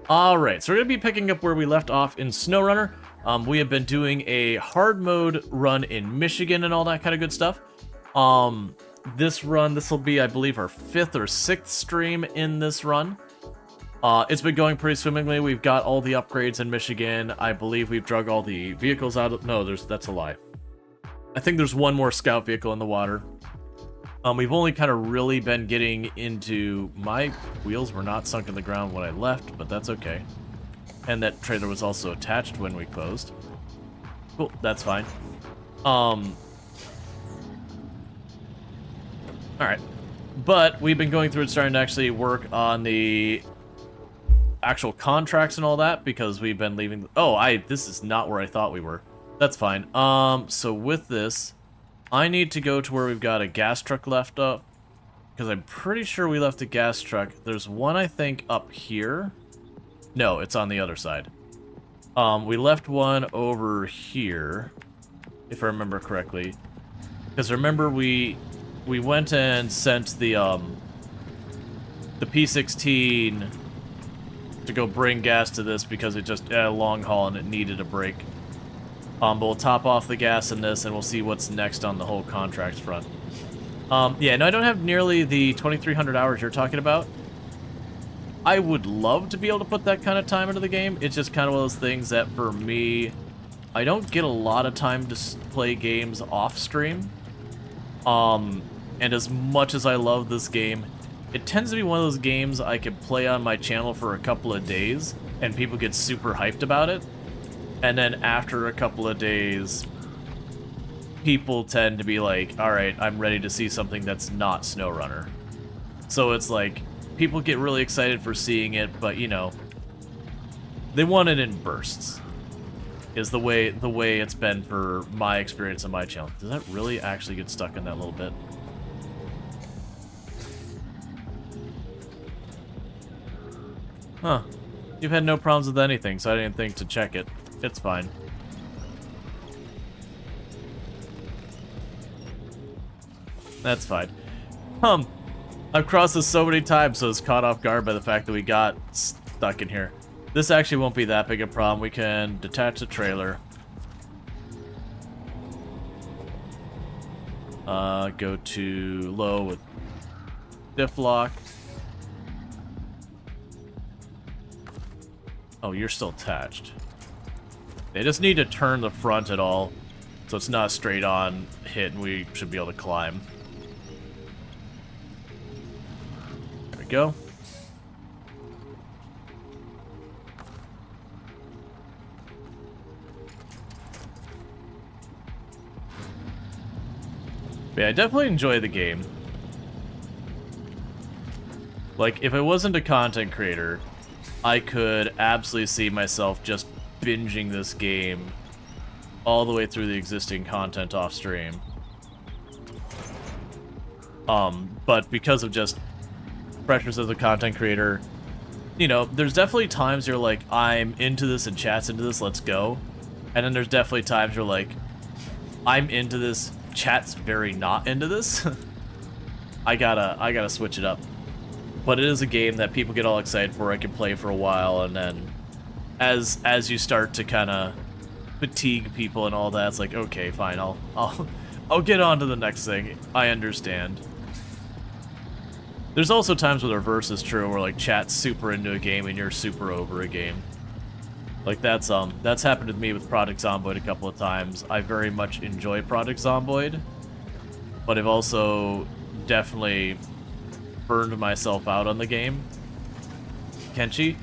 Alright, so we're going to be picking up where we left off in SnowRunner. We have been doing a hard mode run in Michigan and all that kind of good stuff. This will be, I believe, our 5th or 6th stream in this run. It's been going pretty swimmingly. We've got all the upgrades in Michigan. I believe we've drug all the vehicles out of... No, that's a lie. I think there's one more scout vehicle in the water. We've only kind of really been getting into... My wheels were not sunk in the ground when I left, but that's okay. And that trailer was also attached when we closed. Cool, that's fine. Alright. But we've been going through and starting to actually work on the actual contracts and all that, because we've been leaving... Oh, this is not where I thought we were. That's fine. So with this... I need to go to where we've got a gas truck left up, because I'm pretty sure we left a gas truck. There's one, I think, up here. No, it's on the other side. We left one over here, if I remember correctly. Because remember, we went and sent the P16 to go bring gas to this because it just had a long haul and it needed a break. But we'll top off the gas in this, and we'll see what's next on the whole contracts front. Yeah, no, I don't have nearly the 2,300 hours you're talking about. I would love to be able to put that kind of time into the game. It's just kind of one of those things that, for me, I don't get a lot of time to play games off-stream. And as much as I love this game, it tends to be one of those games I can play on my channel for a couple of days, and people get super hyped about it. And then after a couple of days, people tend to be like, alright, I'm ready to see something that's not SnowRunner. So it's like, people get really excited for seeing it, but, you know, they want it in bursts, is the way it's been for my experience on my channel. Does that really actually get stuck in that little bit? Huh. You've had no problems with anything, so I didn't think to check it. It's fine. That's fine. I've crossed this so many times, so I was caught off guard by the fact that we got stuck in here. This actually won't be that big a problem. We can detach the trailer. Go to low with diff lock. Oh, you're still attached. They just need to turn the front at all, so it's not a straight on hit, and we should be able to climb. There we go. But yeah, I definitely enjoy the game. Like, if I wasn't a content creator, I could absolutely see myself just binging this game all the way through the existing content off stream. But because of just pressures as a content creator, you know, there's definitely times you're like, I'm into this and chat's into this, let's go. And then there's definitely times you're like, I'm into this, chat's very not into this. I gotta switch it up. But it is a game that people get all excited for. I can play for a while, and then as you start to kind of fatigue people and all that, it's like, okay, fine, I'll get on to the next thing. I understand. There's also times where the reverse is true, where like chat's super into a game and you're super over a game. Like that's happened with me with Project Zomboid a couple of times. I very much enjoy Project Zomboid, but I've also definitely burned myself out on the game. Kenshi?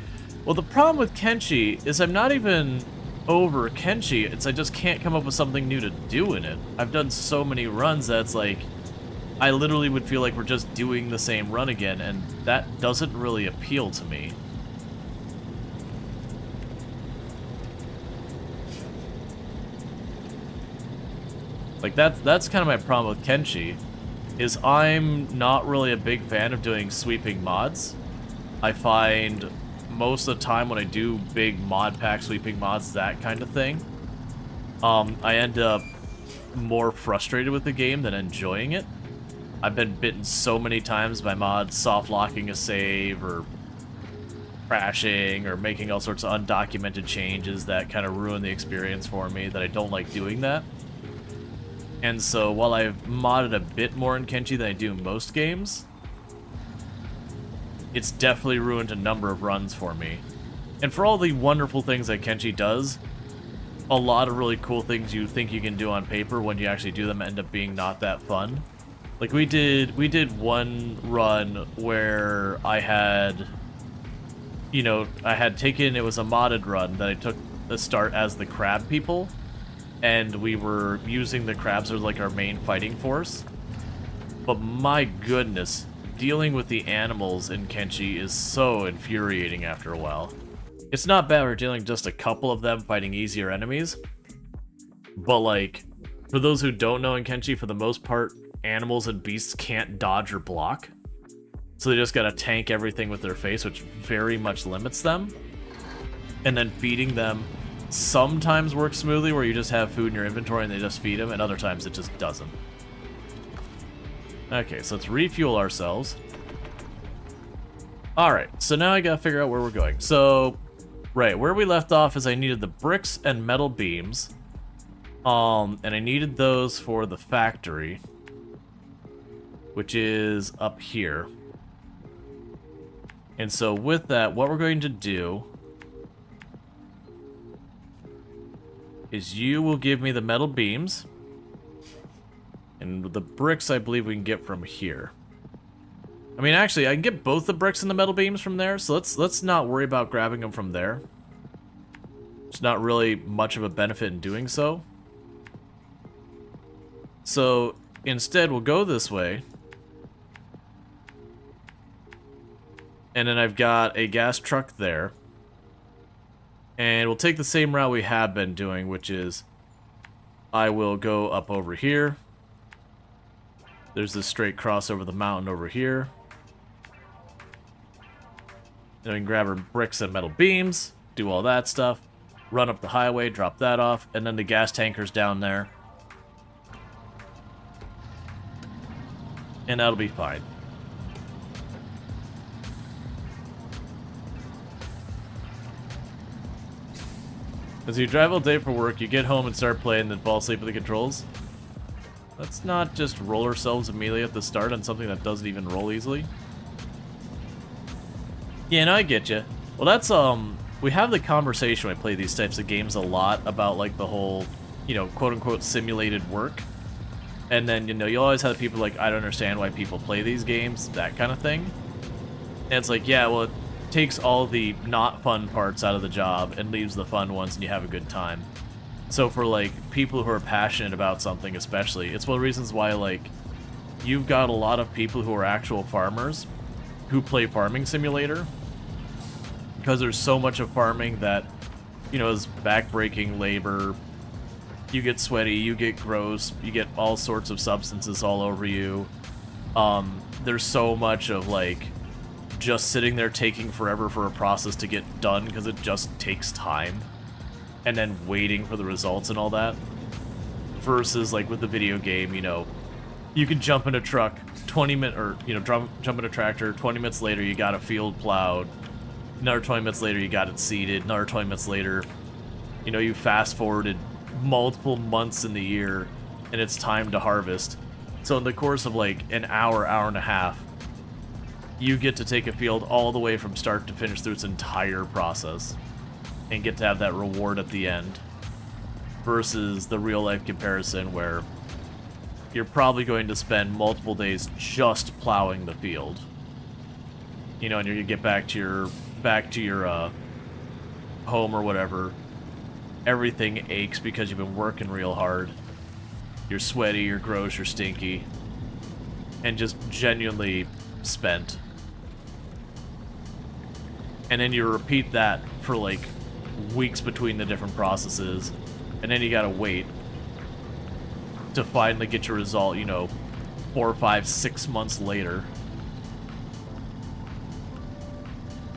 Well, the problem with Kenshi is I'm not even over Kenshi, it's I just can't come up with something new to do in it. I've done so many runs that it's like, I literally would feel like we're just doing the same run again, and that doesn't really appeal to me. Like, that's kind of my problem with Kenshi, is I'm not really a big fan of doing sweeping mods. I find most of the time when I do big mod pack sweeping mods, that kind of thing, I end up more frustrated with the game than enjoying it. I've been bitten so many times by mods soft locking a save or crashing or making all sorts of undocumented changes that kind of ruin the experience for me, that I don't like doing that. And so while I've modded a bit more in Kenshi than I do in most games, it's definitely ruined a number of runs for me. And for all the wonderful things that Kenshi does, a lot of really cool things you think you can do on paper, when you actually do them, end up being not that fun. Like we did one run where I had, you know, I had taken, it was a modded run that I took the start as the crab people, and we were using the crabs as like our main fighting force. But my goodness, dealing with the animals in Kenshi is so infuriating after a while. It's not bad for dealing just a couple of them fighting easier enemies, but like, for those who don't know in Kenshi, for the most part, animals and beasts can't dodge or block. So they just gotta tank everything with their face, which very much limits them. And then feeding them sometimes works smoothly, where you just have food in your inventory and they just feed them, and other times it just doesn't. Okay, so let's refuel ourselves. Alright, so now I gotta figure out where we're going. So, right, where we left off is I needed the bricks and metal beams. And I needed those for the factory, which is up here. And so with that, what we're going to do is you will give me the metal beams, and the bricks I believe we can get from here. I mean, actually, I can get both the bricks and the metal beams from there, so let's not worry about grabbing them from there. It's not really much of a benefit in doing so. So instead, we'll go this way. And then I've got a gas truck there. And we'll take the same route we have been doing, which is I will go up over here. There's this straight cross over the mountain over here. Then we can grab our bricks and metal beams, do all that stuff, run up the highway, drop that off, and then the gas tanker's down there. And that'll be fine. As you drive all day for work, you get home and start playing, then fall asleep with the controls. Let's not just roll ourselves immediately at the start on something that doesn't even roll easily. Yeah, no, I get you. Well, that's, we have the conversation when I play these types of games a lot about, like, the whole, you know, quote-unquote simulated work. And then, you know, you always have people like, I don't understand why people play these games, that kind of thing. And it's like, yeah, well, it takes all the not fun parts out of the job and leaves the fun ones, and you have a good time. So for, like, people who are passionate about something especially, it's one of the reasons why, like, you've got a lot of people who are actual farmers who play Farming Simulator, because there's so much of farming that, you know, is back-breaking labor. You get sweaty, you get gross, you get all sorts of substances all over you. There's so much of, like, just sitting there taking forever for a process to get done because it just takes time, and then waiting for the results and all that. Versus, like, with the video game, you know, you can jump in a truck, 20 minutes, or, you know, jump in a tractor, 20 minutes later you got a field plowed, another 20 minutes later you got it seeded, another 20 minutes later, you know, you fast forwarded multiple months in the year, and it's time to harvest. So in the course of, like, an hour, hour and a half, you get to take a field all the way from start to finish through its entire process, and get to have that reward at the end. Versus the real-life comparison where you're probably going to spend multiple days just plowing the field. You know, and you're gonna get back to your home or whatever. Everything aches because you've been working real hard. You're sweaty, you're gross, you're stinky, and just genuinely spent. And then you repeat that for, like, weeks between the different processes, and then you gotta wait to finally get your result, you know, 4, 5, 6 months later.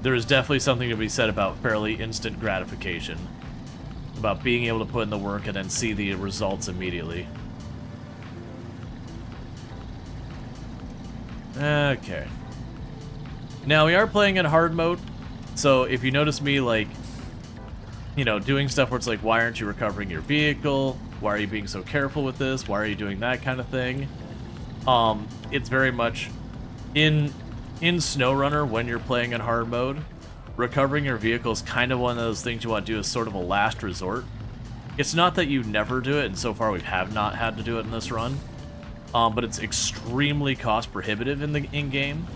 There is definitely something to be said about fairly instant gratification. About being able to put in the work and then see the results immediately. Okay. Now, we are playing in hard mode, So if you notice me, like, you know, doing stuff where it's like, why aren't you recovering your vehicle? Why are you being so careful with this? Why are you doing that kind of thing? It's very much in SnowRunner, when you're playing in hard mode, recovering your vehicle is kind of one of those things you want to do as sort of a last resort. It's not that you never do it, and so far we have not had to do it in this run, but it's extremely cost prohibitive in the in-game.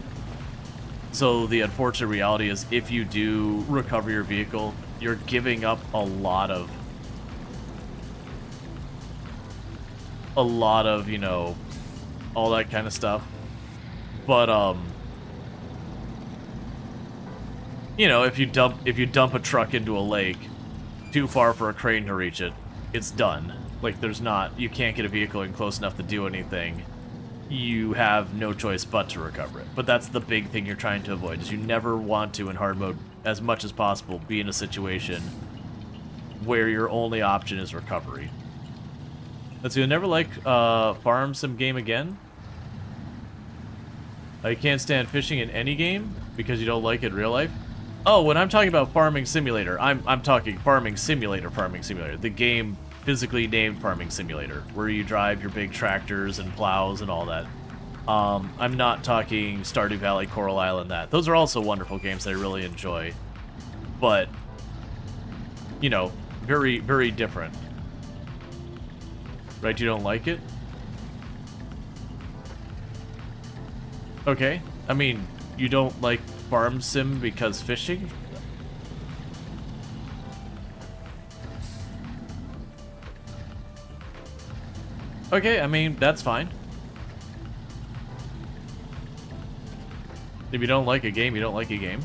So the unfortunate reality is, if you do recover your vehicle, you're giving up a lot of, you know, all that kind of stuff. But you know, if you dump a truck into a lake too far for a crane to reach it, it's done. Like, you can't get a vehicle in close enough to do anything. You have no choice but to recover it. But that's the big thing you're trying to avoid, is you never want to, in hard mode, as much as possible, be in a situation where your only option is recovery. Let's see, you'll never like farm sim game again? You can't stand fishing in any game because you don't like it in real life? Oh, when I'm talking about Farming Simulator, I'm talking Farming Simulator. The game physically named Farming Simulator, where you drive your big tractors and plows and all that. I'm not talking Stardew Valley, Coral Island, that. Those are also wonderful games that I really enjoy. But, you know, very, very different. Right, you don't like it? Okay, I mean, you don't like farm sim because fishing? Okay, I mean, that's fine. If you don't like a game, you don't like a game.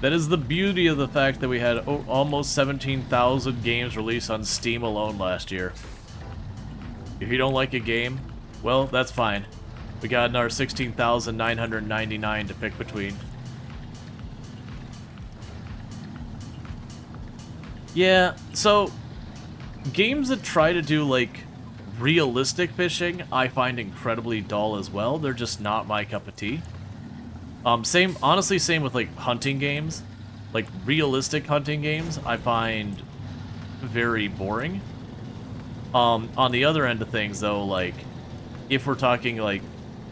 That is the beauty of the fact that we had almost 17,000 games released on Steam alone last year. If you don't like a game, well, that's fine. We got another 16,999 to pick between. Yeah, so games that try to do, like, realistic fishing, I find incredibly dull as well. They're just not my cup of tea. Honestly, same with, like, hunting games. Like, realistic hunting games, I find very boring. On the other end of things, though, like, if we're talking, like,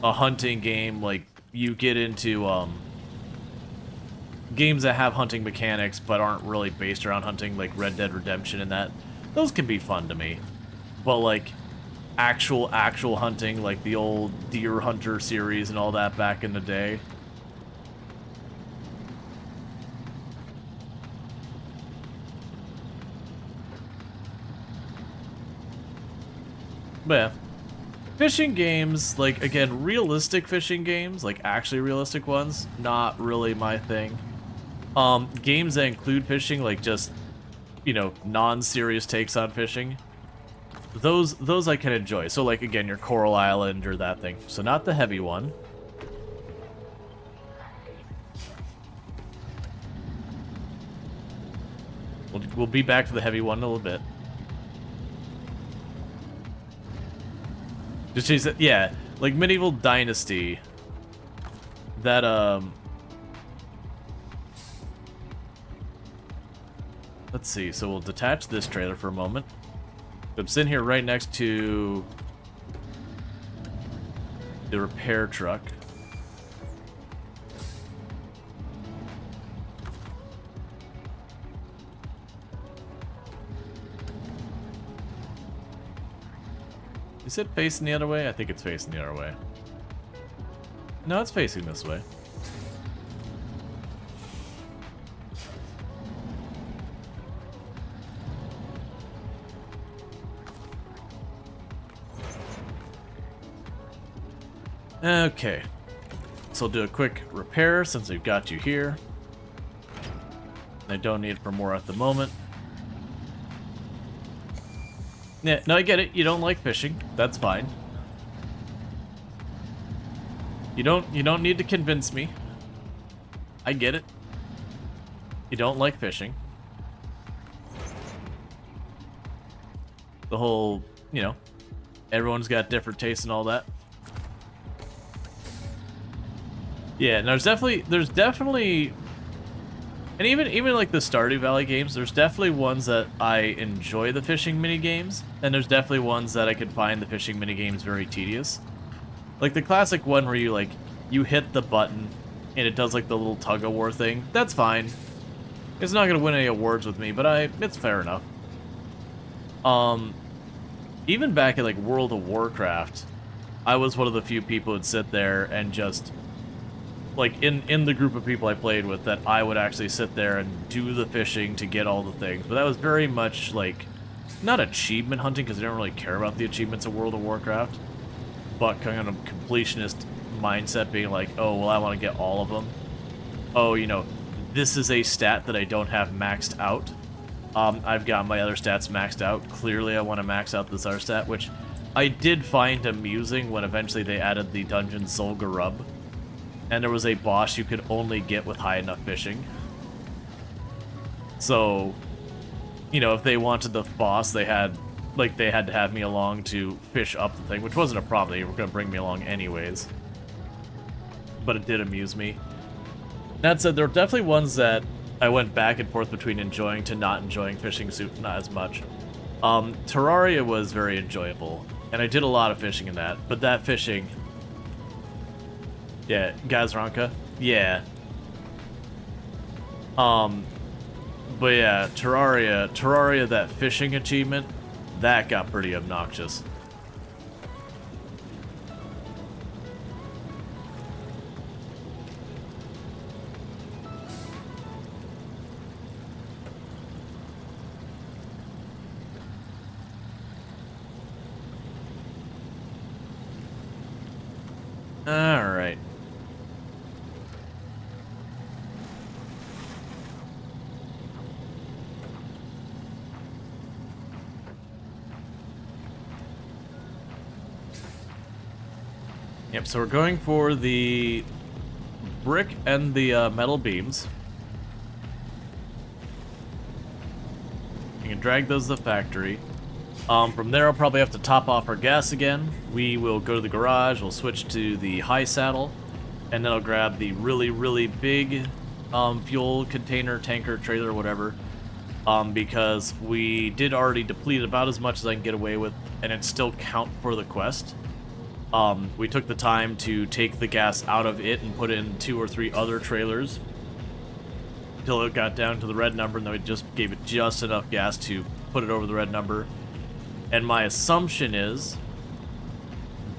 a hunting game, like, you get into, games that have hunting mechanics but aren't really based around hunting, like Red Dead Redemption and that, those can be fun to me. But, like, actual hunting, like the old Deer Hunter series and all that back in the day. But yeah. Fishing games, like, again, realistic fishing games, like actually realistic ones, not really my thing. Games that include fishing, like just, you know, non-serious takes on fishing, those I can enjoy. So, like, again, your Coral Island or that thing. So not the heavy one. We'll be back to the heavy one in a little bit. Just, yeah, like Medieval Dynasty. That, let's see, so we'll detach this trailer for a moment. I'm sitting here right next to the repair truck. Is it facing the other way? I think it's facing the other way. No, it's facing this way. Okay. So I'll do a quick repair since we've got you here. I don't need it for more at the moment. Yeah, no, I get it. You don't like fishing. That's fine. You don't need to convince me. I get it. You don't like fishing. The whole, you know, everyone's got different tastes and all that. Yeah, no, there's definitely, and even like the Stardew Valley games, there's definitely ones that I enjoy the fishing mini games, and there's definitely ones that I could find the fishing mini games very tedious. Like the classic one where you hit the button and it does like the little tug of war thing. That's fine. It's not gonna win any awards with me, but it's fair enough. Even back at like World of Warcraft, I was one of the few people who'd sit there and just, like, in the group of people I played with, that I would actually sit there and do the fishing to get all the things. But that was very much, like, not achievement hunting, because I don't really care about the achievements of World of Warcraft, but kind of completionist mindset, being like, oh, well, I want to get all of them. Oh, you know, this is a stat that I don't have maxed out. I've got my other stats maxed out. Clearly, I want to max out this other stat, which I did find amusing when eventually they added the Dungeon Zul'Gurub, and there was a boss you could only get with high enough fishing. So, you know, if they wanted the boss, they had to have me along to fish up the thing, which wasn't a problem. They were going to bring me along anyways. But it did amuse me. That said, there were definitely ones that I went back and forth between enjoying to not enjoying fishing not as much. Terraria was very enjoyable, and I did a lot of fishing in that, but that fishing... Yeah, Gazranka? Yeah. But yeah, Terraria, that fishing achievement, that got pretty obnoxious. Alright. Yep, so we're going for the brick and the metal beams. You can drag those to the factory. From there, I'll probably have to top off our gas again. We will go to the garage, we'll switch to the high saddle, and then I'll grab the really, really big fuel container, tanker, trailer, whatever, because we did already deplete about as much as I can get away with, and it still count for the quest. We took the time to take the gas out of it and put it in 2 or 3 other trailers until it got down to the red number, and then we just gave it just enough gas to put it over the red number. And my assumption is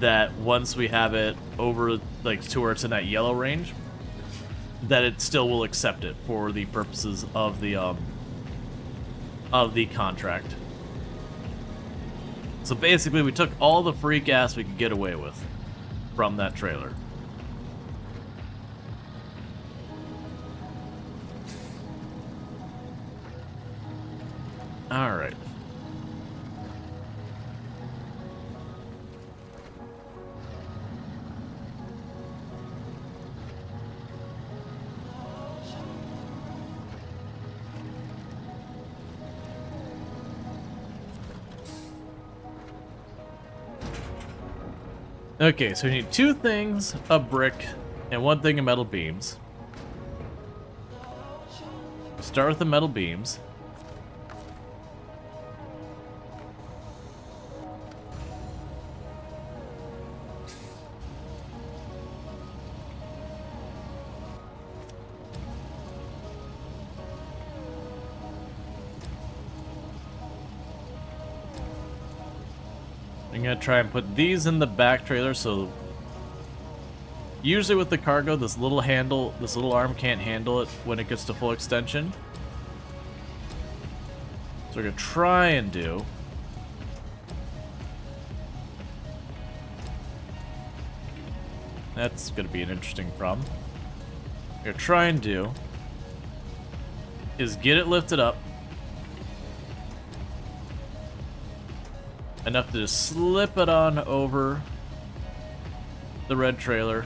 that once we have it over, like, to where it's in that yellow range, that it still will accept it for the purposes of the contract. So basically, we took all the free gas we could get away with from that trailer. All right. Okay, so we need 2 things of brick and 1 thing of metal beams. Start with the metal beams. I'm gonna try and put these in the back trailer, so usually with the cargo, this little arm can't handle it when it gets to full extension. So we're gonna try and do that's gonna be an interesting problem. What we're gonna try and do is get it lifted up enough to just slip it on over the red trailer.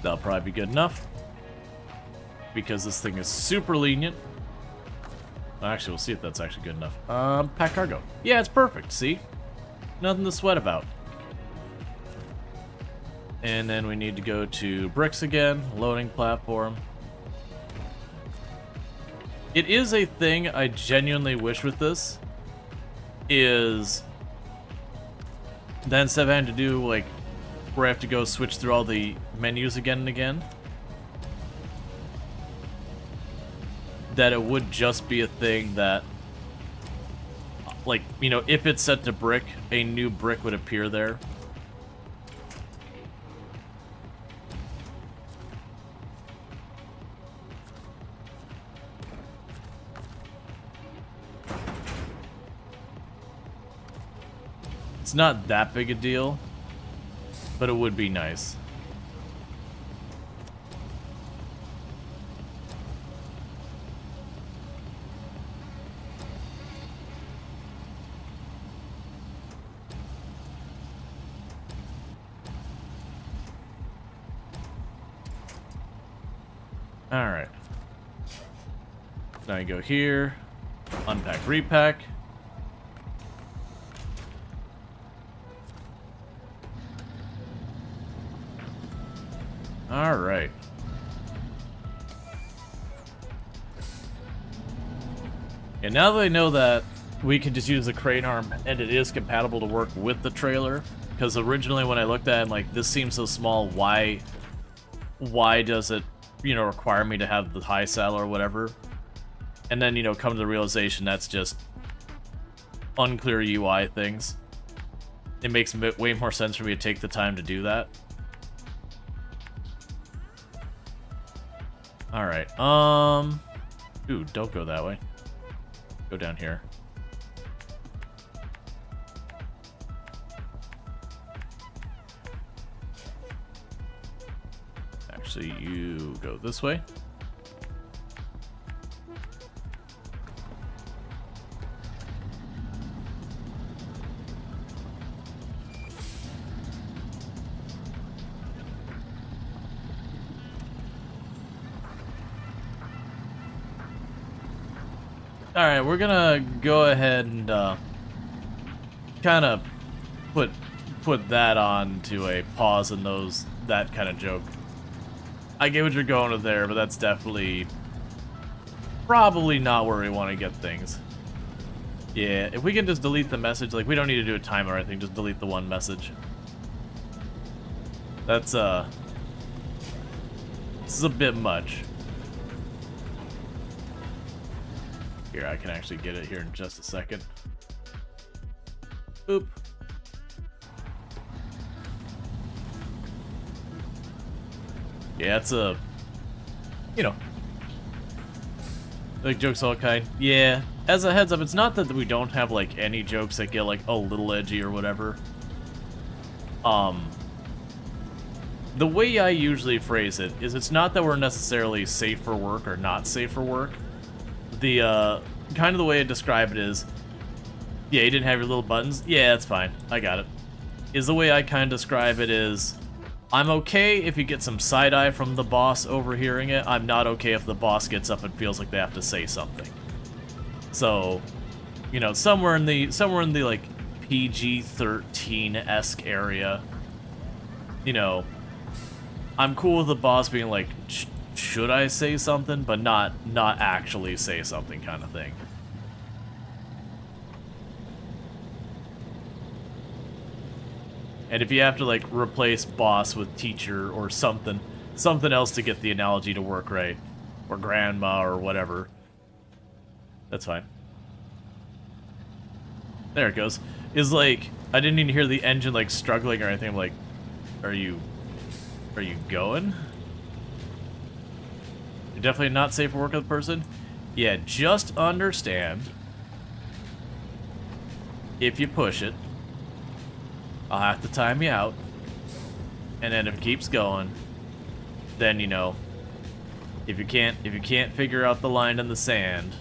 That'll probably be good enough, because this thing is super lenient. Actually, we'll see if that's actually good enough. Pack cargo. Yeah, it's perfect, see? Nothing to sweat about. And then we need to go to bricks again, loading platform. It is a thing I genuinely wish with this, is that instead of having to do, like, where I have to go switch through all the menus again and again, that it would just be a thing that, like, you know, if it's set to brick, a new brick would appear there. It's not that big a deal, but it would be nice. Alright. Now you go here, unpack, repack. Alright. And now that I know that we can just use the crane arm and it is compatible to work with the trailer, because originally when I looked at it, I'm like, this seems so small, why does it, you know, require me to have the high saddle or whatever? And then, you know, come to the realization that's just unclear UI things. It makes way more sense for me to take the time to do that. Alright, ooh, don't go that way. Go down here. Actually, you go this way. Alright, we're gonna go ahead and kind of put that on to a pause in that kind of joke. I get what you're going with there, but that's definitely probably not where we want to get things. Yeah, if we can just delete the message, like, we don't need to do a timer or anything, just delete the one message. That's this is a bit much. Here, I can actually get it here in just a second. Boop. Yeah, it's a, you know, like, jokes all kind. Yeah, as a heads up, it's not that we don't have, like, any jokes that get, like, a little edgy or whatever. The way I usually phrase it is it's not that we're necessarily safe for work or not safe for work. The, kind of the way I describe it is, yeah, you didn't have your little buttons? Yeah, that's fine. I got it. Is the way I kind of describe it is, I'm okay if you get some side-eye from the boss overhearing it. I'm not okay if the boss gets up and feels like they have to say something. So, you know, somewhere in the like PG-13-esque area, you know, I'm cool with the boss being like, should I say something, but not actually say something kind of thing. And if you have to, like, replace boss with teacher or something else to get the analogy to work right, or grandma or whatever, that's fine. There it goes. Is like, I didn't even hear the engine, like, struggling or anything. I'm like, are you going? You're definitely not safe for work with a person? Yeah, just understand, if you push it, I'll have to time you out, and then if it keeps going, then, you know, if you can't figure out the line in the sand,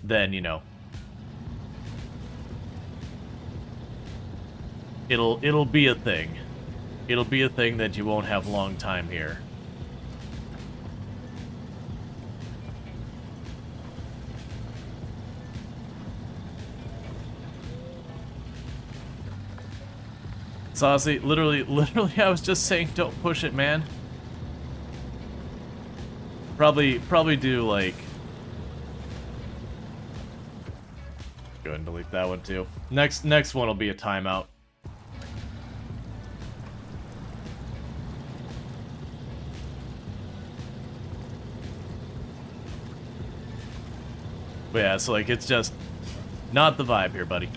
then, you know, it'll be a thing. It'll be a thing that you won't have long time here. Saucy, literally, I was just saying don't push it, man. Probably do, like... Go ahead and delete that one, too. Next one will be a timeout. But yeah, so, like, it's just not the vibe here, buddy.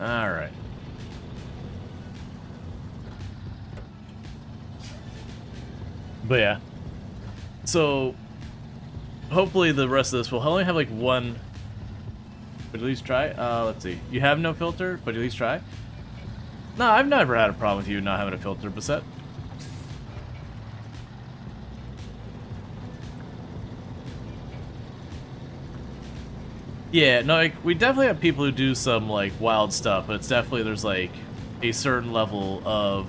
Alright. But yeah. So, hopefully the rest of this will only have like one... But at least try? Let's see. You have no filter, but at least try? No, I've never had a problem with you not having a filter, Bassett. Yeah, no, like, we definitely have people who do some, like, wild stuff, but it's definitely, there's, like, a certain level of...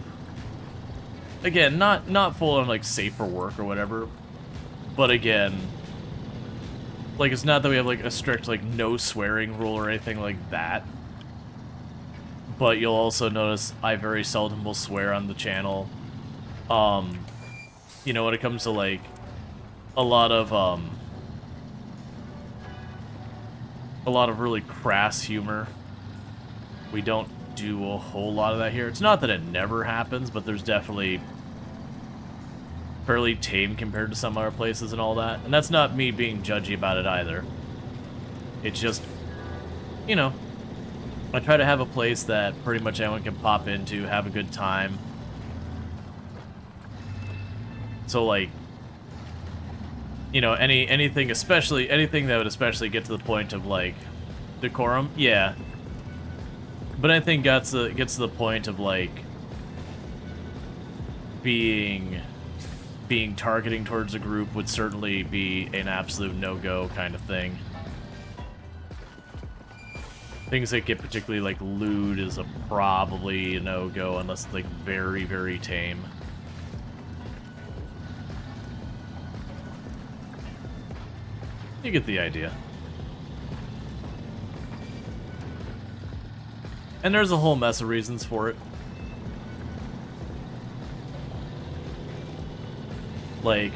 Again, not full on, like, safe for work or whatever, but again... Like, it's not that we have, like, a strict, like, no swearing rule or anything like that. But you'll also notice I very seldom will swear on the channel. You know, when it comes to, like, a lot of really crass humor, we don't do a whole lot of that here. It's not that it never happens, but there's definitely fairly tame compared to some other places and all that. And that's not me being judgy about it either. It's just, you know, I try to have a place that pretty much anyone can pop into, have a good time. So, like, you know, anything that would especially get to the point of, like, decorum, yeah. But anything gets to the point of, like, being targeting towards a group would certainly be an absolute no-go kind of thing. Things that get particularly, like, lewd is probably a no-go unless it's, like, very, very tame. You get the idea. And there's a whole mess of reasons for it. Like,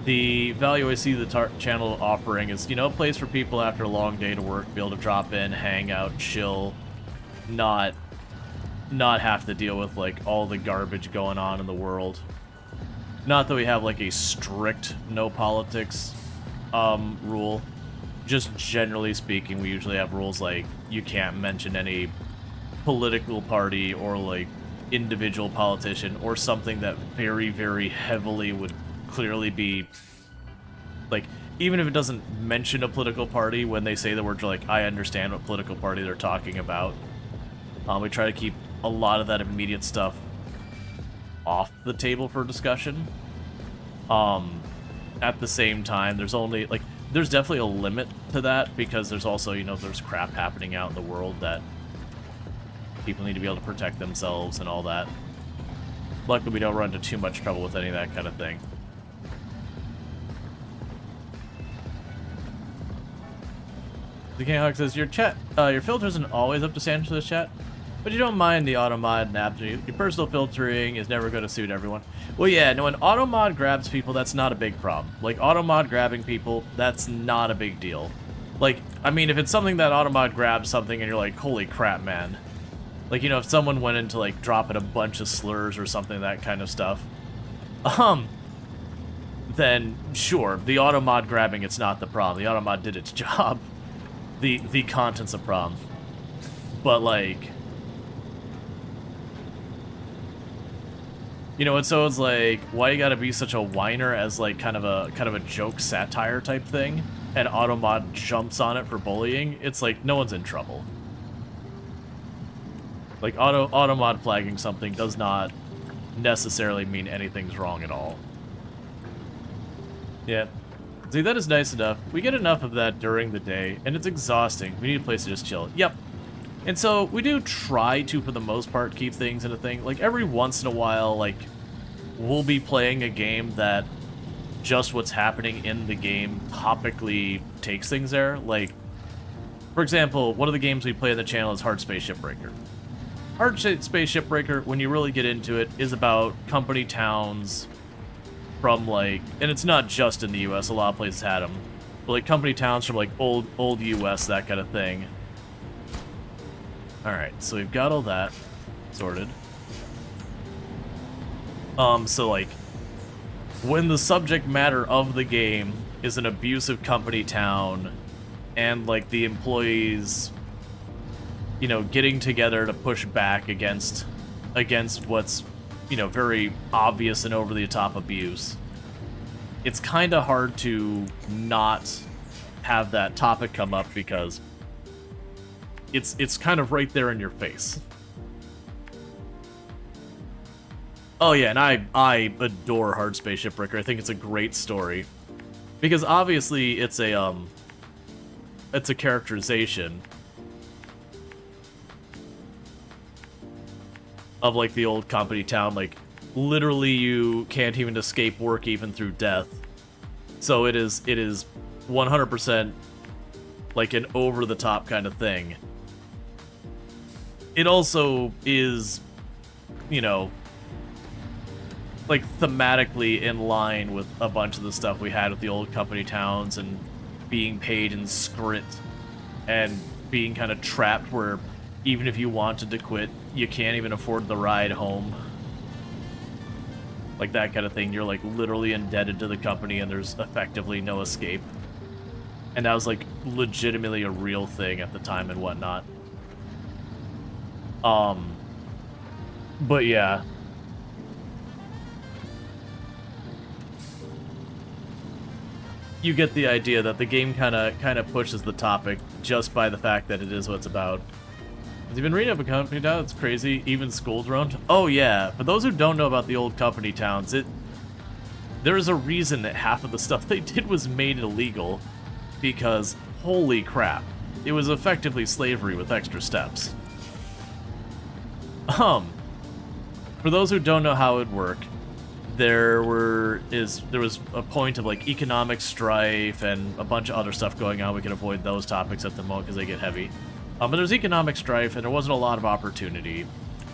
the value I see the channel offering is, you know, a place for people after a long day to work, be able to drop in, hang out, chill, not have to deal with, like, all the garbage going on in the world. Not that we have, like, a strict no politics rule. Just generally speaking, we usually have rules like you can't mention any political party or, like, individual politician or something that very, very heavily would clearly be, like, even if it doesn't mention a political party, when they say the words, like, I understand what political party they're talking about. We try to keep a lot of that immediate stuff off the table for discussion. At the same time, there's only, like, there's definitely a limit to that, because there's also, you know, there's crap happening out in the world that people need to be able to protect themselves and all that. Luckily, we don't run into too much trouble with any of that kind of thing. The King Hawk says, your filter isn't always up to standard for this chat, but you don't mind the auto mod and abs. Your personal filtering is never going to suit everyone. Well, yeah, no, when auto mod grabs people, that's not a big problem. Like, auto mod grabbing people, that's not a big deal. Like, I mean, if it's something that auto mod grabs something and you're like, holy crap, man. Like, you know, if someone went into, like, dropping a bunch of slurs or something, that kind of stuff, then sure, the auto mod grabbing, it's not the problem. The auto mod did its job. The content's a problem. But, like, you know, and so it's like, why you gotta be such a whiner as, like, kind of a joke satire type thing, and automod jumps on it for bullying? It's like, no one's in trouble. Like, automod flagging something does not necessarily mean anything's wrong at all. Yeah. See, that is nice enough. We get enough of that during the day, and it's exhausting. We need a place to just chill. Yep. And so, we do try to, for the most part, keep things in a thing. Like, every once in a while, like, we'll be playing a game that just what's happening in the game topically takes things there. Like, for example, one of the games we play on the channel is Hard Space Shipbreaker. Hard Space Shipbreaker, when you really get into it, is about company towns from, like, and it's not just in the US, a lot of places had them, but like company towns from like old US, that kind of thing. Alright, so we've got all that sorted. So like, when the subject matter of the game is an abusive company town, and like the employees, you know, getting together to push back against what's, you know, very obvious and over the top abuse, it's kind of hard to not have that topic come up because it's kind of right there in your face. Oh yeah, and I adore Hard Space Shipbreaker. I think it's a great story because obviously it's a characterization of like the old company town. Like literally you can't even escape work even through death. So it is 100% like an over the top kind of thing. It also is, you know, like thematically in line with a bunch of the stuff we had with the old company towns and being paid in script and being kind of trapped where even if you wanted to quit, you can't even afford the ride home. Like that kind of thing. You're like literally indebted to the company and there's effectively no escape. And that was like legitimately a real thing at the time and whatnot. But yeah. You get the idea that the game kind of pushes the topic just by the fact that it is what it's about. Have you been reading up a company town? It's crazy. Even school drones. Oh yeah. For those who don't know about the old company towns, there is a reason that half of the stuff they did was made illegal, because holy crap, it was effectively slavery with extra steps. For those who don't know how it would work, there was a point of like economic strife and a bunch of other stuff going on. We can avoid those topics at the moment because they get heavy. But there's economic strife and there wasn't a lot of opportunity.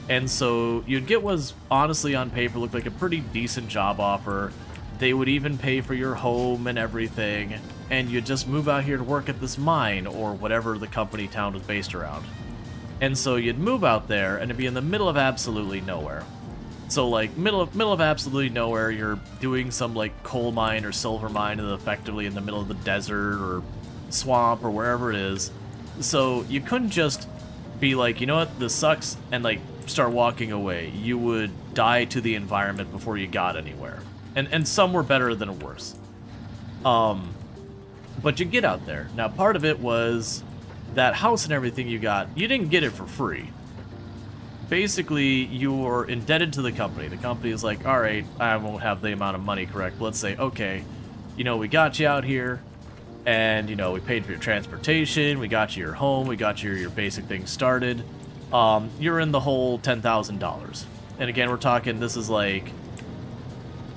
And so you'd get what's honestly on paper looked like a pretty decent job offer. They would even pay for your home and everything. And you'd just move out here to work at this mine or whatever the company town was based around. And so you'd move out there and it'd be in the middle of absolutely nowhere. So like middle of absolutely nowhere, you're doing some like coal mine or silver mine and effectively in the middle of the desert or swamp or wherever it is. So you couldn't just be like, you know what, this sucks, and like start walking away. You would die to the environment before you got anywhere. And some were better than worse. But you get out there. Now part of it was that house and everything you got, you didn't get it for free. Basically, you're indebted to the company. The company is like, all right, I won't have the amount of money, correct? But let's say, okay, you know, we got you out here, and, you know, we paid for your transportation, we got you your home, we got you your basic things started. You're in the whole $10,000. And again, we're talking, this is like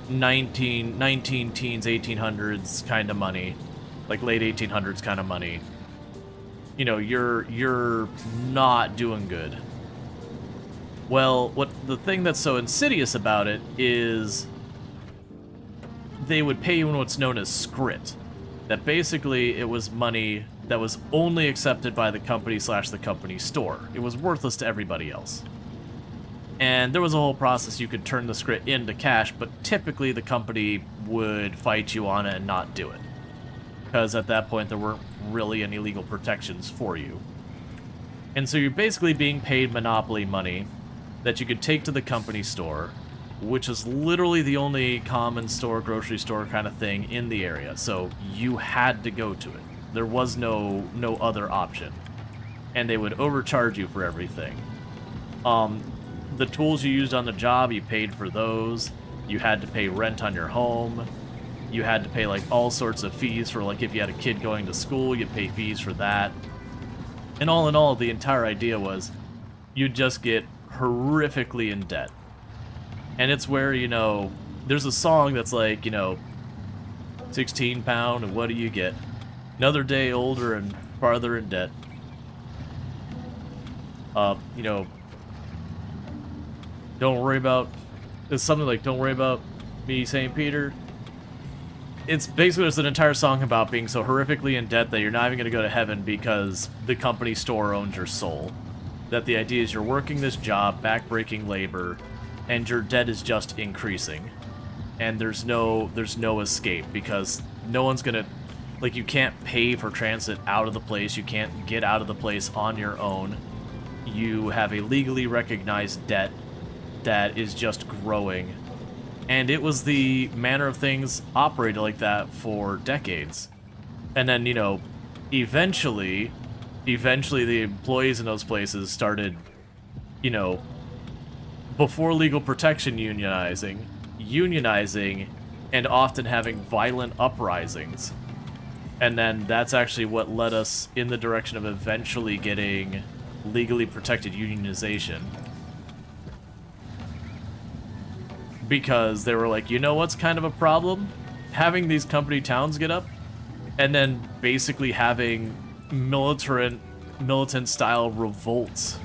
19 teens, 1800s kind of money, like late 1800s kind of money. You know, you're not doing good. Well, the thing that's so insidious about it is they would pay you in what's known as scrit. That basically it was money that was only accepted by the company / the company store. It was worthless to everybody else. And there was a whole process you could turn the scrit into cash, but typically the company would fight you on it and not do it. Because at that point there weren't really any legal protections for you. And so you're basically being paid monopoly money that you could take to the company store, which is literally the only common store, grocery store kind of thing in the area. So you had to go to it. There was no other option. And they would overcharge you for everything. The tools you used on the job, you paid for those. You had to pay rent on your home. You had to pay like all sorts of fees for, like, if you had a kid going to school, you'd pay fees for that. And all in all, the entire idea was you'd just get horrifically in debt. And it's where, you know, there's a song that's like, you know, 16 pound, and what do you get? Another day older and farther in debt. You know, don't worry about, it's something like, don't worry about me, St. Peter. It's basically just an entire song about being so horrifically in debt that you're not even going to go to heaven because the company store owns your soul. That the idea is you're working this job, backbreaking labor, and your debt is just increasing. And there's no escape because no one's going to, like, you can't pay for transit out of the place, you can't get out of the place on your own. You have a legally recognized debt that is just growing. And it was the manner of things operated like that for decades. And then, you know, eventually the employees in those places started, you know, before legal protection unionizing, and often having violent uprisings. And then that's actually what led us in the direction of eventually getting legally protected unionization. Because they were like, you know what's kind of a problem? Having these company towns get up, and then basically having militant style revolts.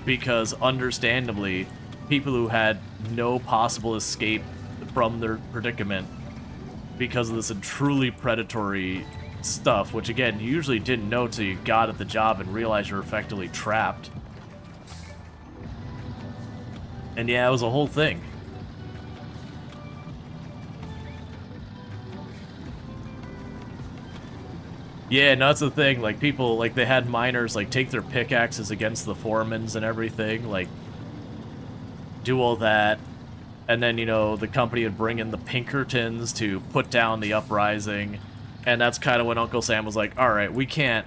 Because understandably, people who had no possible escape from their predicament because of this truly predatory stuff, which again, you usually didn't know till you got at the job and realized you're effectively trapped. And yeah, it was a whole thing. Yeah, no, that's the thing. Like, people, like, they had miners, like, take their pickaxes against the foremans and everything, like, do all that. And then, you know, the company would bring in the Pinkertons to put down the uprising. And that's kind of when Uncle Sam was like, all right, we can't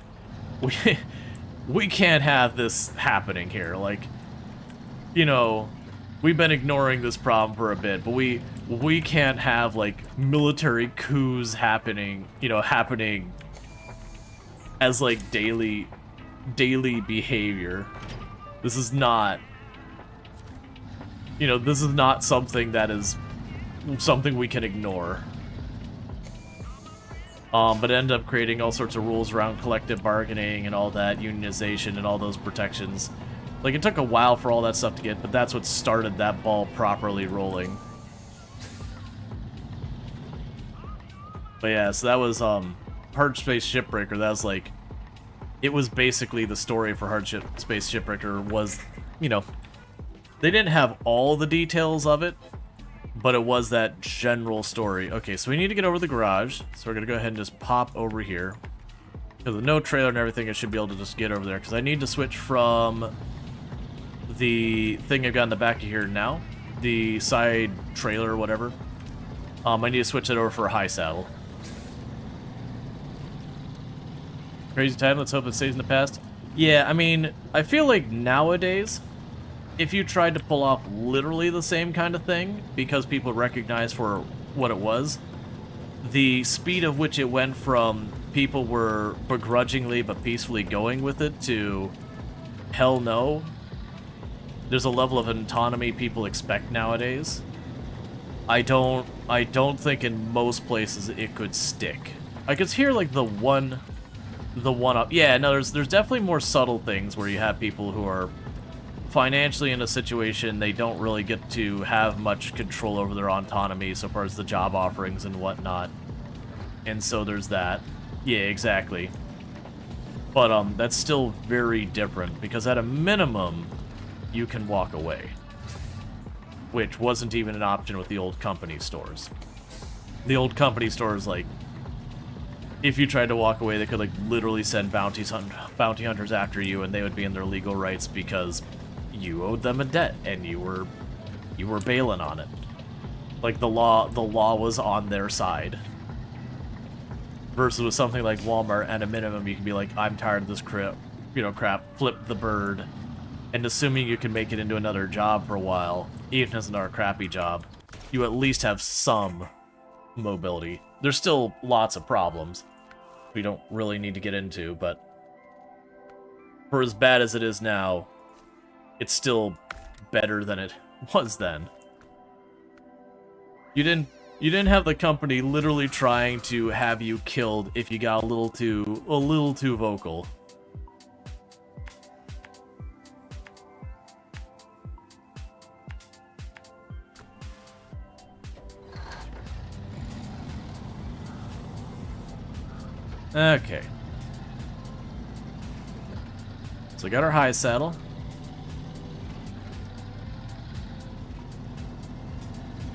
have this happening here. Like, you know, we've been ignoring this problem for a bit, but we can't have, like, military coups happening, you know, happening as, like, daily behavior. This is not, you know, this is not something that is something we can ignore. But it ended up creating all sorts of rules around collective bargaining and all that, unionization and all those protections. Like, it took a while for all that stuff to get, but that's what started that ball properly rolling. But yeah, so that was, Hard Space Shipbreaker. That was, like, it was basically the story for Space Shipbreaker was, you know, they didn't have all the details of it, but it was that general story. Okay, so we need to get over the garage, so we're gonna go ahead and just pop over here. Because with no trailer and everything, I should be able to just get over there, because I need to switch from the thing I've got in the back of here now, the side trailer or whatever. I need to switch it over for a high saddle. Crazy time, let's hope it stays in the past. Yeah, I mean, I feel like nowadays, if you tried to pull off literally the same kind of thing, because people recognize for what it was, the speed of which it went from people were begrudgingly but peacefully going with it to hell no, there's a level of autonomy people expect nowadays. I don't think in most places it could stick. I could hear like the one up. Yeah, no, there's definitely more subtle things where you have people who are financially in a situation they don't really get to have much control over their autonomy so far as the job offerings and whatnot. And so there's that. Yeah, exactly. But that's still very different because at a minimum you can walk away, which wasn't even an option with the old company stores. The old company stores, like, if you tried to walk away, they could like literally send bounty hunters after you, and they would be in their legal rights because you owed them a debt and you were bailing on it. Like the law was on their side. Versus with something like Walmart, at a minimum you can be like, I'm tired of this crap, flip the bird. And assuming you can make it into another job for a while, even if it's another crappy job, you at least have some mobility. There's still lots of problems we don't really need to get into, but for as bad as it is now, it's still better than it was then. You didn't You didn't have the company literally trying to have you killed if you got a little too vocal. Okay. So we got our high saddle.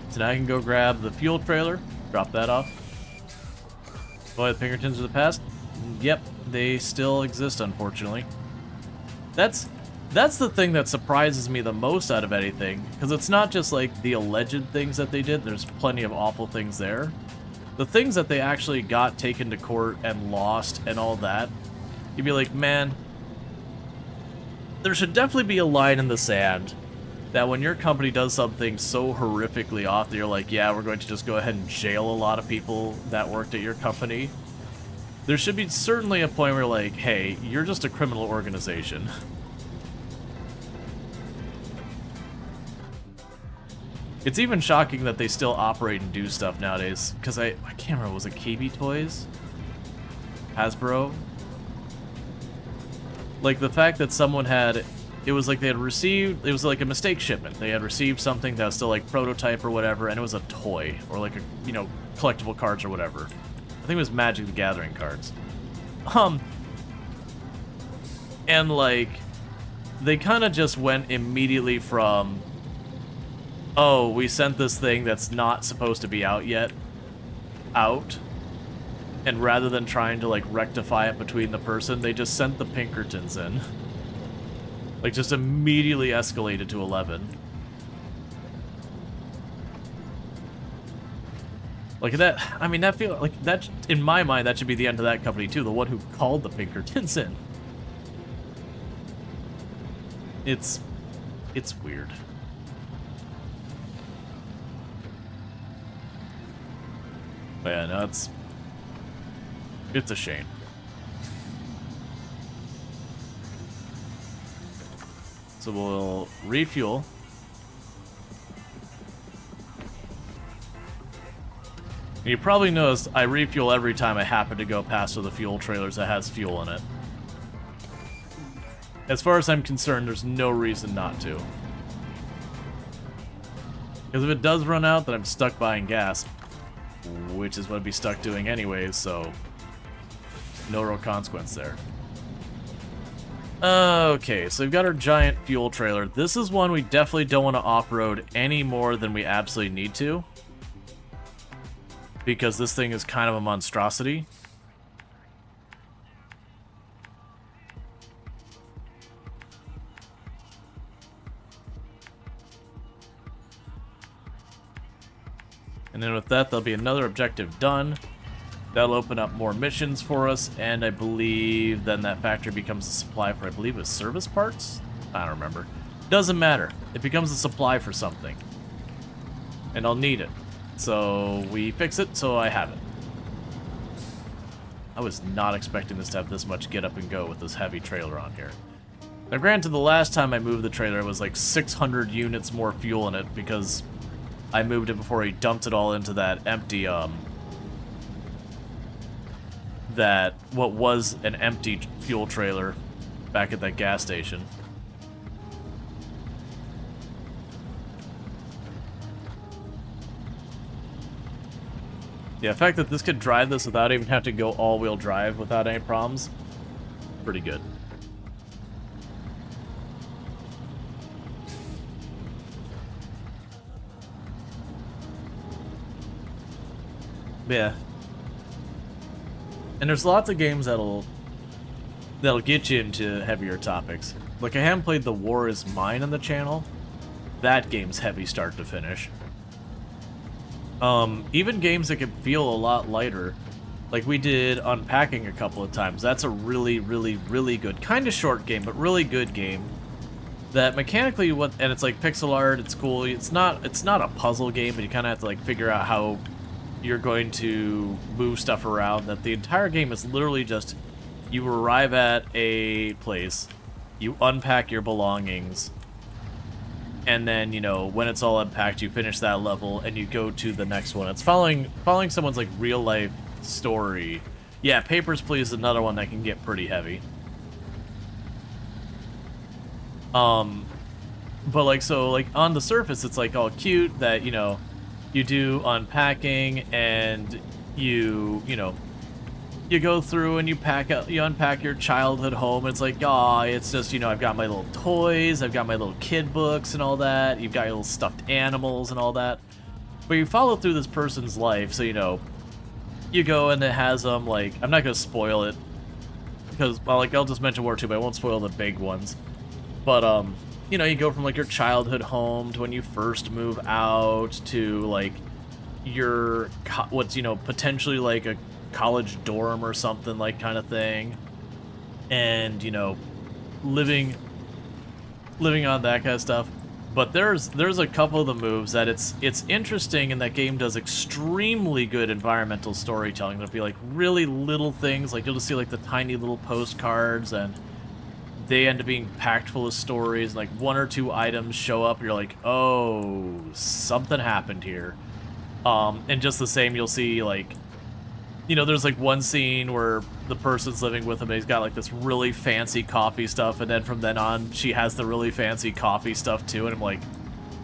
So now I can go grab the fuel trailer, drop that off. Boy, the Pinkertons of the past? Yep, they still exist, unfortunately. That's the thing that surprises me the most out of anything, because it's not just like the alleged things that they did, there's plenty of awful things there. The things that they actually got taken to court and lost and all that, you'd be like, man, there should definitely be a line in the sand that when your company does something so horrifically off that you're like, yeah, we're going to just go ahead and jail a lot of people that worked at your company. There should be certainly a point where you're like, hey, you're just a criminal organization. It's even shocking that they still operate and do stuff nowadays, because I can't remember, was it KB Toys? Hasbro? Like, the fact that someone had, it was like they had received, it was like a mistake shipment. They had received something that was still like prototype or whatever, and it was a toy, or like a, you know, collectible cards or whatever. I think it was Magic the Gathering cards. And like, they kind of just went immediately from, oh, we sent this thing that's not supposed to be out yet, out. And rather than trying to, like, rectify it between the person, they just sent the Pinkertons in. Like, just immediately escalated to 11. Like, that, I mean, that feel like, that, in my mind, that should be the end of that company, too. The one who called the Pinkertons in. It's weird. But yeah, no, it's a shame. So we'll refuel. And you probably noticed I refuel every time I happen to go past one of the fuel trailers that has fuel in it. As far as I'm concerned, there's no reason not to. Because if it does run out, then I'm stuck buying gas. Which is what I'd be stuck doing anyways, so no real consequence there. Okay, so we've got our giant fuel trailer. This is one we definitely don't want to off-road any more than we absolutely need to, because this thing is kind of a monstrosity. And then with that, there'll be another objective done. That'll open up more missions for us, and I believe then that factory becomes a supply for, I believe it's service parts? I don't remember. Doesn't matter. It becomes a supply for something. And I'll need it. So we fix it, so I have it. I was not expecting this to have this much get up and go with this heavy trailer on here. Now granted, the last time I moved the trailer, it was like 600 units more fuel in it because I moved it before he dumped it all into that empty, what was an empty fuel trailer back at that gas station. Yeah, the fact that this could drive this without even having to go all-wheel drive without any problems, pretty good. Yeah. And there's lots of games that'll get you into heavier topics. Like, I haven't played The War Is Mine on the channel. That game's heavy start to finish. Even games that can feel a lot lighter, like we did Unpacking a couple of times. That's a really, really, really good, kind of short game, but really good game. That mechanically, and it's like pixel art, it's cool. It's not a puzzle game, but you kind of have to like figure out how you're going to move stuff around. That the entire game is literally just, you arrive at a place, you unpack your belongings, And then, you know, when it's all unpacked, you finish that level and you go to the next one. It's following someone's like real life story. Yeah, Papers, Please is another one that can get pretty heavy. But like, so like on the surface, it's like all cute that, you know, you do unpacking and you know, you go through and you unpack your childhood home. It's like, aw, it's just, you know, I've got my little toys, I've got my little kid books and all that. You've got your little stuffed animals and all that. But you follow through this person's life, so, you know, you go and it has them, like, I'm not going to spoil it, because, well, like, I'll just mention one or two, but I won't spoil the big ones. But, you know, you go from, like, your childhood home to when you first move out to, like, your, what's, you know, potentially, like, a college dorm or something, like, kind of thing. And, you know, living on that kind of stuff. But there's a couple of the moves that it's interesting, and that game does extremely good environmental storytelling. There'll be, like, really little things, like, you'll just see, like, the tiny little postcards, and they end up being packed full of stories. Like, one or two items show up, you're like, oh, something happened here. And just the same, you'll see, like, you know, there's like one scene where the person's living with him and he's got like this really fancy coffee stuff, and then from then on, she has the really fancy coffee stuff too, and I'm like,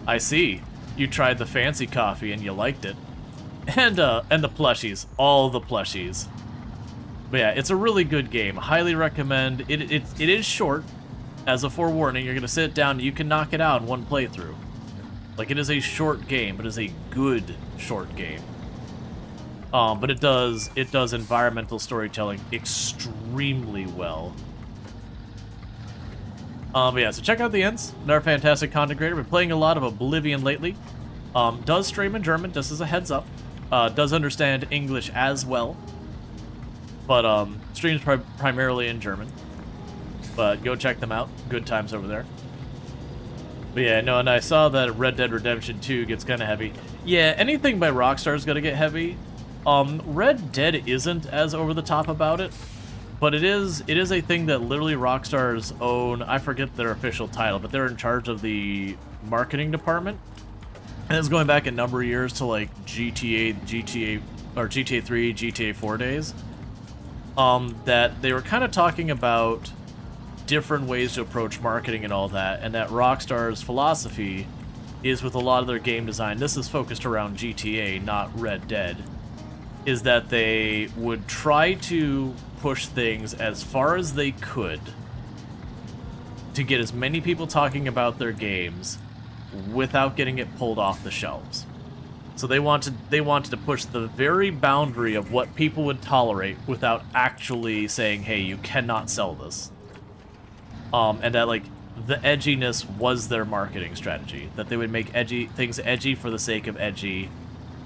I see. You tried the fancy coffee and you liked it. And the plushies. All the plushies. But yeah, it's a really good game. Highly recommend. It is short. As a forewarning, you're going to sit down and you can knock it out in one playthrough. Like, it is a short game, but it is a good short game. But it does environmental storytelling extremely well. But yeah, so check out the ends. They're a fantastic content creator. Been playing a lot of Oblivion lately. Does stream in German, just as a heads up. Does understand English as well. But streams primarily in German. But go check them out. Good times over there. But yeah, no, and I saw that Red Dead Redemption 2 gets kind of heavy. Yeah, anything by Rockstar is going to get heavy. Red Dead isn't as over the top about it, but it is a thing that literally Rockstar's own, I forget their official title, but they're in charge of the marketing department. And it's going back a number of years to like GTA 3, GTA 4 days. That they were kind of talking about different ways to approach marketing and all that, and that Rockstar's philosophy is, with a lot of their game design, this is focused around GTA, not Red Dead, is that they would try to push things as far as they could to get as many people talking about their games without getting it pulled off the shelves. So they wanted to push the very boundary of what people would tolerate without actually saying, hey, you cannot sell this. And that, like, the edginess was their marketing strategy. That they would make things edgy for the sake of edgy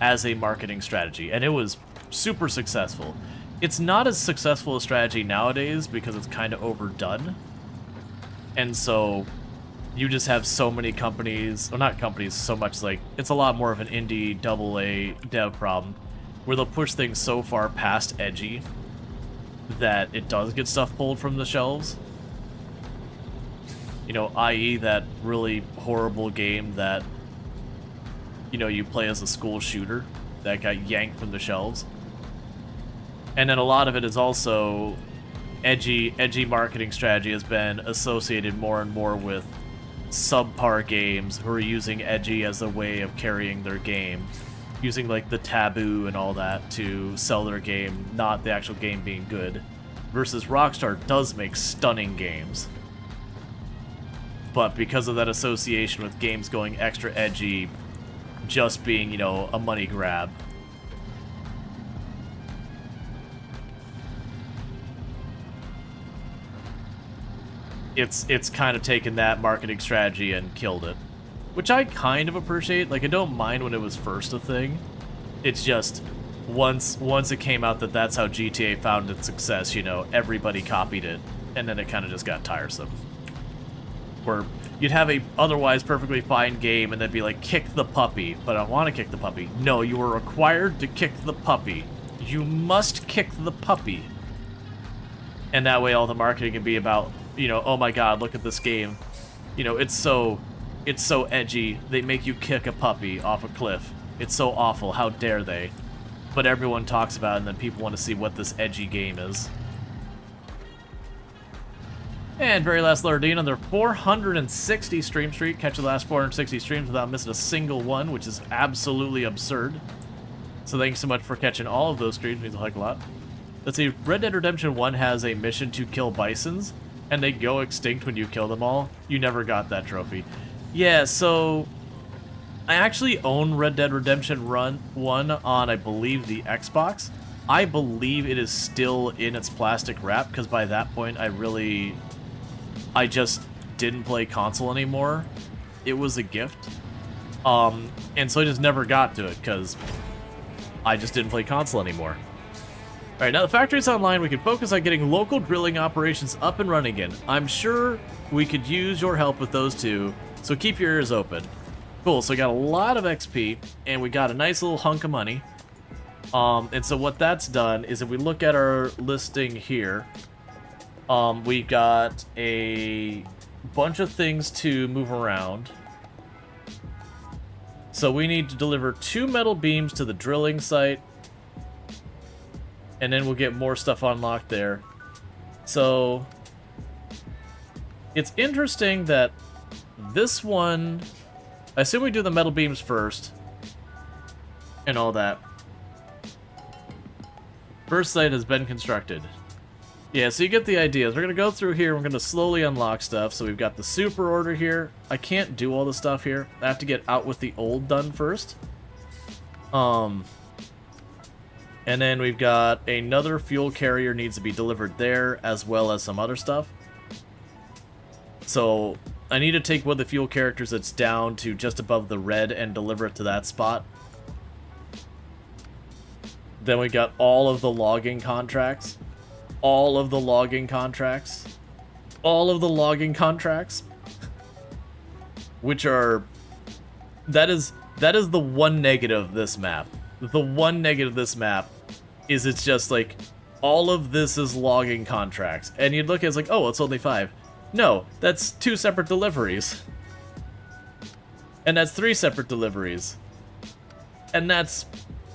as a marketing strategy. And it was super successful. It's not as successful a strategy nowadays because it's kind of overdone. And so you just have so many companies, well, not companies so much, like, it's a lot more of an indie AA dev problem, where they'll push things so far past edgy that it does get stuff pulled from the shelves. You know, i.e. that really horrible game that, you know, you play as a school shooter that got yanked from the shelves. And then a lot of it is also edgy marketing strategy has been associated more and more with subpar games who are using edgy as a way of carrying their game, using like the taboo and all that to sell their game, not the actual game being good. Versus Rockstar does make stunning games, but because of that association with games going extra edgy just being, you know, a money grab, it's kind of taken that marketing strategy and killed it. Which I kind of appreciate. Like, I don't mind when it was first a thing. It's just, once it came out that that's how GTA found its success, you know, everybody copied it, and then it kind of just got tiresome. Where you'd have a otherwise perfectly fine game and then be like, kick the puppy, but I don't want to kick the puppy. No, you are required to kick the puppy. You must kick the puppy. And that way all the marketing can be about, you know, oh my god, look at this game. You know, it's so It's so edgy, they make you kick a puppy off a cliff. It's so awful, how dare they? But everyone talks about it, and then people want to see what this edgy game is. And very last Lardine on their 460 stream streak. Catch the last 460 streams without missing a single one, which is absolutely absurd. So thanks so much for catching all of those streams, means a heck of a lot. Let's see, Red Dead Redemption 1 has a mission to kill bisons, and they go extinct when you kill them all. You never got that trophy. Yeah, so I actually own Red Dead Redemption 1 on, I believe, the Xbox. I believe it is still in its plastic wrap, because by that point I just didn't play console anymore. It was a gift. And so I just never got to it, because I just didn't play console anymore. Alright, now the factory's online, we can focus on getting local drilling operations up and running again. I'm sure we could use your help with those two, so keep your ears open. Cool, so we got a lot of XP, and we got a nice little hunk of money. And so what that's done is if we look at our listing here, we got a bunch of things to move around. So we need to deliver 2 metal beams to the drilling site, and then we'll get more stuff unlocked there. So it's interesting that this one, I assume we do the metal beams first and all that. First site has been constructed. Yeah, so you get the idea. We're going to go through here. We're going to slowly unlock stuff. So we've got the super order here. I can't do all the stuff here. I have to get out with the old done first. And then we've got another fuel carrier needs to be delivered there, as well as some other stuff. So I need to take one of the fuel characters that's down to just above the red and deliver it to that spot. Then we got all of the logging contracts. All of the logging contracts. All of the logging contracts. Which are... That is the one negative of this map. The one negative of this map is it's just like, all of this is logging contracts. And you'd look at it, it's like, oh, it's only 5. No, that's 2 separate deliveries. And that's 3 separate deliveries. And that's,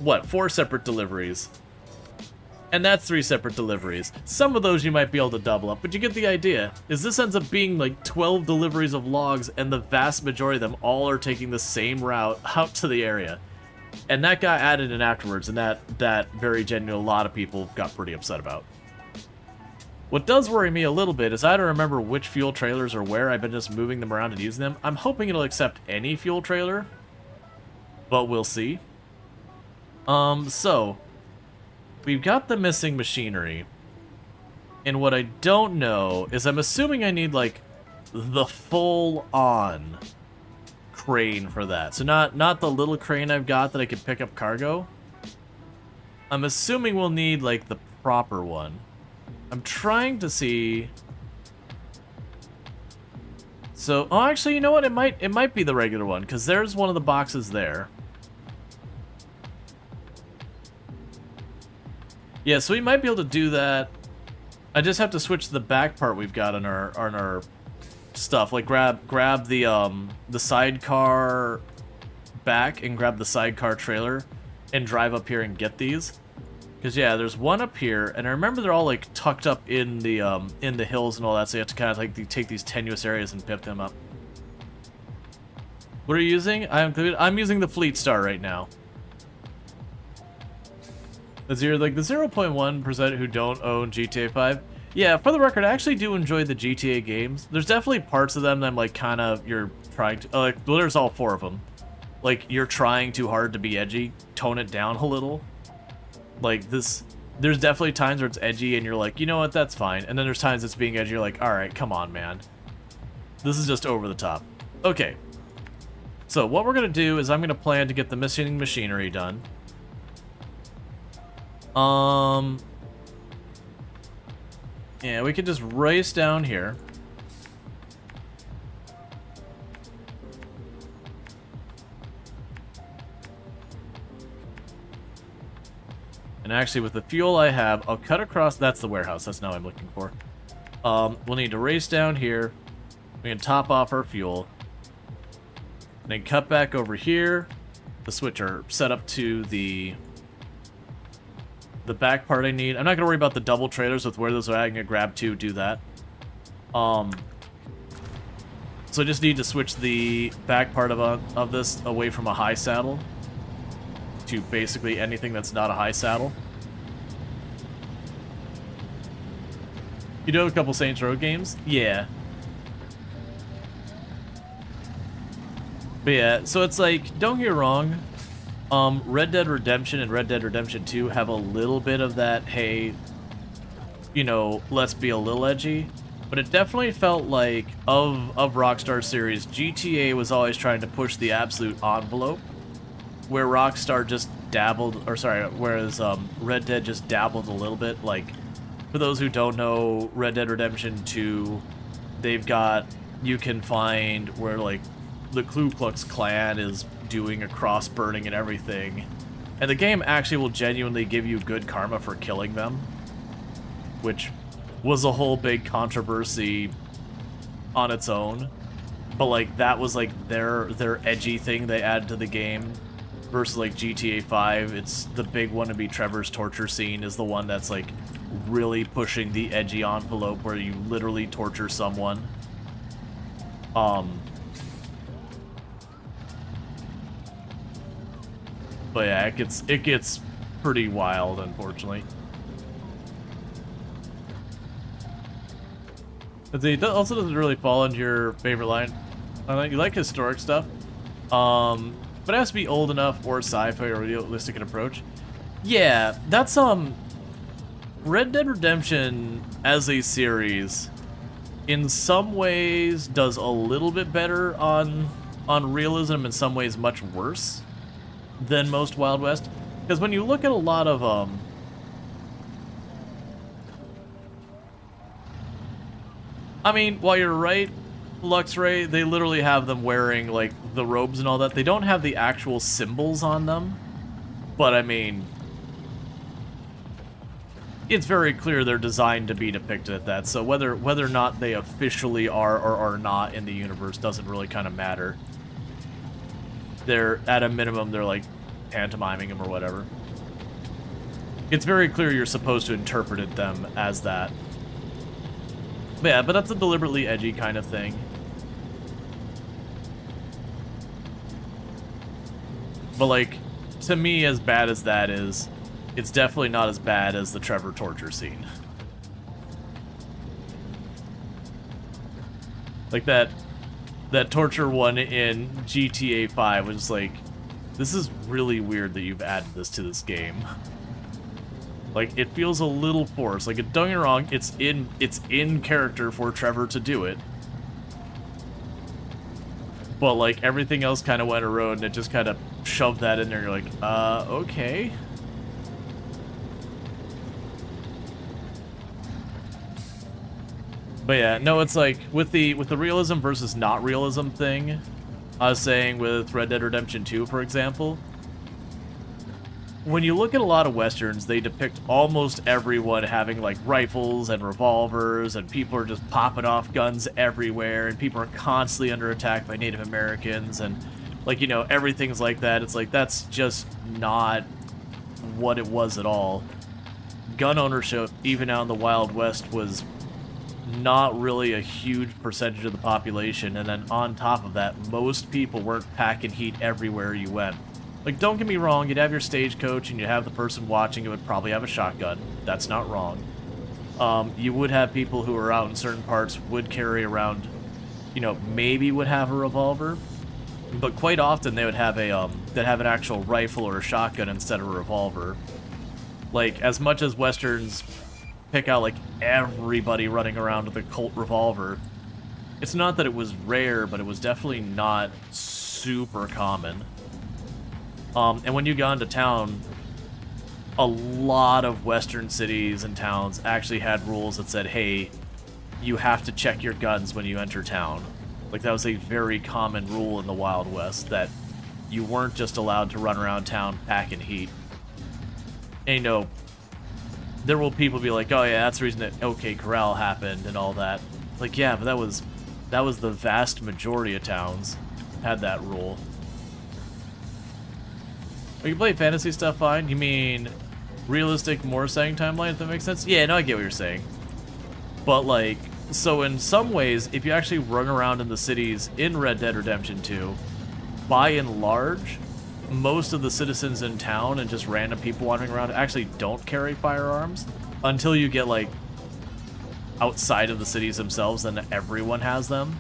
what, 4 separate deliveries. And that's 3 separate deliveries. Some of those you might be able to double up, but you get the idea. Is this ends up being like 12 deliveries of logs, and the vast majority of them all are taking the same route out to the area. And that got added in afterwards, and that very genuine, a lot of people got pretty upset about. What does worry me a little bit is I don't remember which fuel trailers are where. I've been just moving them around and using them. I'm hoping it'll accept any fuel trailer, but we'll see. So we've got the missing machinery, and what I don't know is I'm assuming I need like the full-on crane for that. So not the little crane I've got that I can pick up cargo. I'm assuming we'll need like the proper one. I'm trying to see. So, oh, actually, you know what? It might be the regular one, because there's one of the boxes there. Yeah, so we might be able to do that. I just have to switch the back part we've got on our stuff. Like grab the sidecar back and grab the sidecar trailer and drive up here and get these. Because yeah, there's one up here, and I remember they're all like tucked up in the hills and all that, so you have to kind of like take these tenuous areas and pip them up. What are you using? I'm using the Fleet Star right now. Is you're like the 0.1% who don't own GTA 5? Yeah, for the record, I actually do enjoy the GTA games. There's definitely parts of them that I'm like kind of you're trying to like. Well, there's all 4 of them. Like you're trying too hard to be edgy. Tone it down a little. Like this, there's definitely times where it's edgy and you're like, you know what, that's fine. And then there's times it's being edgy, you're like, all right, come on, man. This is just over the top. Okay. So what we're gonna do is I'm gonna plan to get the missing machinery done. Yeah, we could just race down here. And actually, with the fuel I have, I'll cut across. That's the warehouse. That's now what I'm looking for. We'll need to race down here. We can top off our fuel. then cut back over here. The switch are set up to the back part I need. I'm not gonna worry about the double trailers with where those are at. I'm gonna grab two, do that. So I just need to switch the back part of this away from a high saddle to basically anything that's not a high saddle. You do have a couple Saints Row games? Yeah. But yeah, so it's like, don't get me wrong, Red Dead Redemption and Red Dead Redemption 2 have a little bit of that, hey, you know, let's be a little edgy. But it definitely felt like, of Rockstar series, GTA was always trying to push the absolute envelope, where Rockstar just dabbled, or sorry, whereas Red Dead just dabbled a little bit. Like, for those who don't know, Red Dead Redemption 2, they've got, you can find where, like, the Ku Klux Klan is doing a cross burning and everything. And the game actually will genuinely give you good karma for killing them, which was a whole big controversy on its own. But like that was like their edgy thing they added to the game versus like GTA 5. It's the big one to be Trevor's torture scene is the one that's like really pushing the edgy envelope where you literally torture someone. But yeah, it gets pretty wild, unfortunately. But it also doesn't really fall into your favorite line. You like historic stuff, but it has to be old enough or sci-fi or realistic an approach. Yeah, that's Red Dead Redemption as a series, in some ways, does a little bit better on realism. In some ways, much worse than most Wild West. Because when you look at a lot of I mean, while you're right, Luxray, they literally have them wearing like the robes and all that. They don't have the actual symbols on them, but I mean, it's very clear they're designed to be depicted at that. So whether or not they officially are or are not in the universe doesn't really kind of matter. They're, at a minimum, they're like pantomiming them or whatever. It's very clear you're supposed to interpret them as that. But yeah, but that's a deliberately edgy kind of thing. But like, to me, as bad as that is, it's definitely not as bad as the Trevor torture scene. Like that torture one in GTA 5 was like, this is really weird that you've added this to this game. Like, it feels a little forced. Like, don't get me wrong, it's in character for Trevor to do it. But like everything else kind of went a road and it just kind of shoved that in there. You're like, okay. But yeah, no, it's like with the realism versus not realism thing, I was saying with Red Dead Redemption 2, for example, when you look at a lot of westerns, they depict almost everyone having like rifles and revolvers, and people are just popping off guns everywhere, and people are constantly under attack by Native Americans, and like, you know, everything's like that. It's like, that's just not what it was at all. Gun ownership, even out in the Wild West, was not really a huge percentage of the population, and then on top of that, most people weren't packing heat everywhere you went. Like, don't get me wrong, you'd have your stagecoach and you'd have the person watching who would probably have a shotgun. That's not wrong. You would have people who are out in certain parts would carry around, you know, maybe would have a revolver, but quite often they would have they'd have an actual rifle or a shotgun instead of a revolver. Like, as much as westerns pick out like everybody running around with a Colt revolver, it's not that it was rare, but it was definitely not super common. And when you got into town, a lot of western cities and towns actually had rules that said, hey, you have to check your guns when you enter town. Like, that was a very common rule in the Wild West, that you weren't just allowed to run around town packing heat. And, you know, there will people be like, oh yeah, that's the reason that OK Corral happened and all that. Like, yeah, but that was the vast majority of towns. had that rule. We can play fantasy stuff fine. You mean realistic, more exciting timeline, if that makes sense? Yeah, no, I get what you're saying. But, like, so in some ways, if you actually run around in the cities in Red Dead Redemption 2, by and large, most of the citizens in town and just random people wandering around actually don't carry firearms until you get, like, outside of the cities themselves, then everyone has them.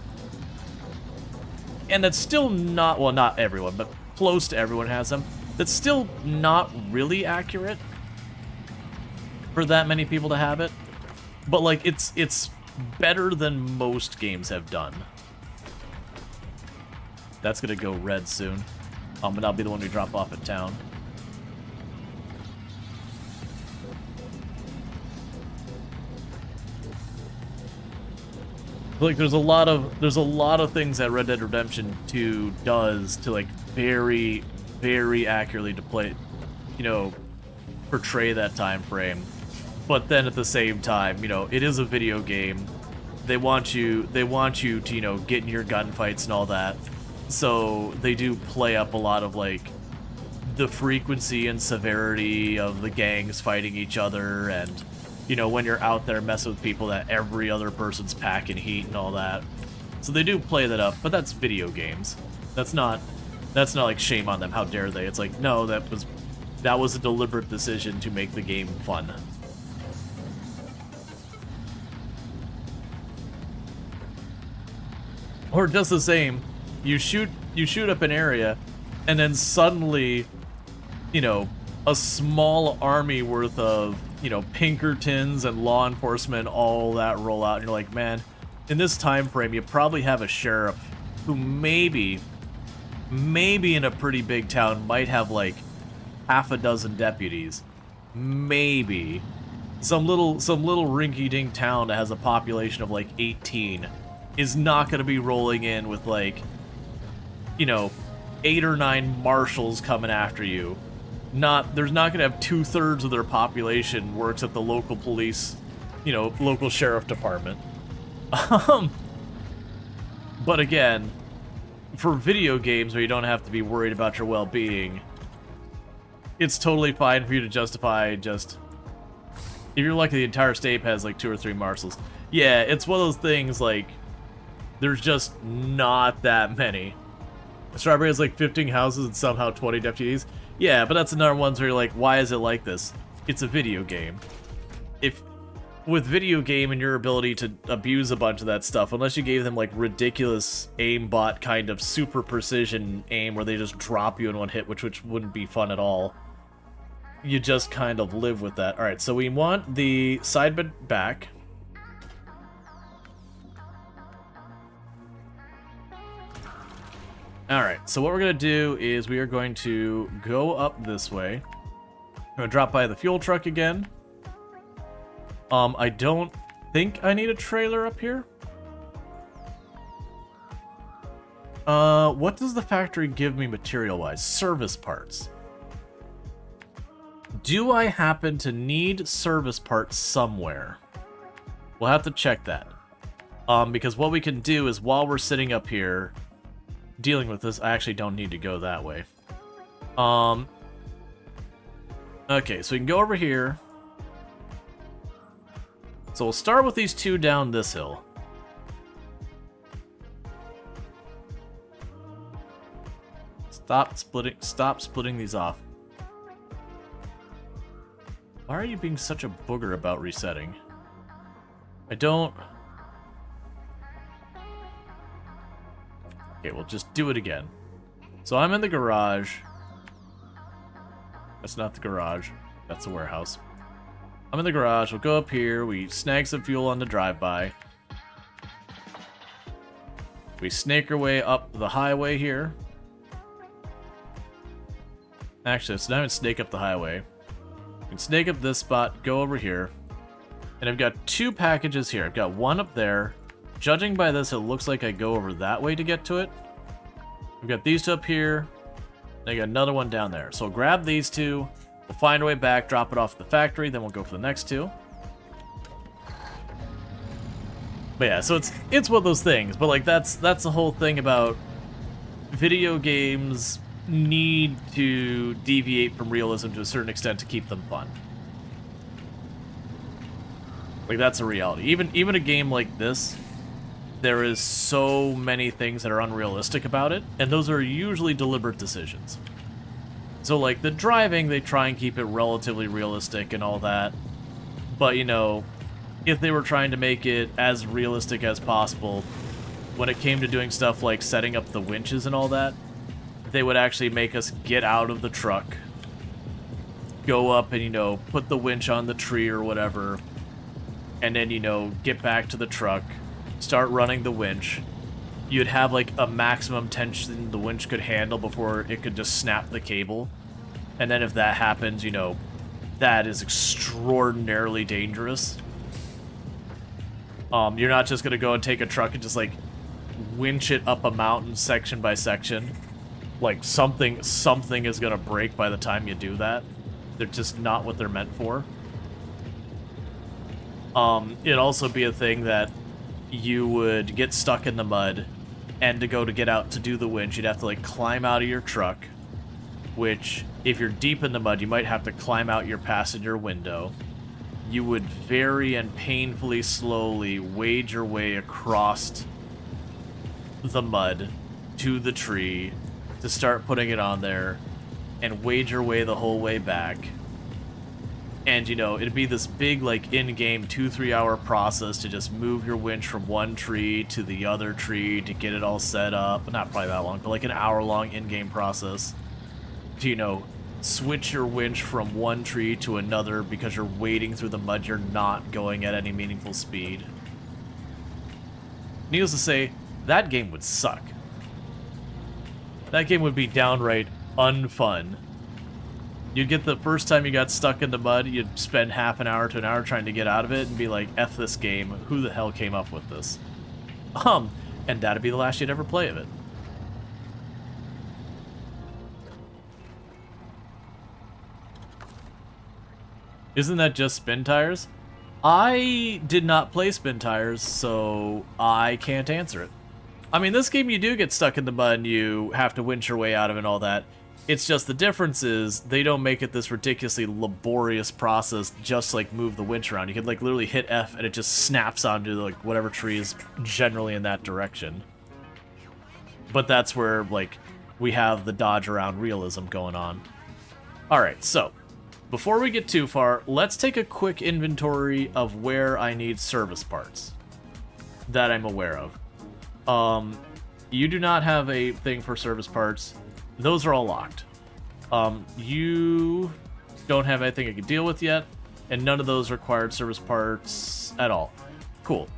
And that's still not, well, not everyone, but close to everyone has them. That's still not really accurate for that many people to have it. But, like, it's better than most games have done. That's gonna go red soon. And I'll be the one we drop off at town. Like, there's a lot of things that Red Dead Redemption 2 does to, like, very, very accurately to play, you know, portray that time frame. But then at the same time, you know, it is a video game. They want you to, you know, get in your gunfights and all that. So they do play up a lot of, like, the frequency and severity of the gangs fighting each other, and, you know, when you're out there messing with people that every other person's packing heat and all that. So they do play that up, but that's video games. That's not like shame on them, how dare they. It's like, no, that was a deliberate decision to make the game fun. Or just the same, you shoot up an area, and then suddenly, you know, a small army worth of, you know, Pinkertons and law enforcement, all that roll out, and you're like, man, in this time frame, you probably have a sheriff who maybe in a pretty big town might have like half a dozen deputies. Maybe. Some little rinky-dink town that has a population of like 18 is not going to be rolling in with, like, you know, 8 or 9 marshals coming after you. There's not going to have 2/3 of their population works at the local police, you know, local sheriff department. But again, for video games where you don't have to be worried about your well-being, it's totally fine for you to justify just, if you're lucky, the entire state has like 2 or 3 marshals. Yeah, it's one of those things, like, there's just not that many. Strawberry has like 15 houses and somehow 20 deputies. Yeah, but that's another one where you're like, why is it like this? It's a video game. If with video game and your ability to abuse a bunch of that stuff, unless you gave them like ridiculous aimbot kind of super precision aim where they just drop you in one hit, which wouldn't be fun at all. You just kind of live with that. All right, so we want the side bed back. Alright, so what we're going to do is we are going to go up this way. I'm going to drop by the fuel truck again. I don't think I need a trailer up here. What does the factory give me material-wise? Service parts. Do I happen to need service parts somewhere? We'll have to check that. Because what we can do is while we're sitting up here dealing with this, I actually don't need to go that way. Okay, so we can go over here. So we'll start with these 2 down this hill. Stop splitting these off. Why are you being such a booger about resetting? I don't... Okay, we'll just do it again. So I'm in the garage. That's not the garage. That's the warehouse. I'm in the garage. We'll go up here. We snag some fuel on the drive-by. We snake our way up the highway here. Actually, let's not even snake up the highway. We can snake up this spot, go over here. And I've got 2 packages here. I've got one up there. Judging by this, it looks like I go over that way to get to it. We've got these 2 up here. And I got another one down there. So we'll grab these 2. We'll find our way back, drop it off at the factory, then we'll go for the next 2. But yeah, so it's one of those things. But like that's the whole thing about video games need to deviate from realism to a certain extent to keep them fun. Like, that's a reality. Even a game like this, there is so many things that are unrealistic about it, and those are usually deliberate decisions. So, like, the driving, they try and keep it relatively realistic and all that. But, you know, if they were trying to make it as realistic as possible, when it came to doing stuff like setting up the winches and all that, they would actually make us get out of the truck, go up and, you know, put the winch on the tree or whatever, and then, you know, get back to the truck, start running the winch. You'd have, like, a maximum tension the winch could handle before it could just snap the cable. And then if that happens, you know, that is extraordinarily dangerous. You're not just going to go and take a truck and just, like, winch it up a mountain section by section. Like, something is going to break by the time you do that. They're just not what they're meant for. It'd also be a thing that you would get stuck in the mud, and to get out to do the winch, you'd have to, like, climb out of your truck, which, if you're deep in the mud, you might have to climb out your passenger window. You would very and painfully slowly wade your way across the mud to the tree to start putting it on there, and wade your way the whole way back. And, you know, it'd be this big, like, in-game 2-3 hour process to just move your winch from one tree to the other tree to get it all set up. Not probably that long, but like an hour-long in-game process to, you know, switch your winch from one tree to another because you're wading through the mud, you're not going at any meaningful speed. Needless to say, that game would suck. That game would be downright unfun. You'd get the first time you got stuck in the mud, you'd spend half an hour to an hour trying to get out of it and be like, F this game, who the hell came up with this? And that'd be the last you'd ever play of it. Isn't that just spin tires? I did not play spin tires, so I can't answer it. I mean, this game you do get stuck in the mud and you have to winch your way out of it and all that. It's just the difference is they don't make it this ridiculously laborious process just like move the winch around. You can like literally hit F and it just snaps onto like whatever tree is generally in that direction. But that's where like we have the dodge around realism going on. Alright, so before we get too far, let's take a quick inventory of where I need service parts that I'm aware of. You do not have a thing for service parts. Those are all locked. You don't have anything I can deal with yet, and none of those required service parts at all. Cool.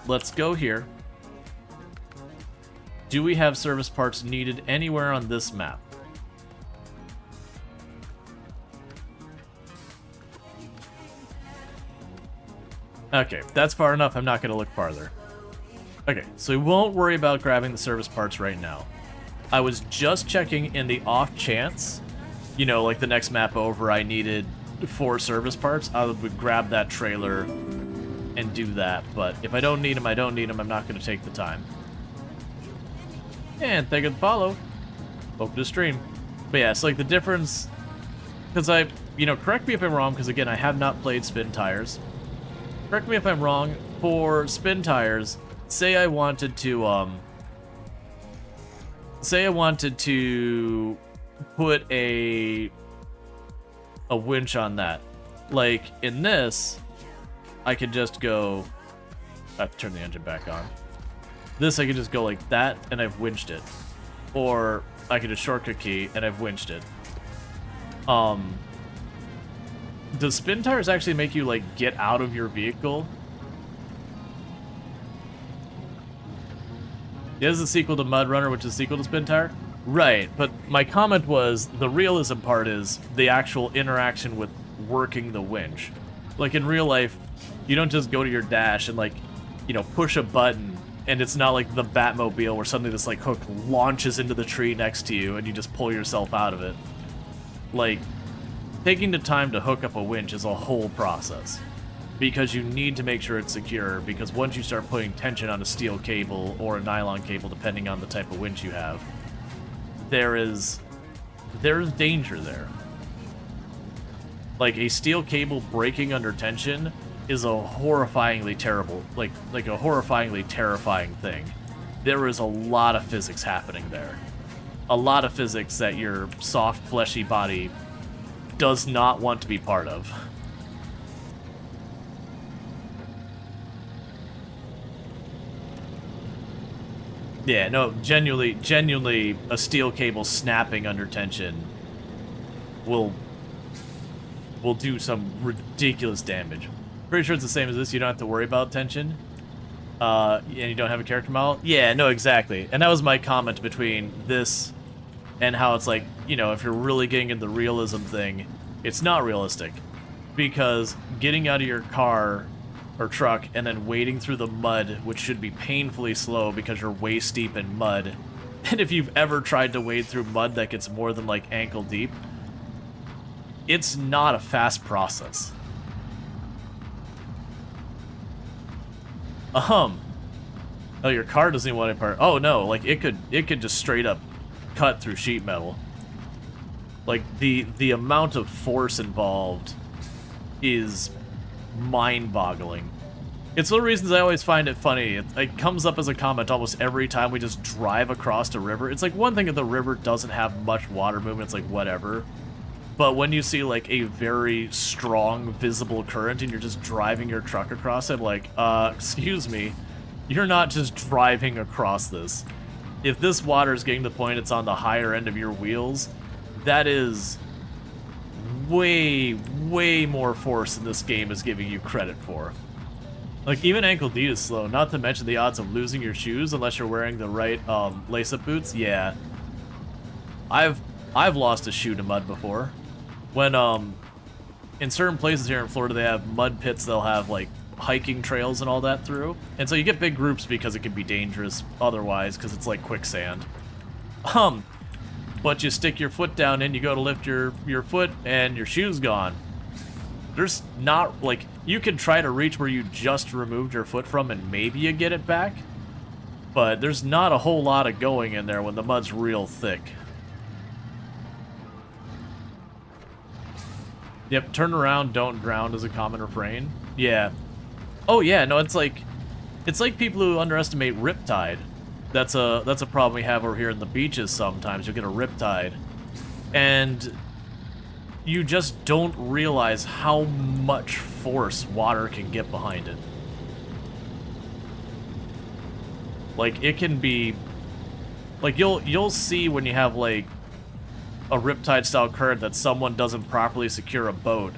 Let's go here. Do we have service parts needed anywhere on this map? Okay, that's far enough. I'm not going to look farther. Okay, so we won't worry about grabbing the service parts right now. I was just checking in the off chance, you know, like the next map over I needed 4 service parts, I would grab that trailer and do that. But if I don't need them, I don't need them. I'm not going to take the time. And thank you for the follow. Welcome to the stream. But yeah, it's like the difference, because you know, correct me if I'm wrong, because again, I have not played spin tires. Correct me if I'm wrong, for spin tires, say I wanted to put a winch on that. Like in this, I could just go, I have to turn the engine back on. This I could just go like that and I've winched it. Or I could just shortcut key and I've winched it. Does spin tires actually make you like get out of your vehicle? It is a sequel to Mud Runner, which is a sequel to Spin Tire? Right, but my comment was, the realism part is the actual interaction with working the winch. Like, in real life, you don't just go to your dash and, like, you know, push a button, and it's not like the Batmobile where suddenly this, like, hook launches into the tree next to you, and you just pull yourself out of it. Like, taking the time to hook up a winch is a whole process. Because you need to make sure it's secure, because once you start putting tension on a steel cable or a nylon cable, depending on the type of winch you have, there's danger there. Like, a steel cable breaking under tension is a horrifyingly terrible, like a horrifyingly terrifying thing. There is a lot of physics happening there. A lot of physics that your soft, fleshy body does not want to be part of. Yeah, no, genuinely, a steel cable snapping under tension will do some ridiculous damage. Pretty sure it's the same as this. You don't have to worry about tension. And you don't have a character model. Yeah, no, exactly. And that was my comment between this and how it's like, you know, if you're really getting into the realism thing, it's not realistic. Because getting out of your car or truck and then wading through the mud, which should be painfully slow because you're waist deep in mud. And if you've ever tried to wade through mud that gets more than like ankle deep, it's not a fast process. Oh, your car doesn't even want any part. Oh no, like it could just straight up cut through sheet metal. Like the amount of force involved is mind-boggling. It's one of the reasons I always find it funny. It comes up as a comment almost every time we just drive across a river. It's like one thing if the river doesn't have much water movement, it's like whatever. But when you see like a very strong visible current and you're just driving your truck across it, like, excuse me, you're not just driving across this. If this water is getting to the point it's on the higher end of your wheels, that is way, way more force than this game is giving you credit for. Like, even ankle deep is slow, not to mention the odds of losing your shoes unless you're wearing the right lace-up boots. Yeah. I've lost a shoe to mud before. When, in certain places here in Florida, they have mud pits they'll have, like, hiking trails and all that through. And so you get big groups because it can be dangerous otherwise, because it's like quicksand. But you stick your foot down in, you go to lift your foot, and your shoe's gone. There's not, like, you can try to reach where you just removed your foot from and maybe you get it back, but there's not a whole lot of going in there when the mud's real thick. Yep, turn around, don't drown is a common refrain. Yeah. Oh yeah, no, it's like people who underestimate riptide. That's a problem we have over here in the beaches sometimes. You'll get a riptide. And you just don't realize how much force water can get behind it. Like, it can be... Like, you'll see when you have, like, a riptide style current that someone doesn't properly secure a boat,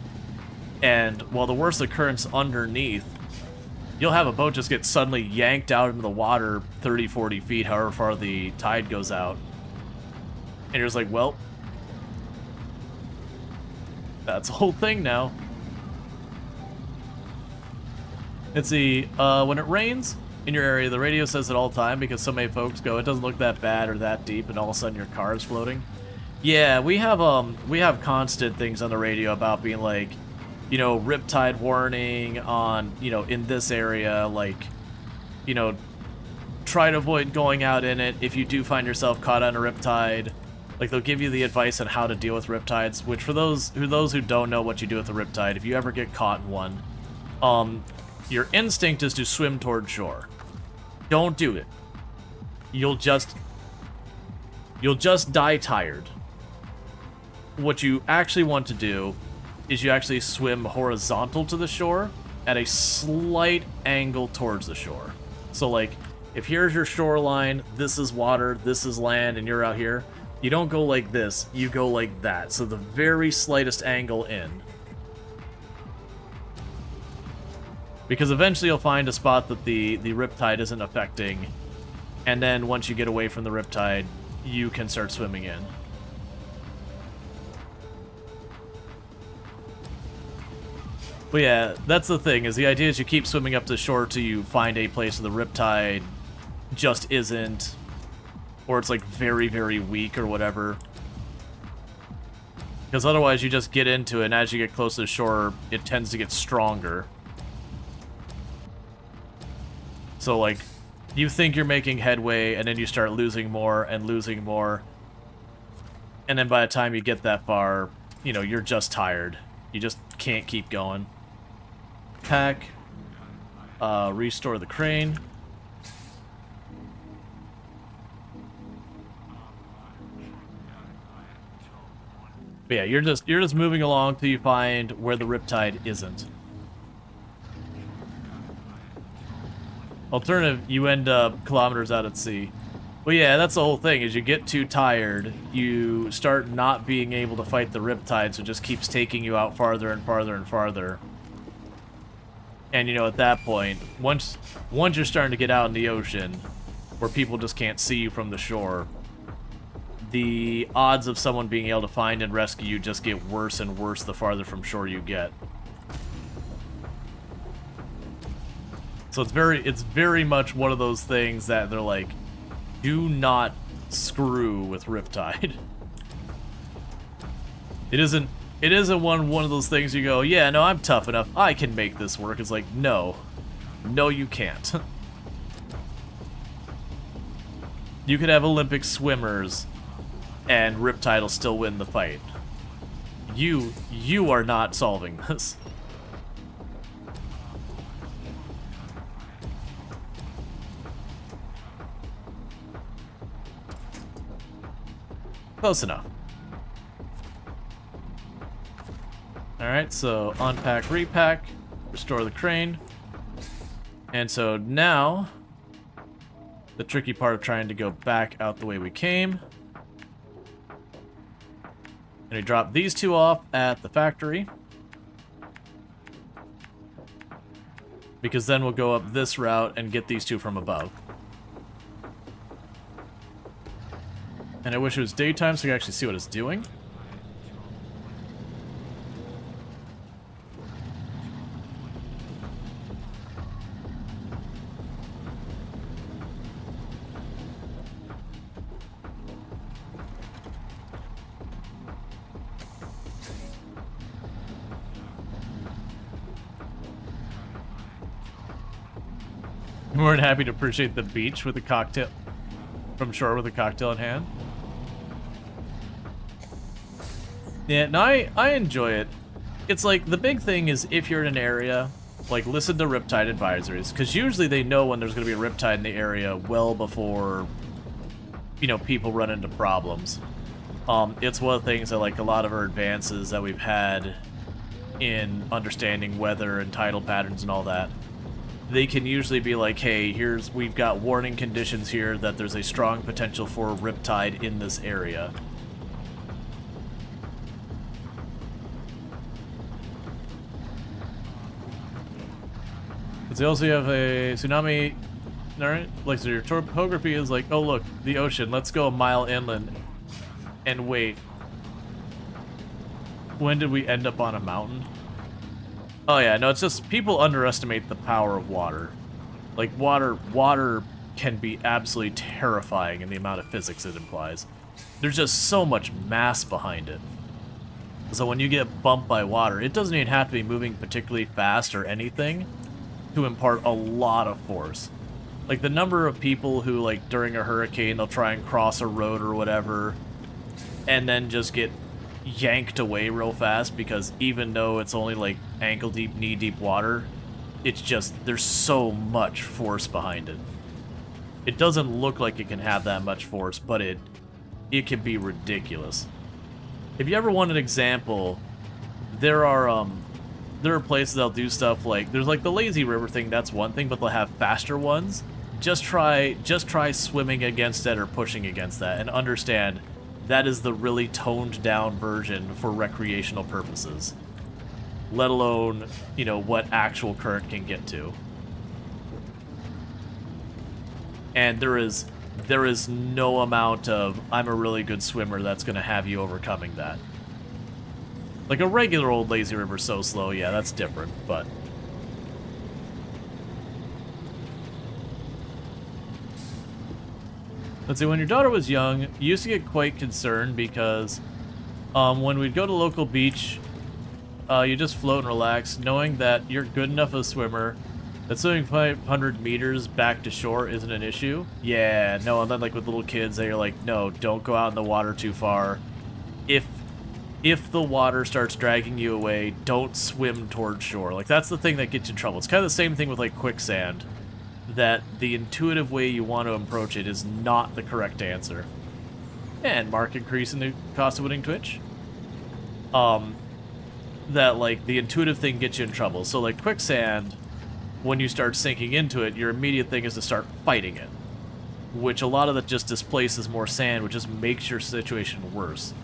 and while the worst the current's underneath, you'll have a boat just get suddenly yanked out into the water 30, 40 feet, however far the tide goes out, and you're just like, well, that's a whole thing now. Let's see, when it rains in your area, the radio says it all the time because so many folks go, it doesn't look that bad or that deep, and all of a sudden your car is floating. Yeah, we have constant things on the radio about being like, you know, riptide warning on, you know, in this area, like, you know, try to avoid going out in it if you do find yourself caught on a riptide. Like, they'll give you the advice on how to deal with riptides, which for those who don't know what you do with a riptide, if you ever get caught in one, your instinct is to swim toward shore. Don't do it. You'll just die tired. What you actually want to do is you actually swim horizontal to the shore at a slight angle towards the shore. So, like, if here's your shoreline, this is water, this is land, and you're out here, you don't go like this, you go like that. So the very slightest angle in. Because eventually you'll find a spot that the riptide isn't affecting, and then once you get away from the riptide, you can start swimming in. But yeah, that's the thing, is the idea is you keep swimming up to the shore till you find a place where the riptide just isn't, or it's like very, very weak or whatever. Because otherwise you just get into it, and as you get close to the shore, it tends to get stronger. So, like, you think you're making headway, and then you start losing more and losing more. And then by the time you get that far, you know, you're just tired. You just can't keep going. Pack. Restore the crane. But yeah, you're just moving along till you find where the riptide isn't. Alternative, you end up kilometers out at sea. Well, yeah, that's the whole thing, is you get too tired, you start not being able to fight the riptide, so it just keeps taking you out farther and farther and farther. And, you know, at that point, once you're starting to get out in the ocean, where people just can't see you from the shore, the odds of someone being able to find and rescue you just get worse and worse the farther from shore you get. So it's very much one of those things that they're like, do not screw with riptide. It isn't one of those things you go, yeah, no, I'm tough enough, I can make this work. It's like, no, you can't. You could have Olympic swimmers and riptide will still win the fight. You are not solving this. Close enough. Alright, so unpack, repack, restore the crane. And so now, the tricky part of trying to go back out the way we came. And we drop these two off at the factory. Because then we'll go up this route and get these two from above. And I wish it was daytime so you can actually see what it's doing. More than happy to appreciate the beach with a cocktail from shore with a cocktail in hand. Yeah, no, I enjoy it. It's like, the big thing is if you're in an area, like, listen to riptide advisories, because usually they know when there's going to be a riptide in the area well before, you know, people run into problems. It's one of the things that, like, a lot of our advances that we've had in understanding weather and tidal patterns and all that, they can usually be like, hey, we've got warning conditions here that there's a strong potential for a riptide in this area. They also have a tsunami, alright? Like, so your topography is like, oh look, the ocean, let's go a mile inland. And wait. When did we end up on a mountain? Oh yeah, no, it's just, people underestimate the power of water. Like, water can be absolutely terrifying in the amount of physics it implies. There's just so much mass behind it. So when you get bumped by water, it doesn't even have to be moving particularly fast or anything to impart a lot of force. Like, the number of people who, like, during a hurricane, they'll try and cross a road or whatever, and then just get yanked away real fast because even though it's only, like, ankle-deep, knee-deep water, it's just, there's so much force behind it. It doesn't look like it can have that much force, but it can be ridiculous. If you ever want an example, there are places that'll do stuff like, there's like the lazy river thing, that's one thing, but they'll have faster ones. Just try swimming against it or pushing against that and understand that is the really toned down version for recreational purposes. Let alone, you know, what actual current can get to. And there is no amount of, I'm a really good swimmer that's going to have you overcoming that. Like a regular old lazy river so slow, yeah, that's different, but... Let's see, when your daughter was young, you used to get quite concerned because when we'd go to local beach, you just float and relax, knowing that you're good enough a swimmer, that swimming 500 meters back to shore isn't an issue. Yeah, no, and then like with little kids, they're like, no, don't go out in the water too far. if the water starts dragging you away, don't swim towards shore. Like, that's the thing that gets you in trouble. It's kind of the same thing with, like, quicksand, that the intuitive way you want to approach it is not the correct answer. And mark increase in the cost of winning Twitch. That, like, the intuitive thing gets you in trouble. So, like, quicksand, when you start sinking into it, your immediate thing is to start fighting it, which a lot of that just displaces more sand, which just makes your situation worse.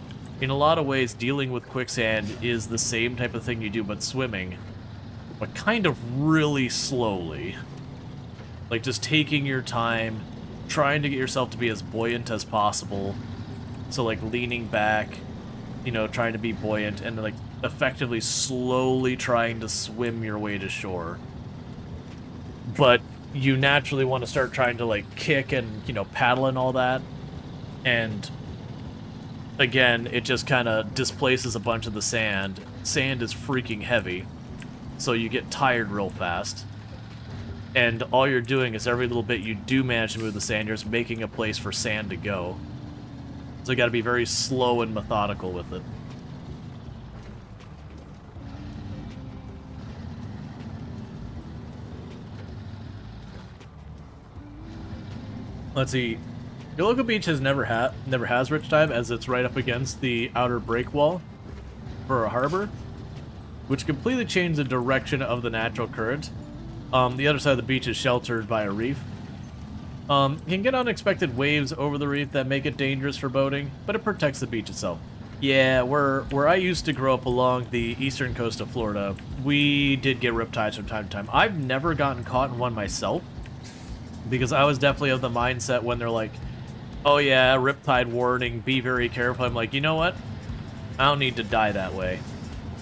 In a lot of ways, dealing with quicksand is the same type of thing you do but swimming, but kind of really slowly. Like, just taking your time, trying to get yourself to be as buoyant as possible. So, like, leaning back, you know, trying to be buoyant, and, like, effectively slowly trying to swim your way to shore. But you naturally want to start trying to, like, kick and, you know, paddle and all that. And again, it just kind of displaces a bunch of the sand. Sand is freaking heavy, so you get tired real fast. And all you're doing is every little bit you do manage to move the sand, you're just making a place for sand to go. So you gotta be very slow and methodical with it. Let's see. Your local beach has never has Riptide, as it's right up against the outer break wall for a harbor, which completely changed the direction of the natural current. The other side of the beach is sheltered by a reef. You can get unexpected waves over the reef that make it dangerous for boating, but it protects the beach itself. Yeah, where I used to grow up along the eastern coast of Florida, we did get riptides from time to time. I've never gotten caught in one myself, because I was definitely of the mindset when they're like, oh yeah, riptide warning, be very careful. I'm like, you know what? I don't need to die that way.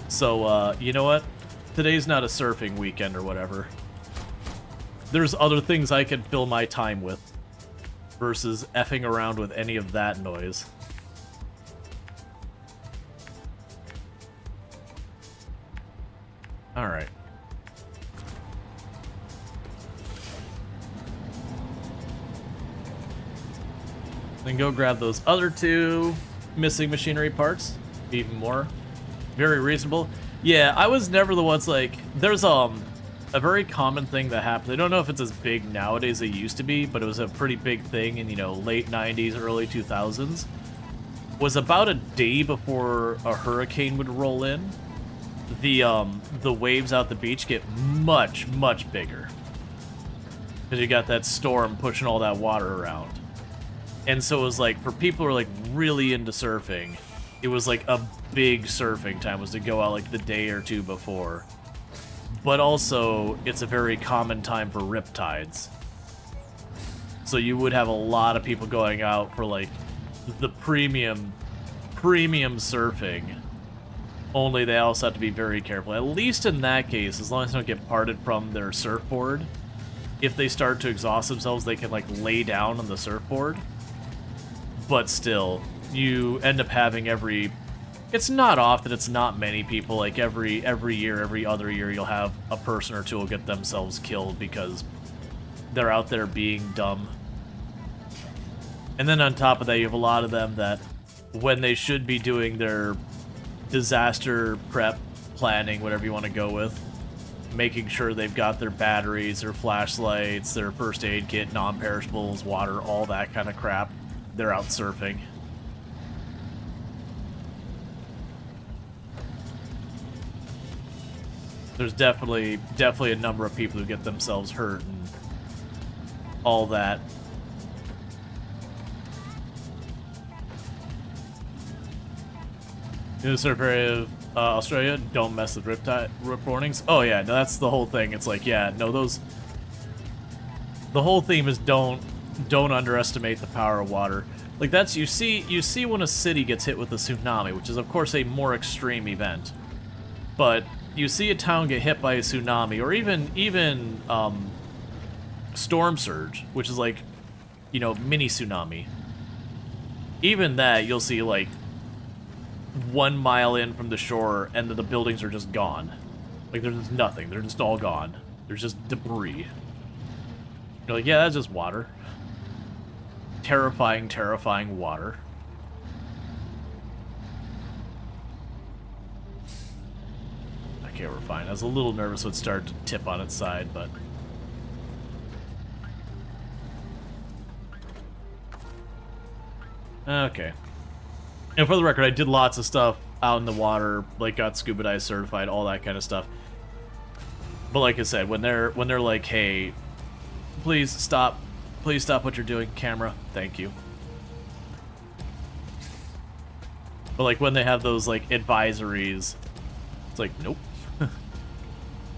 So, you know what? Today's not a surfing weekend or whatever. There's other things I can fill my time with versus effing around with any of that noise. Alright. Then go grab those other two missing machinery parts. Even more. Very reasonable. Yeah, I was never the ones like... There's a very common thing that happens. I don't know if it's as big nowadays as it used to be, but it was a pretty big thing in, you know, late 90s, early 2000s. Was about a day before a hurricane would roll in, the waves out the beach get much, much bigger. Because you got that storm pushing all that water around. And so it was like, for people who are like really into surfing, it was like a big surfing time was to go out like the day or two before. But also, it's a very common time for riptides. So you would have a lot of people going out for like the premium surfing. Only they also have to be very careful. At least in that case, as long as they don't get parted from their surfboard, if they start to exhaust themselves, they can like lay down on the surfboard. But still, you end up having it's not often, it's not many people, like every year, every other year, you'll have a person or two will get themselves killed because they're out there being dumb. And then on top of that, you have a lot of them that, when they should be doing their disaster prep planning, whatever you want to go with, making sure they've got their batteries, their flashlights, their first aid kit, non-perishables, water, all that kind of crap, they're out surfing. There's definitely a number of people who get themselves hurt and all that. New surf area of Australia, don't mess with rip warnings. Oh yeah, no, that's the whole thing. It's like, yeah, no, the whole theme is don't underestimate the power of water. Like, that's, you see when a city gets hit with a tsunami, which is of course a more extreme event. But you see a town get hit by a tsunami, or even storm surge, which is like, you know, mini tsunami. Even that, you'll see like 1 mile in from the shore, and the buildings are just gone. Like, there's just nothing. They're just all gone. There's just debris. You're like, yeah, that's just water. Terrifying, terrifying water. Okay, we're fine. I was a little nervous it would start to tip on its side, but... Okay. And for the record, I did lots of stuff out in the water, like got scuba dive certified, all that kind of stuff. But like I said, when they're like, hey, please stop what you're doing, camera, thank you. But like when they have those like advisories, it's like, nope.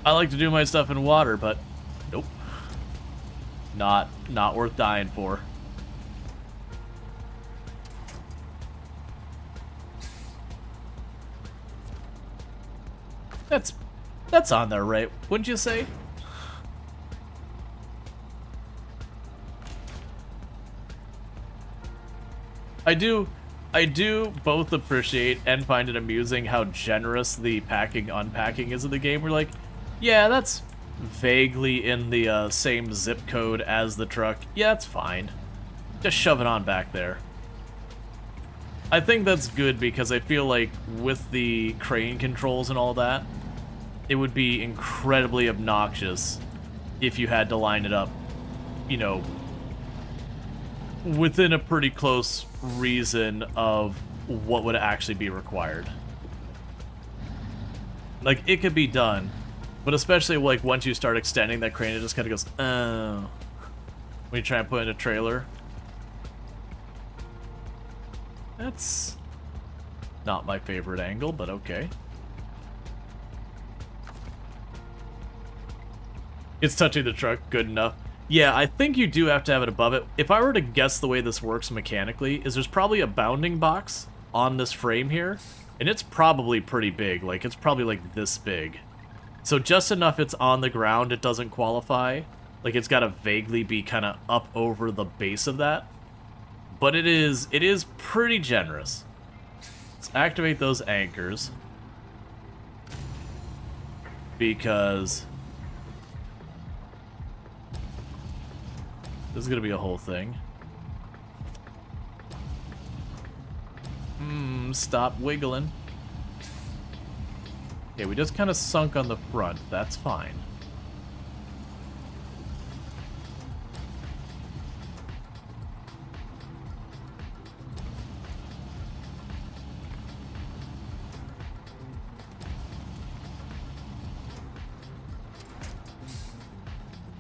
I like to do my stuff in water, but nope. Not worth dying for. That's on there, right? Wouldn't you say? I do both appreciate and find it amusing how generous the unpacking is in the game. We're like, yeah, that's vaguely in the same zip code as the truck. Yeah, it's fine. Just shove it on back there. I think that's good because I feel like with the crane controls and all that, it would be incredibly obnoxious if you had to line it up, you know, within a pretty close reason of what would actually be required. Like, it could be done, but especially, like, once you start extending that crane, it just kind of goes, oh. When you try and put in a trailer. That's not my favorite angle, but okay. It's touching the truck, good enough. Yeah, I think you do have to have it above it. If I were to guess the way this works mechanically, is there's probably a bounding box on this frame here, and it's probably pretty big. Like, it's probably like this big. So just enough it's on the ground, it doesn't qualify. Like, it's got to vaguely be kind of up over the base of that. But it is pretty generous. Let's activate those anchors. Because this is going to be a whole thing. Stop wiggling. Okay, we just kind of sunk on the front. That's fine.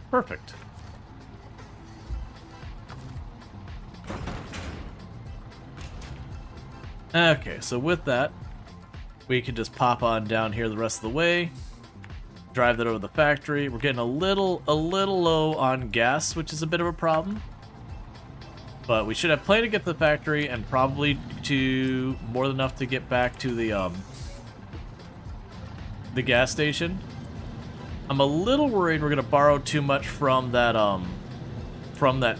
Perfect. Okay, so with that, we can just pop on down here the rest of the way, drive that over to the factory. We're getting a little low on gas, which is a bit of a problem. But we should have plenty to get to the factory and probably to more than enough to get back to the gas station. I'm a little worried we're gonna borrow too much from that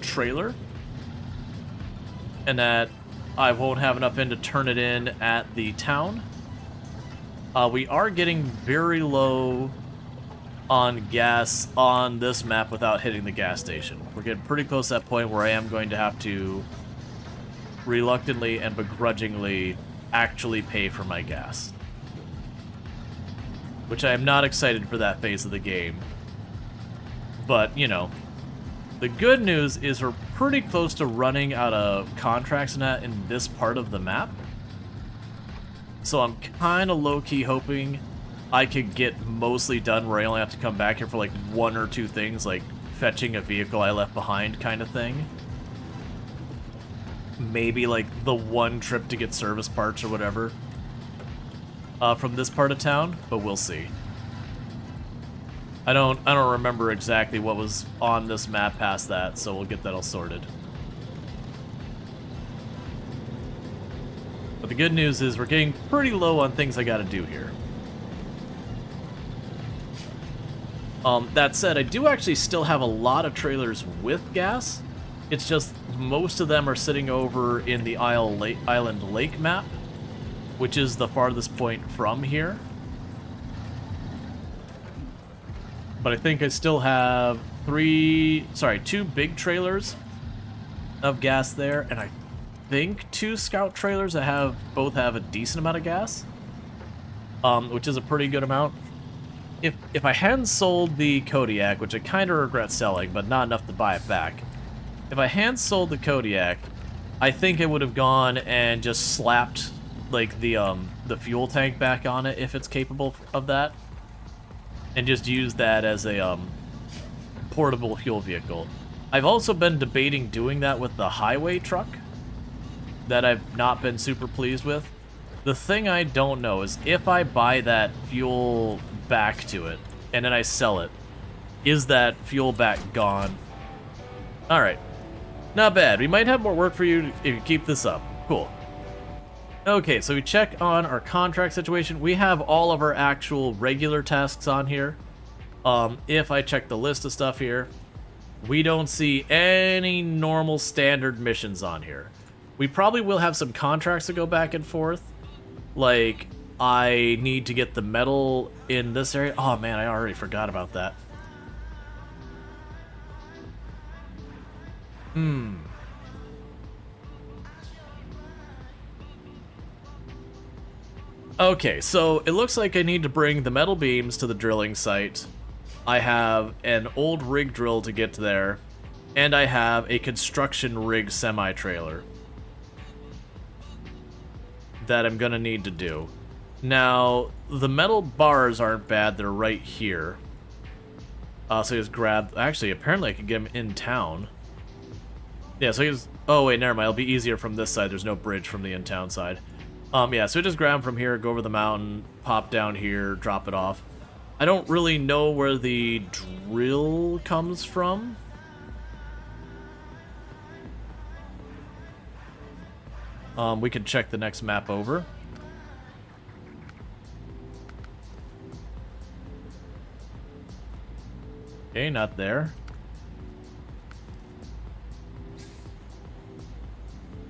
trailer, and that I won't have enough in to turn it in at the town. We are getting very low on gas on this map without hitting the gas station. We're getting pretty close to that point where I am going to have to reluctantly and begrudgingly actually pay for my gas. Which I am not excited for that phase of the game. But, you know, the good news is we're pretty close to running out of contracts and that in this part of the map. So I'm kind of low-key hoping I could get mostly done where I only have to come back here for like one or two things, like fetching a vehicle I left behind kind of thing. Maybe like the one trip to get service parts or whatever from this part of town, but we'll see. I don't remember exactly what was on this map past that, so we'll get that all sorted. But the good news is we're getting pretty low on things I gotta do here. That said, I do actually still have a lot of trailers with gas. It's just most of them are sitting over in the Island Lake map, which is the farthest point from here. But I think I still have two big trailers of gas there, and I think 2 scout trailers that both have a decent amount of gas, which is a pretty good amount. if I hadn't sold the Kodiak, which I kind of regret selling, but not enough to buy it back. If I hadn't sold the Kodiak, I think I would have gone and just slapped like the fuel tank back on it if it's capable of that, and just used that as a portable fuel vehicle. I've also been debating doing that with the highway truck that I've not been super pleased with. The thing I don't know is if I buy that fuel back to it and then I sell it, is that fuel back gone? Alright. Not bad. We might have more work for you if you keep this up. Cool. Okay, so we check on our contract situation. We have all of our actual regular tasks on here. If I check the list of stuff here, we don't see any normal standard missions on here. We probably will have some contracts to go back and forth. Like, I need to get the metal in this area. Oh man, I already forgot about that. Okay, so it looks like I need to bring the metal beams to the drilling site. I have an old rig drill to get there, and I have a construction rig semi-trailer that I'm gonna need to do. Now, the metal bars aren't bad, they're right here. So just grab, actually, apparently I can get them in town. Yeah, so he's, oh wait, never mind, it'll be easier from this side, there's no bridge from the in-town side. Yeah, so just grab them from here, go over the mountain, pop down here, drop it off. I don't really know where the drill comes from. We can check the next map over. Okay, not there.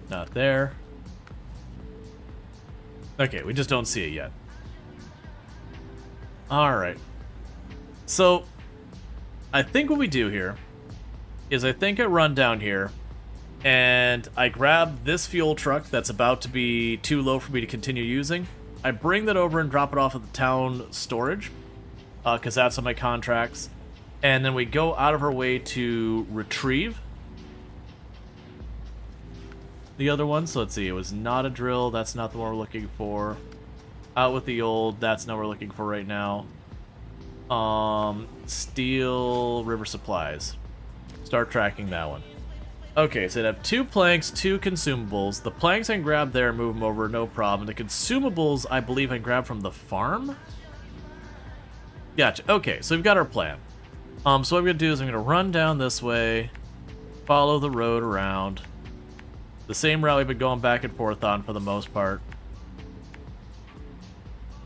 Not there. Okay, we just don't see it yet. Alright. So, I think what we do here is I think I run down here and I grab this fuel truck that's about to be too low for me to continue using. I bring that over and drop it off at the town storage, because that's on my contracts. And then we go out of our way to retrieve the other one. So let's see, it was not a drill, that's not the one we're looking for. Out with the old, that's not what we're looking for right now. Steel river supplies. Start tracking that one. Okay, so I'd have 2 planks, 2 consumables. The planks I can grab there and move them over, no problem. The consumables, I believe I can grab from the farm? Gotcha. Okay, so we've got our plan. So what I'm going to do is I'm going to run down this way, follow the road around. The same route we've been going back and forth on for the most part.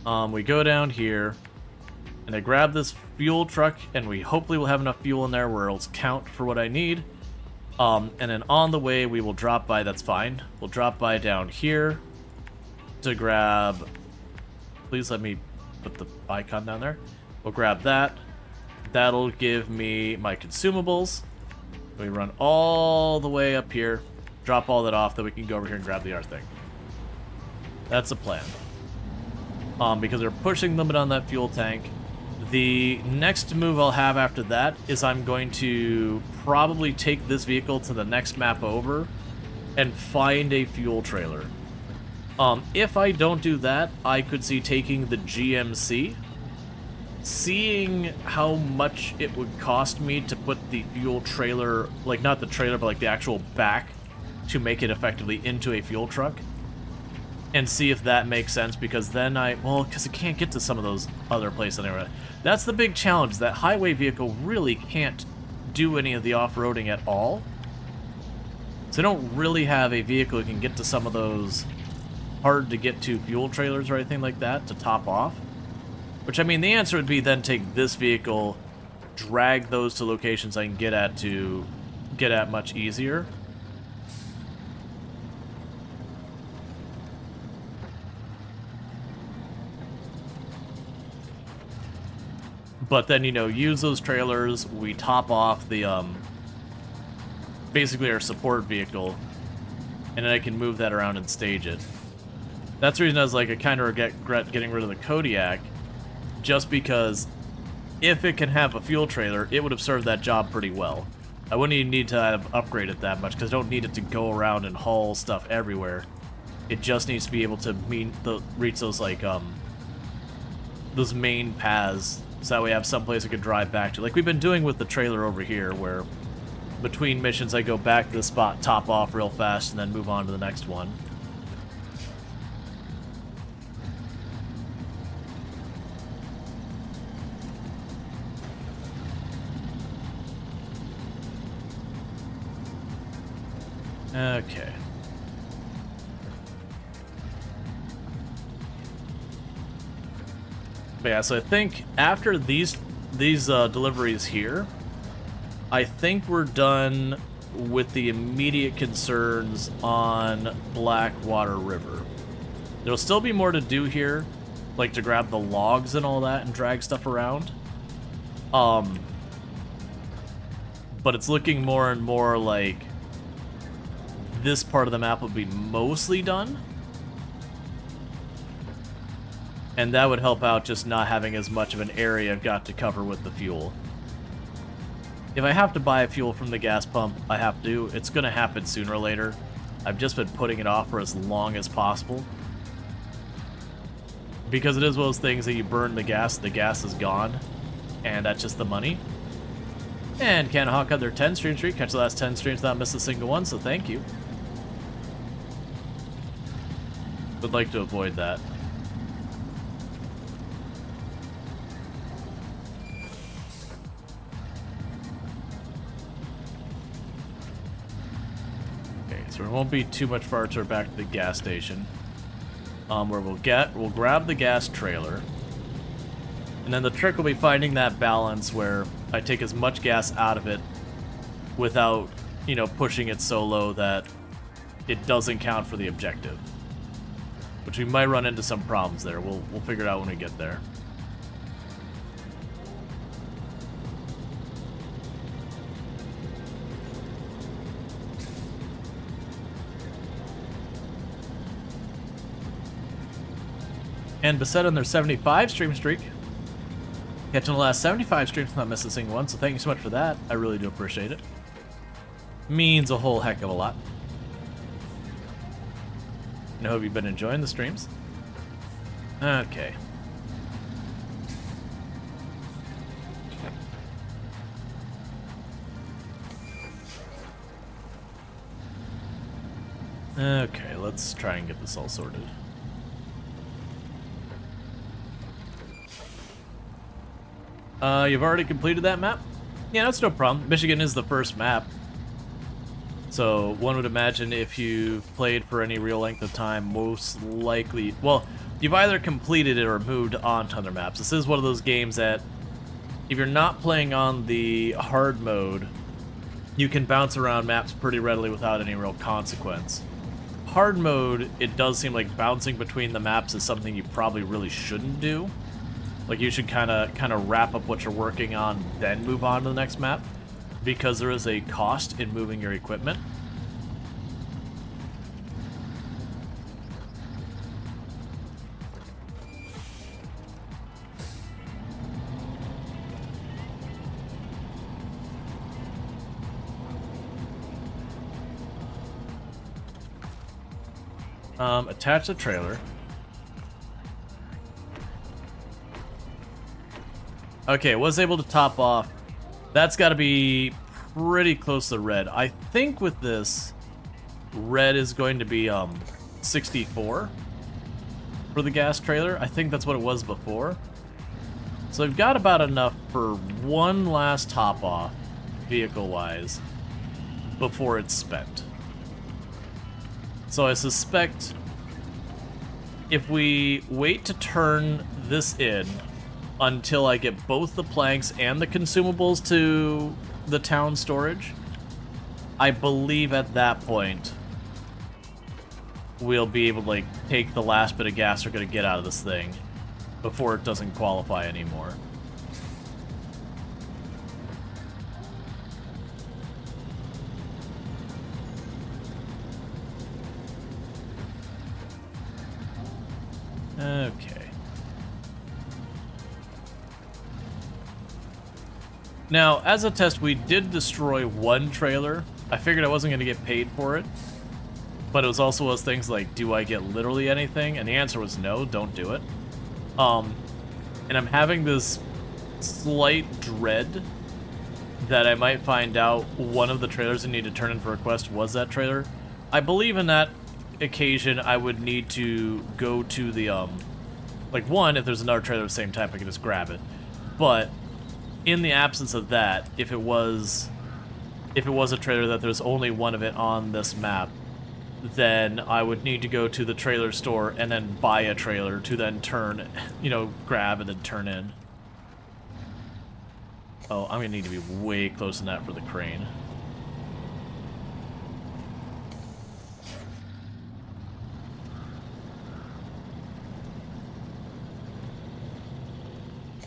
We go down here, and I grab this fuel truck, and we hopefully will have enough fuel in there where it'll count for what I need. And then on the way, we will drop by, that's fine. We'll drop by down here to grab, please let me put the icon down there. We'll grab that. That'll give me my consumables. We run all the way up here, drop all that off, then we can go over here and grab the other thing. That's the plan. Because they're pushing the limit on that fuel tank. The next move I'll have after that is I'm going to probably take this vehicle to the next map over and find a fuel trailer. If I don't do that, I could see taking the GMC, seeing how much it would cost me to put the fuel trailer, like not the trailer, but like the actual back, to make it effectively into a fuel truck. And see if that makes sense, because then because I can't get to some of those other places anyway. That's the big challenge, that highway vehicle really can't do any of the off-roading at all. So I don't really have a vehicle that can get to some of those hard-to-get-to fuel trailers or anything like that to top off. Which, I mean, the answer would be then take this vehicle, drag those to locations I can get at much easier. But then, you know, use those trailers, we top off the, basically our support vehicle, and then I can move that around and stage it. That's the reason I was like, I kind of regret getting rid of the Kodiak, just because if it can have a fuel trailer, it would have served that job pretty well. I wouldn't even need to have upgraded that much, because I don't need it to go around and haul stuff everywhere. It just needs to be able to reach those, like, those main paths, so that way I have someplace I could drive back to. Like we've been doing with the trailer over here, where between missions I go back to the spot, top off real fast, and then move on to the next one. Okay. But yeah, so I think after these deliveries here, I think we're done with the immediate concerns on Blackwater River. There'll still be more to do here, like to grab the logs and all that and drag stuff around. But it's looking more and more like this part of the map will be mostly done. And that would help out just not having as much of an area I've got to cover with the fuel. If I have to buy fuel from the gas pump, I have to. It's going to happen sooner or later. I've just been putting it off for as long as possible. Because it is one of those things that you burn the gas is gone. And that's just the money. And Can Hawk on their 10 stream streak. Catch the last 10 streams without missing a single one, so thank you. Would like to avoid that. So it won't be too much farther back to the gas station, where we'll grab the gas trailer, and then the trick will be finding that balance where I take as much gas out of it without, you know, pushing it so low that it doesn't count for the objective. Which we might run into some problems there. We'll figure it out when we get there. And Beset on their 75 stream streak. Catching the last 75 streams, not missing a single one, so thank you so much for that. I really do appreciate it. Means a whole heck of a lot. And I hope you've been enjoying the streams. Okay. Okay, let's try and get this all sorted. You've already completed that map? Yeah, that's no problem. Michigan is the first map. So one would imagine if you've played for any real length of time, most likely... Well, you've either completed it or moved on to other maps. This is one of those games that, if you're not playing on the hard mode, you can bounce around maps pretty readily without any real consequence. Hard mode, it does seem like bouncing between the maps is something you probably really shouldn't do. Like, you should kind of wrap up what you're working on, then move on to the next map, because there is a cost in moving your equipment. Attach the trailer. Okay, was able to top off. That's got to be pretty close to red. I think with this, red is going to be 64 for the gas trailer. I think that's what it was before. So I've got about enough for one last top off, vehicle-wise, before it's spent. So I suspect if we wait to turn this in until I get both the planks and the consumables to the town storage, I believe at that point we'll be able to, like, take the last bit of gas we're going to get out of this thing before it doesn't qualify anymore. Okay. Now, as a test, we did destroy one trailer. I figured I wasn't going to get paid for it. But it was also those things like, do I get literally anything? And the answer was no, don't do it. And I'm having this slight dread that I might find out one of the trailers I need to turn in for request was that trailer. I believe in that occasion I would need to go to the, like, one, if there's another trailer of the same type, I can just grab it. But in the absence of that, if it was a trailer that there's only one of it on this map, then I would need to go to the trailer store and then buy a trailer to then turn, you know, grab and then turn in. Oh, I'm gonna need to be way close than that for the crane.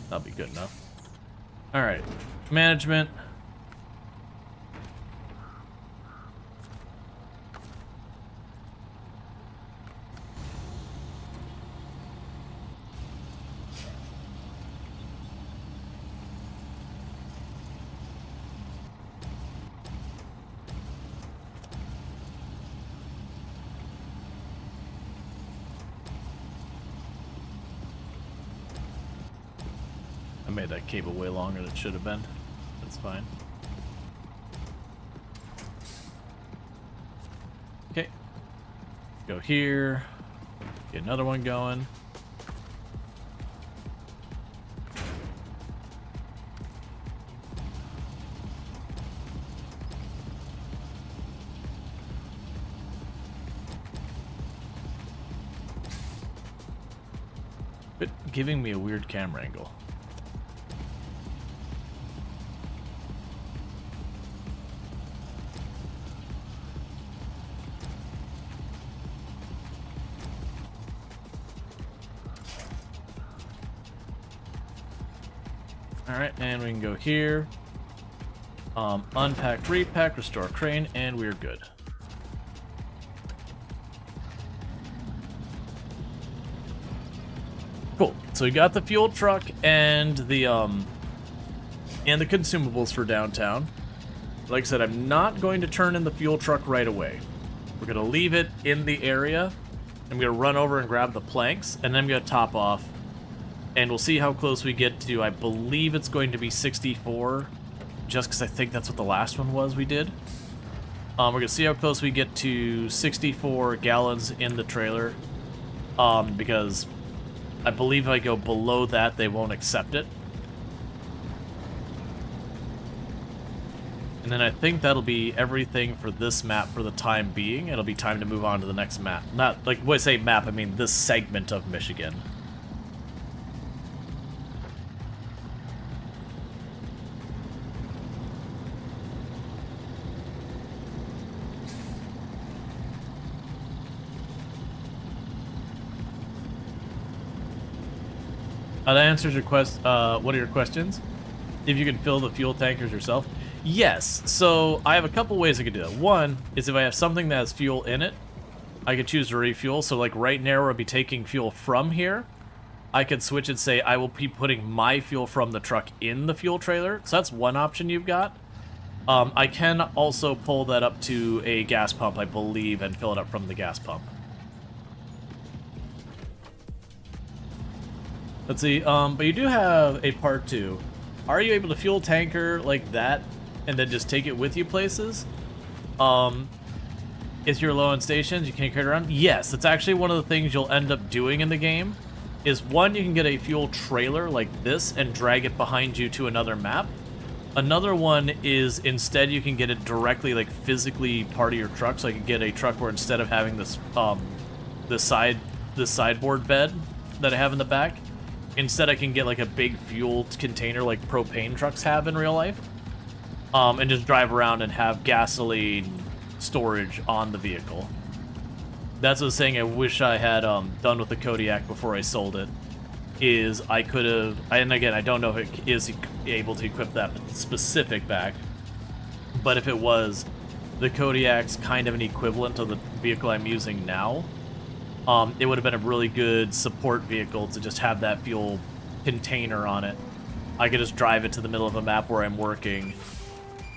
That'll be good enough. Alright, management. I made that cable way longer than it should have been. That's fine. Okay. Go here. Get another one going. But giving me a weird camera angle. Alright, and we can go here. Unpack, repack, restore crane, and we're good. Cool. So we got the fuel truck and the consumables for downtown. Like I said, I'm not going to turn in the fuel truck right away. We're gonna leave it in the area. I'm gonna run over and grab the planks, and then I'm gonna top off. And we'll see how close we get to, I believe it's going to be 64, just because I think that's what the last one was we did. We're going to see how close we get to 64 gallons in the trailer, because I believe if I go below that, they won't accept it. And then I think that'll be everything for this map for the time being. It'll be time to move on to the next map. Not, like, when I say map, I mean this segment of Michigan. That answers your one of your questions. If you can fill the fuel tankers yourself. Yes, so I have a couple ways I could do that. One is if I have something that has fuel in it, I could choose to refuel. So like right now where I'll be taking fuel from here, I could switch and say I will be putting my fuel from the truck in the fuel trailer. So that's one option you've got. I can also pull that up to a gas pump, I believe, and fill it up from the gas pump. Let's see, but you do have a part 2. Are you able to fuel tanker like that and then just take it with you places? If you're low on stations, you can't carry it around? Yes, that's actually one of the things you'll end up doing in the game. Is one, you can get a fuel trailer like this and drag it behind you to another map. Another one is instead you can get it directly, like physically part of your truck. So I could get a truck where instead of having this, this sideboard bed that I have in the back, instead I can get like a big fuel container like propane trucks have in real life, and just drive around and have gasoline storage on the vehicle. That's what I was saying I wish I had done with the Kodiak before I sold it, is I could have, and again, I don't know if it is able to equip that specific back, but if it was, the Kodiak's kind of an equivalent of the vehicle I'm using now. It would have been a really good support vehicle to just have that fuel container on it. I could just drive it to the middle of a map where I'm working,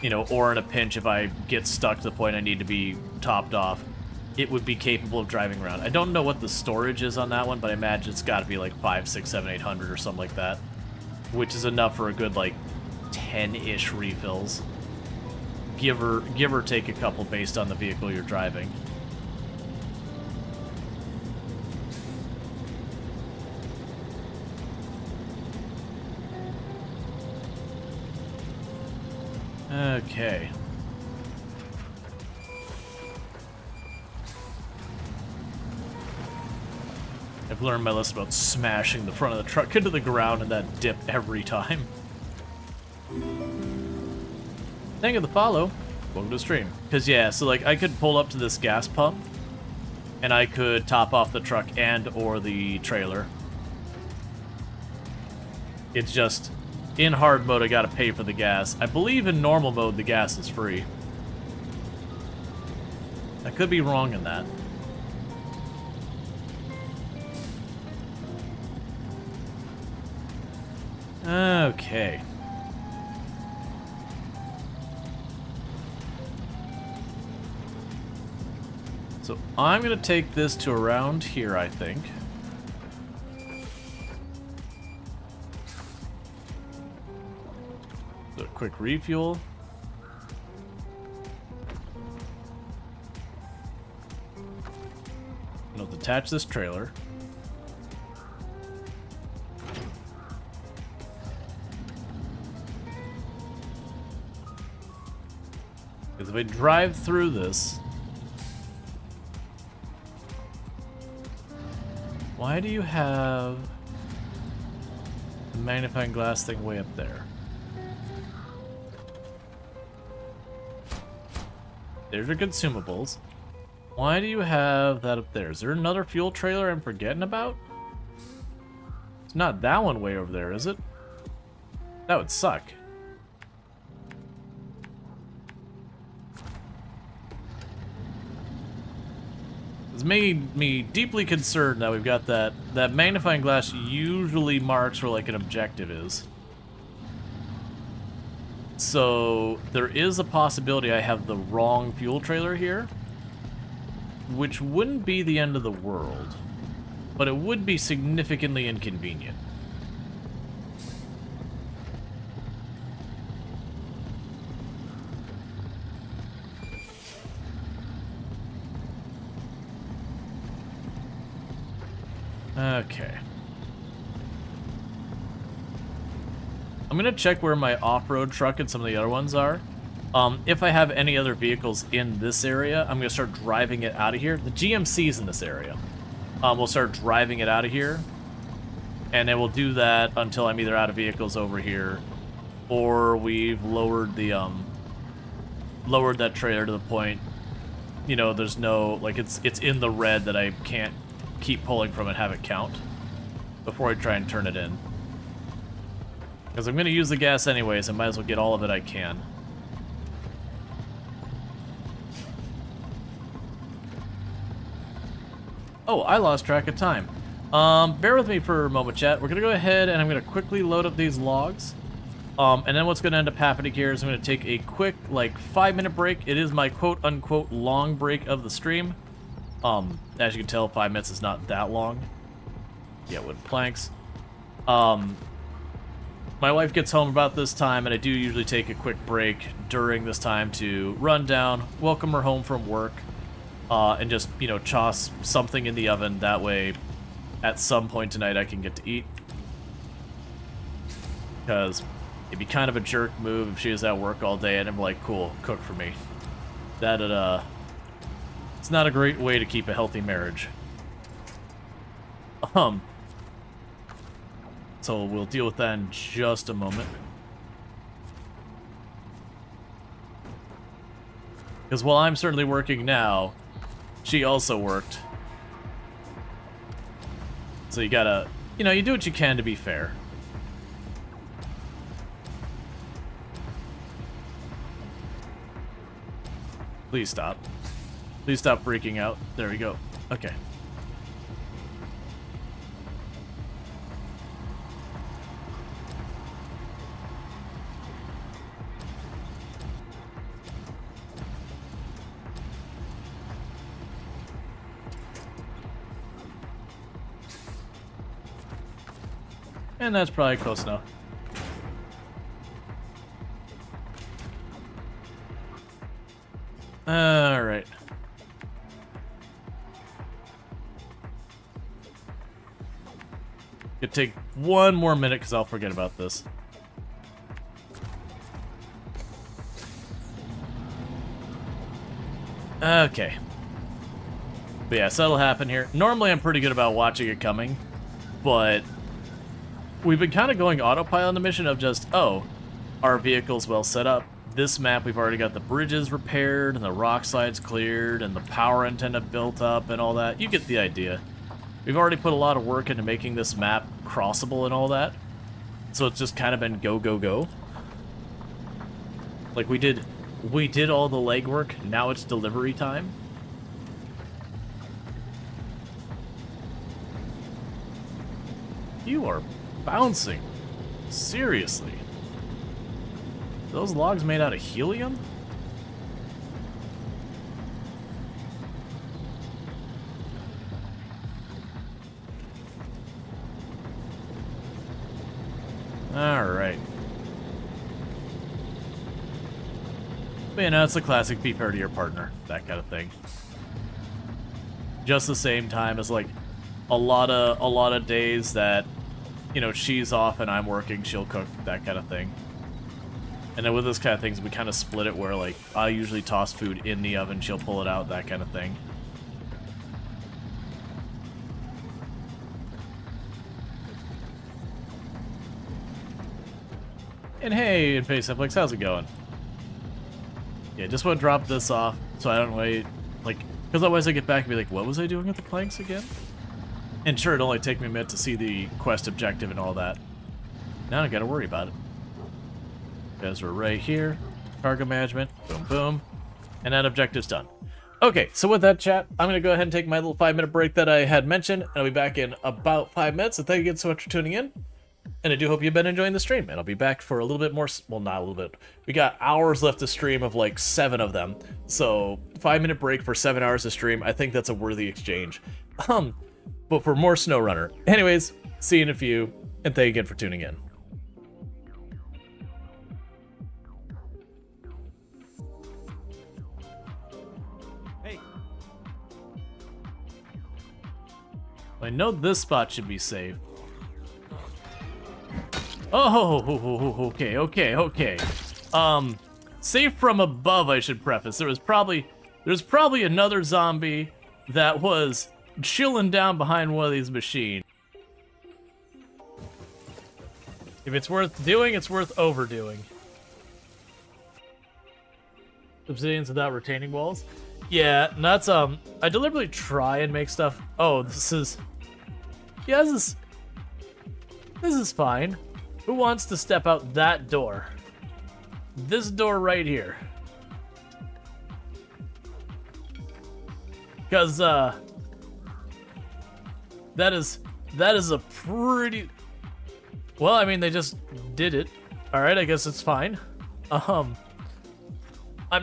you know, or in a pinch if I get stuck to the point I need to be topped off, it would be capable of driving around. I don't know what the storage is on that one, but I imagine it's got to be like 5, 6, 7, 800 or something like that, which is enough for a good like 10-ish refills, give or take a couple based on the vehicle you're driving. Okay. I've learned my lesson about smashing the front of the truck into the ground and that dip every time. Thank you for the follow. Welcome to the stream. Because, yeah, so, like, I could pull up to this gas pump, and I could top off the truck and or the trailer. It's just, in hard mode, I gotta pay for the gas. I believe in normal mode, the gas is free. I could be wrong in that. Okay. So I'm gonna take this to around here, I think. So a quick refuel. I'll detach this trailer. Because if I drive through this... Why do you have the magnifying glass thing way up there? There's your consumables. Why do you have that up there? Is there another fuel trailer I'm forgetting about? It's not that one way over there, is it? That would suck. It's made me deeply concerned that we've got that magnifying glass usually marks where like an objective is. So there is a possibility I have the wrong fuel trailer here, which wouldn't be the end of the world, but it would be significantly inconvenient. Okay. I'm gonna check where my off-road truck and some of the other ones are. If I have any other vehicles in this area, I'm gonna start driving it out of here. The GMC's in this area. We'll start driving it out of here, and then we'll do that until I'm either out of vehicles over here, or we've lowered the lowered that trailer to the point, you know, there's no, like, it's in the red that I can't keep pulling from and have it count before I try and turn it in. Because I'm going to use the gas anyways, I might as well get all of it I can. Oh, I lost track of time. Bear with me for a moment, chat. We're going to go ahead and I'm going to quickly load up these logs. And then what's going to end up happening here is I'm going to take a quick, like, 5-minute break. It is my quote-unquote long break of the stream. As you can tell, 5 minutes is not that long. Yeah, wood planks. My wife gets home about this time, and I do usually take a quick break during this time to run down, welcome her home from work, and just, you know, toss something in the oven. That way, at some point tonight, I can get to eat. Because it'd be kind of a jerk move if she was at work all day, and I'm like, cool, cook for me. That'd, it's not a great way to keep a healthy marriage. So we'll deal with that in just a moment. Because while I'm certainly working now, she also worked. So you gotta, you know, you do what you can to be fair. Please stop. Please stop freaking out. There we go. Okay. And that's probably close enough. Alright. Could take one more minute because I'll forget about this. Okay. But yeah, so that'll happen here. Normally I'm pretty good about watching it coming, but we've been kind of going autopilot on the mission of just, oh, our vehicle's well set up. This map, we've already got the bridges repaired, and the rock slides cleared, and the power antenna built up, and all that. You get the idea. We've already put a lot of work into making this map crossable and all that. So it's just kind of been go, go, go. Like, we did all the legwork, now it's delivery time. You are bouncing. Seriously. Those logs made out of helium? Alright. But you know, it's a classic be fair to your partner, that kind of thing. Just the same time as like a lot of days that, you know, she's off and I'm working, she'll cook, that kind of thing. And then with this kind of things, we kind of split it where, like, I usually toss food in the oven, she'll pull it out, that kind of thing. And hey, Face Simplex, how's it going? Yeah, just want to drop this off so I don't wait, like, because otherwise I get back and be like, what was I doing with the planks again? And sure, it'll only take me a minute to see the quest objective and all that. Now I don't gotta worry about it. Because we're right here. Cargo management. Boom, boom. And that objective's done. Okay, so with that, chat, I'm going to go ahead and take my little 5-minute break that I had mentioned. And I'll be back in about 5 minutes. So thank you again so much for tuning in. And I do hope you've been enjoying the stream. And I'll be back for a little bit more. Well, not a little bit. We got hours left to stream of like 7 of them. So 5-minute break for 7 hours to stream. I think that's a worthy exchange. But for more SnowRunner. Anyways, see you in a few. And thank you again for tuning in. I know this spot should be safe. Oh, okay. Safe from above, I should preface. There's probably another zombie that was chilling down behind one of these machines. If it's worth doing, it's worth overdoing. Obsidians without retaining walls. Yeah, that's, I deliberately try and make stuff. Oh, this is fine. Who wants to step out that door? This door right here. Because, that is a pretty... Well, I mean, they just did it. Alright, I guess it's fine. I'm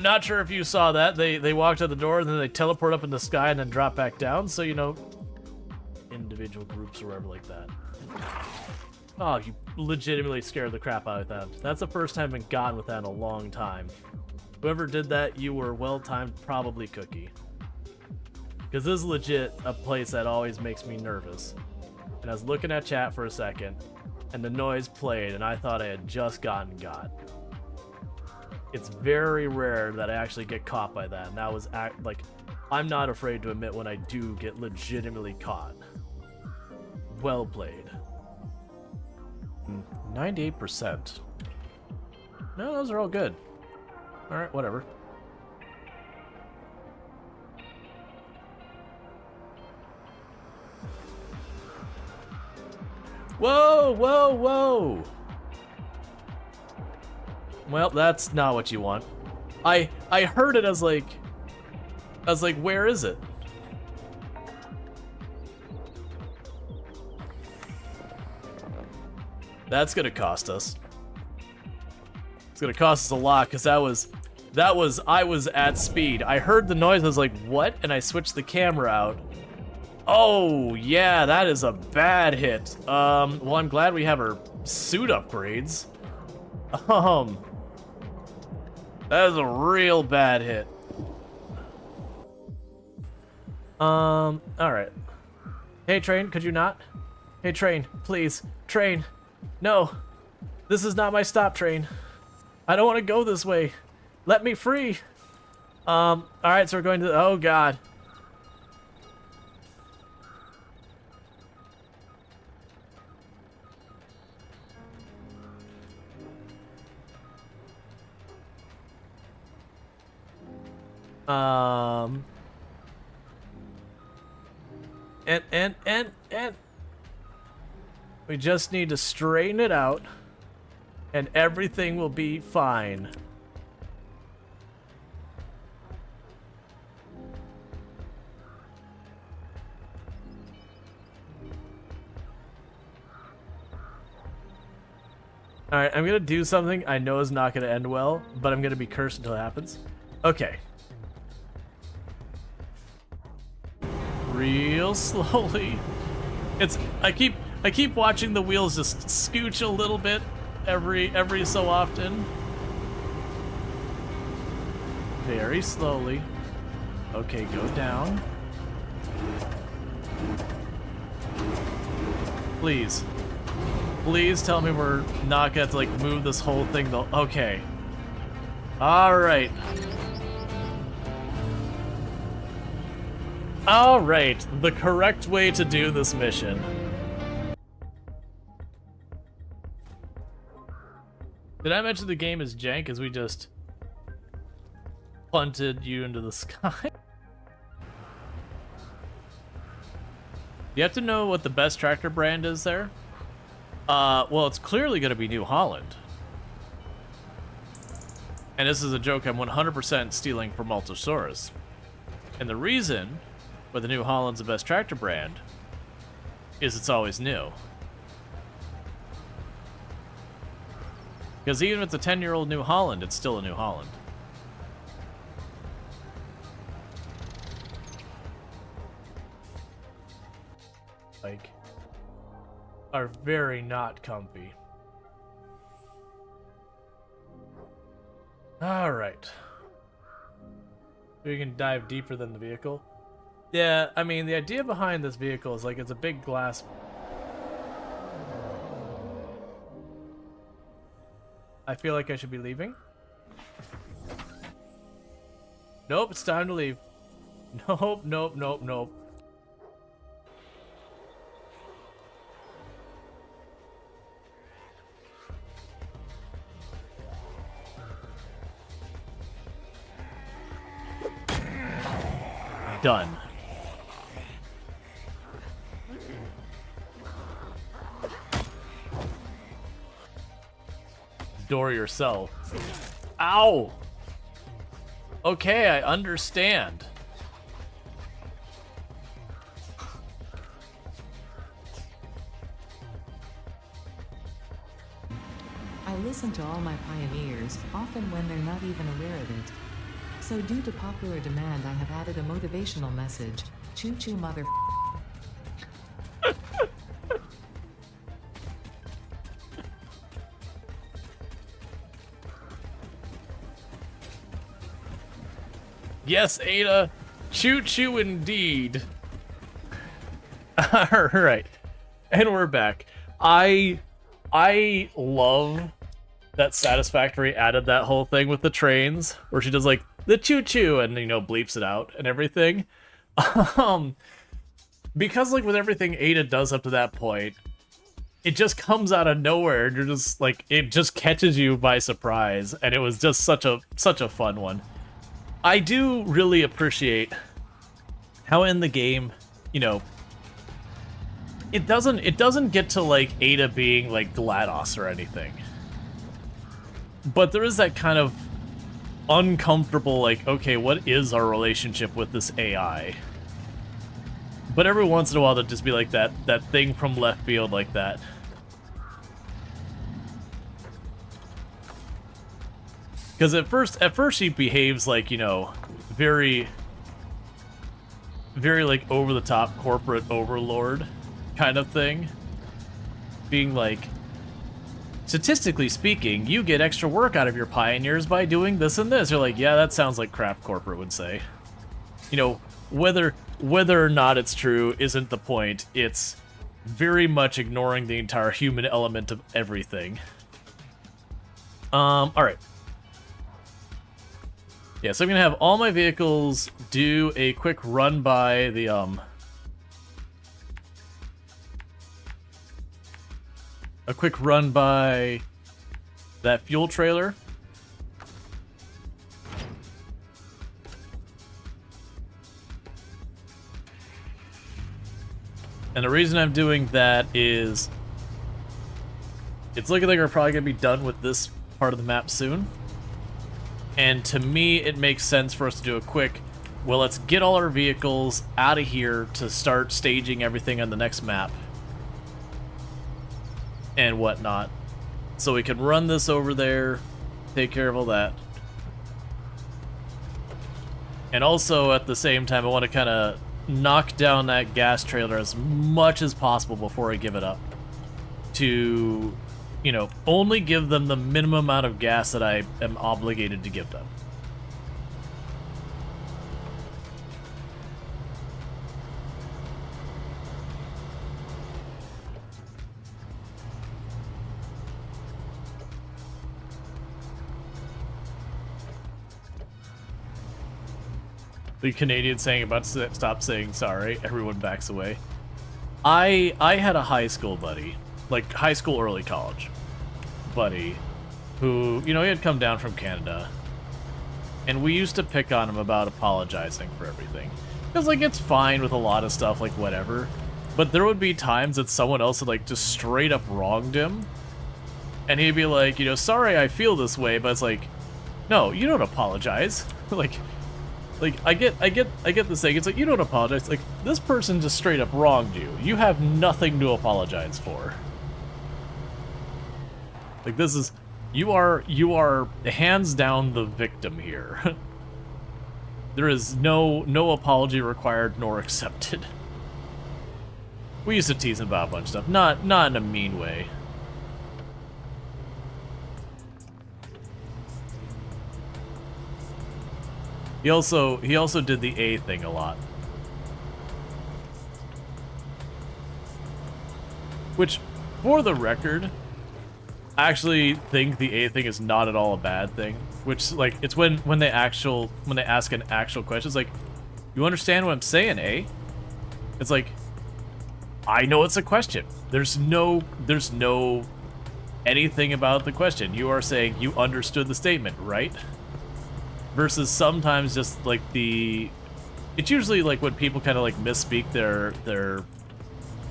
not sure if you saw that. They walked out the door and then they teleport up in the sky and then drop back down. So, you know, individual groups or whatever like that. Oh, you legitimately scared the crap out of that. That's the first time I've been gotten with that in a long time. Whoever did that, you were well-timed, probably Cookie. Because this is legit a place that always makes me nervous. And I was looking at chat for a second, and the noise played, and I thought I had just gotten got. It's very rare that I actually get caught by that, and that was like, I'm not afraid to admit when I do get legitimately caught. Well played. 98%. No, those are all good. Alright, whatever. Whoa, whoa, whoa! Well, that's not what you want. I heard it as like... I was like, where is it? That's gonna cost us. It's gonna cost us a lot, because I was at speed. I heard the noise, I was like, what? And I switched the camera out. Oh, yeah, that is a bad hit. Well, I'm glad we have our suit upgrades. That is a real bad hit. Alright. Hey, train, could you not? Hey, train, please. Train. No. This is not my stop, train. I don't want to go this way. Let me free. Alright, so we're going to... Oh, God. And we just need to straighten it out and everything will be fine. Alright, I'm gonna do something I know is not gonna end well, but I'm gonna be cursed until it happens. Okay. Real slowly. I keep watching the wheels just scooch a little bit every so often. Very slowly. Okay, go down. Please. Please tell me we're not gonna have to like move this whole thing though. Okay. Alright. Alright, the correct way to do this mission. Did I mention the game is jank as we just punted you into the sky? You have to know what the best tractor brand is there. Well, it's clearly going to be New Holland. And this is a joke I'm 100% stealing from Altosaurus. And the reason why the New Holland's the best tractor brand is it's always new. Because even if it's a 10-year-old New Holland, it's still a New Holland. Like, are very not comfy. Alright. We can dive deeper than the vehicle. Yeah, I mean, the idea behind this vehicle is like it's a big glass. I feel like I should be leaving. Nope, it's time to leave. Nope, nope, nope, nope. Done. Door yourself. Ow! Okay, I understand. I listen to all my pioneers, often when they're not even aware of it. So due to popular demand, I have added a motivational message. Choo-choo mother. Yes, Ada. Choo-choo indeed. Alright. And we're back. I love that Satisfactory added that whole thing with the trains, where she does like the choo-choo and, you know, bleeps it out and everything. Because like with everything Ada does up to that point, it just comes out of nowhere and you're just like, it just catches you by surprise, and it was just such a fun one. I do really appreciate how in the game, you know, it doesn't get to like Ada being like GLaDOS or anything. But there is that kind of uncomfortable, like, okay, what is our relationship with this AI? But every once in a while, there'll just be like that thing from left field like that. Because at first she behaves like, you know, very very like over-the-top corporate overlord kind of thing. Being like, statistically speaking, you get extra work out of your pioneers by doing this and this. You're like, yeah, that sounds like crap corporate would say. You know, whether or not it's true isn't the point. It's very much ignoring the entire human element of everything. Alright. Yeah, so I'm gonna have all my vehicles do a quick run by the, a quick run by that fuel trailer. And the reason I'm doing that is it's looking like we're probably going to be done with this part of the map soon. And to me, it makes sense for us to do a quick, well, let's get all our vehicles out of here to start staging everything on the next map. And whatnot. So we can run this over there, take care of all that. And also, at the same time, I want to kind of knock down that gas trailer as much as possible before I give it up. To, you know, only give them the minimum amount of gas that I am obligated to give them. The Canadian saying about to stop saying sorry, everyone backs away. I had a high school buddy, like high school, early college buddy, who, you know, he had come down from Canada, and we used to pick on him about apologizing for everything. Because, like, it's fine with a lot of stuff, like, whatever, but there would be times that someone else had, like, just straight up wronged him, and he'd be like, you know, sorry I feel this way, but it's like, no, you don't apologize. Like, I get this thing. It's like, you don't apologize. Like, this person just straight up wronged you. You have nothing to apologize for. Like, this is, you are hands down the victim here. There is no apology required nor accepted. We used to tease him about a bunch of stuff, not in a mean way. He also did the A thing a lot. Which, for the record, I actually think the A thing is not at all a bad thing. Which, like, it's when they ask an actual question, it's like, you understand what I'm saying, eh? It's like, I know it's a question. There's no anything about the question. You are saying you understood the statement, right? Versus sometimes just like it's usually like when people kind of like misspeak their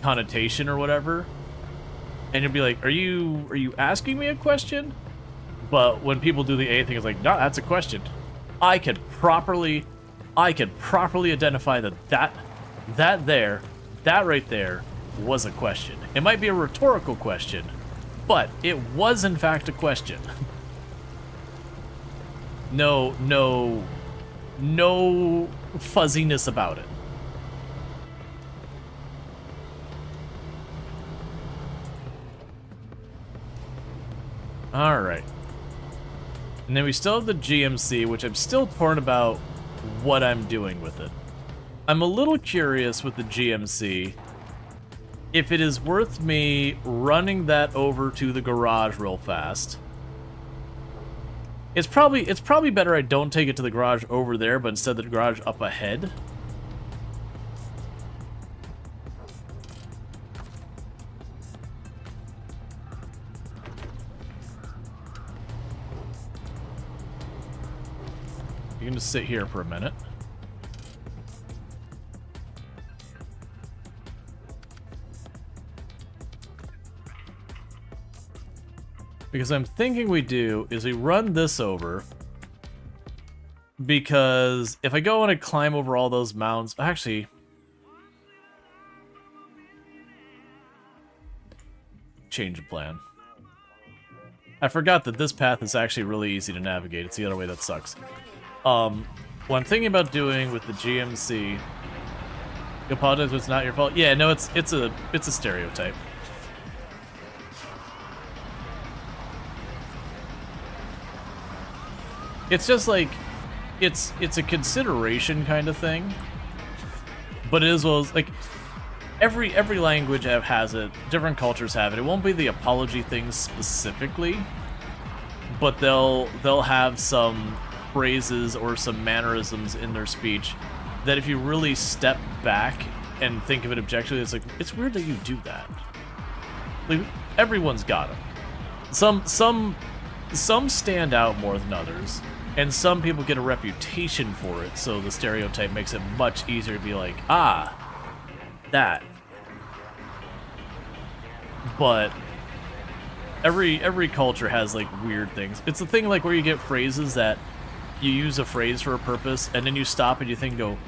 connotation or whatever, and you'll be like, are you asking me a question? But when people do the A thing, it's like, no, that's a question. I can properly identify that right there was a question. It might be a rhetorical question, but it was in fact a question. No fuzziness about it. Alright. And then we still have the GMC, which I'm still torn about what I'm doing with it. I'm a little curious with the GMC if it is worth me running that over to the garage real fast. It's probably better I don't take it to the garage over there, but instead the garage up ahead. You can just sit here for a minute. Because I'm thinking we do is we run this over, because if I go and I climb over all those mounds, actually, change the plan. I forgot that this path is actually really easy to navigate. It's the other way that sucks. What I'm thinking about doing with the GMC You apologize, but it's not your fault. Yeah, no, it's a stereotype. It's just like it's a consideration kind of thing, but it is well as like every language has it. Different cultures have it. It won't be the apology thing specifically, but they'll have some phrases or some mannerisms in their speech that if you really step back and think of it objectively, it's like, it's weird that you do that. Like, everyone's got them. Some stand out more than others, and some people get a reputation for it, so the stereotype makes it much easier to be like, ah, that. But every culture has like weird things. It's the thing like where you get phrases that you use a phrase for a purpose, and then you stop and you think, go,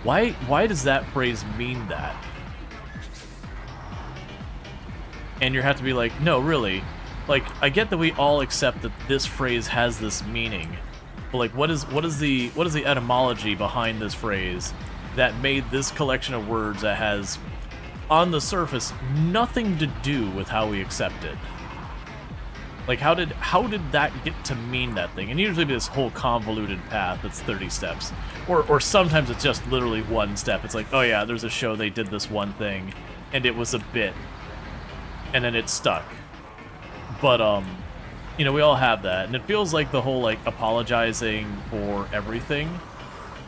why does that phrase mean that? And you have to be like, no, really. Like, I get that we all accept that this phrase has this meaning, but like, what is the etymology behind this phrase that made this collection of words that has, on the surface, nothing to do with how we accept it? Like, how did that get to mean that thing? And usually this whole convoluted path that's 30 steps. Or sometimes it's just literally one step. It's like, oh yeah, there's a show they did this one thing, and it was a bit, and then it stuck. But, you know, we all have that, and it feels like the whole, like, apologizing for everything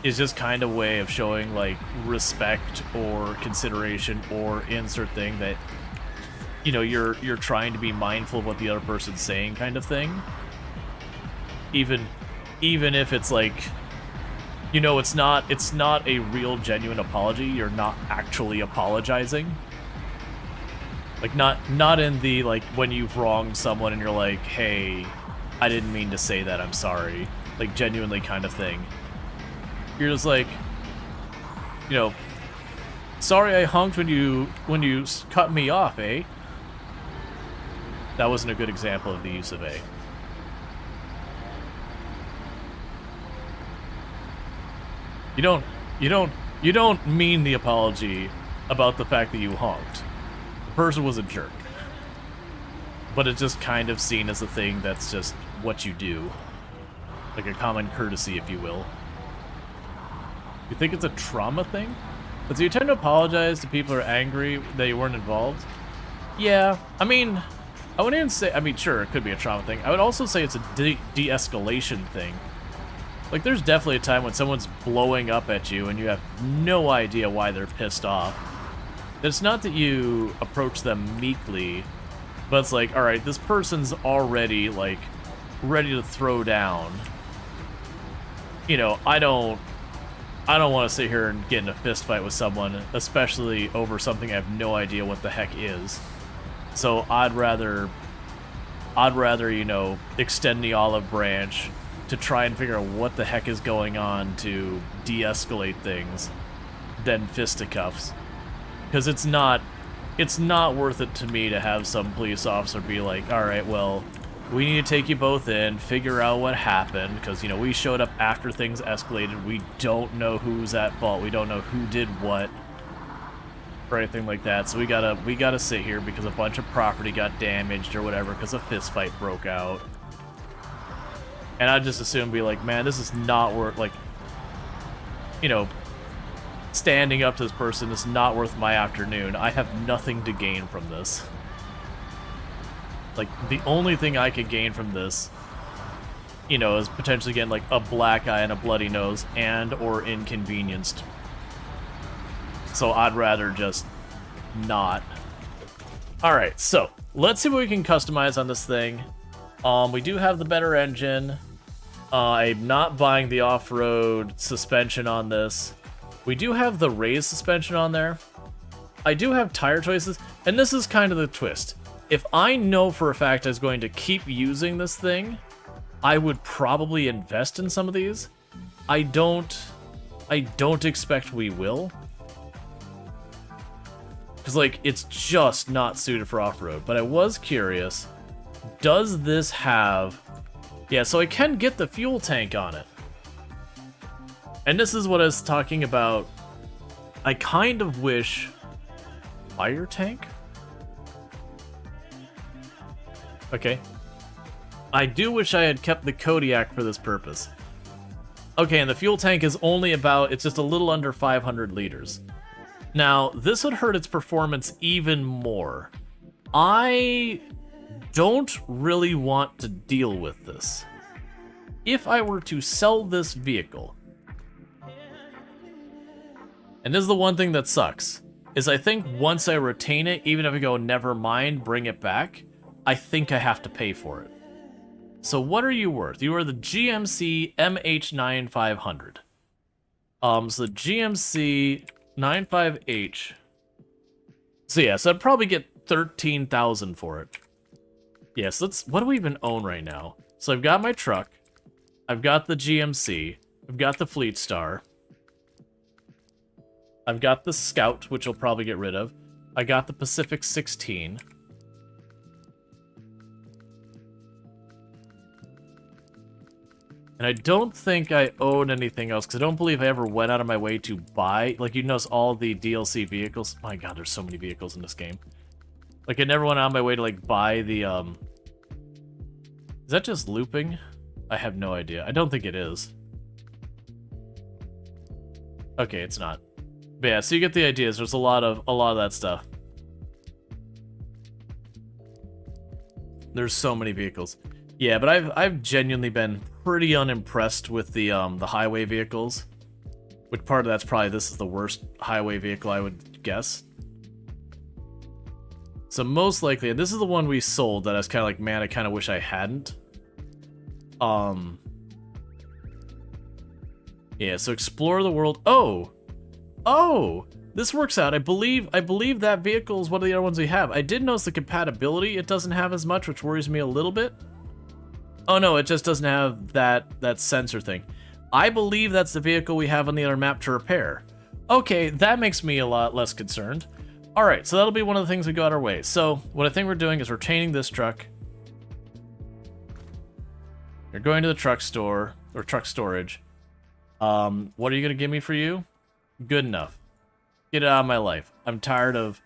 is just kind of a way of showing, like, respect or consideration or insert thing that, you know, you're trying to be mindful of what the other person's saying kind of thing. Even if it's like, you know, it's not a real genuine apology, you're not actually apologizing. Like, not in the, like, when you've wronged someone and you're like, hey, I didn't mean to say that, I'm sorry. Like, genuinely kind of thing. You're just like, you know, sorry I honked when you cut me off, eh? That wasn't a good example of the use of A. You don't mean the apology about the fact that you honked. The person was a jerk. But it's just kind of seen as a thing that's just what you do. Like a common courtesy, if you will. You think it's a trauma thing? But do you tend to apologize to people who are angry that you weren't involved? Yeah, I mean, I wouldn't even say, I mean, sure, it could be a trauma thing. I would also say it's a de-escalation thing. Like, there's definitely a time when someone's blowing up at you and you have no idea why they're pissed off. It's not that you approach them meekly, but it's like, alright, this person's already, like, ready to throw down. You know, I don't want to sit here and get in a fist fight with someone, especially over something I have no idea what the heck is. So I'd rather, you know, extend the olive branch to try and figure out what the heck is going on to de-escalate things than fisticuffs. Because it's not worth it to me to have some police officer be like, alright, well, we need to take you both in, figure out what happened, because, you know, we showed up after things escalated, we don't know who's at fault, we don't know who did what, or anything like that, so we gotta sit here because a bunch of property got damaged or whatever because a fist fight broke out. And I'd just assume be like, man, this is not worth, like, you know, standing up to this person is not worth my afternoon. I have nothing to gain from this. Like, the only thing I could gain from this, you know, is potentially getting, like, a black eye and a bloody nose and or inconvenienced. So I'd rather just not. Alright, so let's see what we can customize on this thing. We do have the better engine. I'm not buying the off-road suspension on this. We do have the raised suspension on there. I do have tire choices, and this is kind of the twist. If I know for a fact I was going to keep using this thing, I would probably invest in some of these. I don't expect we will. Because, like, it's just not suited for off-road. But I was curious, does this have... Yeah, so I can get the fuel tank on it. And this is what I was talking about I kind of wish... Fire tank? Okay. I do wish I had kept the Kodiak for this purpose. Okay, and the fuel tank is only about... It's just a little under 500 liters. Now, this would hurt its performance even more. I don't really want to deal with this. If I were to sell this vehicle... And this is the one thing that sucks, is I think once I retain it, even if I go, never mind, bring it back, I think I have to pay for it. So what are you worth? You are the GMC MH9500. So the GMC 95H. So yeah, so I'd probably get 13,000 for it. Yes, let's, what do we even own right now? So I've got my truck, I've got the GMC, I've got the Fleet Star, I've got the Scout, which I'll probably get rid of. I got the Pacific 16. And I don't think I own anything else, because I don't believe I ever went out of my way to buy... Like, you notice all the DLC vehicles. My god, there's so many vehicles in this game. Like, I never went out of my way to, like, buy the, Is that just looping? I have no idea. I don't think it is. Okay, it's not. But yeah, so you get the ideas. There's a lot of that stuff. There's so many vehicles. Yeah, but I've genuinely been pretty unimpressed with the highway vehicles. Which part of that's probably this is the worst highway vehicle I would guess. So most likely, and this is the one we sold that I was kind of like, man, I kind of wish I hadn't. Yeah, so explore the world. Oh, this works out. I believe that vehicle is one of the other ones we have. I did notice the compatibility it doesn't have as much, which worries me a little bit. Oh no, it just doesn't have that sensor thing. I believe that's the vehicle we have on the other map to repair. Okay, that makes me a lot less concerned. All right, so that'll be one of the things we got our way. So what I think we're doing is retaining this truck. You're going to the truck store or truck storage. What are you gonna give me for you? Good enough. Get it out of my life. I'm tired of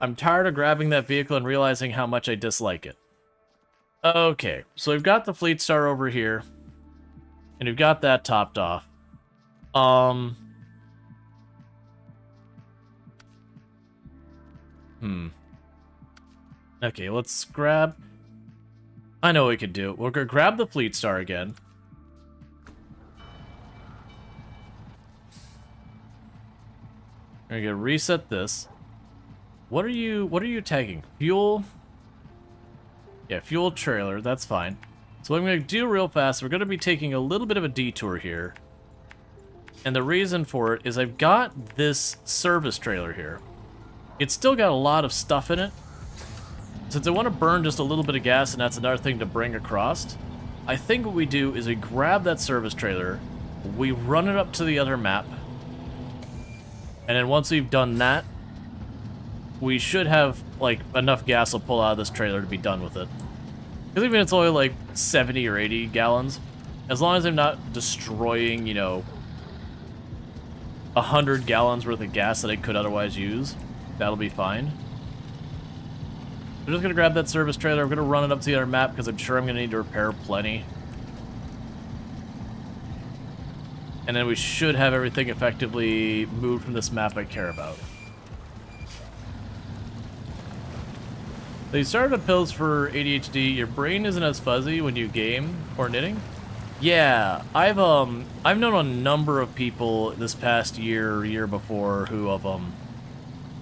grabbing that vehicle and realizing how much I dislike it. Okay, so we've got the Fleet Star over here, and we've got that topped off. Okay, let's grab... I know what we could do. We're gonna grab the Fleet Star again. We're gonna reset this. What are you tagging? Fuel? Yeah, fuel trailer, that's fine. So what I'm gonna do real fast, we're gonna be taking a little bit of a detour here. And the reason for it is I've got this service trailer here. It's still got a lot of stuff in it. Since I want to burn just a little bit of gas, and that's another thing to bring across, I think what we do is we grab that service trailer, we run it up to the other map, and then once we've done that, we should have, like, enough gas to pull out of this trailer to be done with it. Because even if it's only, like, 70 or 80 gallons, as long as I'm not destroying, you know, 100 gallons worth of gas that I could otherwise use, that'll be fine. We're just going to grab that service trailer, we're going to run it up to the other map, because I'm sure I'm going to need to repair plenty. And then we should have everything effectively moved from this map I care about. So you started the pills for ADHD. Your brain isn't as fuzzy when you game or knitting. Yeah, I've known a number of people this past year before who have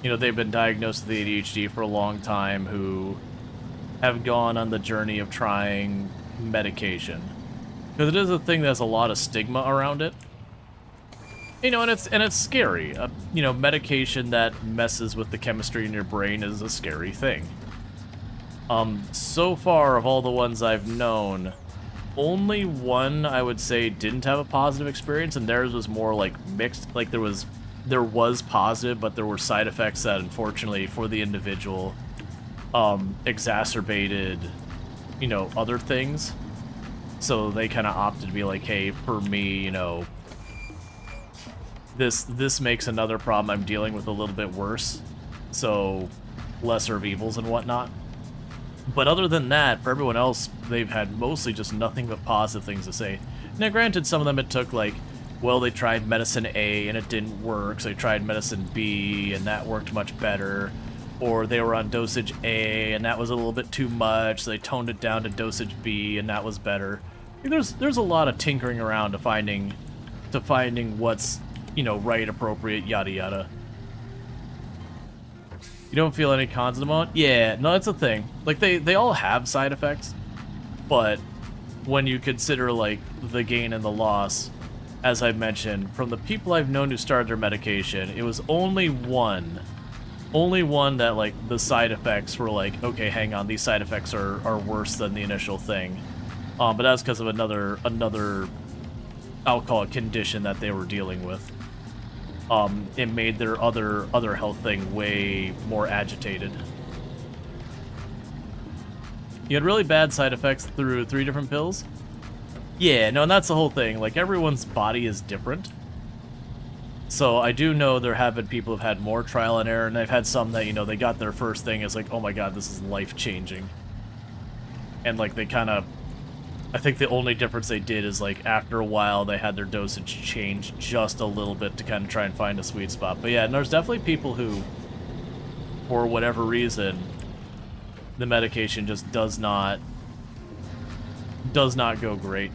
you know, they've been diagnosed with ADHD for a long time, who have gone on the journey of trying medication, because it is a thing that has a lot of stigma around it. You know, and it's scary. You know, medication that messes with the chemistry in your brain is a scary thing. So far, of all the ones I've known, only one, I would say, didn't have a positive experience, and theirs was more, like, mixed. Like, there was positive, but there were side effects that, unfortunately, for the individual, exacerbated, you know, other things. So they kind of opted to be like, hey, for me, you know, this makes another problem I'm dealing with a little bit worse. So, lesser of evils and whatnot. But other than that, for everyone else, they've had mostly just nothing but positive things to say. Now, granted, some of them it took, like, well, they tried medicine A and it didn't work, so they tried medicine B and that worked much better. Or they were on dosage A and that was a little bit too much, so they toned it down to dosage B and that was better. There's a lot of tinkering around to finding what's, you know, right, appropriate, yada yada. You don't feel any cons at the moment? Yeah, no, that's the thing. Like, they all have side effects, but when you consider, like, the gain and the loss, as I mentioned, from the people I've known who started their medication, it was only one that, like, the side effects were like, okay, hang on, these side effects are worse than the initial thing. But that's because of another, I'll call it, condition that they were dealing with. It made their other health thing way more agitated. You had really bad side effects through 3 different pills? Yeah, no, and that's the whole thing. Like, everyone's body is different. So I do know there have been people who've had more trial and error, and I've had some that, you know, they got their first thing, it's like, oh my god, this is life-changing. And, like, they kind of... I think the only difference they did is, like, after a while, they had their dosage change just a little bit to kind of try and find a sweet spot. But yeah, and there's definitely people who, for whatever reason, the medication just does not go great.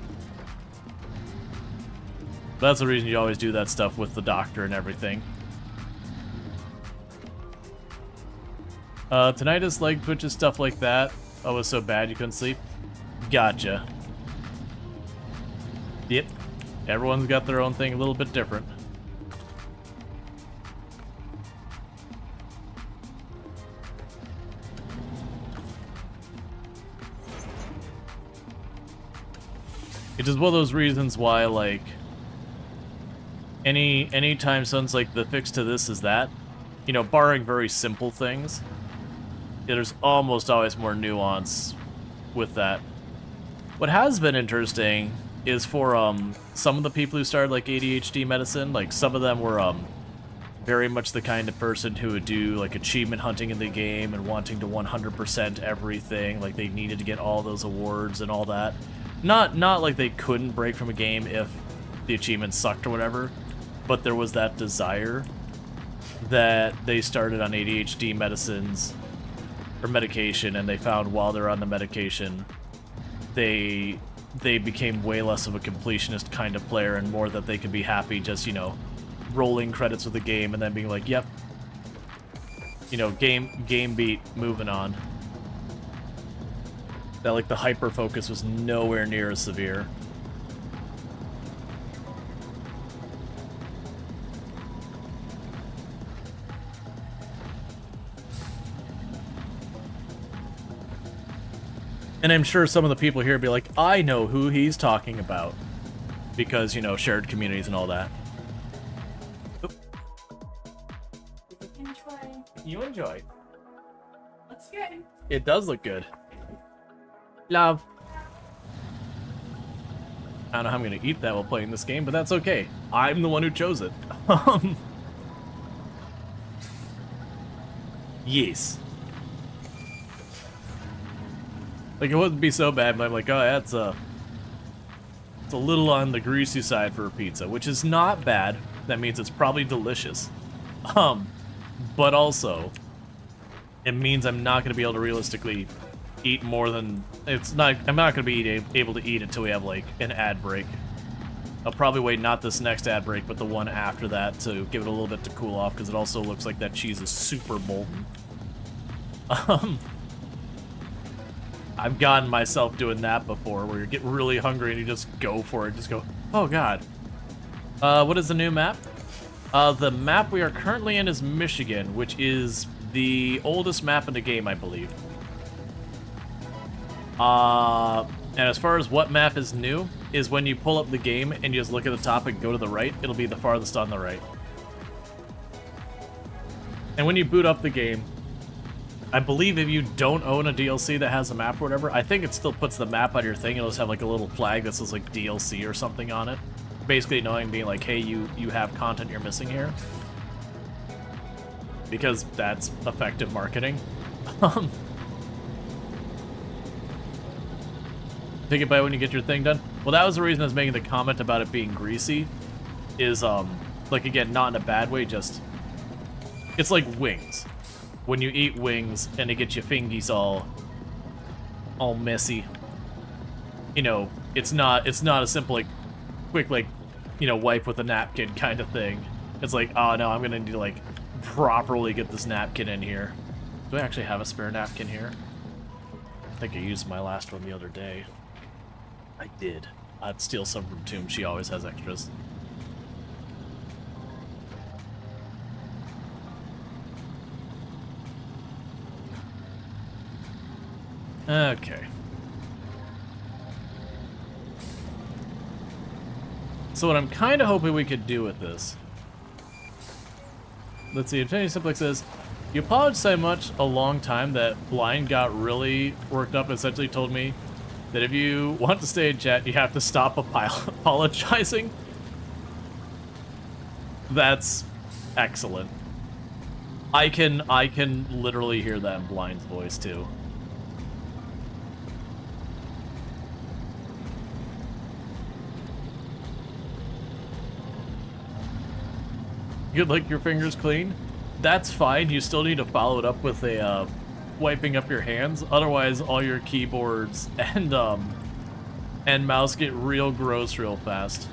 That's the reason you always do that stuff with the doctor and everything. Tinnitus, leg twitches, stuff like that. Oh, it was so bad you couldn't sleep? Gotcha. Yep. Everyone's got their own thing a little bit different. It's just one of those reasons why, like, anytime someone's like, the fix to this is that, you know, barring very simple things, there's almost always more nuance with that. What has been interesting is for some of the people who started, like, ADHD medicine, like, some of them were very much the kind of person who would do, like, achievement hunting in the game and wanting to 100% everything, like, they needed to get all those awards and all that. Not like they couldn't break from a game if the achievements sucked or whatever, but there was that desire that they started on ADHD medicines or medication, and they found while they're on the medication, they became way less of a completionist kind of player and more that they could be happy just, you know, rolling credits with the game and then being like, yep, you know, game beat, moving on. That, like, the hyper focus was nowhere near as severe. And I'm sure some of the people here be like, I know who he's talking about. Because, you know, shared communities and all that. Oop. Enjoy. You enjoy. Looks good. It does look good. Love. I don't know how I'm going to eat that while playing this game, but that's okay. I'm the one who chose it. Yes. Like, it wouldn't be so bad, but I'm like, oh, it's a little on the greasy side for a pizza, which is not bad. That means it's probably delicious. But also, it means I'm not going to be able to realistically eat more than... I'm not going to be able to eat it until we have, like, an ad break. I'll probably wait not this next ad break, but the one after that to give it a little bit to cool off, because it also looks like that cheese is super molten. I've gotten myself doing that before, where you get really hungry and you just go for it. Just go, oh god. What is the new map? The map we are currently in is Michigan, which is the oldest map in the game, I believe. And as far as what map is new, is when you pull up the game and you just look at the top and go to the right, it'll be the farthest on the right. And when you boot up the game, I believe if you don't own a DLC that has a map or whatever, I think it still puts the map on your thing. It'll just have like a little flag that says like DLC or something on it. basically knowing, being like, hey, you have content you're missing here. Because that's effective marketing. Take a bite when you get your thing done. Well, that was the reason I was making the comment about it being greasy. Is, like, again, not in a bad way, just... It's like wings. When you eat wings and it gets your fingies all messy. You know, it's not a simple, like, quick, like, you know, wipe with a napkin kind of thing. It's like, oh no, I'm gonna need to, like, properly get this napkin in here. Do I actually have a spare napkin here? I think I used my last one the other day. I did. I'd steal some from Tomb. She always has extras. Okay. So what I'm kind of hoping we could do with this... Let's see, Infinity Simplex says, you apologized so much a long time that Blind got really worked up and essentially told me that if you want to stay in chat, you have to stop apologizing. That's excellent. I can literally hear that in Blind's voice too. You'd like your fingers clean? That's fine. You still need to follow it up with a wiping up your hands. Otherwise, all your keyboards and mouse get real gross real fast.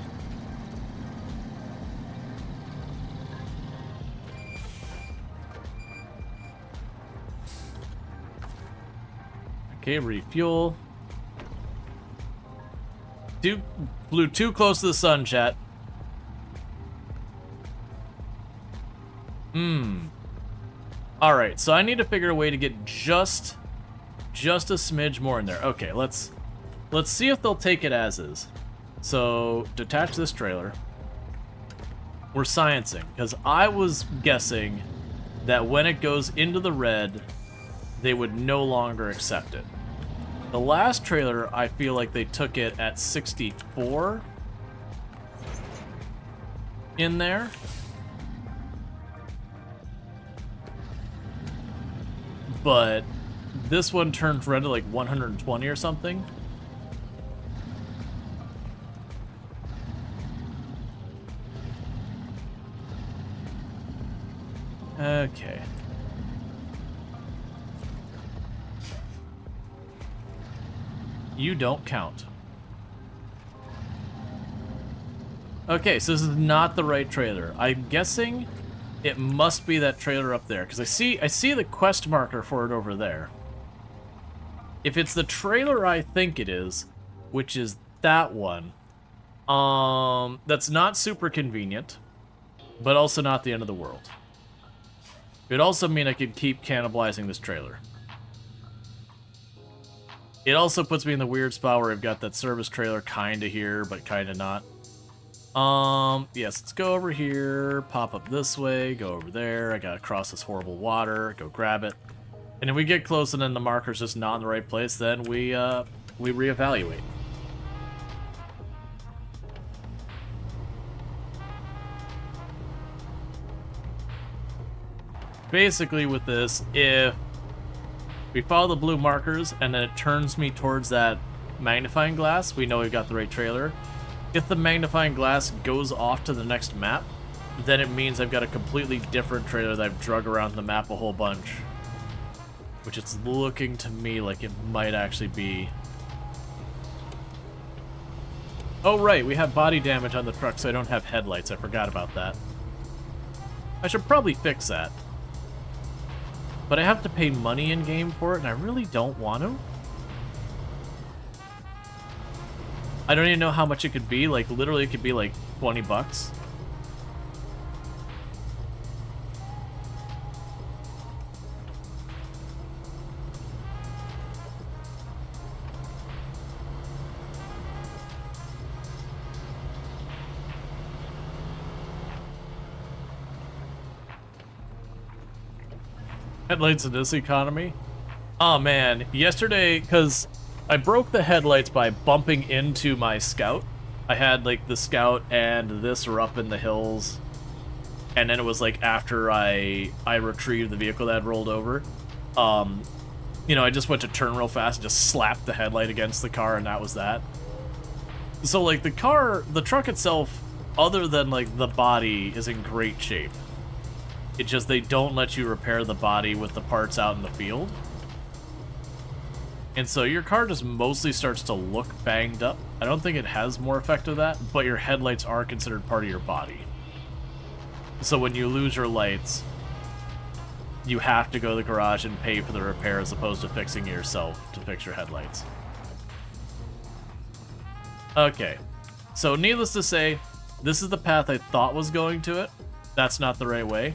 Okay, refuel. Flew too close to the sun, chat. Alright, so I need to figure a way to get just a smidge more in there. Okay, let's see if they'll take it as is. So, detach this trailer. We're sciencing, because I was guessing that when it goes into the red, they would no longer accept it. The last trailer, I feel like they took it at 64 in there. But this one turned red to like 120 or something. Okay. You don't count. Okay, so this is not the right trailer. I'm guessing it must be that trailer up there, because I see the quest marker for it over there. If it's the trailer I think it is, which is that one, that's not super convenient, but also not the end of the world. It would also mean I could keep cannibalizing this trailer. It also puts me in the weird spot where I've got that service trailer kinda here, but kinda not. Yes, let's go over here, pop up this way, go over there. I gotta cross this horrible water, go grab it. And if we get close and then the marker's just not in the right place, then we reevaluate. Basically with this, if we follow the blue markers and then it turns me towards that magnifying glass, we know we've got the right trailer. If the magnifying glass goes off to the next map, then it means I've got a completely different trailer that I've drug around the map a whole bunch. Which it's looking to me like it might actually be. Oh right, we have body damage on the truck, so I don't have headlights. I forgot about that. I should probably fix that. But I have to pay money in-game for it, and I really don't want to. I don't even know how much it could be. Like, literally, it could be like 20 bucks. Headlights in this economy? Oh man, yesterday, because I broke the headlights by bumping into my Scout. I had like the Scout and this were up in the hills, and then it was like after I retrieved the vehicle that had rolled over, you know, I just went to turn real fast and just slapped the headlight against the car, and that was that. So like the truck itself, other than like the body, is in great shape. It just, they don't let you repair the body with the parts out in the field. And so your car just mostly starts to look banged up. I don't think it has more effect of that, but your headlights are considered part of your body. So when you lose your lights, you have to go to the garage and pay for the repair as opposed to fixing it yourself to fix your headlights. Okay, so needless to say, this is the path I thought was going to it. That's not the right way.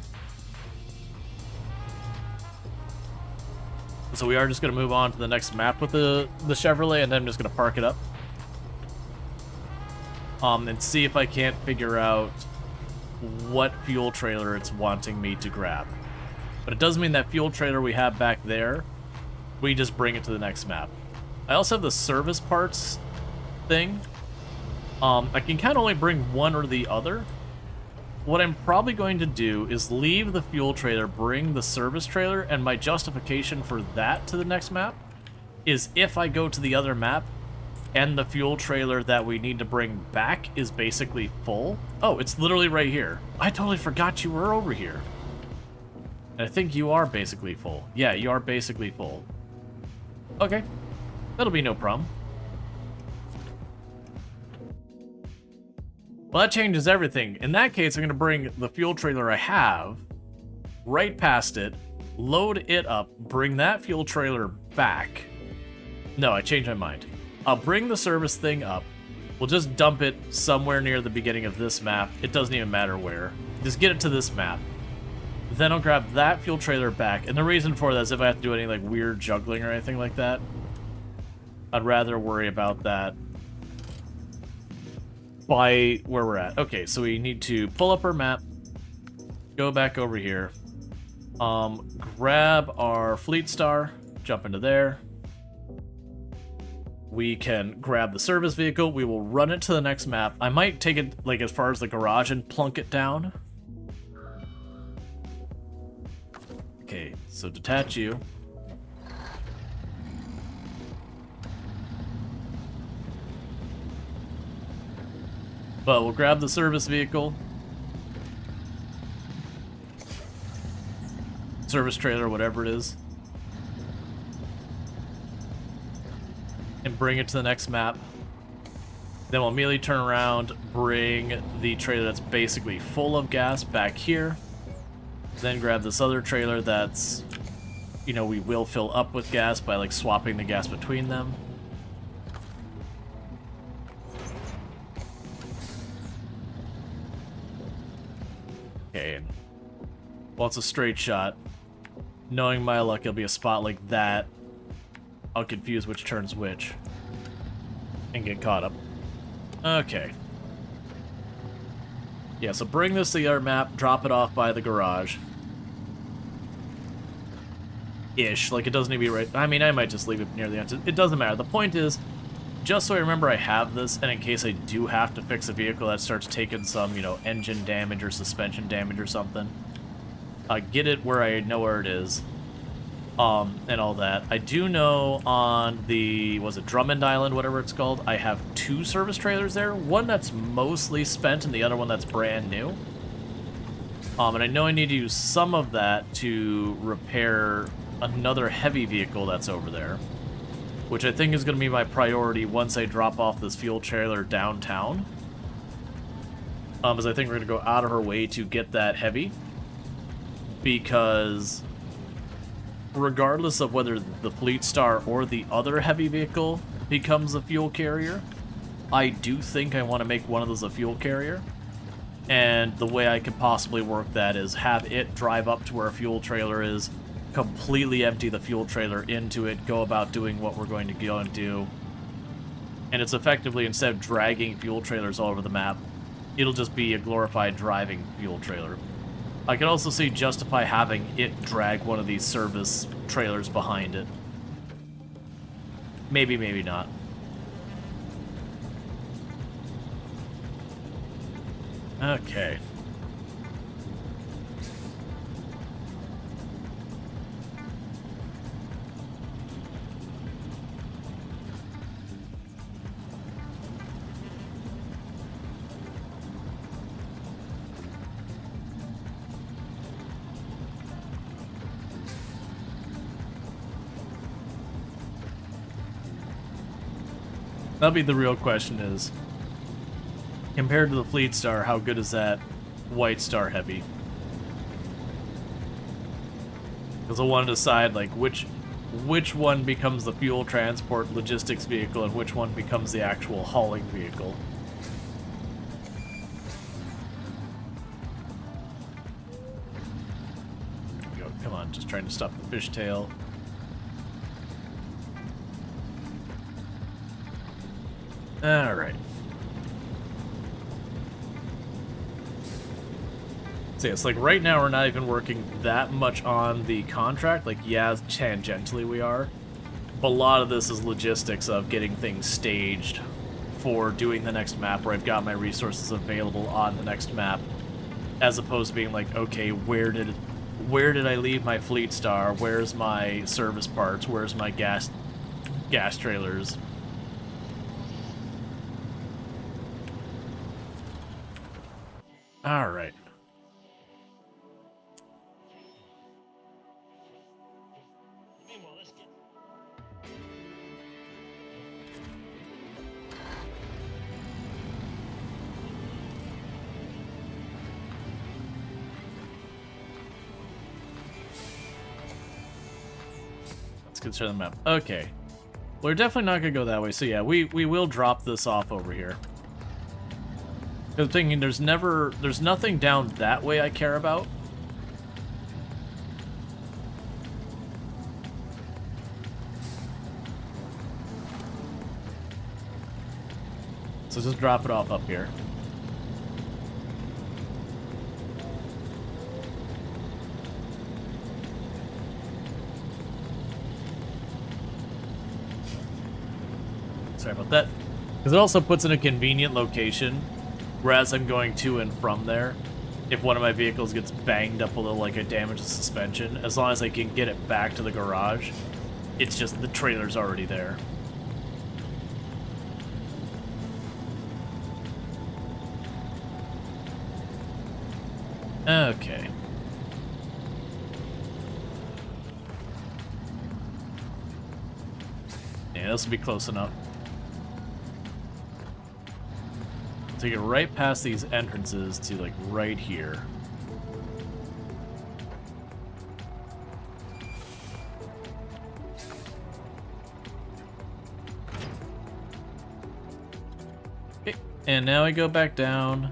So we are just going to move on to the next map with the Chevrolet, and then I'm just going to park it up. And see if I can't figure out what fuel trailer it's wanting me to grab. But it does mean that fuel trailer we have back there, we just bring it to the next map. I also have the service parts thing. I can kind of only bring one or the other. What I'm probably going to do is leave the fuel trailer, bring the service trailer, and my justification for that to the next map is if I go to the other map and the fuel trailer that we need to bring back is basically full. Oh, it's literally right here. I totally forgot you were over here. And I think you are basically full. Yeah, you are basically full. Okay, that'll be no problem. Well, that changes everything. In that case, I'm going to bring the fuel trailer I have right past it, load it up, bring that fuel trailer back. No, I changed my mind. I'll bring the service thing up. We'll just dump it somewhere near the beginning of this map. It doesn't even matter where. Just get it to this map. Then I'll grab that fuel trailer back. And the reason for that is if I have to do any like weird juggling or anything like that, I'd rather worry about that by where we're at. Okay, so we need to pull up our map, go back over here, grab our Fleet Star, jump into there. We can grab the service vehicle. We will run it to the next map. I might take it like as far as the garage and plunk it down. Okay, so detach you. But we'll grab the service vehicle. Service trailer, whatever it is. And bring it to the next map. Then we'll immediately turn around, bring the trailer that's basically full of gas back here. Then grab this other trailer that's, you know, we will fill up with gas by like swapping the gas between them. Okay, well, it's a straight shot. Knowing my luck, it'll be a spot like that. I'll confuse which turns which and get caught up. Okay. Yeah, so bring this to the other map, drop it off by the garage. Ish, like it doesn't need to be right. I mean, I might just leave it near the end. It doesn't matter. The point is, just so I remember I have this, and in case I do have to fix a vehicle that starts taking some, you know, engine damage or suspension damage or something, get it where I know where it is, and all that. I do know on the, was it Drummond Island, whatever it's called, I have 2 service trailers there. One that's mostly spent and the other one that's brand new. And I know I need to use some of that to repair another heavy vehicle that's over there, which I think is going to be my priority once I drop off this fuel trailer downtown. As I think we're going to go out of our way to get that heavy, because regardless of whether the Fleet Star or the other heavy vehicle becomes a fuel carrier, I do think I want to make one of those a fuel carrier. And the way I could possibly work that is have it drive up to where a fuel trailer is, completely empty the fuel trailer into it, go about doing what we're going to go and do. And it's effectively, instead of dragging fuel trailers all over the map, it'll just be a glorified driving fuel trailer. I could also see justify having it drag one of these service trailers behind it. Maybe, maybe not. Okay. That'll be the real question is, compared to the Fleet Star, how good is that White Star Heavy? Because I want to decide, like, which one becomes the fuel transport logistics vehicle and which one becomes the actual hauling vehicle. Go, come on, just trying to stop the fishtail. Alright. So it's like right now we're not even working that much on the contract. Like, yeah, tangentially we are. But a lot of this is logistics of getting things staged for doing the next map where I've got my resources available on the next map. As opposed to being like, okay, where did I leave my Fleet Star? Where's my service parts? Where's my gas trailers? All right. Let's consider the map. Okay. We're definitely not going to go that way. So yeah, we will drop this off over here. I'm thinking there's nothing down that way I care about. So just drop it off up here. Sorry about that. Because it also puts in a convenient location. Whereas I'm going to and from there, if one of my vehicles gets banged up a little, like I damage the suspension, as long as I can get it back to the garage, it's just the trailer's already there. Okay. Yeah, this will be close enough. Take it right past these entrances to, like, right here. Okay, and now I go back down.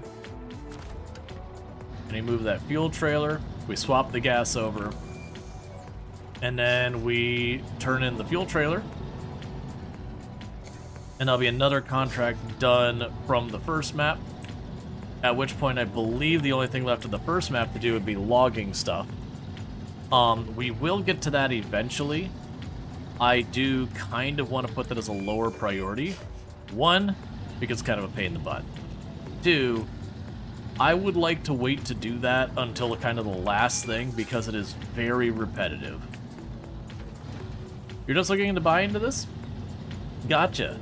And I move that fuel trailer. We swap the gas over. And then we turn in the fuel trailer. And there'll be another contract done from the first map. At which point I believe the only thing left of the first map to do would be logging stuff. We will get to that eventually. I do kind of want to put that as a lower priority. One, because it's kind of a pain in the butt. Two, I would like to wait to do that until kind of the last thing because it is very repetitive. You're just looking to buy into this? Gotcha.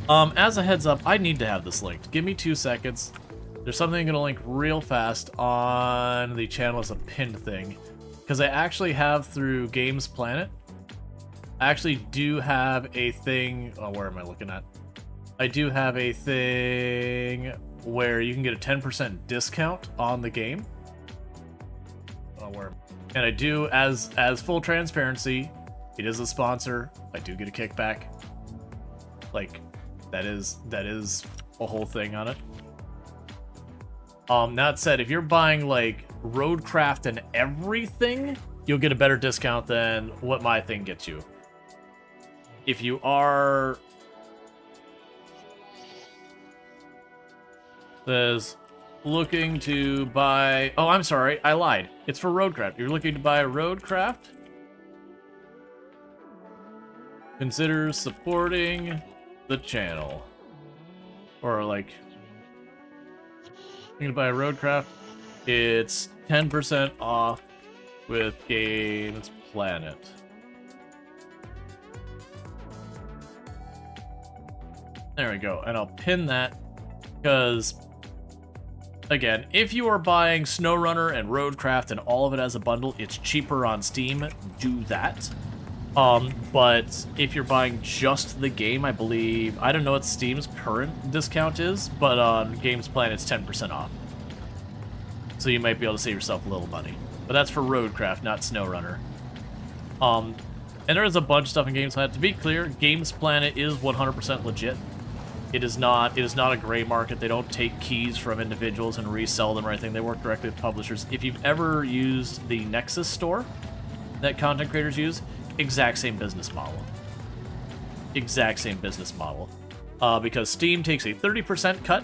As a heads up, I need to have this linked. Give me 2 seconds. There's something I'm going to link real fast on the channel as a pinned thing. Because I actually have through Games Planet. I actually do have a thing... Oh, where am I looking at? I do have a thing where you can get a 10% discount on the game. Oh, where? And I do, as full transparency, it is a sponsor. I do get a kickback. Like... That is a whole thing on it. That said, if you're buying like RoadCraft and everything, you'll get a better discount than what my thing gets you. If you are looking to buy, oh, I'm sorry, I lied. It's for RoadCraft. You're looking to buy a RoadCraft? Consider supporting the channel, or like You're gonna buy a RoadCraft. It's 10% off with Games Planet. There we go, and I'll pin that because, again, if you are buying SnowRunner and RoadCraft and all of it as a bundle, it's cheaper on Steam. Do that. But if you're buying just the game, I believe, I don't know what Steam's current discount is, but on Games Plan it's 10% off. So you might be able to save yourself a little money. But that's for RoadCraft, not SnowRunner. And there is a bunch of stuff in Games Planet. To be clear, Games Planet is 100% legit. It is not a gray market. They don't take keys from individuals and resell them or anything. They work directly with publishers. If you've ever used the Nexus store that content creators use, exact same business model. Exact same business model. Because Steam takes a 30% cut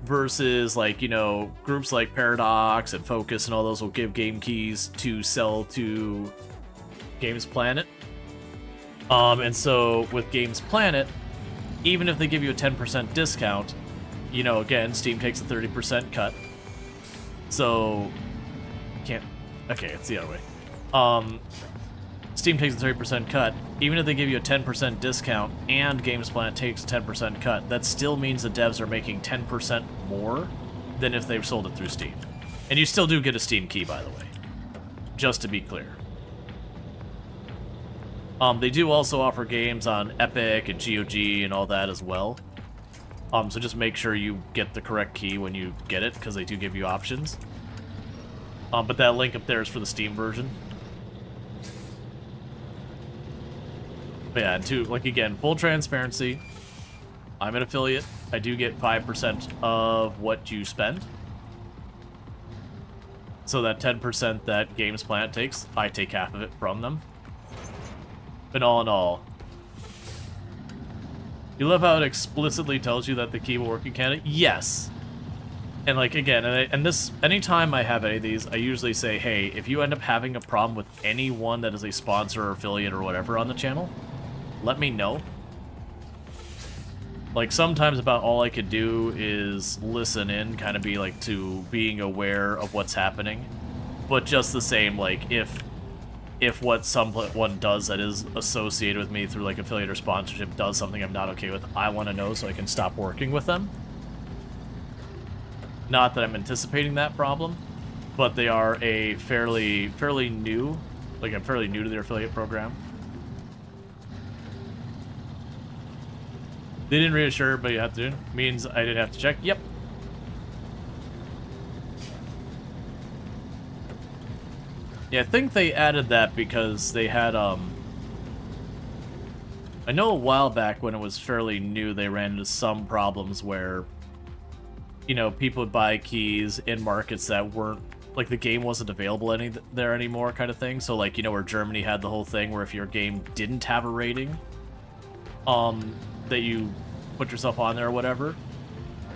versus, like, you know, groups like Paradox and Focus and all those will give game keys to sell to Games Planet. And so with Games Planet, even if they give you a 10% discount, you know, again, Steam takes a 30% cut. So, can't... Okay, it's the other way. Steam takes a 30% cut. Even if they give you a 10% discount and Games Planet takes a 10% cut, that still means the devs are making 10% more than if they've sold it through Steam. And you still do get a Steam key, by the way. Just to be clear. They do also offer games on Epic and GOG and all that as well. So just make sure you get the correct key when you get it, because they do give you options. But that link up there is for the Steam version. But yeah, and to, like, again, full transparency, I'm an affiliate. I do get 5% of what you spend. So that 10% that Games Planet takes, I take half of it from them. But all in all, you love how it explicitly tells you that the key will work in Canada? Yes. And, like, again, and this, anytime I have any of these, I usually say, hey, if you end up having a problem with anyone that is a sponsor or affiliate or whatever on the channel, let me know. Like, sometimes about all I could do is listen in, kind of be, like, to being aware of what's happening. But just the same, like, if what someone does that is associated with me through, like, affiliate or sponsorship does something I'm not okay with, I want to know so I can stop working with them. Not that I'm anticipating that problem, but they are a fairly new, like, I'm fairly new to their affiliate program. They didn't reassure, but you have to. Means I didn't have to check. Yep. Yeah, I think they added that because they had, I know a while back when it was fairly new, they ran into some problems where, you know, people would buy keys in markets that weren't, like, the game wasn't available there anymore, kind of thing. So, like, you know, where Germany had the whole thing where if your game didn't have a rating, that you put yourself on there or whatever,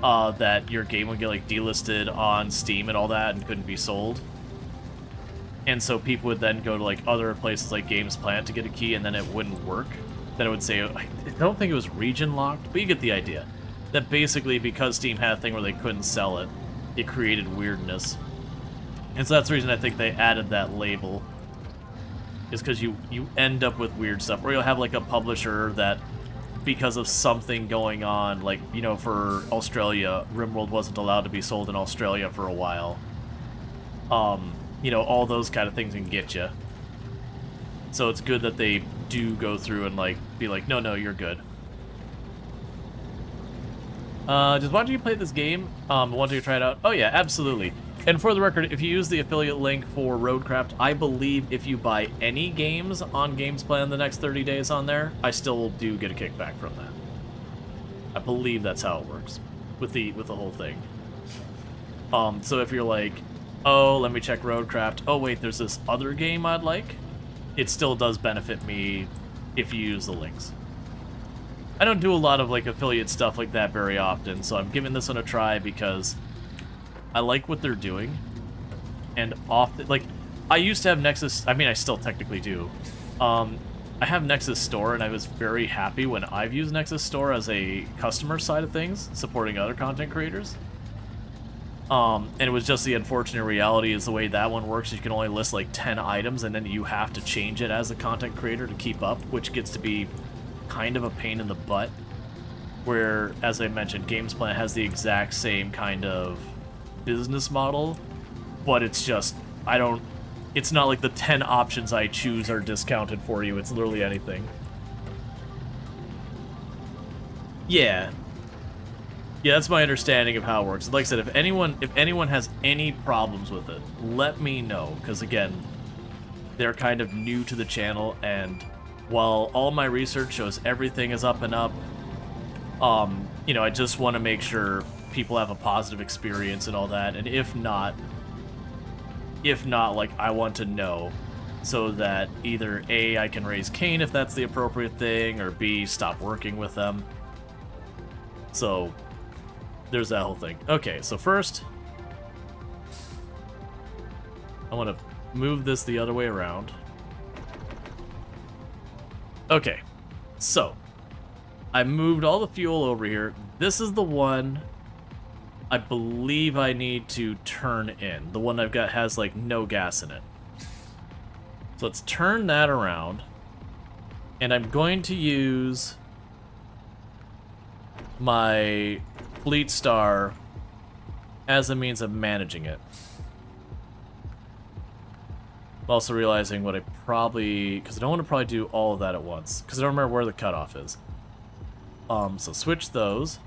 that your game would get, like, delisted on Steam and all that and couldn't be sold. And so people would then go to, like, other places like Games Planet to get a key, and then it wouldn't work. Then it would say, I don't think it was region locked, but you get the idea. That basically, because Steam had a thing where they couldn't sell it, it created weirdness. And so that's the reason I think they added that label. Is because you end up with weird stuff. Or you'll have, like, a publisher that, because of something going on, like, you know, for Australia, RimWorld wasn't allowed to be sold in Australia for a while. You know, all those kind of things can get you. So it's good that they do go through and, like, be like, no, you're good. Just wanted you to play this game. Wanted you to try it out. Oh yeah, absolutely. And for the record, if you use the affiliate link for RoadCraft, I believe if you buy any games on Games Plan the next 30 days on there, I still do get a kickback from that. I believe that's how it works with the whole thing. So if you're like, oh, let me check RoadCraft. Oh wait, there's this other game I'd like. It still does benefit me if you use the links. I don't do a lot of, like, affiliate stuff like that very often, so I'm giving this one a try because I like what they're doing. And often, like, I used to have Nexus, I mean, I still technically do. I have Nexus Store, and I was very happy when I've used Nexus Store as a customer side of things, supporting other content creators. And it was just the unfortunate reality is the way that one works, you can only list like 10 items and then you have to change it as a content creator to keep up, which gets to be kind of a pain in the butt. Where, as I mentioned, GamesPlan has the exact same kind of business model, but it's just, it's not like the 10 options I choose are discounted for you, it's literally anything. Yeah. Yeah, that's my understanding of how it works. Like I said, if anyone has any problems with it, let me know, because again, they're kind of new to the channel, and while all my research shows everything is up and up, you know, I just want to make sure people have a positive experience and all that, and if not, like, I want to know so that either A, I can raise Cain if that's the appropriate thing, or B, stop working with them. So, there's that whole thing. Okay, so first, I want to move this the other way around. Okay, so I moved all the fuel over here. This is the one I believe I need to turn in. The one I've got has like no gas in it. So let's turn that around. And I'm going to use my Fleet Star as a means of managing it. I'm also realizing what I probably, because I don't want to probably do all of that at once, because I don't remember where the cutoff is. So switch those.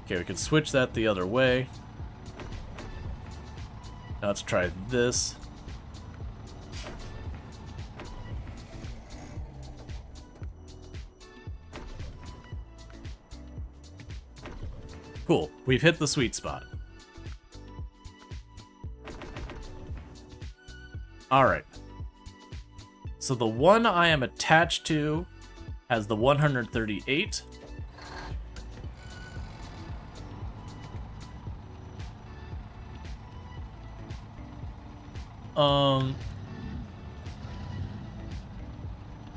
Okay, we can switch that the other way. Now let's try this. Cool, we've hit the sweet spot. Alright. So the one I am attached to has the 138.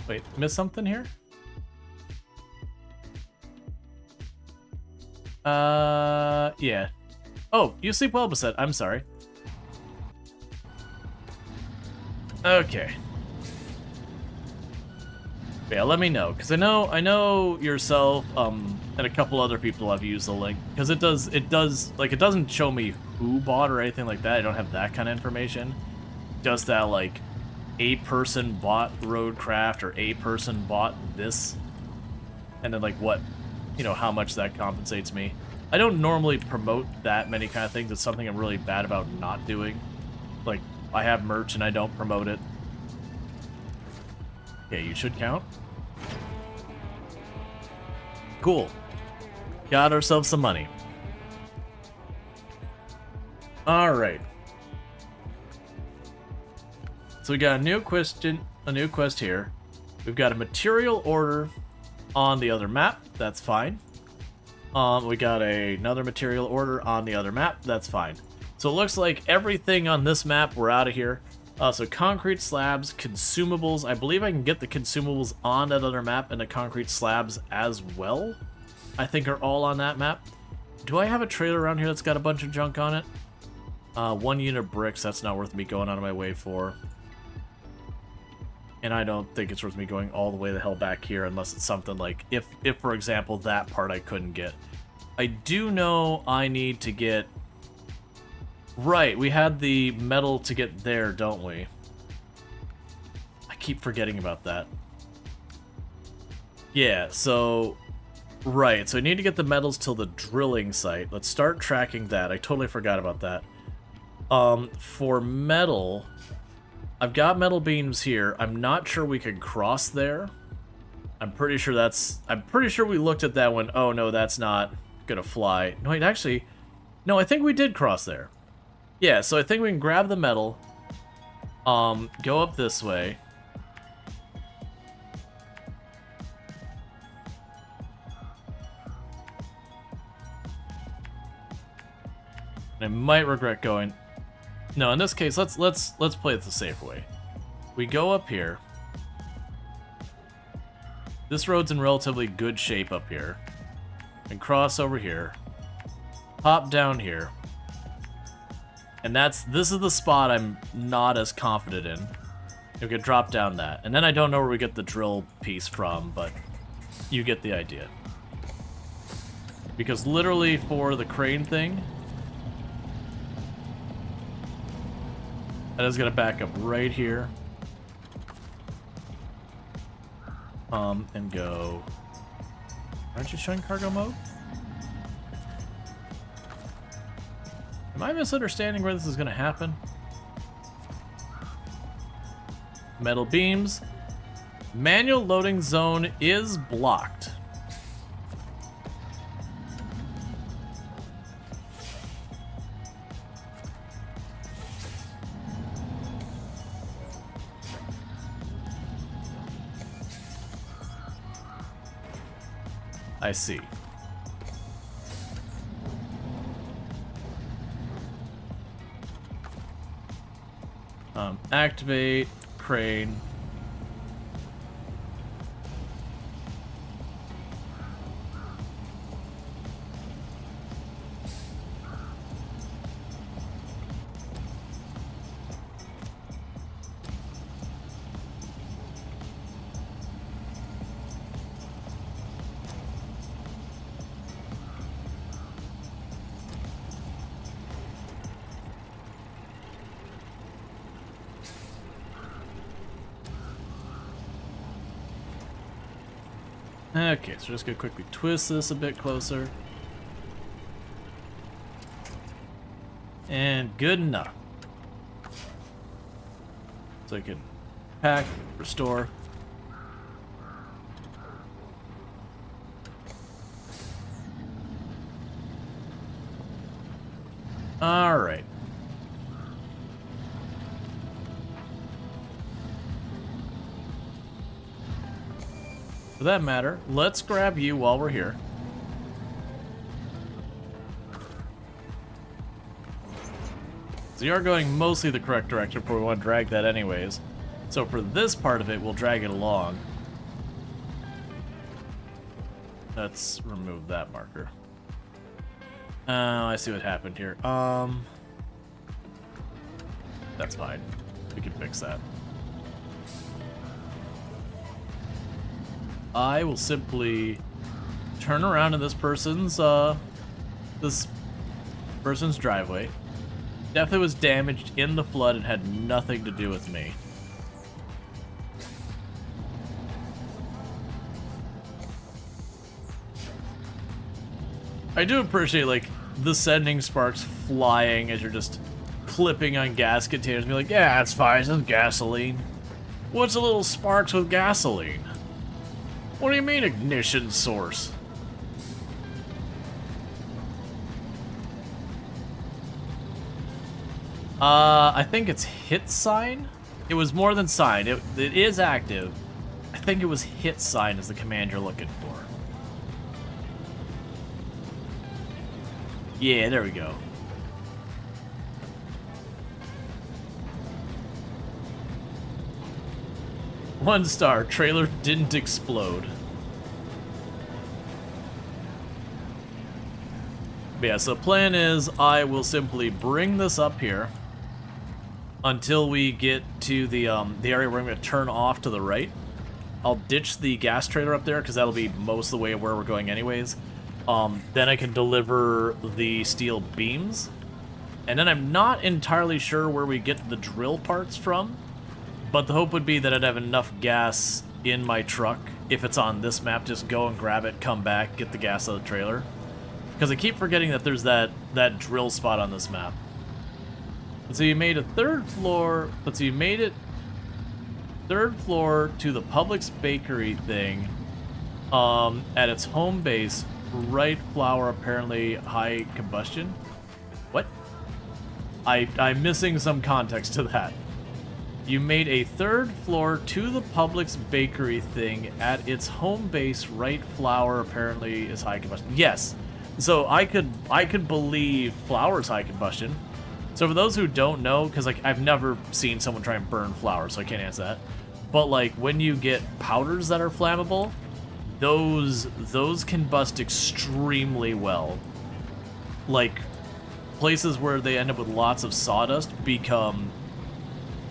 Wait, missed something here? Yeah. Oh, you sleep well, Bassett. I'm sorry. Okay. Yeah, let me know, because I know yourself, and a couple other people have used the link, because it doesn't show me who bought or anything like that. I don't have that kind of information. Just that, like, a person bought RoadCraft, or a person bought this, and then, like, what, you know, how much that compensates me. I don't normally promote that many kind of things. It's something I'm really bad about not doing. Like, I have merch and I don't promote it. Okay, you should count. Cool. Got ourselves some money. Alright. So we got a new quest here. We've got a material order on the other map. That's fine. We got another material order on the other map. That's fine. So it looks like everything on this map, we're out of here. So concrete slabs, consumables. I believe I can get the consumables on that other map, and the concrete slabs as well, I think, are all on that map. Do I have a trailer around here that's got a bunch of junk on it? 1 unit of bricks, that's not worth me going out of my way for. And I don't think it's worth me going all the way the hell back here unless it's something like, if for example, that part I couldn't get. I do know I need to get... Right, we had the metal to get there, don't we? I keep forgetting about that. Yeah, so... Right, so I need to get the metals till the drilling site. Let's start tracking that. I totally forgot about that. For metal... I've got metal beams here. I'm not sure we can cross there. I'm pretty sure we looked at that one. Oh, no, that's not gonna fly. No, wait, actually... No, I think we did cross there. Yeah, so I think we can grab the metal, go up this way. I might regret going. No, in this case, let's play it the safe way. We go up here. This road's in relatively good shape up here. and cross over here, hop down here, and this is the spot I'm not as confident in. You could drop down that, and then I don't know where we get the drill piece from, but you get the idea. Because literally for the crane thing, that is gonna back up right here. And go. Aren't you showing cargo mode? Am I misunderstanding where this is gonna happen? Metal beams. Manual loading zone is blocked. I see. Activate crane. Okay, so just gonna quickly twist this a bit closer. And good enough. So I can pack, restore. All right. For that matter, let's grab you while we're here. So you are going mostly the correct direction, but we want to drag that anyways. So for this part of it, we'll drag it along. Let's remove that marker. Oh, I see what happened here. That's fine. We can fix that. I will simply turn around in this person's driveway. Definitely was damaged in the flood and had nothing to do with me. I do appreciate, like, the sending sparks flying as you're just clipping on gas containers. Be like, yeah, it's fine, it's just gasoline. What's a little sparks with gasoline? What do you mean ignition source? I think it's hit sign? It was more than sign. It is active. I think it was hit sign is the command you're looking for. Yeah, there we go. One star, trailer didn't explode. But yeah, so the plan is I will simply bring this up here until we get to the area where I'm going to turn off to the right. I'll ditch the gas trailer up there because that'll be most of the way of where we're going anyways. Then I can deliver the steel beams. And then I'm not entirely sure where we get the drill parts from. But the hope would be that I'd have enough gas in my truck. If it's on this map, just go and grab it, come back, get the gas out of the trailer. Because I keep forgetting that there's that drill spot on this map. So you made a third floor, so you made it third floor to the Publix bakery thing at its home base, right flour, apparently high combustion. What? I'm missing some context to that. You made a third floor to the Publix bakery thing at its home base, right flour apparently is high combustion. Yes. So I could believe flour is high combustion. So for those who don't know, because like I've never seen someone try and burn flour, so I can't answer that. But like when you get powders that are flammable, those combust extremely well. Like, places where they end up with lots of sawdust become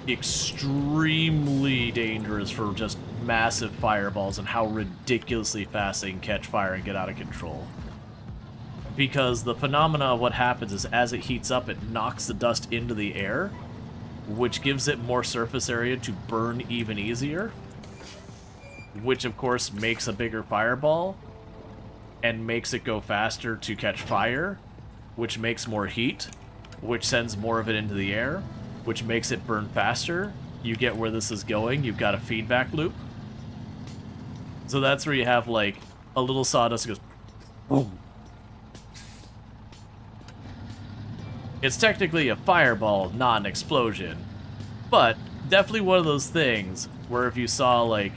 extremely dangerous for just massive fireballs and how ridiculously fast they can catch fire and get out of control. Because the phenomena of what happens is as it heats up, it knocks the dust into the air, which gives it more surface area to burn even easier, which of course makes a bigger fireball and makes it go faster to catch fire, which makes more heat, which sends more of it into the air, which makes it burn faster. You get where this is going. You've got a feedback loop. So that's where you have like a little sawdust goes boom. It's technically a fireball, not an explosion, but definitely one of those things where if you saw like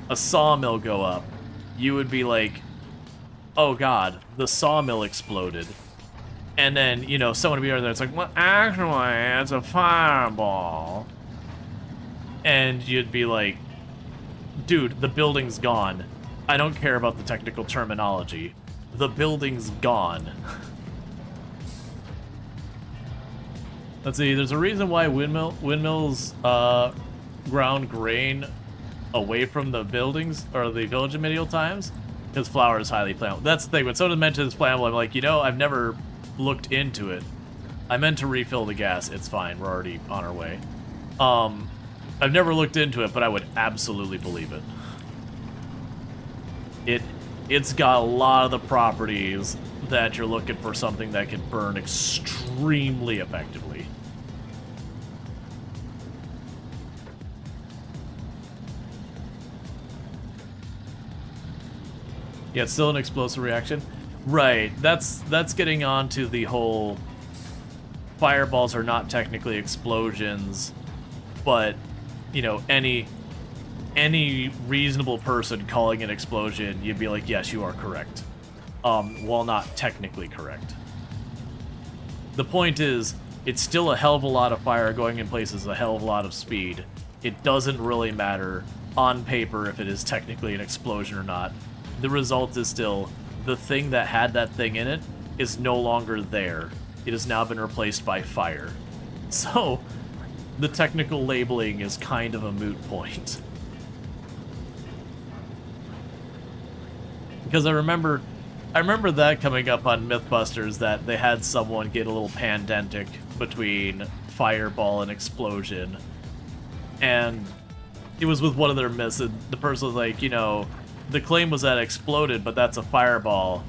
a sawmill go up, you would be like, oh god, the sawmill exploded. And then, you know, someone would be over there, it's like, well, actually, it's a fireball. And you'd be like, dude, the building's gone. I don't care about the technical terminology. The building's gone. Let's see, there's a reason why windmills ground grain away from the buildings or the village in medieval times, because flour is highly flammable. That's the thing, when someone mentions flammable, I'm like, you know, I've never looked into it. I meant to refill the gas. It's fine, we're already on our way. I've never looked into it, but I would absolutely believe it. It's got a lot of the properties that you're looking for something that can burn extremely effectively. Yeah, it's still an explosive reaction. Right, that's getting on to the whole fireballs are not technically explosions, but, you know, any reasonable person calling an explosion, you'd be like, yes, you are correct. While not technically correct. The point is, it's still a hell of a lot of fire going in places, a hell of a lot of speed. It doesn't really matter on paper if it is technically an explosion or not. The result is still, the thing that had that thing in it is no longer there. It has now been replaced by fire. So, the technical labeling is kind of a moot point. Because I remember that coming up on Mythbusters, that they had someone get a little pandentic between fireball and explosion. And it was with one of their myths, and the person was like, you know, the claim was that it exploded, but that's a fireball.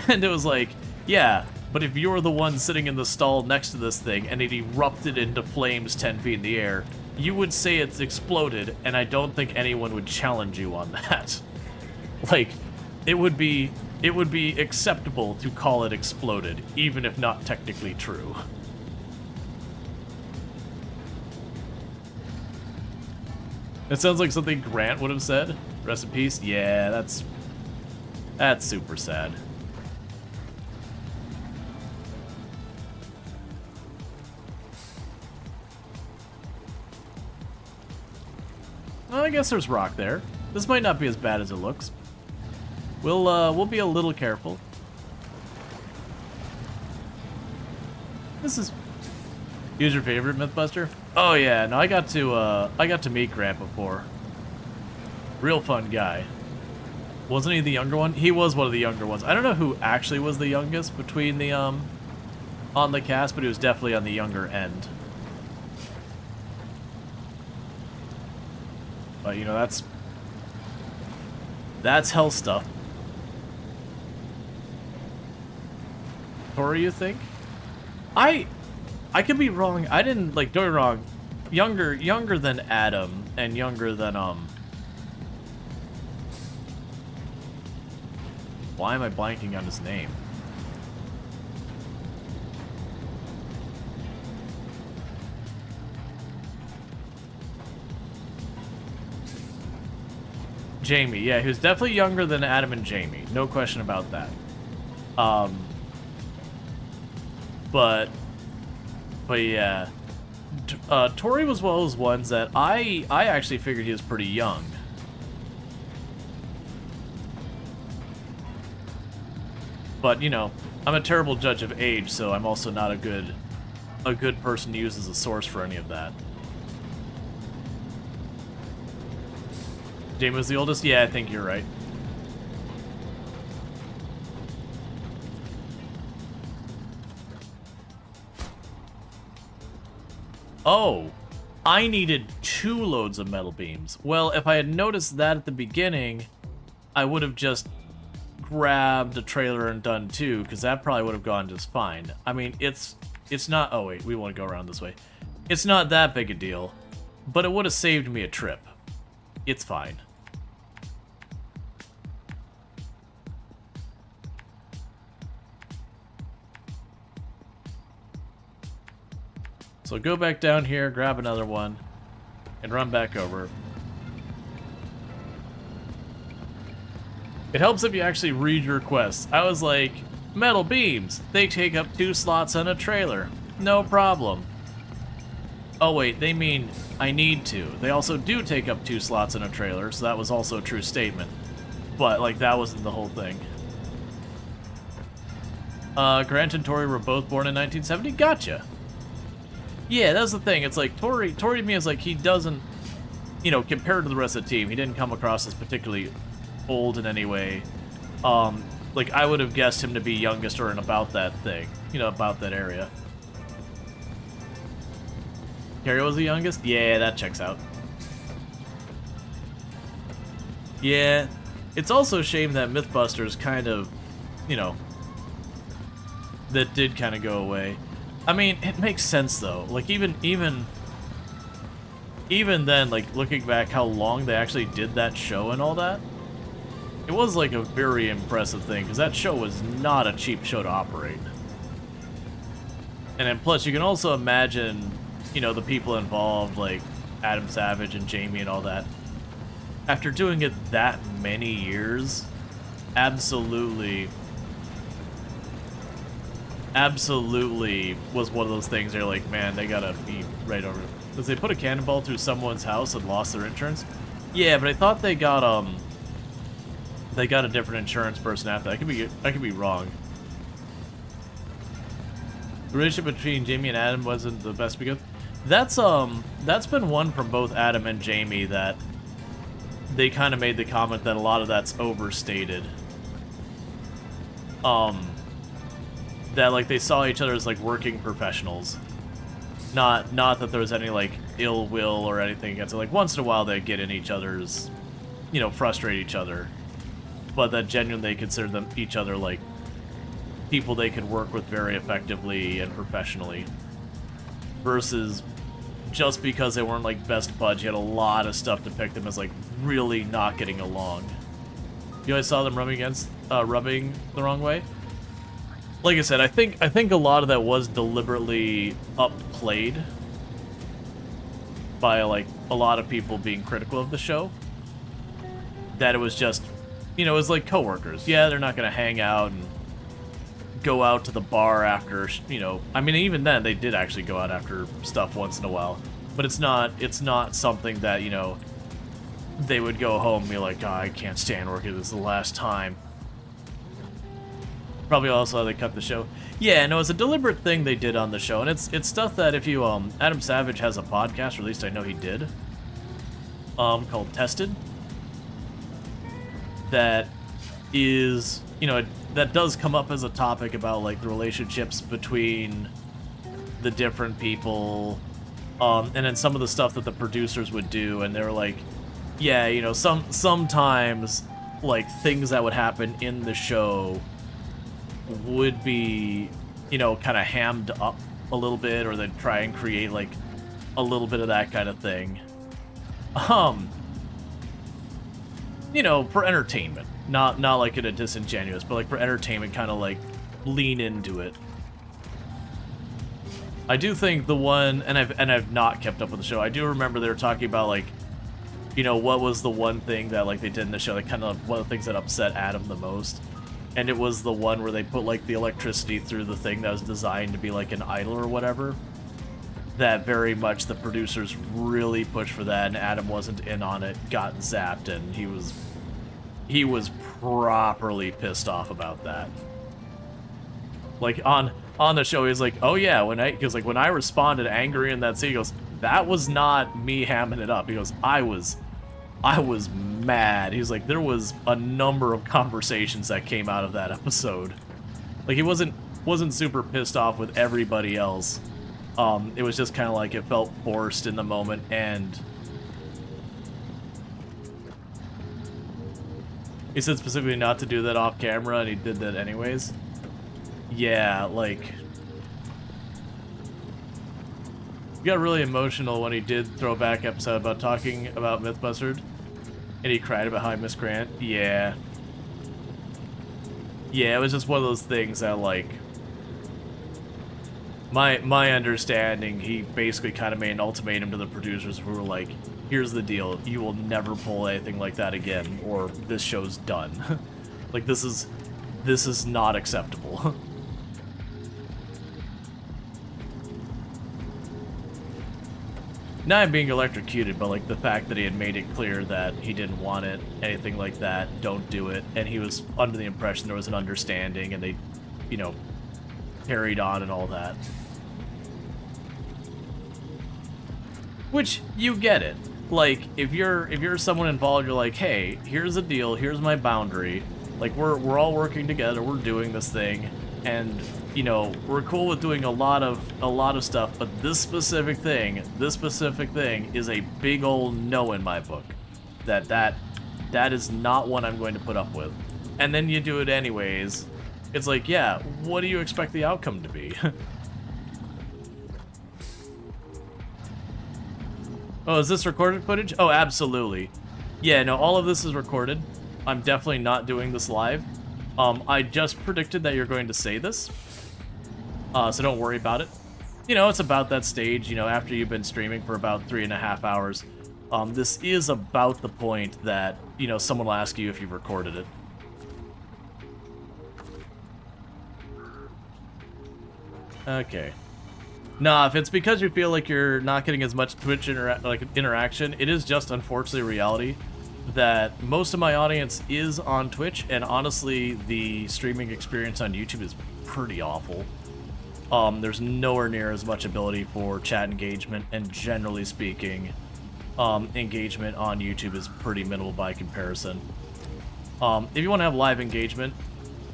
And it was like, yeah, but if you're the one sitting in the stall next to this thing and it erupted into flames 10 feet in the air, you would say it's exploded, and I don't think anyone would challenge you on that. Like, it would be acceptable to call it exploded, even if not technically true. It sounds like something Grant would have said. Rest in peace. Yeah, that's super sad. Well, I guess there's rock there. This might not be as bad as it looks. We'll be a little careful. This is... Who's your favorite Mythbuster? Oh yeah, no, I got to meet Grant before. Real fun guy. Wasn't he the younger one? He was one of the younger ones. I don't know who actually was the youngest between the on the cast, but he was definitely on the younger end. But you know, that's hell stuff. Tori, you think? I could be wrong. I didn't, like, don't get me wrong. Younger than Adam and younger than why am I blanking on his name? Jamie, yeah, he was definitely younger than Adam and Jamie. No question about that. But yeah, Tori was one of those ones that I actually figured he was pretty young. But, you know, I'm a terrible judge of age, so I'm also not a good person to use as a source for any of that. Jamie was the oldest? Yeah, I think you're right. Oh, I needed 2 loads of metal beams. Well, if I had noticed that at the beginning, I would have just grabbed a trailer and done 2, because that probably would have gone just fine. I mean, it's not... Oh, wait, we want to go around this way. It's not that big a deal, but it would have saved me a trip. It's fine. So go back down here, grab another one, and run back over. It helps if you actually read your quests. I was like, metal beams, they take up 2 slots on a trailer. No problem. Oh wait, they mean I need to. They also do take up 2 slots in a trailer, so that was also a true statement. But, like, that wasn't the whole thing. Grant and Tori were both born in 1970? Gotcha. Yeah, that's the thing. It's like, Tori to me is like, he doesn't, you know, compared to the rest of the team, he didn't come across as particularly old in any way. Like, I would have guessed him to be youngest or in about that thing. You know, about that area. Carrie was the youngest? Yeah, that checks out. Yeah, it's also a shame that Mythbusters kind of, you know, that did kind of go away. I mean, it makes sense though. Like even then, like looking back how long they actually did that show and all that, it was like a very impressive thing because that show was not a cheap show to operate. And then plus you can also imagine, you know, the people involved like Adam Savage and Jamie and all that. After doing it that many years, absolutely was one of those things they're like, man, they gotta be right over. Because they put a cannonball through someone's house and lost their insurance. Yeah, but I thought they got a different insurance person after. I could be wrong. The relationship between Jamie and Adam wasn't the best because that's been one from both Adam and Jamie that they kind of made the comment that a lot of that's overstated. That like they saw each other as like working professionals, not that there was any like ill will or anything against it. Like once in a while they'd get in each other's, you know, frustrate each other, but that genuinely they consider them each other like people they could work with very effectively and professionally, versus just because they weren't like best buds, you had a lot of stuff to pick them as like really not getting along. You guys saw them rubbing the wrong way. Like I said, I think a lot of that was deliberately upplayed by like a lot of people being critical of the show. That it was just, you know, it was like coworkers. Yeah, they're not gonna hang out and go out to the bar after, you know. I mean, even then they did actually go out after stuff once in a while, but it's not something that, you know, they would go home and be like, oh, I can't stand working. This is the last time. Probably also how they cut the show. Yeah, no, it's a deliberate thing they did on the show, and it's stuff that if you Adam Savage has a podcast, or at least I know he did, called Tested. That is, you know, that does come up as a topic about like the relationships between the different people, and then some of the stuff that the producers would do, and they were like, yeah, you know, sometimes like things that would happen in the show would be, you know, kind of hammed up a little bit, or they'd try and create like a little bit of that kind of thing. You know, for entertainment, not like in a disingenuous, but like for entertainment, kind of like lean into it. I do think the one, and I've not kept up with the show. I do remember they were talking about like, you know, what was the one thing that like they did in the show, like kind of one of the things that upset Adam the most. And it was the one where they put, like, the electricity through the thing that was designed to be, like, an idol or whatever. That very much the producers really pushed for that, and Adam wasn't in on it, got zapped, and he was properly pissed off about that. Like on the show, he's like, oh yeah, when I responded angry in that scene, he goes, that was not me hamming it up. He goes, I was mad. He's like, there was a number of conversations that came out of that episode. Like he wasn't super pissed off with everybody else. It was just kind of like it felt forced in the moment, and he said specifically not to do that off camera, and he did that anyways. Yeah, like, he got really emotional when he did throwback episode about talking about Mythbusters, and he cried about how I miss Grant. Yeah. Yeah, it was just one of those things that, like, my understanding, he basically kind of made an ultimatum to the producers who were like, here's the deal, you will never pull anything like that again, or this show's done. Like, this is not acceptable. Not being electrocuted, but like the fact that he had made it clear that he didn't want it, anything like that, don't do it, and he was under the impression there was an understanding, and they, you know, carried on and all that. Which, you get it. Like, if you're someone involved, you're like, hey, here's the deal, here's my boundary, like, we're all working together, we're doing this thing, and, you know, we're cool with doing a lot of stuff, but this specific thing is a big old no in my book. That is not one I'm going to put up with. And then you do it anyways. It's like, yeah, what do you expect the outcome to be? Oh, is this recorded footage? Oh, absolutely. Yeah, no, all of this is recorded. I'm definitely not doing this live. I just predicted that you're going to say this. So don't worry about it. You know, it's about that stage, you know, after you've been streaming for about 3.5 hours. This is about the point that, you know, someone will ask you if you've recorded it. Okay. Nah, if it's because you feel like you're not getting as much Twitch interaction, it is just unfortunately reality that most of my audience is on Twitch, and honestly, the streaming experience on YouTube is pretty awful. There's nowhere near as much ability for chat engagement, and generally speaking, engagement on YouTube is pretty minimal by comparison. If you want to have live engagement,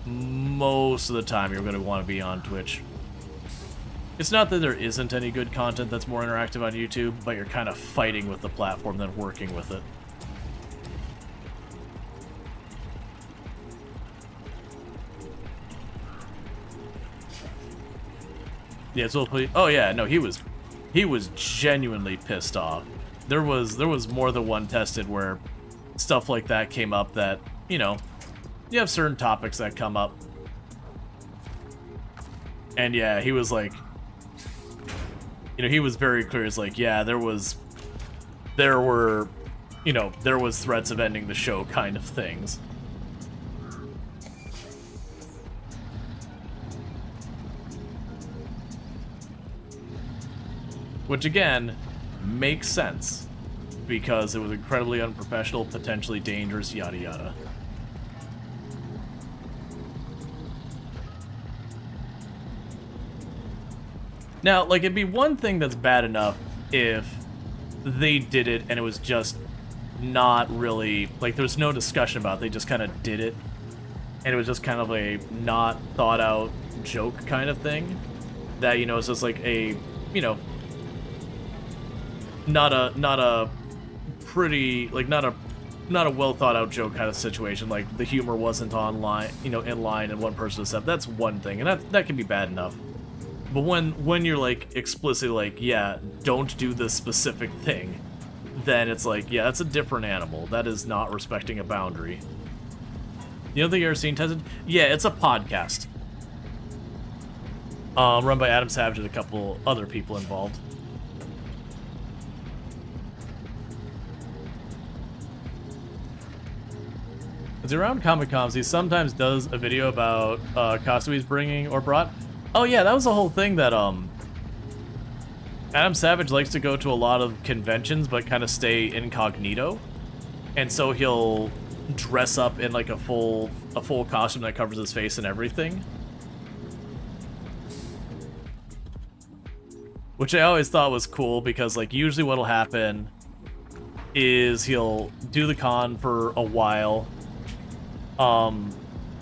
most of the time you're going to want to be on Twitch. It's not that there isn't any good content that's more interactive on YouTube, but you're kind of fighting with the platform than working with it. Yeah, so oh yeah, no, he was genuinely pissed off. There was more than one tested where stuff like that came up that, you know, you have certain topics that come up. And yeah, he was like, you know, he was very clear. It's like, yeah, there was threats of ending the show kind of things. Which, again, makes sense, because it was incredibly unprofessional, potentially dangerous, yada yada. Now, like, it'd be one thing that's bad enough if they did it and it was just not really, like, there was no discussion about it, they just kind of did it, and it was just kind of a not thought out joke kind of thing, that, you know, it's just like a, you know, not a pretty, like, not a well thought out joke kind of situation, like the humor wasn't online, you know, in line and one person said, that's one thing, and that can be bad enough. But when you're like explicitly like, yeah, don't do this specific thing, then it's like, yeah, that's a different animal. That is not respecting a boundary. You don't think you've ever seen tested? Yeah, it's a podcast. Run by Adam Savage and a couple other people involved. Is he around Comic-Cons? He sometimes does a video about costume he's bringing or brought. Oh yeah, that was the whole thing that Adam Savage likes to go to a lot of conventions but kind of stay incognito. And so he'll dress up in like a full costume that covers his face and everything. which I always thought was cool because, like, usually what'll happen is he'll do the con for a while, and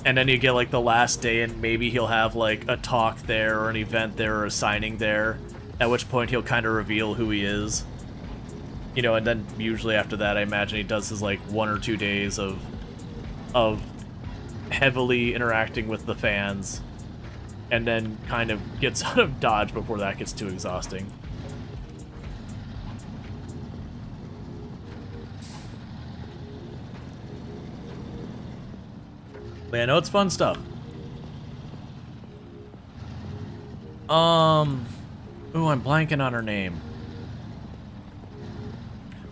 then you get, like, the last day, and maybe he'll have, like, a talk there, or an event there, or a signing there, at which point he'll kind of reveal who he is. You know, and then usually after that, I imagine he does his, like, 1 or 2 days of heavily interacting with the fans, and then kind of gets out of Dodge before that gets too exhausting. But yeah, I know it's fun stuff. Ooh, I'm blanking on her name.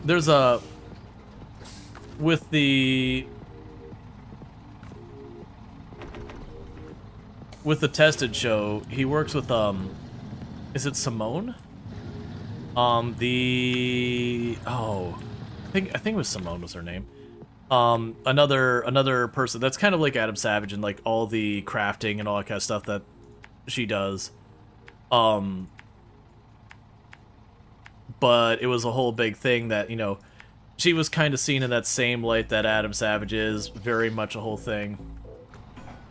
There's a... With the Tested show, he works with, is it Simone? I think it was Simone was her name. Another person that's kind of like Adam Savage and like all the crafting and all that kind of stuff that she does. But it was a whole big thing that, you know, she was kind of seen in that same light that Adam Savage is, very much a whole thing.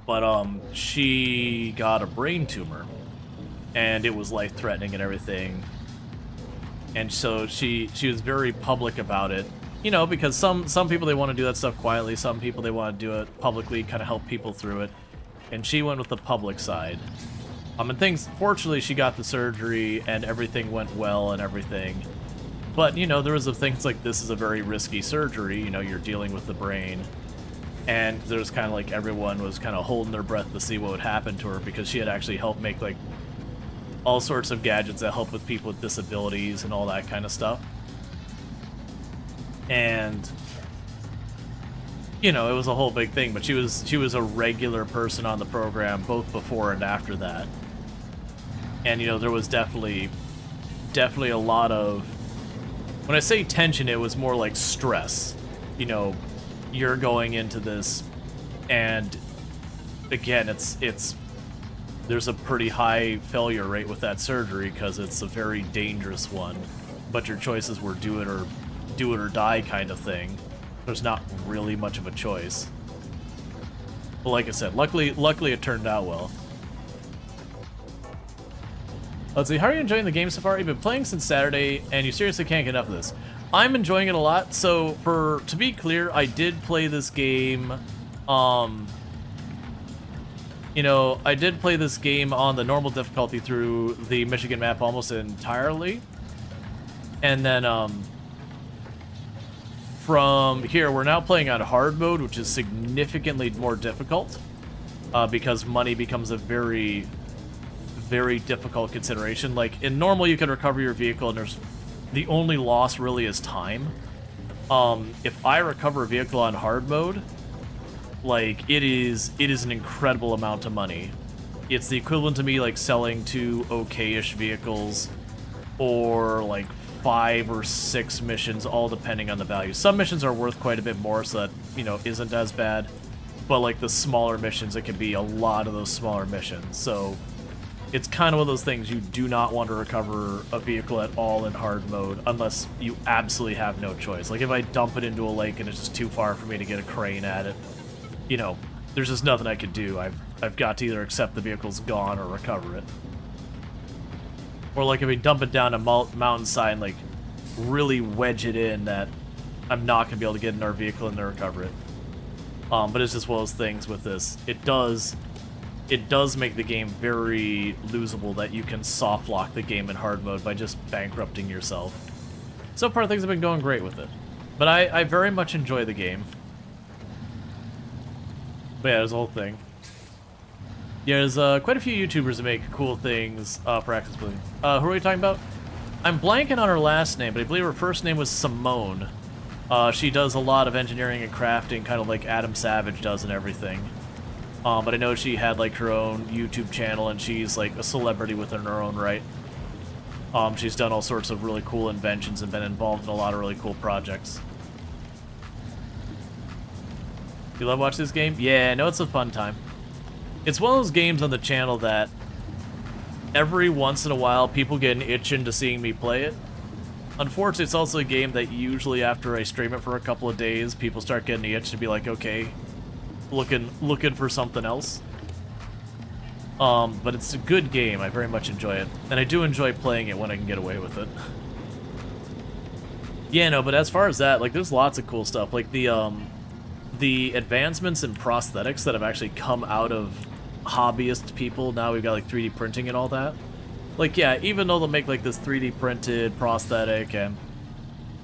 But, she got a brain tumor, and it was life-threatening and everything. And so she was very public about it, you know, because some people, they want to do that stuff quietly, some people, they want to do it publicly, kind of help people through it. And she went with the public side. And fortunately, she got the surgery, and everything went well and everything. But, you know, there was things like, this is a very risky surgery, you know, you're dealing with the brain. And there's kind of like everyone was kind of holding their breath to see what would happen to her, because she had actually helped make like all sorts of gadgets that help with people with disabilities and all that kind of stuff. And, you know, it was a whole big thing, but she was a regular person on the program both before and after that. And, you know, there was definitely a lot of, when I say tension, it was more like stress. You know, you're going into this, and again, there's a pretty high failure rate with that surgery because it's a very dangerous one. But your choices were do it or die kind of thing. There's not really much of a choice. But like I said, luckily it turned out well. Let's see, how are you enjoying the game so far? You've been playing since Saturday, and you seriously can't get enough of this. I'm enjoying it a lot. So, to be clear, I did play this game, you know, I did play this game on the normal difficulty through the Michigan map almost entirely. And then, from here, we're now playing on hard mode, which is significantly more difficult, because money becomes a very, very difficult consideration. Like, in normal, you can recover your vehicle, and the only loss really is time. If I recover a vehicle on hard mode, like, it is an incredible amount of money. It's the equivalent to me, like, selling 2 okay-ish vehicles, or, like, 5 or 6 missions, all depending on the value. Some missions are worth quite a bit more, so that, you know, isn't as bad. But, like, the smaller missions, it can be a lot of those smaller missions. So, it's kind of one of those things, you do not want to recover a vehicle at all in hard mode, unless you absolutely have no choice. Like, if I dump it into a lake and it's just too far for me to get a crane at it, you know, there's just nothing I could do. I've got to either accept the vehicle's gone or recover it. Or, like, if we dump it down a mountainside and, like, really wedge it in, that I'm not going to be able to get in our vehicle and then recover it. But it's just one of those things with this. It does make the game very losable, that you can soft lock the game in hard mode by just bankrupting yourself. So far, things have been going great with it. But I very much enjoy the game. But yeah, there's a whole thing. Yeah, there's quite a few YouTubers that make cool things for Access Building. Who are we talking about? I'm blanking on her last name, but I believe her first name was Simone. She does a lot of engineering and crafting, kind of like Adam Savage does and everything. But I know she had, like, her own YouTube channel, and she's, like, a celebrity within her own right. She's done all sorts of really cool inventions and been involved in a lot of really cool projects. You love watching this game? Yeah, no, it's a fun time. It's one of those games on the channel that every once in a while, people get an itch into seeing me play it. Unfortunately, it's also a game that usually after I stream it for a couple of days, people start getting the itch to be like, okay, looking for something else. But it's a good game. I very much enjoy it. And I do enjoy playing it when I can get away with it. Yeah, no, but as far as that, like, there's lots of cool stuff. Like, the advancements in prosthetics that have actually come out of hobbyist people. Now we've got, like, 3D printing and all that. Like, yeah, even though they'll make, like, this 3D printed prosthetic, and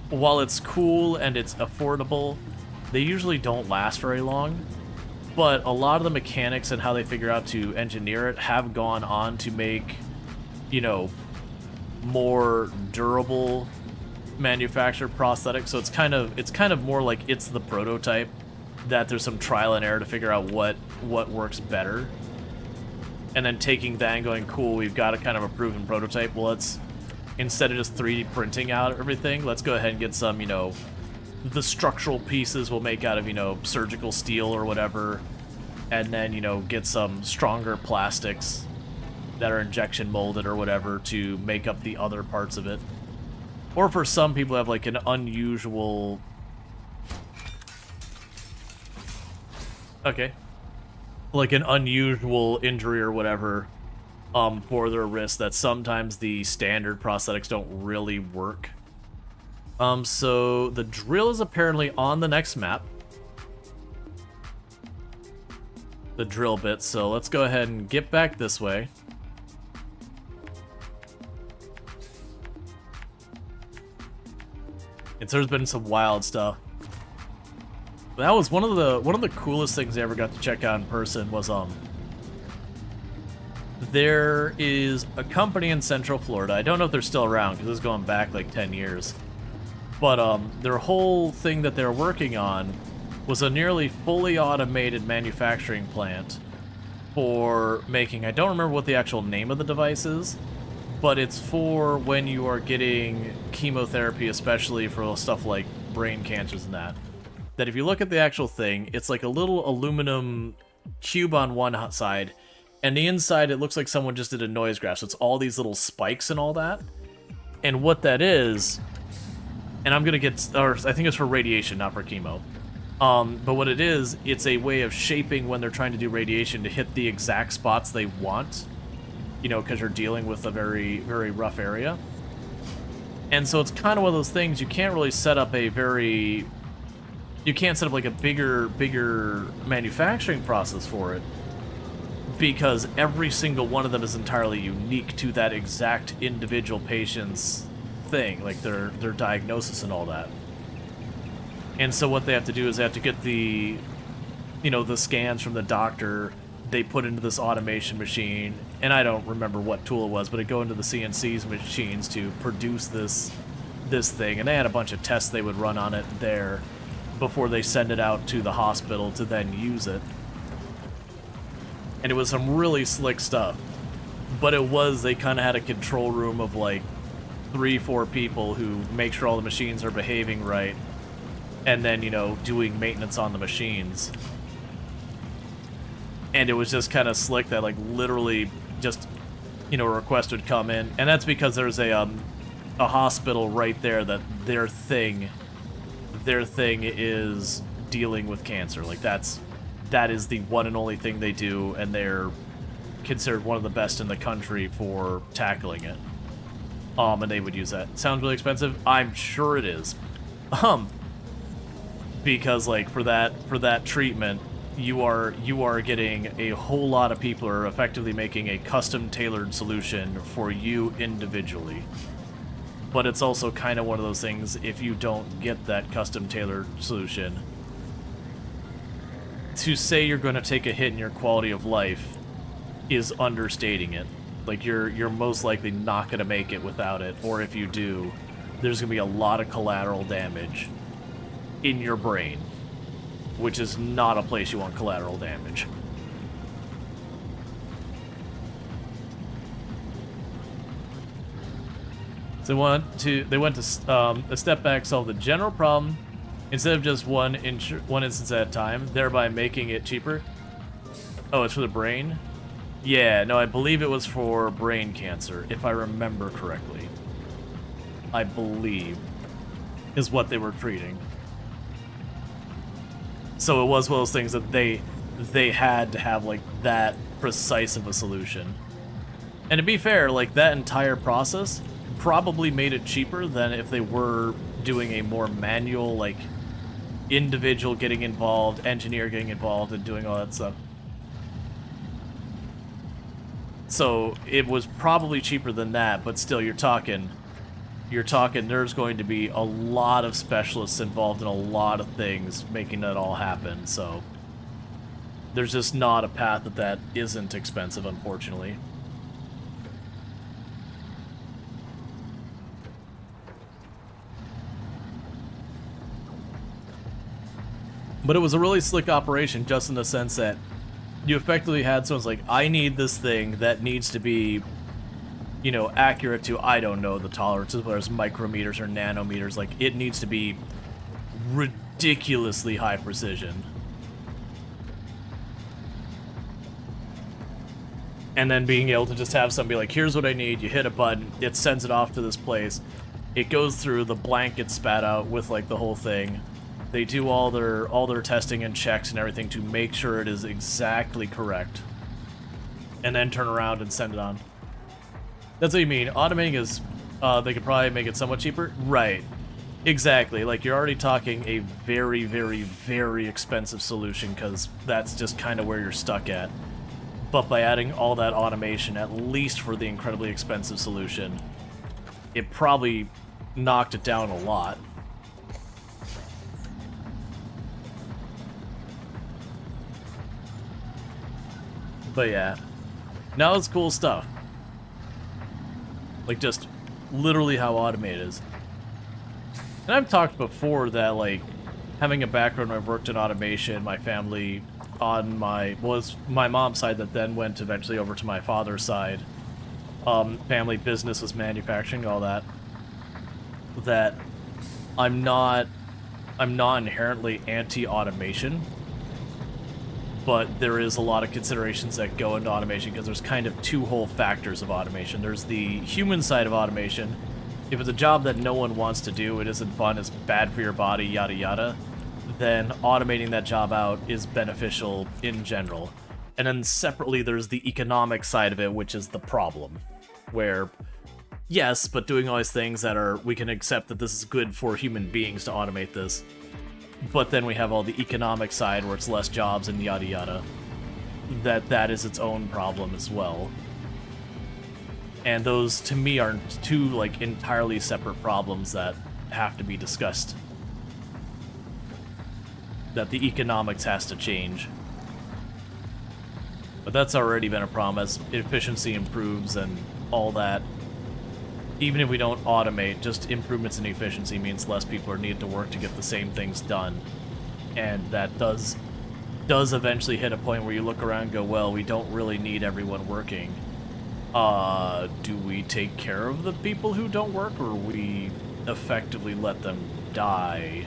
while it's cool and it's affordable, they usually don't last very long. But a lot of the mechanics and how they figure out to engineer it have gone on to make, you know, more durable manufactured prosthetics. So it's kind of more like it's the prototype, that there's some trial and error to figure out what works better. And then taking that and going, cool, we've got a kind of a proven prototype. Well, let's, instead of just 3D printing out everything, let's go ahead and get some, you know, the structural pieces we'll make out of, you know, surgical steel or whatever, and then, you know, get some stronger plastics that are injection molded or whatever to make up the other parts of it. Or for some people have like an unusual... Okay. Like an unusual injury or whatever for their wrist that sometimes the standard prosthetics don't really work. So the drill is apparently on the next map. The drill bit, so let's go ahead and get back this way. There's been some wild stuff. That was one of the coolest things I ever got to check out in person was there is a company in Central Florida. I don't know if they're still around because this is going back like 10 years. But their whole thing that they're working on was a nearly fully automated manufacturing plant for making, I don't remember what the actual name of the device is, but it's for when you are getting chemotherapy, especially for stuff like brain cancers and that. That if you look at the actual thing, it's like a little aluminum cube on one side, and the inside it looks like someone just did a noise graph, so it's all these little spikes and all that. And what that is, and I'm gonna get, or I think it's for radiation, not for chemo. But what it is, it's a way of shaping when they're trying to do radiation to hit the exact spots they want, you know, because you're dealing with a very, very rough area. And so it's kind of one of those things, you can't really set up a very, you can't set up like a bigger manufacturing process for it, because every single one of them is entirely unique to that exact individual patient's thing, like their diagnosis and all that. And so what they have to do is they have to get the, you know, the scans from the doctor, they put into this automation machine, and I don't remember what tool it was, but it go into the CNC's machines to produce this thing, and they had a bunch of tests they would run on it there before they send it out to the hospital to then use it. And it was some really slick stuff. But it was, they kind of had a control room of like 3-4 people who make sure all the machines are behaving right, and then, you know, doing maintenance on the machines. And it was just kind of slick that, like, literally just, you know, a request would come in. And that's because there's a hospital right there that their thing is dealing with cancer. Like, that is the one and only thing they do, and they're considered one of the best in the country for tackling it. And they would use that. Sounds really expensive? I'm sure it is. Because, like, for that treatment, you are getting a whole lot of people are effectively making a custom tailored solution for you individually. But it's also kind of one of those things, if you don't get that custom tailored solution, to say you're going to take a hit in your quality of life is understating it. Like, you're most likely not going to make it without it, or if you do, there's going to be a lot of collateral damage in your brain, which is not a place you want collateral damage. So they went to a step back, solve the general problem instead of just one instance at a time, thereby making it cheaper. Oh, it's for the brain? Yeah, no, I believe it was for brain cancer, if I remember correctly. I believe is what they were treating. So it was one of those things that they had to have like that precise of a solution. And to be fair, like that entire process probably made it cheaper than if they were doing a more manual, like individual getting involved, engineer getting involved, and doing all that stuff. So it was probably cheaper than that, but still, you're talking there's going to be a lot of specialists involved in a lot of things making that all happen, so there's just not a path that isn't expensive, unfortunately. But it was a really slick operation, just in the sense that you effectively had someone's like, I need this thing that needs to be, you know, accurate to, I don't know, the tolerances, whether it's micrometers or nanometers. Like, it needs to be ridiculously high precision. And then being able to just have somebody like, here's what I need, you hit a button, it sends it off to this place. It goes through, the blanket spat out with, like, the whole thing. They do all their testing and checks and everything to make sure it is exactly correct. And then turn around and send it on. That's what you mean. Automating is, they could probably make it somewhat cheaper? Right. Exactly. Like, you're already talking a very, very, very expensive solution, because that's just kind of where you're stuck at. But by adding all that automation, at least for the incredibly expensive solution, it probably knocked it down a lot. But yeah, now it's cool stuff. Like, just literally how automated it is. And I've talked before that, like, having a background where I've worked in automation, my family on my mom's side that then went eventually over to my father's side. Family business was manufacturing, all that. That I'm not inherently anti-automation, but there is a lot of considerations that go into automation, because there's kind of two whole factors of automation. There's the human side of automation. If it's a job that no one wants to do, it isn't fun, it's bad for your body, yada yada, then automating that job out is beneficial in general. And then separately, there's the economic side of it, which is the problem. Where, yes, but doing all these things that are, we can accept that this is good for human beings to automate this. But then we have all the economic side where it's less jobs and yada yada. That is its own problem as well. And those, to me, are two, like, entirely separate problems that have to be discussed. That the economics has to change. But that's already been a problem as efficiency improves and all that. Even if we don't automate, just improvements in efficiency means less people are needed to work to get the same things done. And that does eventually hit a point where you look around and go, well, we don't really need everyone working. Do we take care of the people who don't work, or we effectively let them die?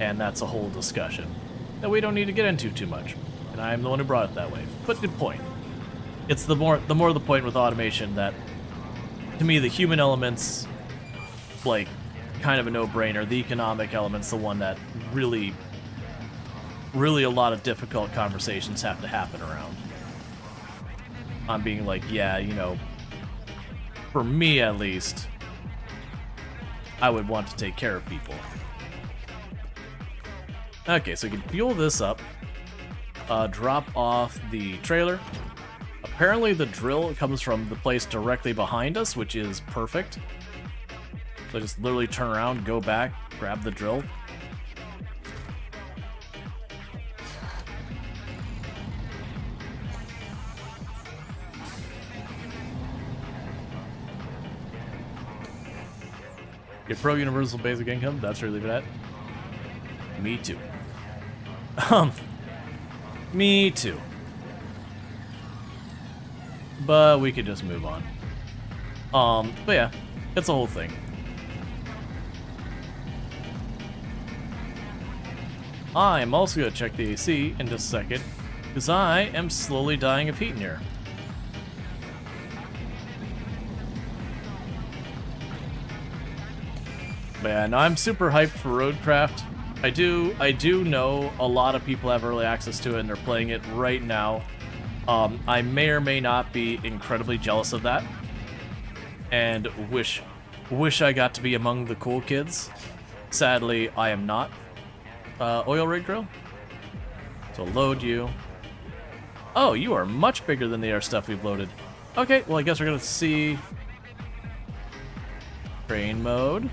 And that's a whole discussion that we don't need to get into too much. And I'm the one who brought it that way. But good point. It's the more the point with automation that, to me, the human element's, like, kind of a no-brainer. The economic element's the one that really a lot of difficult conversations have to happen around. I'm being like, yeah, you know, for me at least, I would want to take care of people. Okay, so we can fuel this up, drop off the trailer. Apparently the drill comes from the place directly behind us, which is perfect. So just literally turn around, go back, grab the drill. Get pro universal basic income, that's really that. Me too. Me too. But we could just move on. But yeah, it's a whole thing. I'm also gonna check the AC in just a second. Because I am slowly dying of heat in here. Man, I'm super hyped for RoadCraft. I do know a lot of people have early access to it and they're playing it right now. I may or may not be incredibly jealous of that. And wish I got to be among the cool kids. Sadly, I am not. Oil rig drill? So load you. Oh, you are much bigger than the air stuff we've loaded. Okay, well I guess we're gonna see crane mode.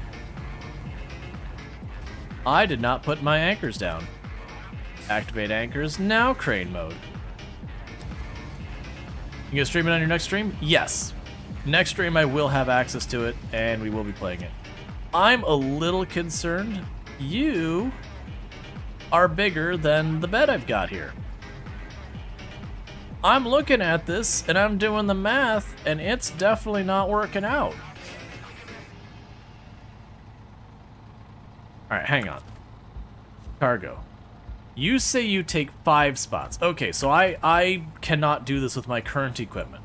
I did not put my anchors down. Activate anchors, now crane mode. You gonna stream it on your next stream? Yes. Next stream I will have access to it, and we will be playing it. I'm a little concerned. You are bigger than the bed I've got here. I'm looking at this, and I'm doing the math, and it's definitely not working out. Alright, hang on. Cargo. You say you take 5 spots. Okay, so I cannot do this with my current equipment.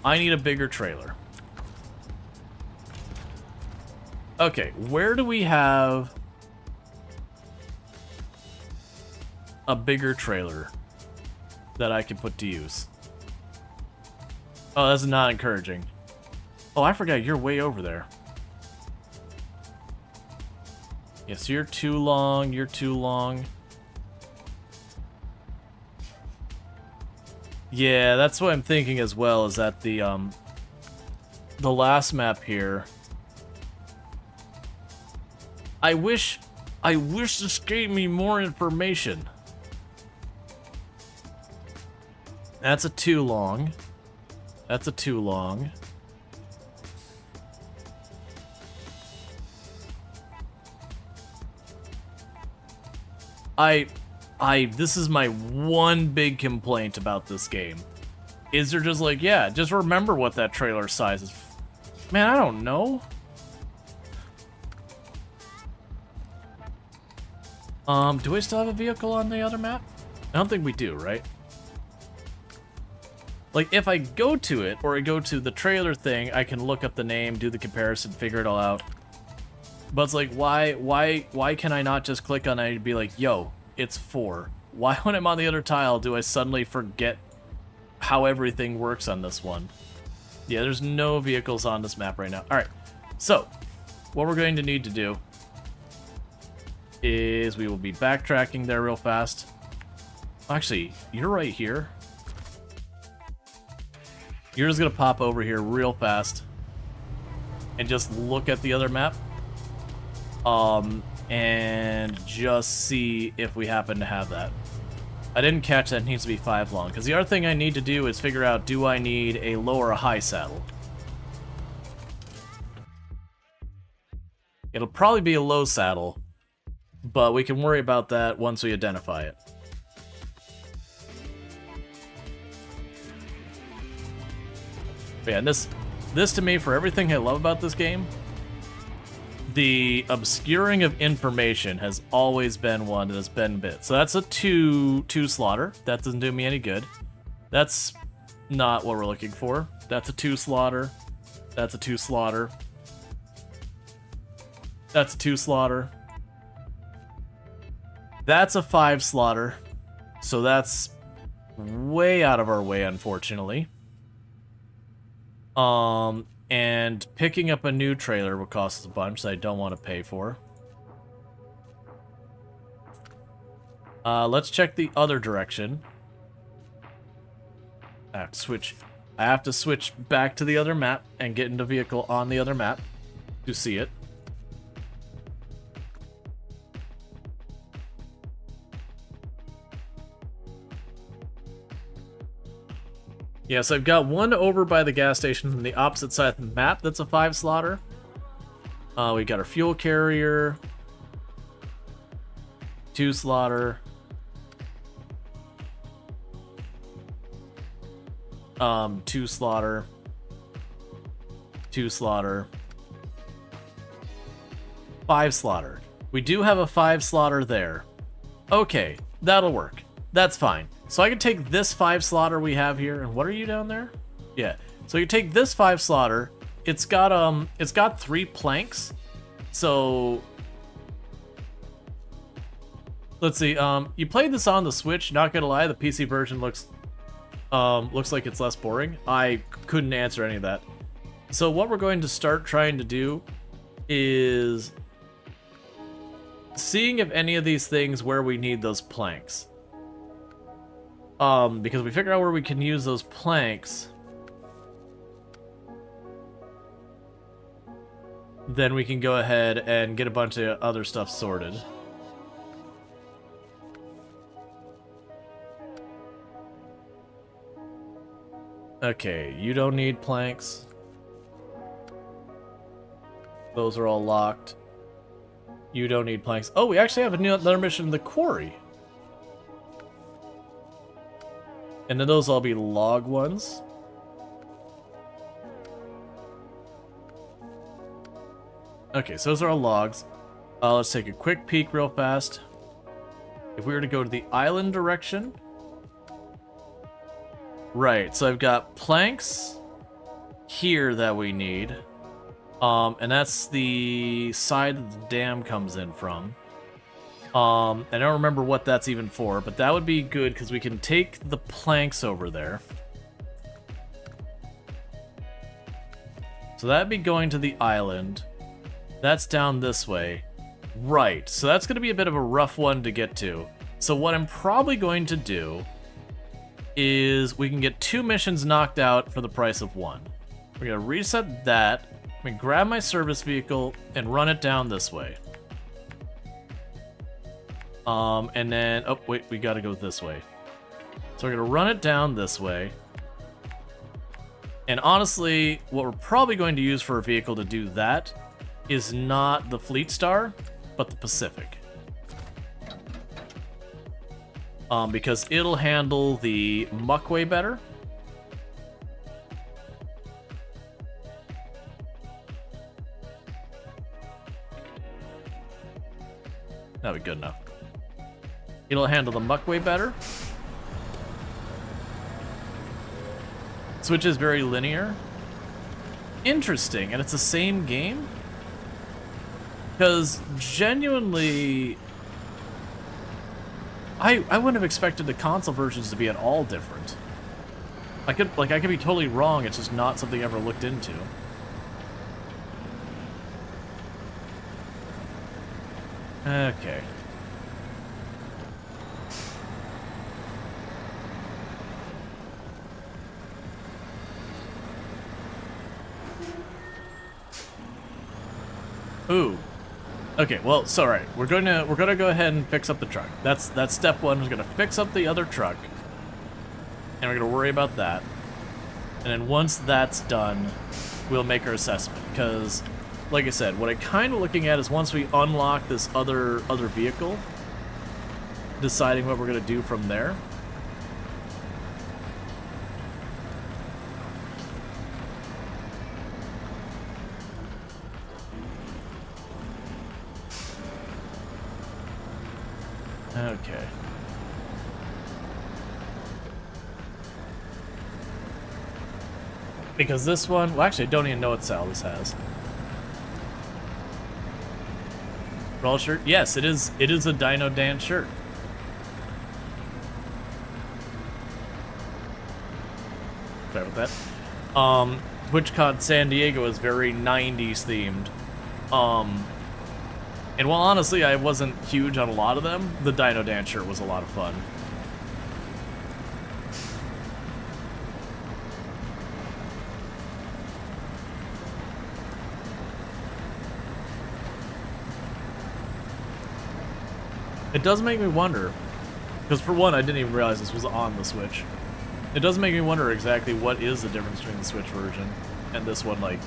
I need a bigger trailer. Okay, where do we have a bigger trailer that I can put to use? Oh, that's not encouraging. Oh, I forgot you're way over there. Yes, you're too long, you're too long. Yeah, that's what I'm thinking as well, is that the last map here. I wish this gave me more information. That's a too long. That's a too long. This is my one big complaint about this game. Is they're just like, yeah, just remember what that trailer size is. Man, I don't know. Do I still have a vehicle on the other map? I don't think we do, right? Like, if I go to it, or I go to the trailer thing, I can look up the name, do the comparison, figure it all out. But it's like, why can I not just click on it and be like, yo, it's 4. Why when I'm on the other tile do I suddenly forget how everything works on this one? Yeah, there's no vehicles on this map right now. Alright, so, what we're going to need to do is we will be backtracking there real fast. Actually, you're right here. You're just gonna pop over here real fast and just look at the other map. And just see if we happen to have that. I didn't catch that it needs to be 5 long, because the other thing I need to do is figure out, do I need a low or a high saddle? It'll probably be a low saddle, but we can worry about that once we identify it. But yeah, and this to me, for everything I love about this game, the obscuring of information has always been one that has been bit. So that's a two slaughter. That doesn't do me any good. That's not what we're looking for. That's a 2 slaughter. That's a 2 slaughter. That's a 2 slaughter. That's a 5 slaughter. So that's way out of our way, unfortunately. And picking up a new trailer will cost us a bunch that I don't want to pay for. Let's check the other direction. I have to switch back to the other map and get into vehicle on the other map to see it. Yes, I've got one over by the gas station from the opposite side of the map that's a 5 slaughter. We got our fuel carrier. 2 slaughter. 2 slaughter. 2 slaughter. 5 slaughter. We do have a 5 slaughter there. Okay, that'll work. That's fine. So I can take this 5 slaughter we have here, and what are you down there? Yeah. So you take this 5 slaughter. It's got 3 planks. So let's see. You played this on the Switch. Not gonna lie, the PC version looks like it's less boring. I couldn't answer any of that. So what we're going to start trying to do is seeing if any of these things where we need those planks. Because we figure out where we can use those planks, then we can go ahead and get a bunch of other stuff sorted. Okay, you don't need planks. Those are all locked. You don't need planks. Oh, we actually have another mission in the quarry. And then those will all be log ones. Okay, so those are all logs. Let's take a quick peek real fast. If we were to go to the island direction. Right, so I've got planks here that we need. And that's the side that the dam comes in from. I don't remember what that's even for, but that would be good because we can take the planks over there. So that'd be going to the island. That's down this way. Right, so that's going to be a bit of a rough one to get to. So what I'm probably going to do is we can get 2 missions knocked out for the price of 1. We're going to reset that. I'm going to grab my service vehicle and run it down this way. And then, oh wait, we gotta go this way. So we're gonna run it down this way. And honestly, what we're probably going to use for a vehicle to do that is not the Fleet Star, but the Pacific. Because it'll handle the muckway better. That'll be good enough. It'll handle the muckway better. Switch is very linear. Interesting, and it's the same game? Because genuinely, I wouldn't have expected the console versions to be at all different. I could be totally wrong, it's just not something I ever looked into. Okay. Ooh. Okay, well, so right, we're gonna go ahead and fix up the truck. That's step 1. We're gonna fix up the other truck, and we're gonna worry about that. And then once that's done, we'll make our assessment. Because, like I said, what I'm kind of looking at is once we unlock this other vehicle, deciding what we're gonna do from there. Okay. Because this one, well, actually, I don't even know what style this has. Rual shirt? Yes, it is. It is a Dino Dan shirt. Sorry about that. TwitchCon San Diego is very 90s themed. And while honestly I wasn't huge on a lot of them, the Dino Dan shirt was a lot of fun. It does make me wonder, because for one, I didn't even realize this was on the Switch. It does make me wonder exactly what is the difference between the Switch version and this one. Like,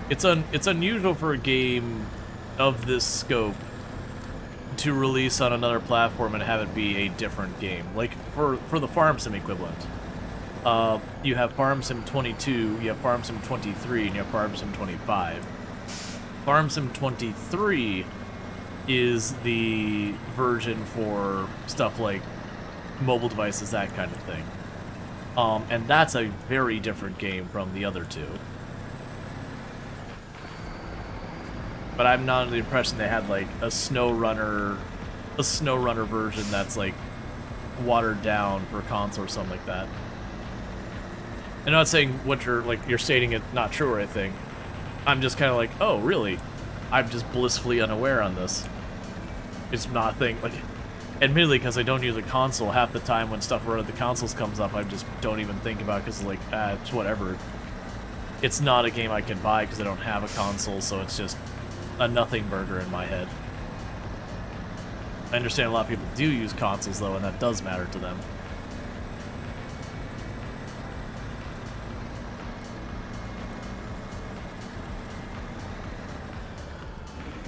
it's unusual for a game of this scope to release on another platform and have it be a different game. Like, for the Farm Sim equivalent. You have Farm Sim 22, you have Farm Sim 23, and you have Farm Sim 25. Farm Sim 23 is the version for stuff like mobile devices, that kind of thing. And that's a very different game from the other two. But I'm not under the impression they had like a SnowRunner version that's like watered down for console or something like that. I'm not saying what you're stating it not true or anything. I'm just kind of like, oh, really? I'm just blissfully unaware on this. It's not a thing, like, admittedly, because I don't use a console, half the time when stuff around the consoles comes up, I just don't even think about it, because, like, it's whatever. It's not a game I can buy because I don't have a console, so it's just a nothing burger in my head. I understand a lot of people do use consoles, though, and that does matter to them.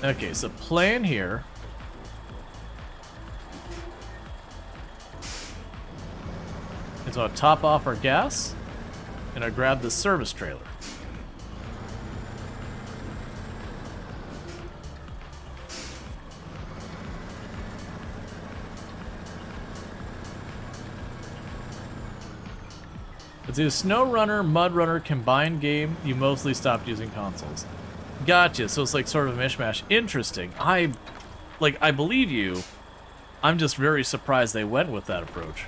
Okay, so plan here. is I'll top off our gas, and I grab the service trailer. It's a SnowRunner, MudRunner combined game. You mostly stopped using consoles. Gotcha. So it's like sort of a mishmash. Interesting. I believe you. I'm just very surprised they went with that approach.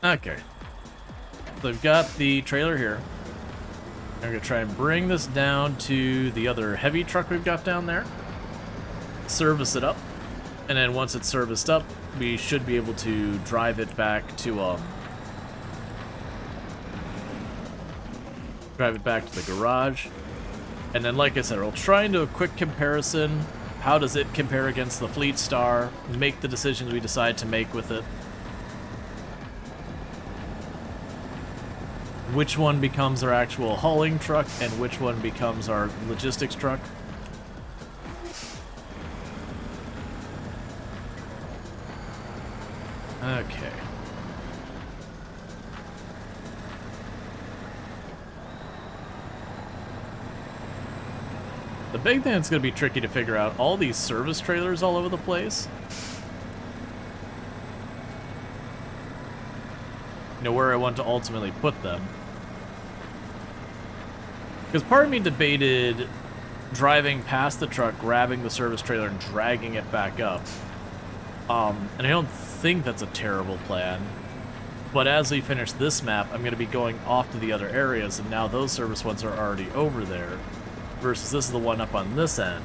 Okay. So I've got the trailer here. I'm going to try and bring this down to the other heavy truck we've got down there. Service it up. And then once it's serviced up, we should be able to drive it back to the garage. And then, like I said, we'll try and do a quick comparison. How does it compare against the Fleet Star? Make the decisions we decide to make with it. Which one becomes our actual hauling truck and which one becomes our logistics truck. Okay. The big thing that's going to be tricky to figure out, all these service trailers all over the place. You know, where I want to ultimately put them. Because part of me debated driving past the truck, grabbing the service trailer, and dragging it back up. And I don't think that's a terrible plan. But as we finish this map, I'm going to be going off to the other areas, and now those service ones are already over there. Versus this is the one up on this end.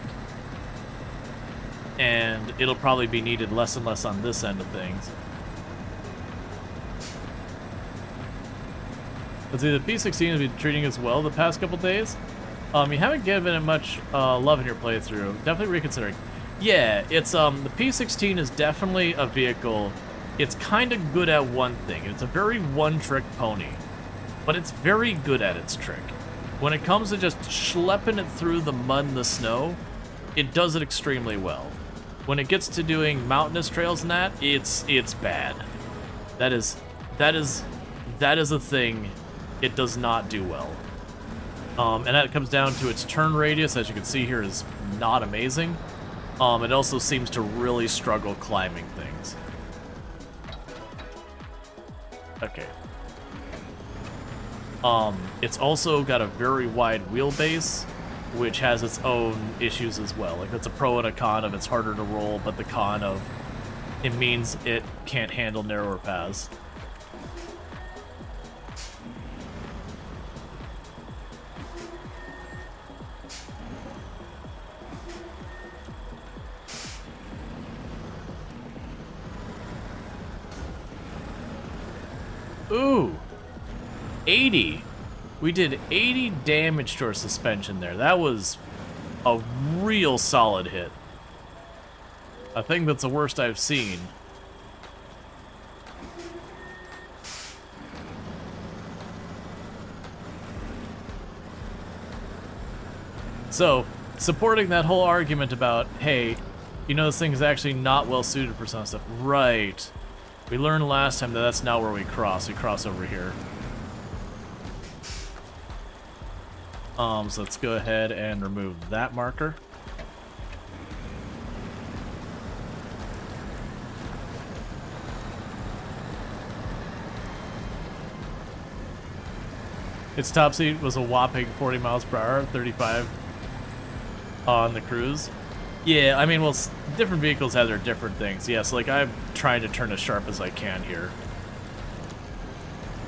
And it'll probably be needed less and less on this end of things. Let's see, the P16 has been treating us well the past couple days. You haven't given it much love in your playthrough. Definitely reconsidering. Yeah, it's the P16 is definitely a vehicle. It's kind of good at one thing. It's a very one-trick pony, but it's very good at its trick. When it comes to just schlepping it through the mud and the snow, it does it extremely well. When it gets to doing mountainous trails and that, it's bad. That is a thing. It does not do well. And that comes down to its turn radius, as you can see here, is not amazing. It also seems to really struggle climbing things. Okay. It's also got a very wide wheelbase, which has its own issues as well. Like, that's a pro and a con of it's harder to roll, but the con of it means it can't handle narrower paths. Ooh, 80. We did 80 damage to our suspension there. That was a real solid hit. I think that's the worst I've seen. So, supporting that whole argument about, hey, you know, this thing is actually not well suited for some stuff. Right. We learned last time that that's not where we cross. We cross over here. So let's go ahead and remove that marker. Its top speed was a whopping 40 miles per hour, 35 on the cruise. Yeah, I mean, well, different vehicles have their different things. Yes, like I'm trying to turn as sharp as I can here.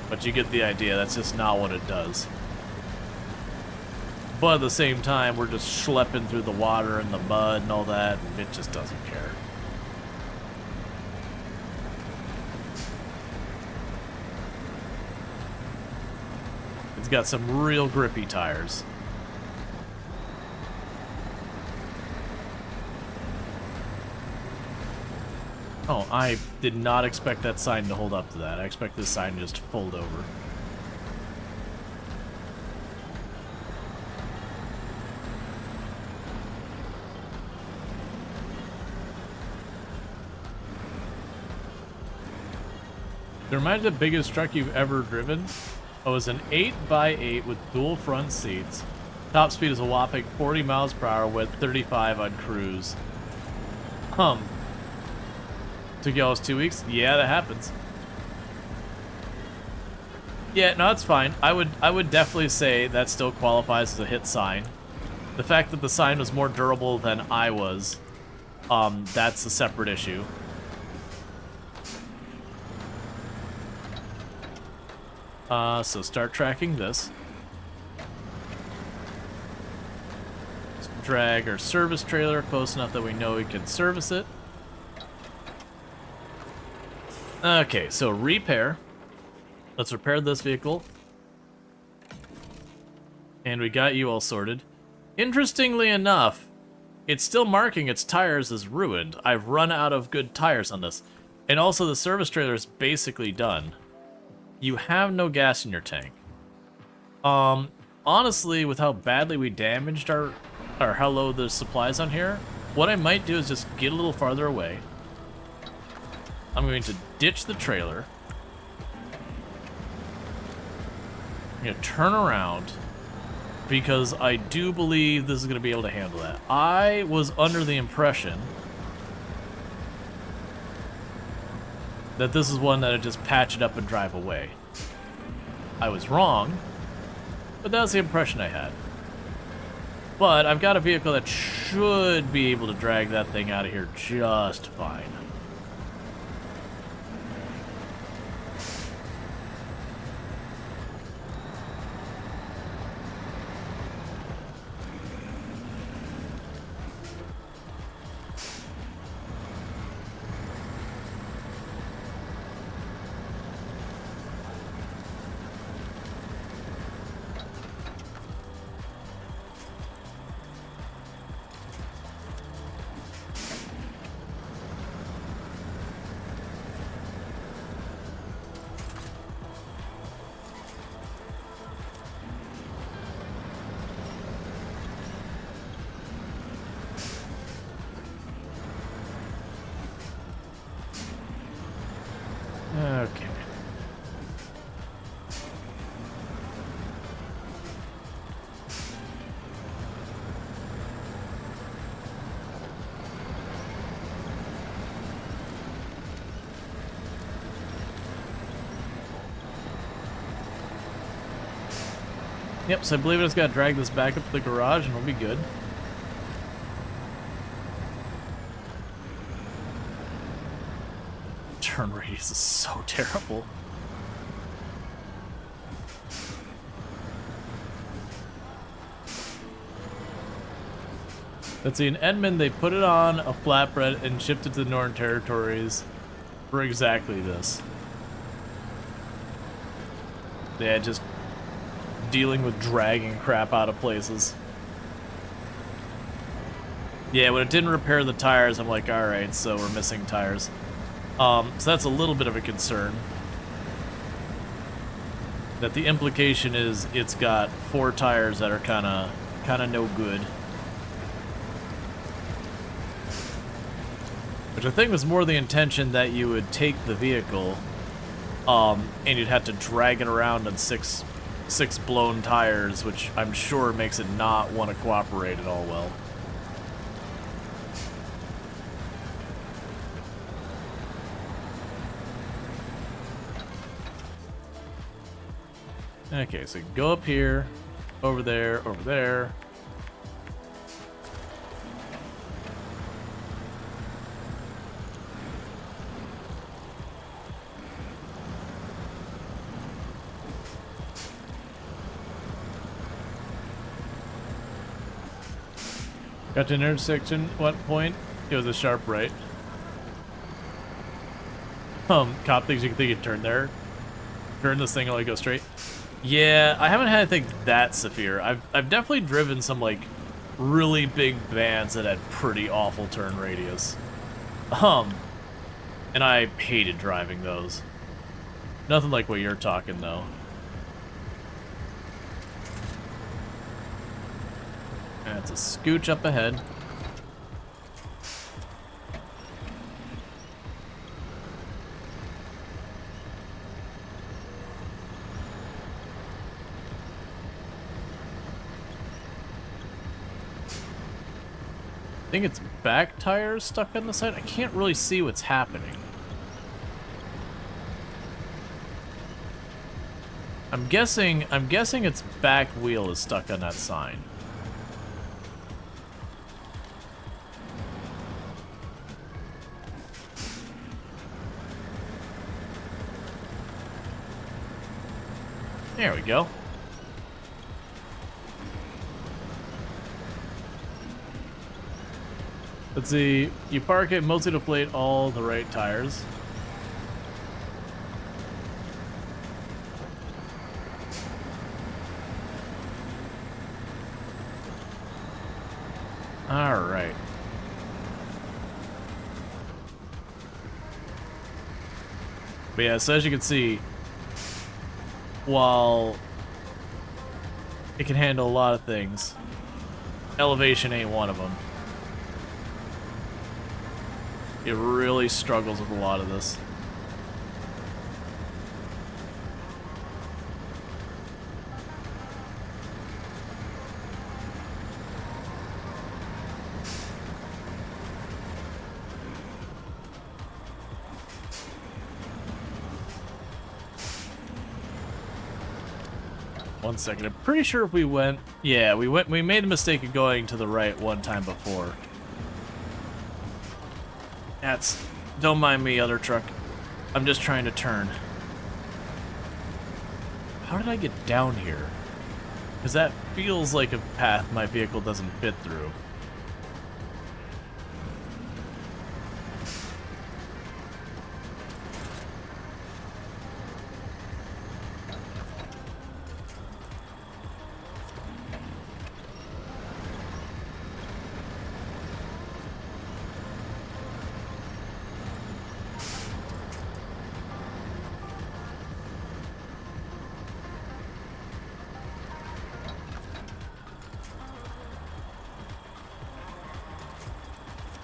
But you get the idea, that's just not what it does. But at the same time, we're just schlepping through the water and the mud and all that, and it just doesn't care. It's got some real grippy tires. Oh, I did not expect that sign to hold up to that. I expect this sign to just fold over. It reminds me of the biggest truck you've ever driven. It was an 8x8 with dual front seats. Top speed is a whopping 40 miles per hour with 35 on cruise. Took you almost 2 weeks? Yeah, that happens. Yeah, no, it's fine. I would definitely say that still qualifies as a hit sign. The fact that the sign was more durable than I was, that's a separate issue. So start tracking this. Let's drag our service trailer close enough that we know we can service it. Okay, so repair. Let's repair this vehicle. And we got you all sorted. Interestingly enough, it's still marking its tires as ruined. I've run out of good tires on this. And also the service trailer is basically done. You have no gas in your tank. Honestly, with how badly we damaged or how low the supplies on here, what I might do is just get a little farther away. I'm going to ditch the trailer. I'm going to turn around because I do believe this is going to be able to handle that. I was under the impression that this is one that would just patch it up and drive away. I was wrong, but that was the impression I had. But I've got a vehicle that should be able to drag that thing out of here just fine. Okay. Yep, so I believe I just gotta drag this back up to the garage and we'll be good. Turn radius is so terrible. Let's see, in Edmond, they put it on a flatbread and shipped it to the Northern Territories for exactly this. Yeah, just dealing with dragging crap out of places. Yeah, when it didn't repair the tires, I'm like, alright, so we're missing tires. So that's a little bit of a concern. That the implication is it's got 4 tires that are kinda no good. Which I think was more the intention that you would take the vehicle, and you'd have to drag it around on six blown tires, which I'm sure makes it not want to cooperate at all well. Okay, so go up here, over there, over there. Got to an intersection, what point? It was a sharp right. Cop thinks you can turn there. Turn this thing and let it go straight. Yeah, I haven't had anything that severe. I've definitely driven some like really big vans that had pretty awful turn radius. And I hated driving those. Nothing like what you're talking though. That's a scooch up ahead. I think its back tire's stuck on the side. I can't really see what's happening. I'm guessing its back wheel is stuck on that sign. There we go. Let's see, you park it, mostly deflate all the right tires. Alright. But yeah, so as you can see, while it can handle a lot of things, elevation ain't one of them. It really struggles with a lot of this. One second. I'm pretty sure if we went... Yeah, we made the mistake of going to the right one time before. That's... Don't mind me, other truck. I'm just trying to turn. How did I get down here? Because that feels like a path my vehicle doesn't fit through.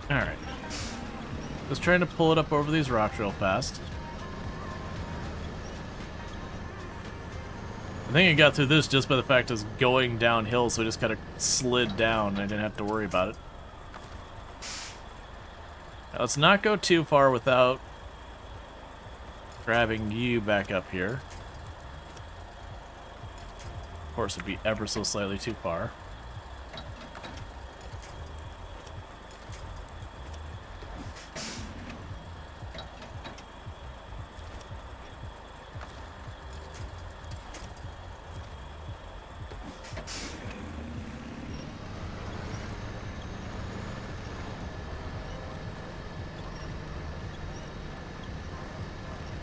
Alright. Just trying to pull it up over these rocks real fast. I think I got through this just by the fact it's going downhill, so I just kind of slid down and I didn't have to worry about it. Now, let's not go too far without grabbing you back up here. Of course, it'd be ever so slightly too far.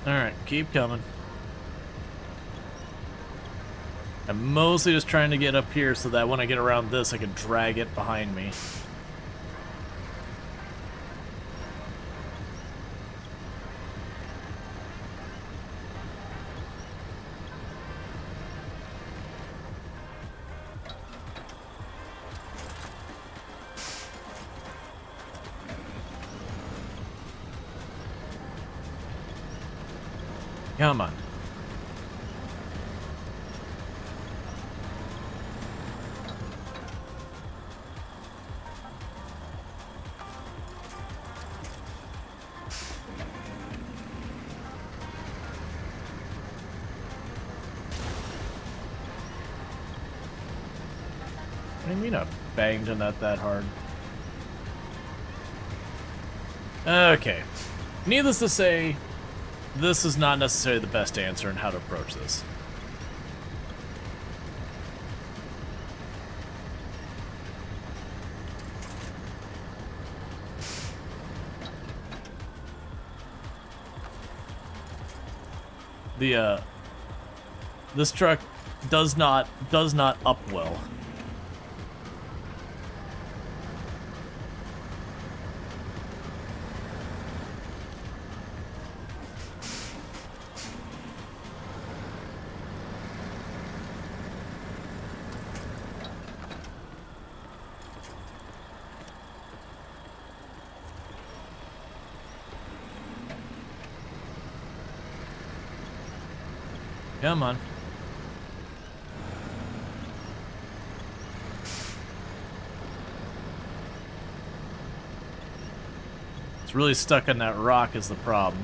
Alright, keep coming. I'm mostly just trying to get up here so that when I get around this, I can drag it behind me. Come on. What do you mean I banged on that hard? Okay. Needless to say, this is not necessarily the best answer in how to approach this. This truck does not up well. Come on. It's really stuck on that rock is the problem.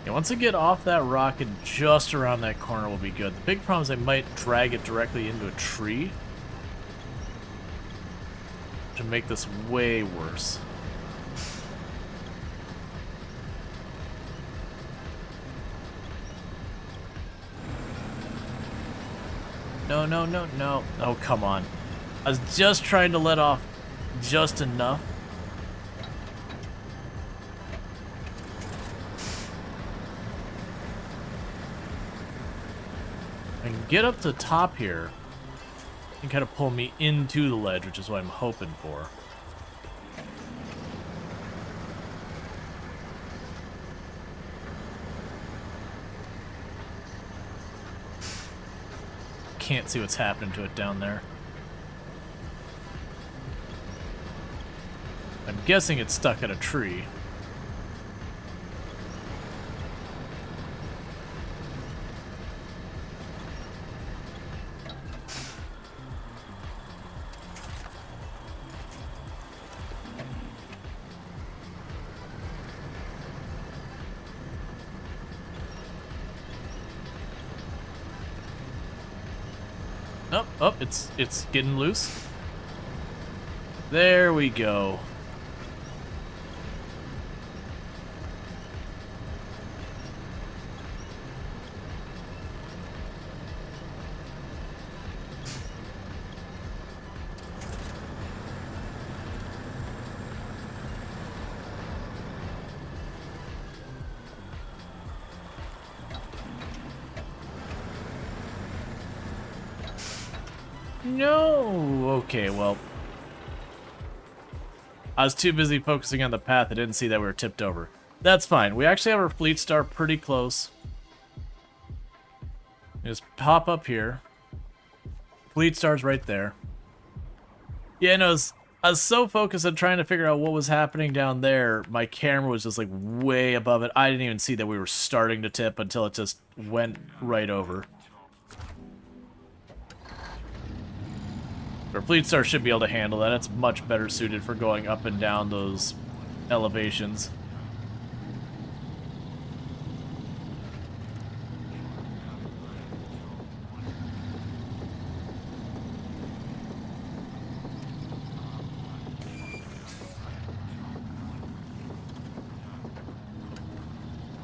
Once I get off that rock and just around that corner will be good. The big problem is I might drag it directly into a tree to make this way worse. No, no, no, no. Oh, come on. I was just trying to let off just enough. I can get up to the top here and kind of pull me into the ledge, which is what I'm hoping for. Can't see what's happening to it down there. I'm guessing it's stuck at a tree. Oh, oh, it's getting loose. There we go. No! Okay, well. I was too busy focusing on the path, I didn't see that we were tipped over. That's fine. We actually have our fleet star pretty close. Just pop up here. Fleet star's right there. Yeah, no, I was so focused on trying to figure out what was happening down there, my camera was just like way above it. I didn't even see that we were starting to tip until it just went right over. Our fleet star should be able to handle that. It's much better suited for going up and down those elevations.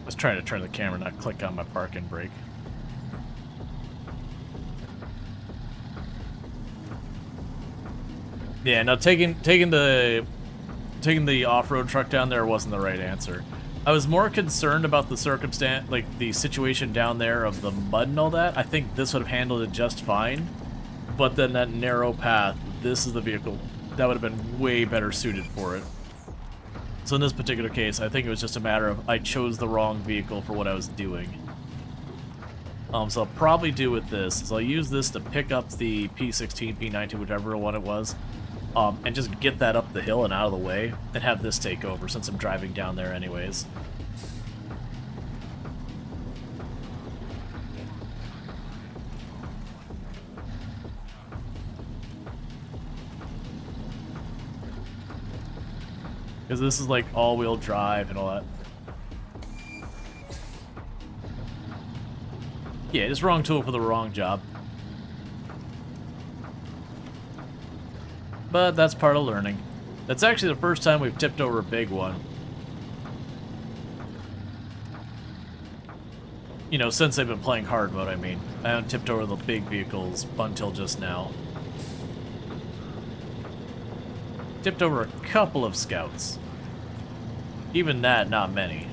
I was trying to turn the camera, not click on my parking brake. Yeah, now taking the taking the off-road truck down there wasn't the right answer. I was more concerned about the circumstance, like the situation down there of the mud and all that. I think this would have handled it just fine. But then that narrow path, this is the vehicle that would have been way better suited for it. So in this particular case, I think it was just a matter of I chose the wrong vehicle for what I was doing. So I'll probably do with this is I'll use this to pick up the P16, P19, whichever one it was, and just get that up the hill and out of the way, and have this take over since I'm driving down there anyways. Because this is like all-wheel drive and all that. Yeah, just wrong tool for the wrong job. But that's part of learning. That's actually the first time we've tipped over a big one. You know, since I've been playing hard mode, I mean. I haven't tipped over the big vehicles until just now. Tipped over a couple of scouts. Even that, not many.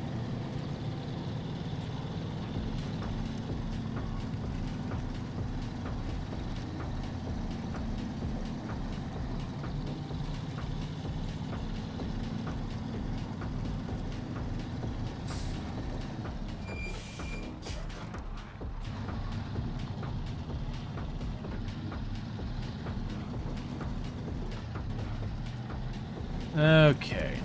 Okay.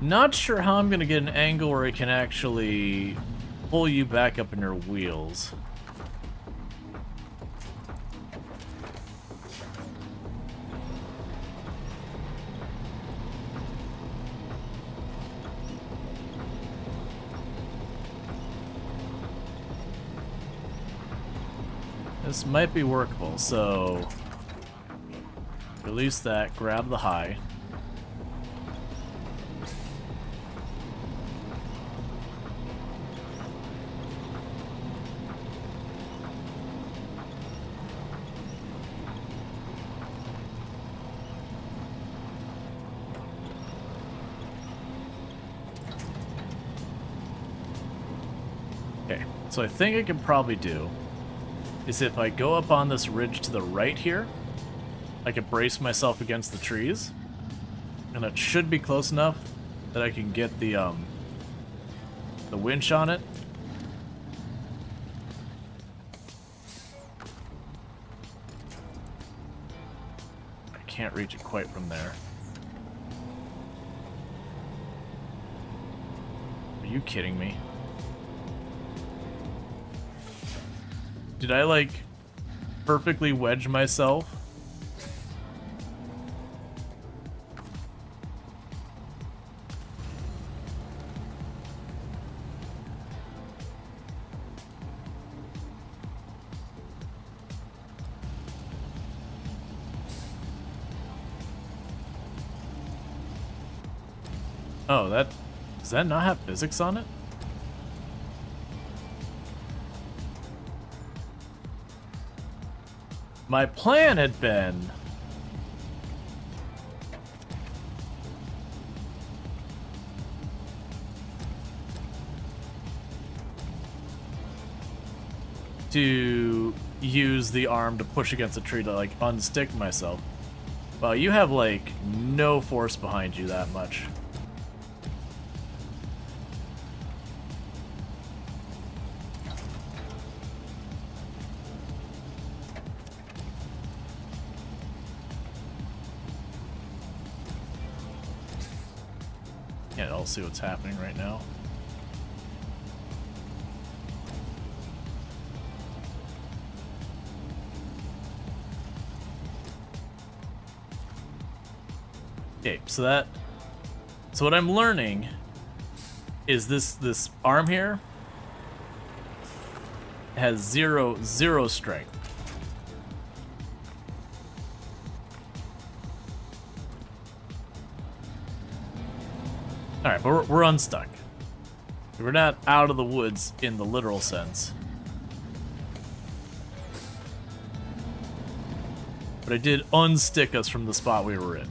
Not sure how I'm gonna get an angle where I can actually pull you back up in your wheels. This might be workable, so release that, grab the high. Okay, so I think I can probably do is if I go up on this ridge to the right here, I can brace myself against the trees, and it should be close enough that I can get the winch on it. I can't reach it quite from there. Are you kidding me? Did I, like, perfectly wedge myself? Oh, does that not have physics on it? My plan had been to use the arm to push against a tree to, like, unstick myself. Well, you have, like, no force behind you that much. Yeah, I'll see what's happening right now. Okay, so what I'm learning is this arm here has zero strength. All right, but we're unstuck. So we're not out of the woods in the literal sense. But I did unstick us from the spot we were in.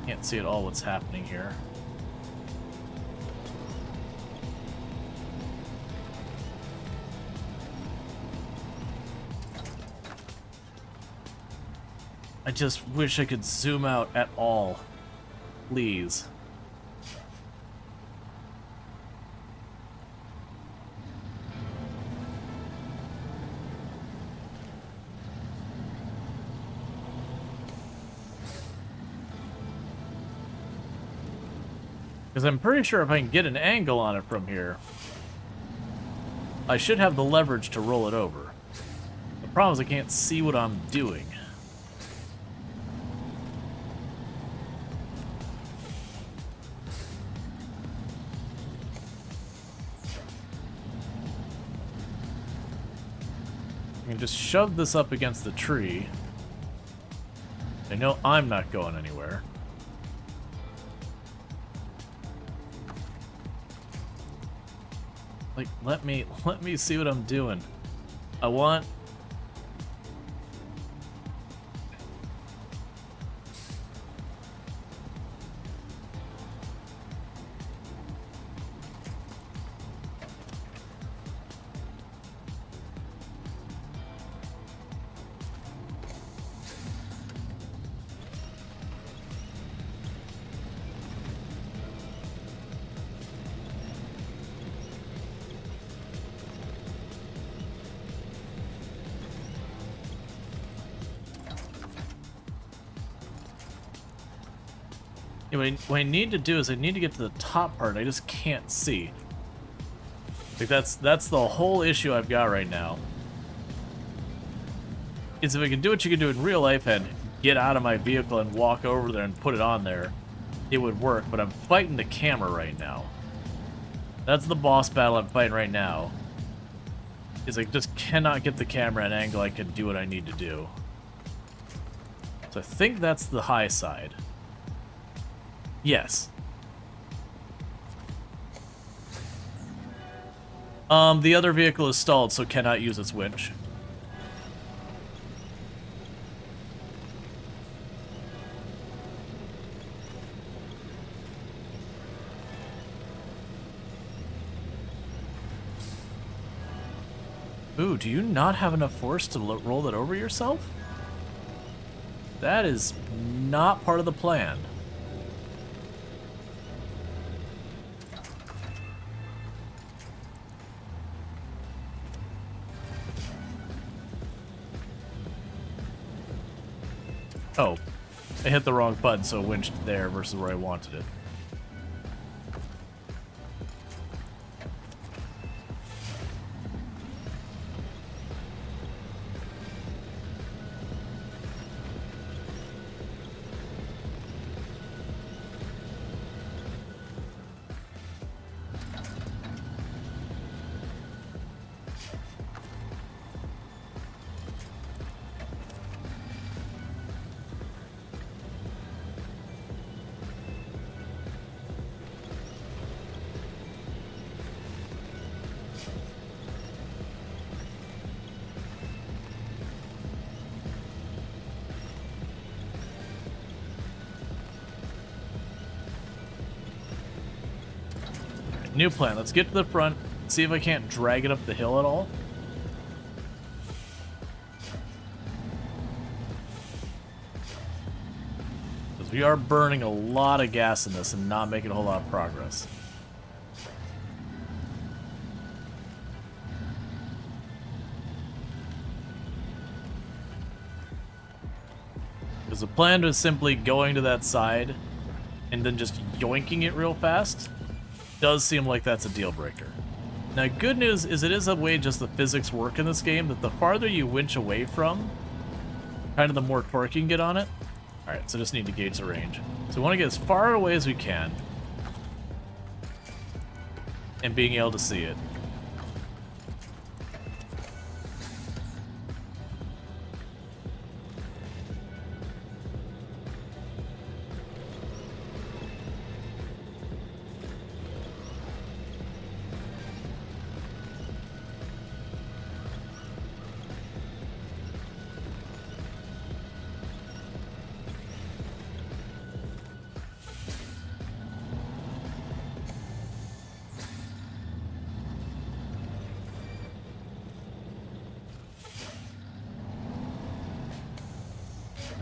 Can't see at all what's happening here. I just wish I could zoom out at all. Please. Because I'm pretty sure if I can get an angle on it from here, I should have the leverage to roll it over. The problem is I can't see what I'm doing. I can just shove this up against the tree. I know I'm not going anywhere. Like, let me see what I'm doing. I want... Anyway, what I need to do is I need to get to the top part. I just can't see. Like that's the whole issue I've got right now. Is if I can do what you can do in real life and get out of my vehicle and walk over there and put it on there, it would work. But I'm fighting the camera right now. That's the boss battle I'm fighting right now. Is I just cannot get the camera at an angle I can do what I need to do. So I think that's the high side. Yes. The other vehicle is stalled, so cannot use its winch. Ooh, do you not have enough force to roll it over yourself? That is not part of the plan. Oh, I hit the wrong button, so it winched there versus where I wanted it. New plan. Let's get to the front, see if I can't drag it up the hill at all. Because we are burning a lot of gas in this and not making a whole lot of progress. Because the plan was simply going to that side and then just yoinking it real fast. Does seem like that's a deal breaker. Now, good news is it is a way just the physics work in this game, that the farther you winch away from, kind of the more torque you can get on it. Alright, so just need to gauge the range. So we want to get as far away as we can, and being able to see it.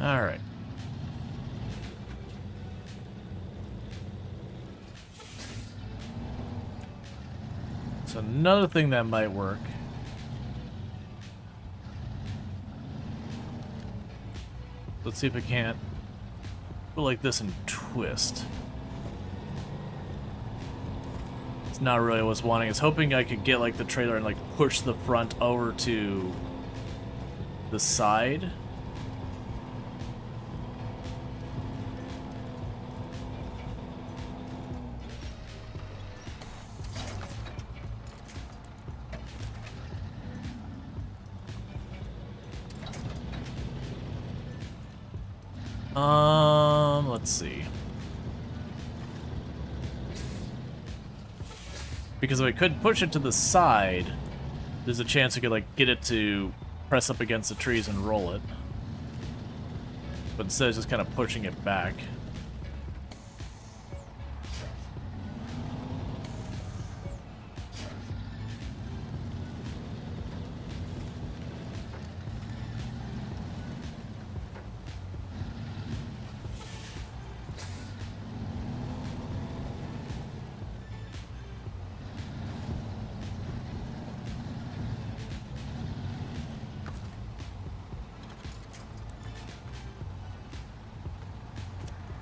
Alright. So another thing that might work. Let's see if I can't go like this and twist. It's not really what I was wanting. I was hoping I could get like the trailer and like push the front over to the side. Let's see. Because if I could push it to the side, there's a chance I could like get it to press up against the trees and roll it. But instead it's just kind of pushing it back.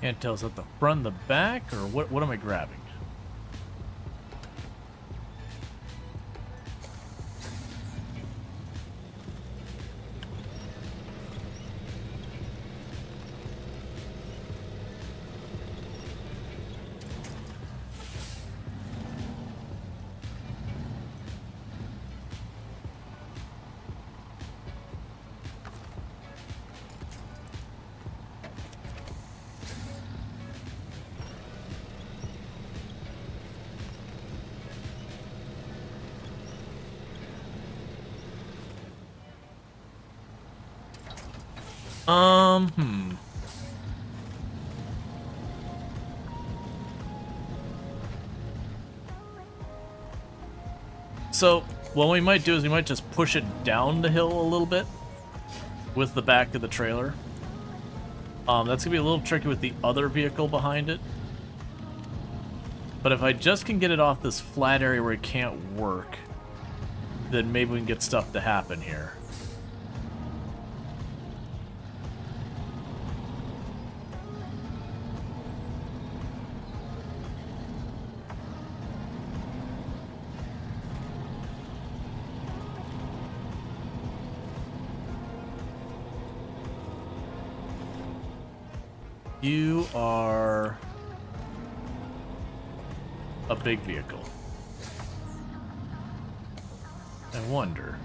Can't tell, is that the front, the back, or what am I grabbing? So, what we might do is we might just push it down the hill a little bit with the back of the trailer. That's gonna be a little tricky with the other vehicle behind it. But if I just can get it off this flat area where it can't work, then maybe we can get stuff to happen here. You are a big vehicle. I wonder.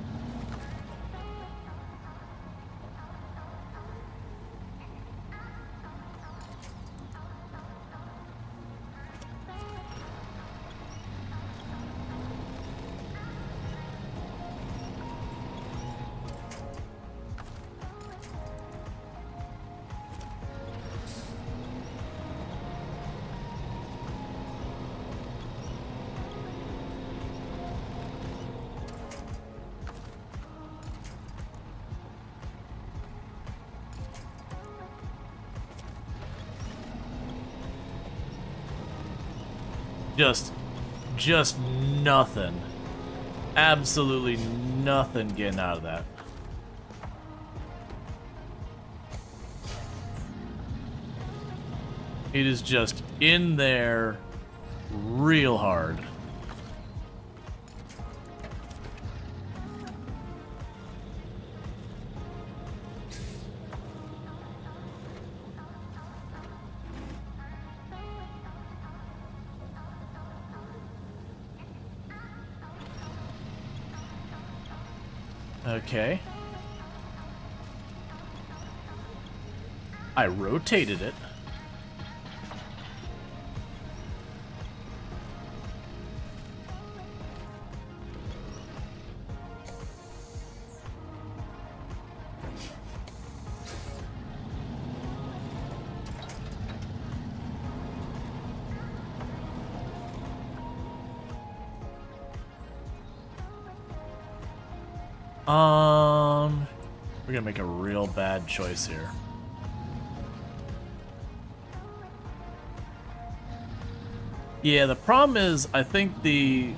Just nothing. Absolutely nothing getting out of that. It is just in there real hard. Okay. I rotated it. We're gonna make a real bad choice here. Yeah, the problem is, I think the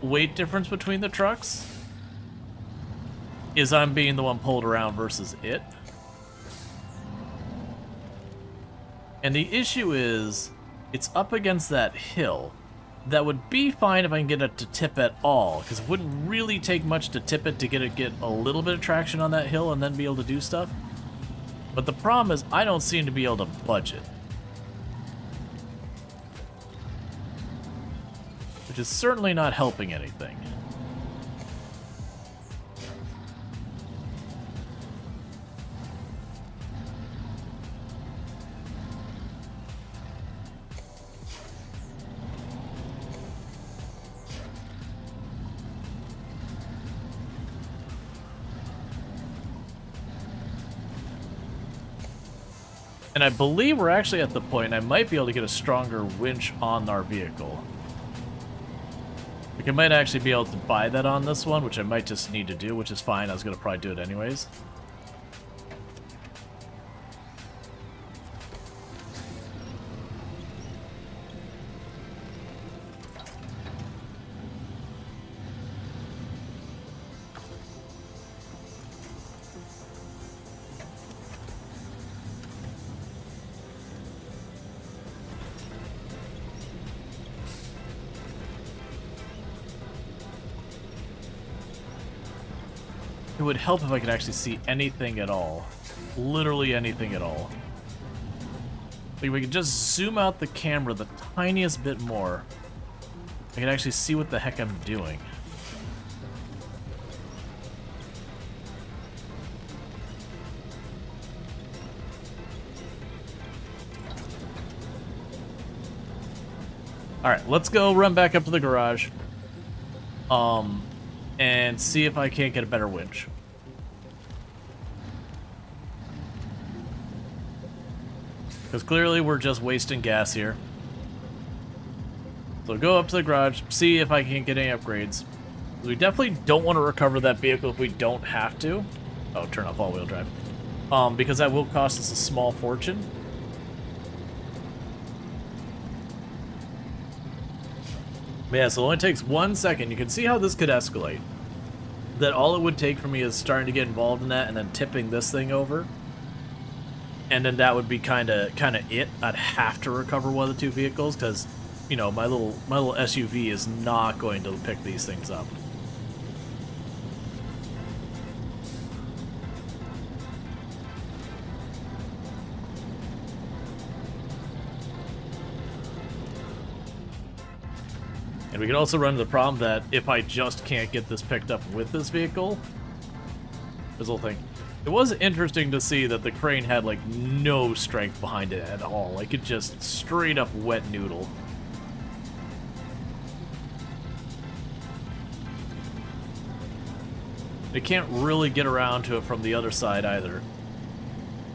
weight difference between the trucks is I'm being the one pulled around versus it. And the issue is, it's up against that hill. That would be fine if I can get it to tip at all, because it wouldn't really take much to tip it to get a little bit of traction on that hill and then be able to do stuff. But the problem is, I don't seem to be able to budge it. Which is certainly not helping anything. And I believe we're actually at the point I might be able to get a stronger winch on our vehicle. Like I might actually be able to buy that on this one, which I might just need to do, which is fine. I was going to probably do it anyways. It would help if I could actually see anything at all. Literally anything at all. Like, we could just zoom out the camera the tiniest bit more. I can actually see what the heck I'm doing. Alright, let's go run back up to the garage. And see if I can't get a better winch. Because clearly we're just wasting gas here. So go up to the garage, see if I can get any upgrades. We definitely don't want to recover that vehicle if we don't have to. Oh, turn off all-wheel drive. Because that will cost us a small fortune. But yeah, so it only takes 1 second. You can see how this could escalate. That all it would take for me is starting to get involved in that and then tipping this thing over. And then that would be kind of it. I'd have to recover one of the two vehicles because, you know, my little SUV is not going to pick these things up. And we can also run into the problem that if I just can't get this picked up with this vehicle, this whole thing. It was interesting to see that the crane had, like, no strength behind it at all. Like, it just straight up wet noodle. They can't really get around to it from the other side either.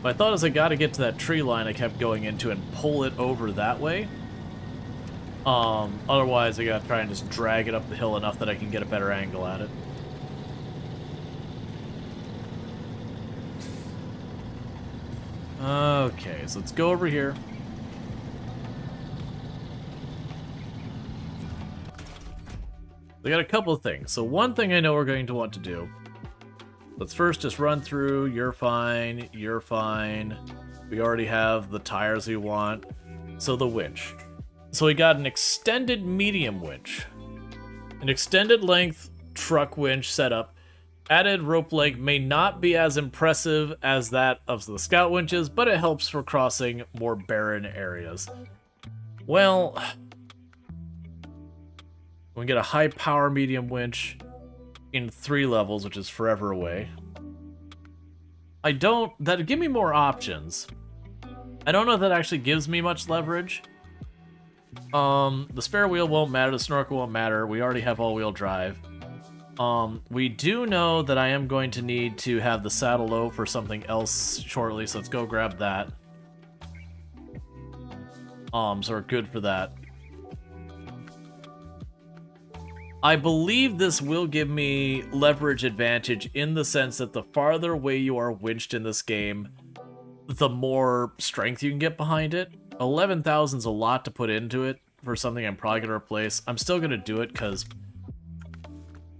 But I thought as I got to get to that tree line I kept going into and pull it over that way. Otherwise I gotta try and just drag it up the hill enough that I can get a better angle at it. Okay, so let's go over here. I got a couple of things. So one thing I know we're going to want to do. Let's first just run through. You're fine. You're fine. We already have the tires we want. So the winch. So we got an extended medium winch, an extended length truck winch setup. Added rope length may not be as impressive as that of the scout winches, but it helps for crossing more barren areas. Well, we get a high power medium winch. in 3 levels, which is forever away. That'd give me more options. I don't know if that actually gives me much leverage. The spare wheel won't matter, the snorkel won't matter, we already have all-wheel drive. We do know that I am going to need to have the saddle low for something else shortly, so let's go grab that. So we're good for that. I believe this will give me leverage advantage in the sense that the farther away you are winched in this game, the more strength you can get behind it. 11,000's a lot to put into it for something I'm probably going to replace. I'm still going to do it because,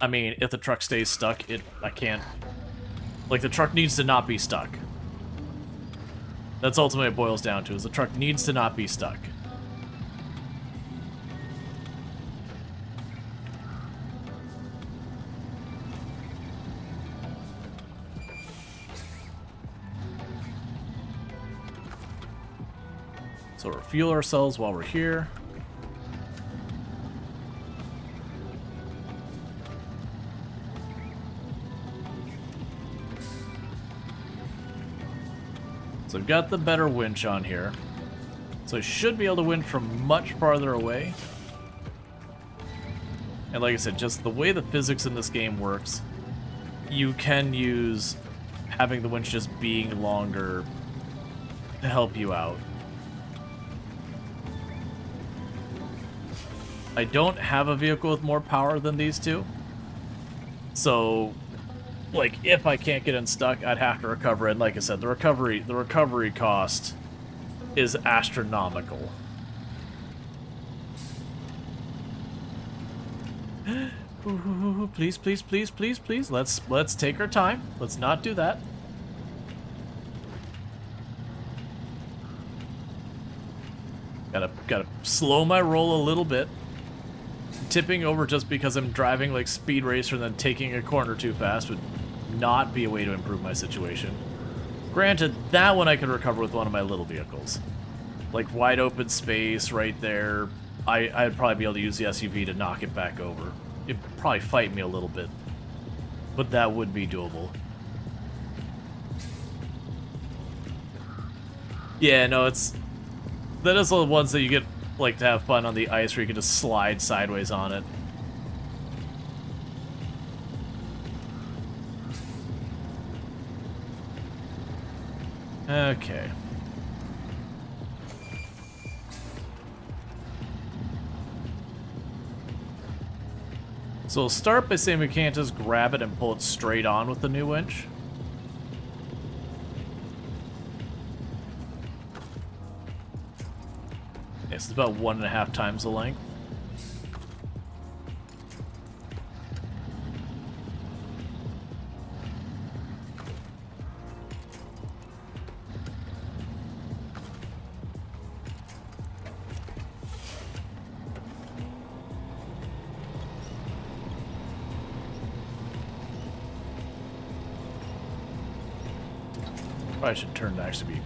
I mean, if the truck stays stuck, I can't... Like, the truck needs to not be stuck. That's ultimately what it boils down to, is the truck needs to not be stuck. So refuel ourselves while we're here. So I've got the better winch on here. So I should be able to winch from much farther away. And like I said, just the way the physics in this game works, you can use having the winch just being longer to help you out. I don't have a vehicle with more power than these two. So, like, if I can't get unstuck, I'd have to recover. And like I said, the recovery cost is astronomical. Ooh, please, please, please, please, please. Let's take our time. Let's not do that. Gotta slow my roll a little bit. Tipping over just because I'm driving like Speed Racer and then taking a corner too fast would not be a way to improve my situation. Granted, that one I could recover with one of my little vehicles. Like wide open space right there, I'd probably be able to use the SUV to knock it back over. It'd probably fight me a little bit, but that would be doable. Yeah, no, that is the ones that you get like to have fun on the ice where you can just slide sideways on it. Okay. So we'll start by saying we can't just grab it and pull it straight on with the new winch. It's about 1.5 times the length. Probably should turn to actually be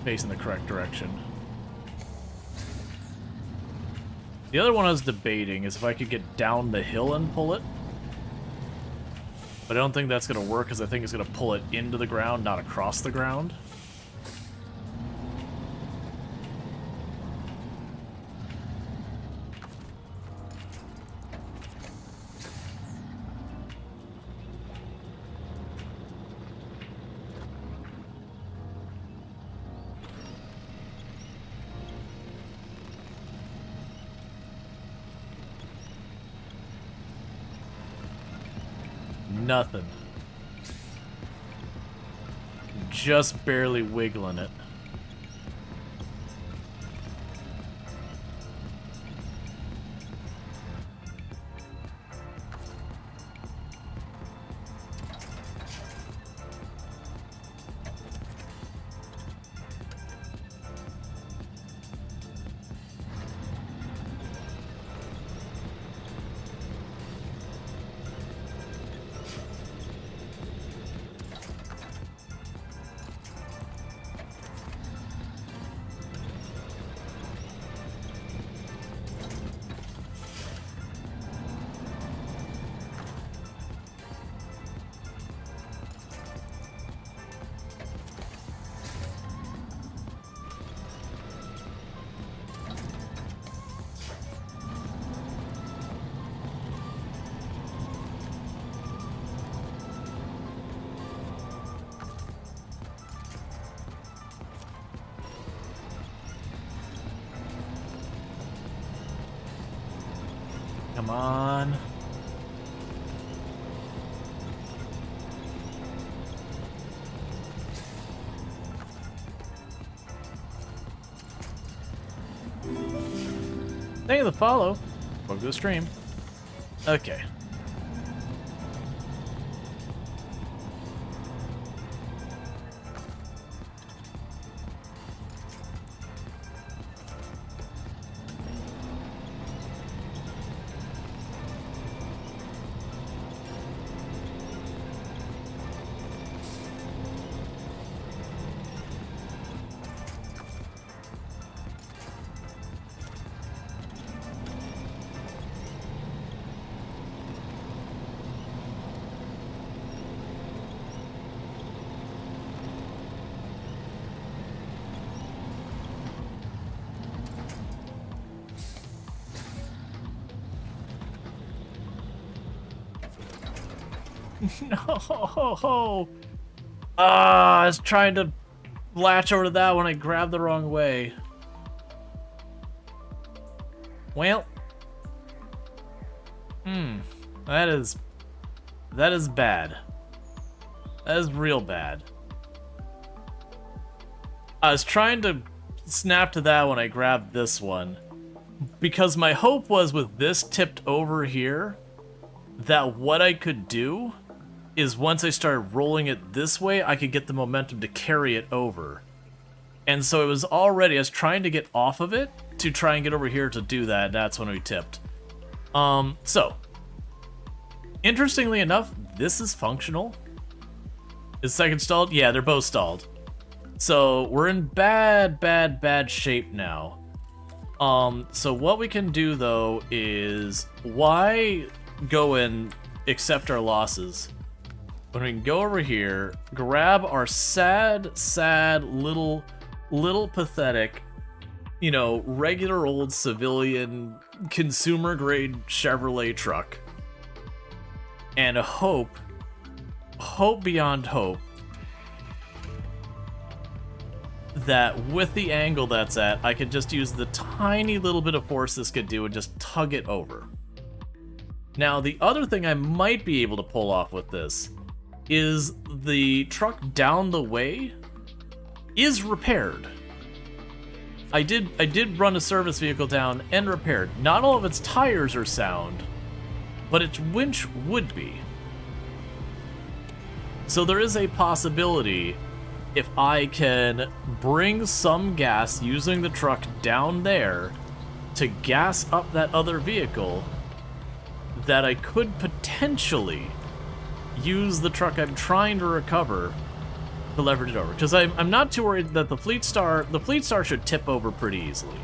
facing the correct direction. The other one I was debating is if I could get down the hill and pull it. But I don't think that's going to work because I think it's going to pull it into the ground, not across the ground. Nothing. Just barely wiggling it. Come on. Thank you for the follow. Welcome to the stream. Okay. No! I was trying to latch over to that when I grabbed the wrong way. Well. That is bad. That is real bad. I was trying to snap to that when I grabbed this one, because my hope was with this tipped over here, that what I could do is once I started rolling it this way, I could get the momentum to carry it over. And so it was already, I was trying to get off of it to try and get over here to do that. That's when we tipped. So, interestingly enough, this is functional. Is second stalled? Yeah, they're both stalled. So we're in bad shape now. So what we can do though is, why go and accept our losses when we can go over here, grab our sad little pathetic, you know, regular old civilian consumer grade Chevrolet truck, and hope beyond hope that with the angle that's at, I could just use the tiny little bit of force this could do and just tug it over. Now, the other thing I might be able to pull off with this is the truck down the way is repaired. I did run a service vehicle down and repaired. Not all of its tires are sound, but its winch would be. So there is a possibility, if I can bring some gas using the truck down there to gas up that other vehicle, that I could potentially use the truck I'm trying to recover to leverage it over. Because I'm not too worried that the Fleet Star should tip over pretty easily.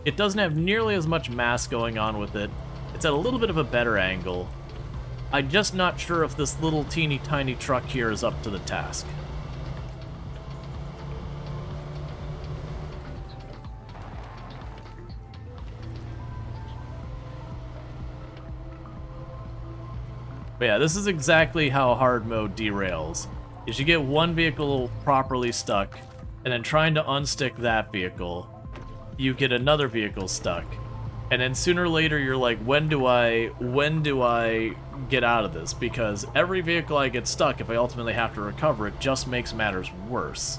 It doesn't have nearly as much mass going on with it. It's at a little bit of a better angle. I'm just not sure if this little teeny tiny truck here is up to the task. But yeah, this is exactly how hard mode derails. Is you get one vehicle properly stuck, and then trying to unstick that vehicle, you get another vehicle stuck. And then sooner or later you're like, when do I get out of this? Because every vehicle I get stuck, if I ultimately have to recover it, just makes matters worse.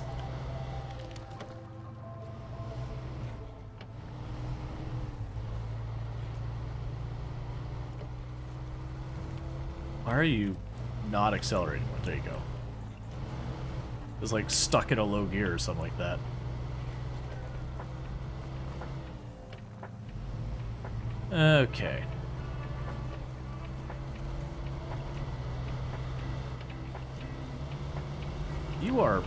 Why are you not accelerating? There you go. It's like stuck in a low gear or something like that. Okay. You are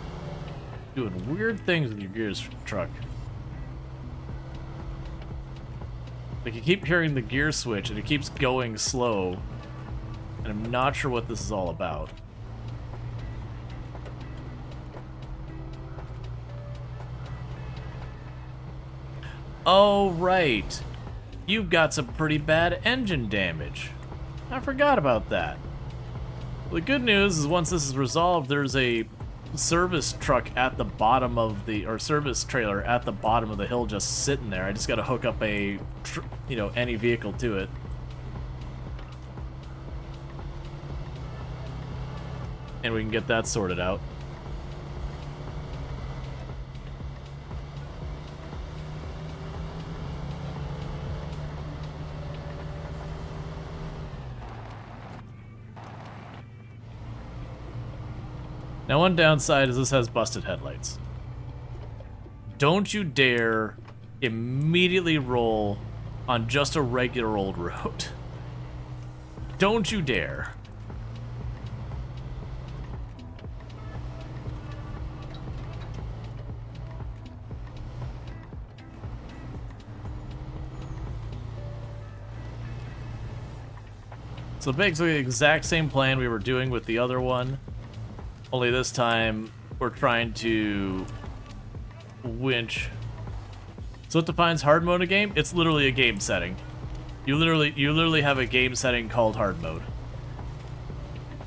doing weird things with your gears, truck. Like, you keep hearing the gear switch and it keeps going slow. And I'm not sure what this is all about. Oh, right. You've got some pretty bad engine damage. I forgot about that. Well, the good news is once this is resolved, there's a service truck at the bottom of the, or service trailer at the bottom of the hill just sitting there. I just got to hook up a, you know, any vehicle to it. And we can get that sorted out. Now, one downside is this has busted headlights. Don't you dare immediately roll on just a regular old road. Don't you dare. So basically the exact same plan we were doing with the other one. Only this time, we're trying to winch. So what defines hard mode in a game? It's literally a game setting. You literally have a game setting called hard mode.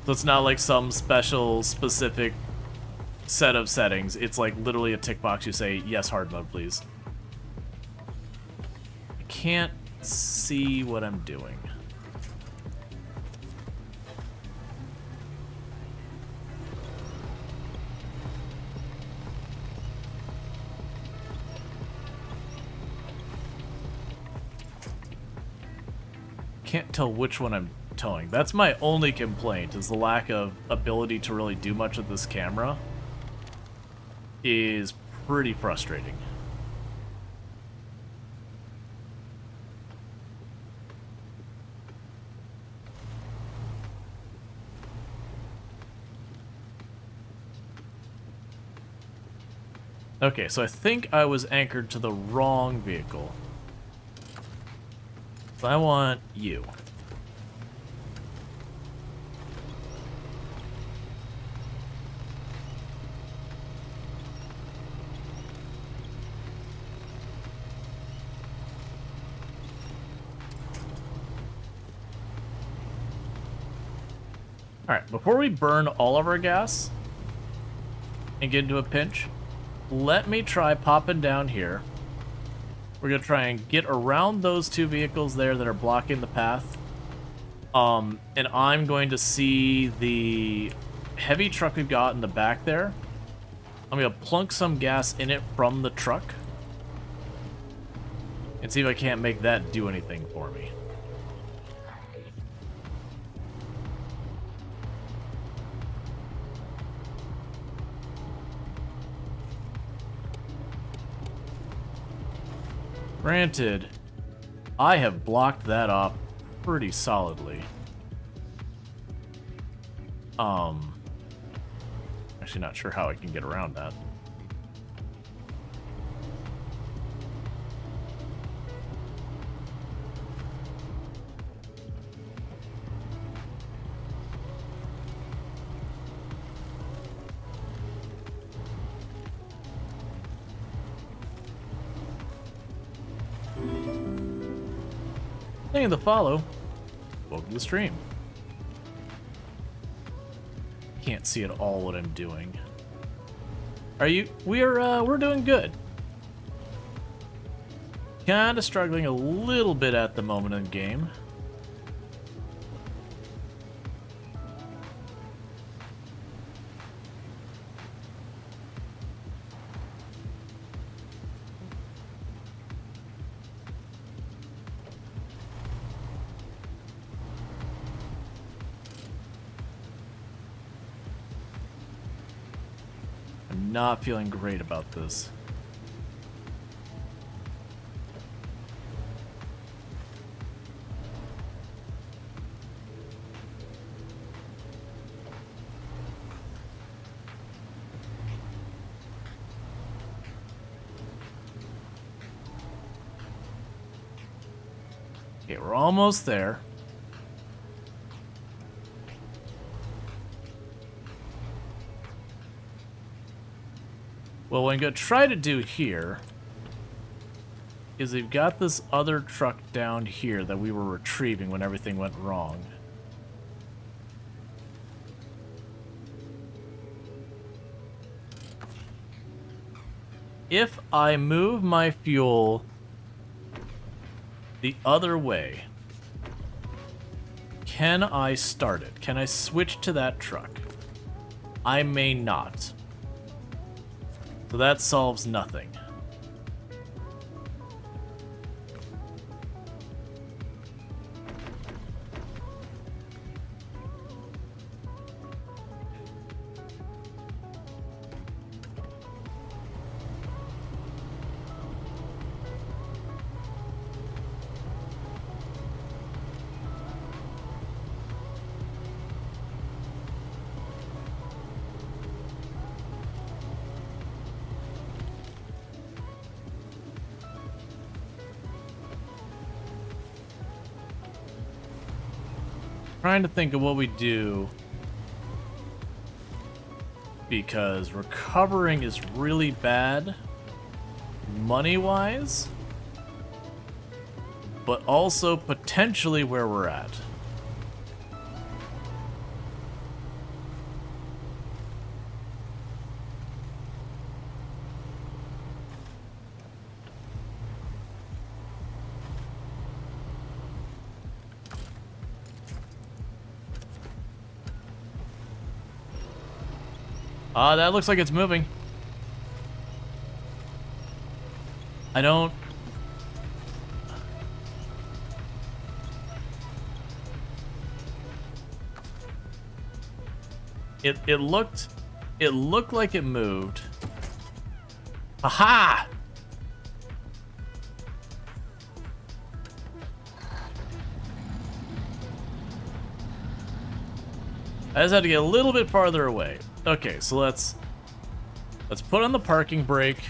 So it's not like some special, specific set of settings. It's like literally a tick box. You say, yes, hard mode, please. I can't see what I'm doing. Can't tell which one I'm towing. That's my only complaint, is the lack of ability to really do much with this camera. Is pretty frustrating. Okay, so I think I was anchored to the wrong vehicle. So I want you. Alright, before we burn all of our gas and get into a pinch, let me try popping down here. We're going to try and get around those two vehicles there that are blocking the path. And I'm going to see the heavy truck we've got in the back there. I'm going to plunk some gas in it from the truck. And see if I can't make that do anything for me. Granted, I have blocked that off pretty solidly. Actually not sure how I can get around that. Thank you for the follow. Welcome to the stream. Can't see at all what I'm doing. Are you? We're doing good. Kinda struggling a little bit at the moment in the game. Not feeling great about this. Okay, we're almost there. Well, what I'm going to try to do here is we've got this other truck down here that we were retrieving when everything went wrong. if I move my fuel the other way, can I start it? Can I switch to that truck? I may not. So that solves nothing. Trying to think of what we do, because recovering is really bad money-wise, but also potentially where we're at. That looks like it's moving. I don't... It looked like it moved. Aha! I just had to get a little bit farther away. Okay, so let's put on the parking brake.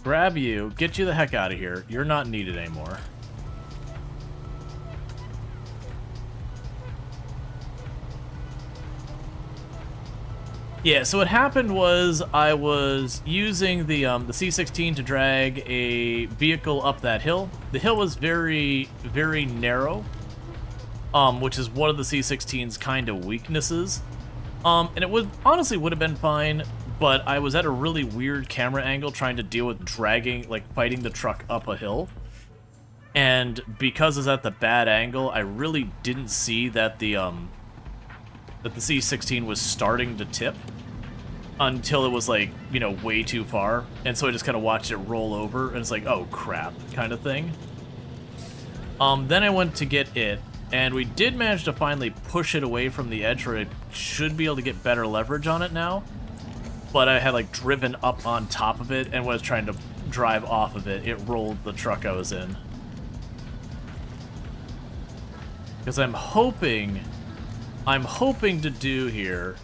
Grab you, get you the heck out of here. You're not needed anymore. Yeah, so what happened was I was using the C16 to drag a vehicle up that hill. The hill was very, very narrow, which is one of the C16's kind of weaknesses. And it would honestly would have been fine, but I was at a really weird camera angle trying to deal with dragging, like fighting the truck up a hill. And because it's at the bad angle, I really didn't see that the C16 was starting to tip until it was like, you know, way too far. And so I just kind of watched it roll over, and it's like, oh crap, kind of thing. Then I went to get it, and we did manage to finally push it away from the edge where it should be able to get better leverage on it now. But I had like driven up on top of it and was trying to drive off of it. It rolled the truck I was in. Because I'm hoping to do here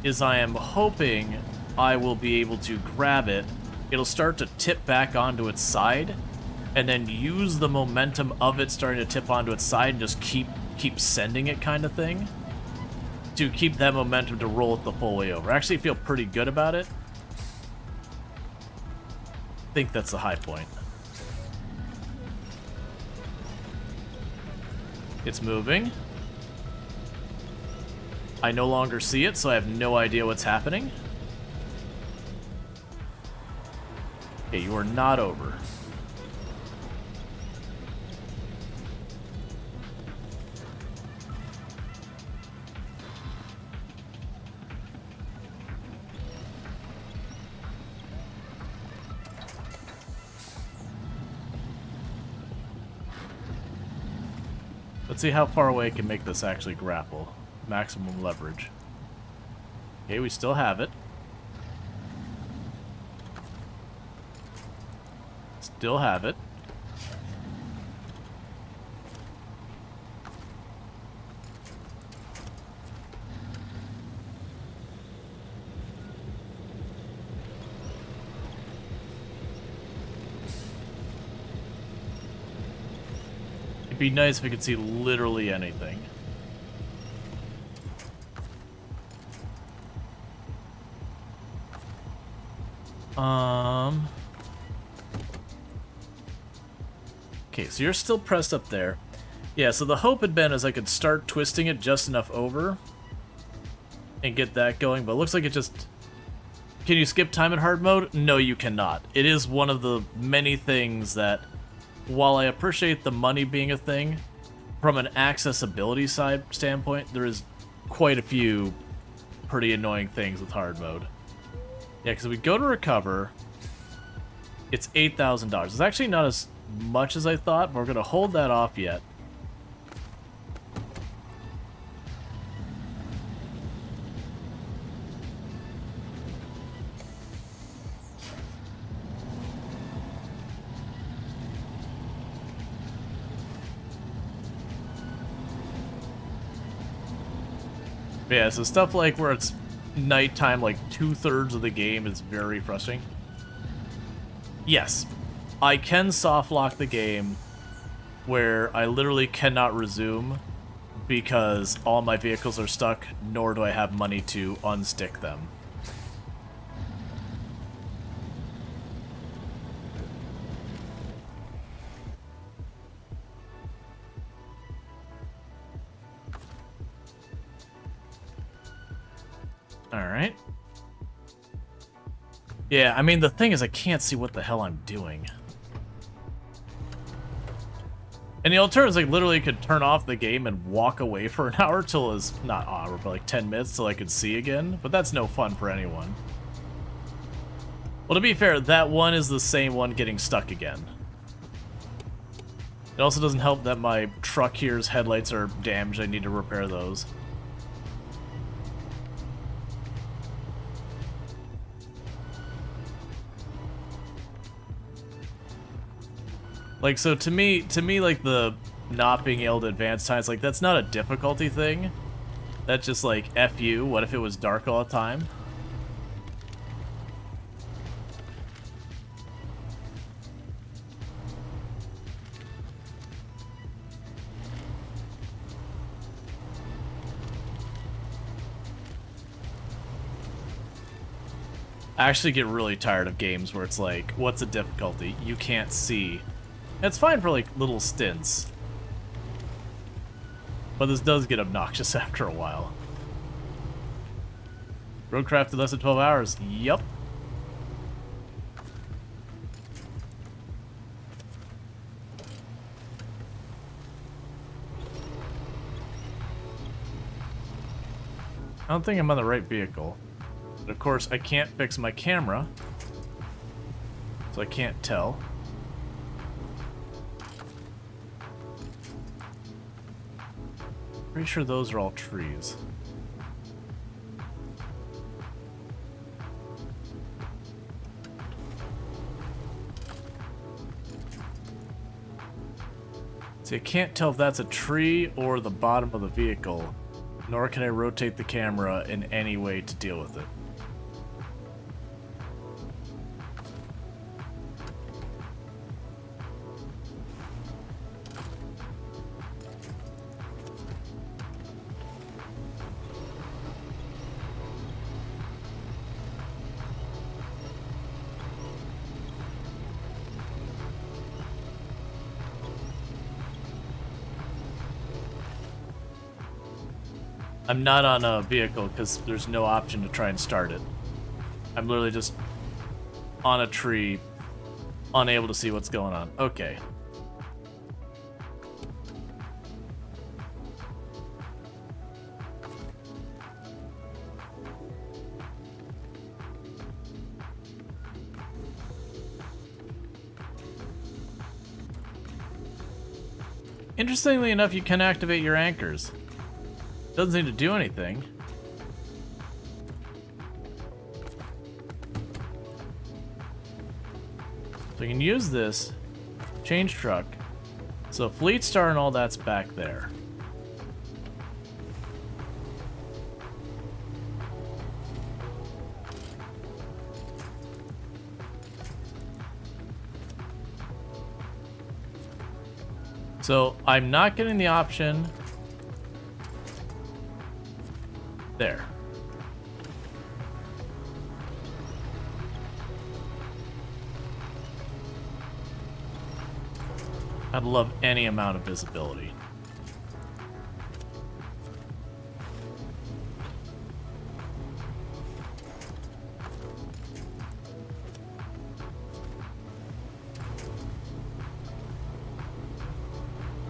is I am hoping I will be able to grab it. It'll start to tip back onto its side, and then use the momentum of it starting to tip onto its side and just keep sending it, kind of thing, to keep that momentum to roll it the full way over. I actually feel pretty good about it. I think that's the high point. It's moving. I no longer see it, so I have no idea what's happening. Okay, you are not over. Let's see how far away I can make this actually grapple. Maximum leverage. Okay, we still have it. Still have it. It'd be nice if we could see literally anything. Okay, so you're still pressed up there. Yeah, so the hope had been is I could start twisting it just enough over and get that going, but it looks like it just Can you skip time in hard mode? No, you cannot. It is one of the many things that, while I appreciate the money being a thing, from an accessibility side standpoint, there is quite a few pretty annoying things with hard mode. Yeah, because we go to recover, it's $8,000. It's actually not as much as I thought, but we're going to hold that off yet. Yeah, so stuff like where it's nighttime, like 2/3 of the game is very frustrating. Yes, I can soft lock the game where I literally cannot resume because all my vehicles are stuck, nor do I have money to unstick them. Alright. Yeah, I mean, the thing is I can't see what the hell I'm doing. And the alternative is, like, literally could turn off the game and walk away for an hour till it's not hour, but like 10 minutes till I could see again. But that's no fun for anyone. Well, to be fair, that one is the same one getting stuck again. It also doesn't help that my truck here's headlights are damaged. I need to repair those. Like, so to me, like, the not being able to advance times, like, that's not a difficulty thing. That's just like, F you, what if it was dark all the time? I actually get really tired of games where it's like, what's the difficulty? You can't see. It's fine for, like, little stints. But this does get obnoxious after a while. RoadCraft in less than 12 hours. Yup. I don't think I'm on the right vehicle. But of course, I can't fix my camera. So I can't tell. Pretty sure those are all trees. See, I can't tell if that's a tree or the bottom of the vehicle, nor can I rotate the camera in any way to deal with it. I'm not on a vehicle because there's no option to try and start it. I'm literally just on a tree, unable to see what's going on. Okay. Interestingly enough, you can activate your anchors. Doesn't seem to do anything. So you can use this, change truck. So Fleet Star and all that's back there. So I'm not getting the option there. I'd love any amount of visibility.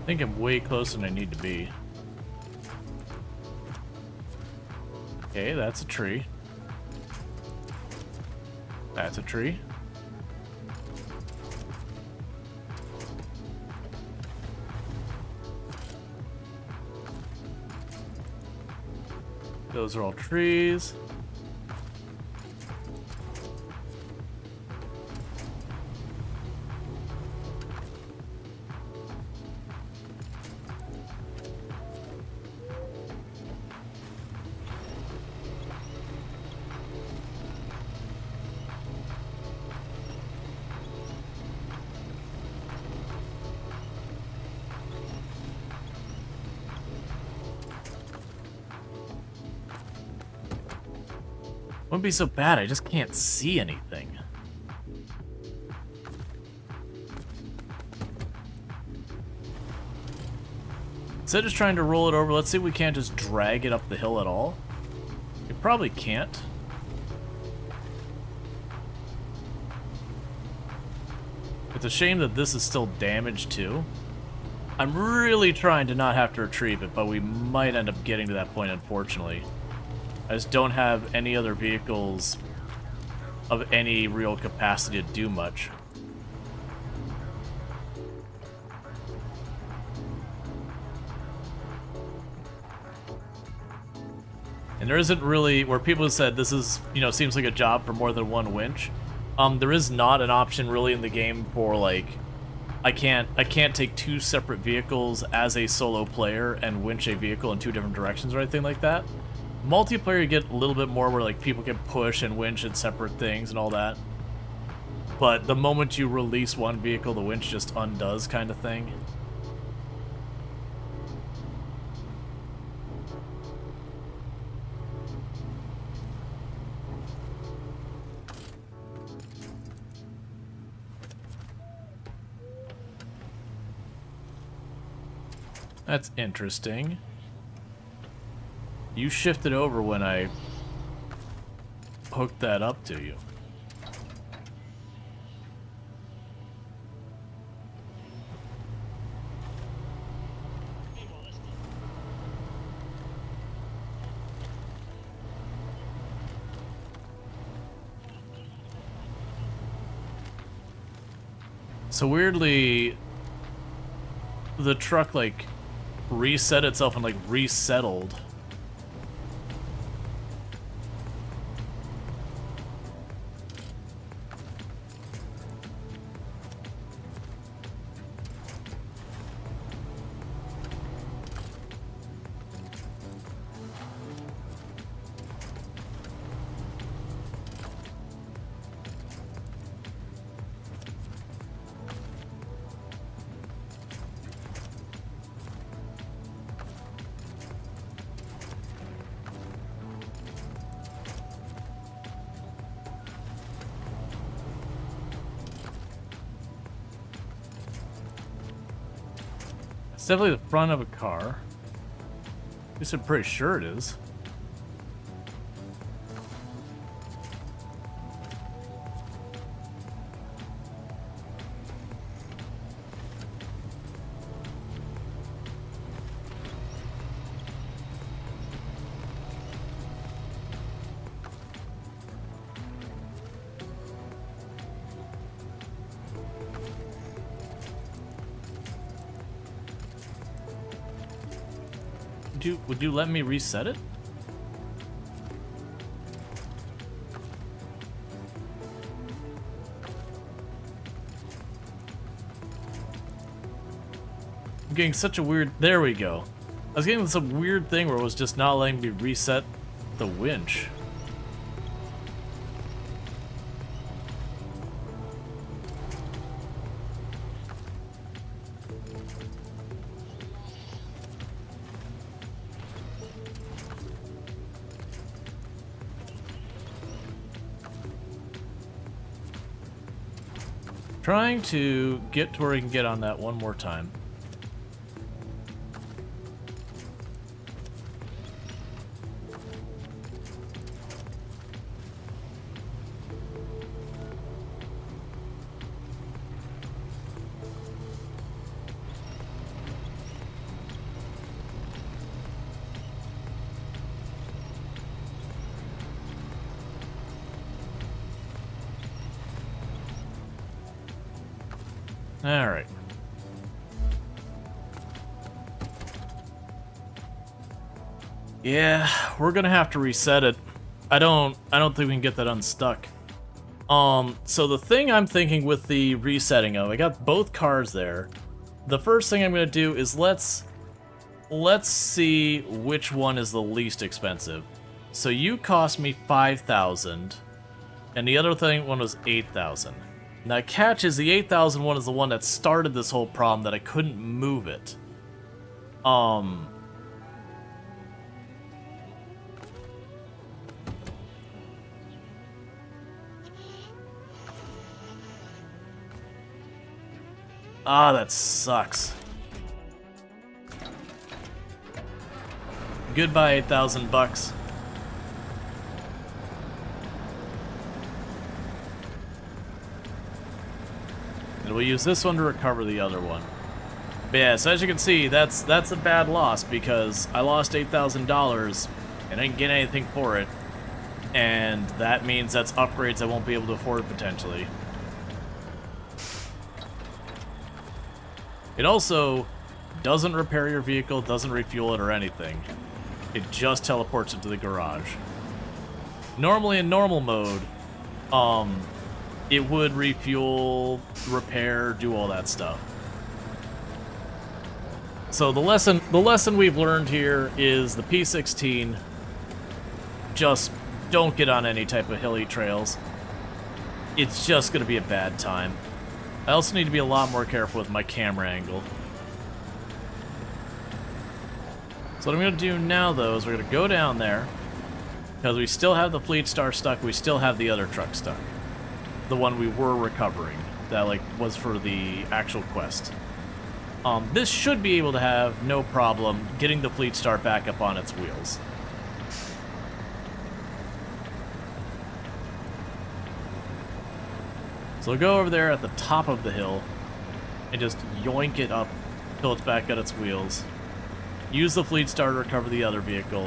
I think I'm way closer than I need to be. Okay, that's a tree. That's a tree. Those are all trees. Wouldn't be so bad, I just can't see anything. Instead of just trying to roll it over, let's see if we can't just drag it up the hill at all. We probably can't. It's a shame that this is still damaged too. I'm really trying to not have to retrieve it, but we might end up getting to that point, unfortunately. I just don't have any other vehicles of any real capacity to do much. And there isn't really, where people have said this is, you know, seems like a job for more than one winch. There is not an option really in the game for like, I can't take two separate vehicles as a solo player and winch a vehicle in two different directions or anything like that. Multiplayer, you get a little bit more where like people can push and winch at separate things and all that. But the moment you release one vehicle, the winch just undoes, kind of thing. That's interesting. You shifted over when I hooked that up to you. So weirdly, the truck like reset itself and like resettled. It's definitely the front of a car. At least I'm pretty sure it is. Would you let me reset it? I'm getting such a weird... There we go. I was getting some weird thing where it was just not letting me reset the winch. Trying to get to where I can get on that one more time. Alright. Yeah, we're gonna have to reset it. I don't think we can get that unstuck. So the thing I'm thinking with the resetting of, I got both cars there. The first thing I'm gonna do is let's see which one is the least expensive. So you cost me 5,000, and the other one was 8,000. Now catch is the 8,000 one is the one that started this whole problem that I couldn't move it. Ah, that sucks. Goodbye, 8,000 bucks. And we'll use this one to recover the other one. But yeah, so as you can see, that's a bad loss because I lost $8,000 and I didn't get anything for it. And that means that's upgrades I won't be able to afford potentially. It also doesn't repair your vehicle, doesn't refuel it or anything. It just teleports it to the garage. Normally in normal mode, it would refuel, repair, do all that stuff. So the lesson we've learned here is the P16, just don't get on any type of hilly trails. It's just gonna be a bad time. I also need to be a lot more careful with my camera angle. So what I'm going to do now, though, is we're going to go down there, because we still have the Fleet Star stuck, we still have the other truck stuck. The one we were recovering, that, like, was for the actual quest. This should be able to have no problem getting the Fleet Star back up on its wheels. So we'll go over there at the top of the hill and just yoink it up till it's back at its wheels. Use the Fleet Star to recover the other vehicle,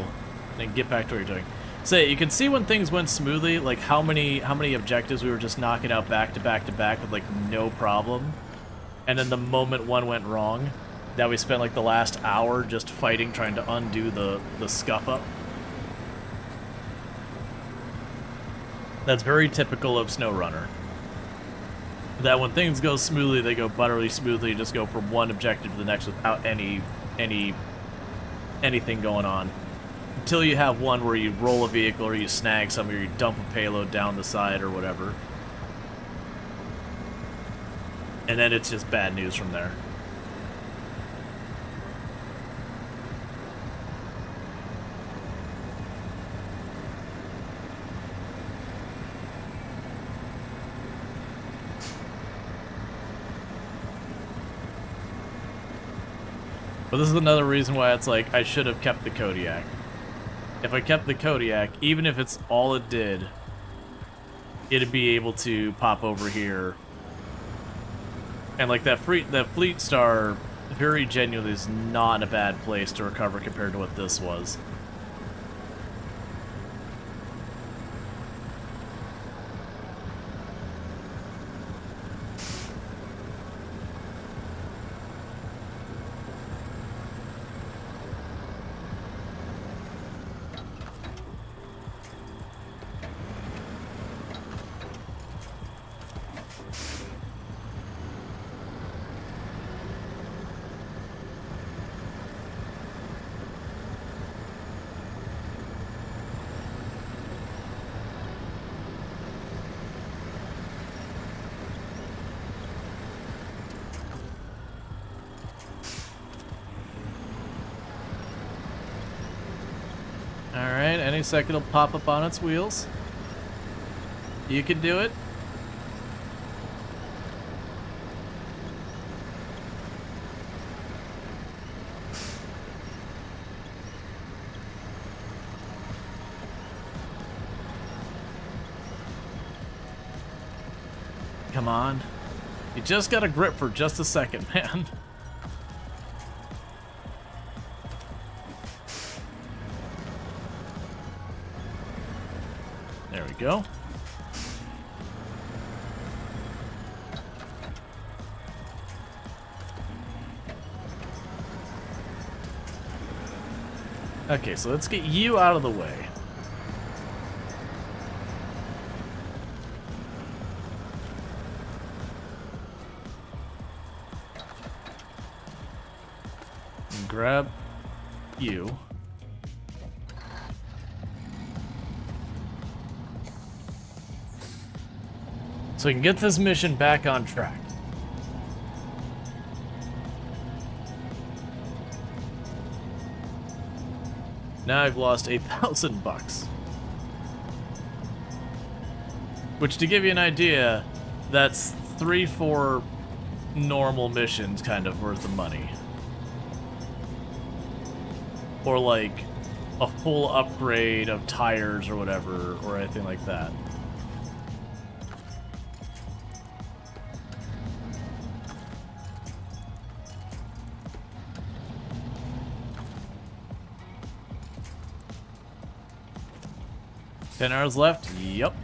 and then get back to what you're doing. So you can see when things went smoothly, like how many objectives we were just knocking out back to back to back with like no problem. And then the moment one went wrong, that we spent like the last hour just fighting, trying to undo the scuff up. That's very typical of SnowRunner. That when things go smoothly, they go butterly smoothly, just go from one objective to the next without anything going on. Until you have one where you roll a vehicle or you snag something or you dump a payload down the side or whatever. And then it's just bad news from there. But this is another reason why it's like, I should have kept the Kodiak. If I kept the Kodiak, even if it's all it did, it'd be able to pop over here. And like that Fleet Star, very genuinely is not a bad place to recover compared to what this was. Alright, any second it'll pop up on its wheels. You can do it. Come on. You just got a grip for just a second, man. There we go. Okay, so let's get you out of the way. And grab you. So we can get this mission back on track. Now I've lost $1,000. Which, to give you an idea, that's 3-4 normal missions kind of worth of money. Or like a full upgrade of tires or whatever, or anything like that. $10 left? Yep.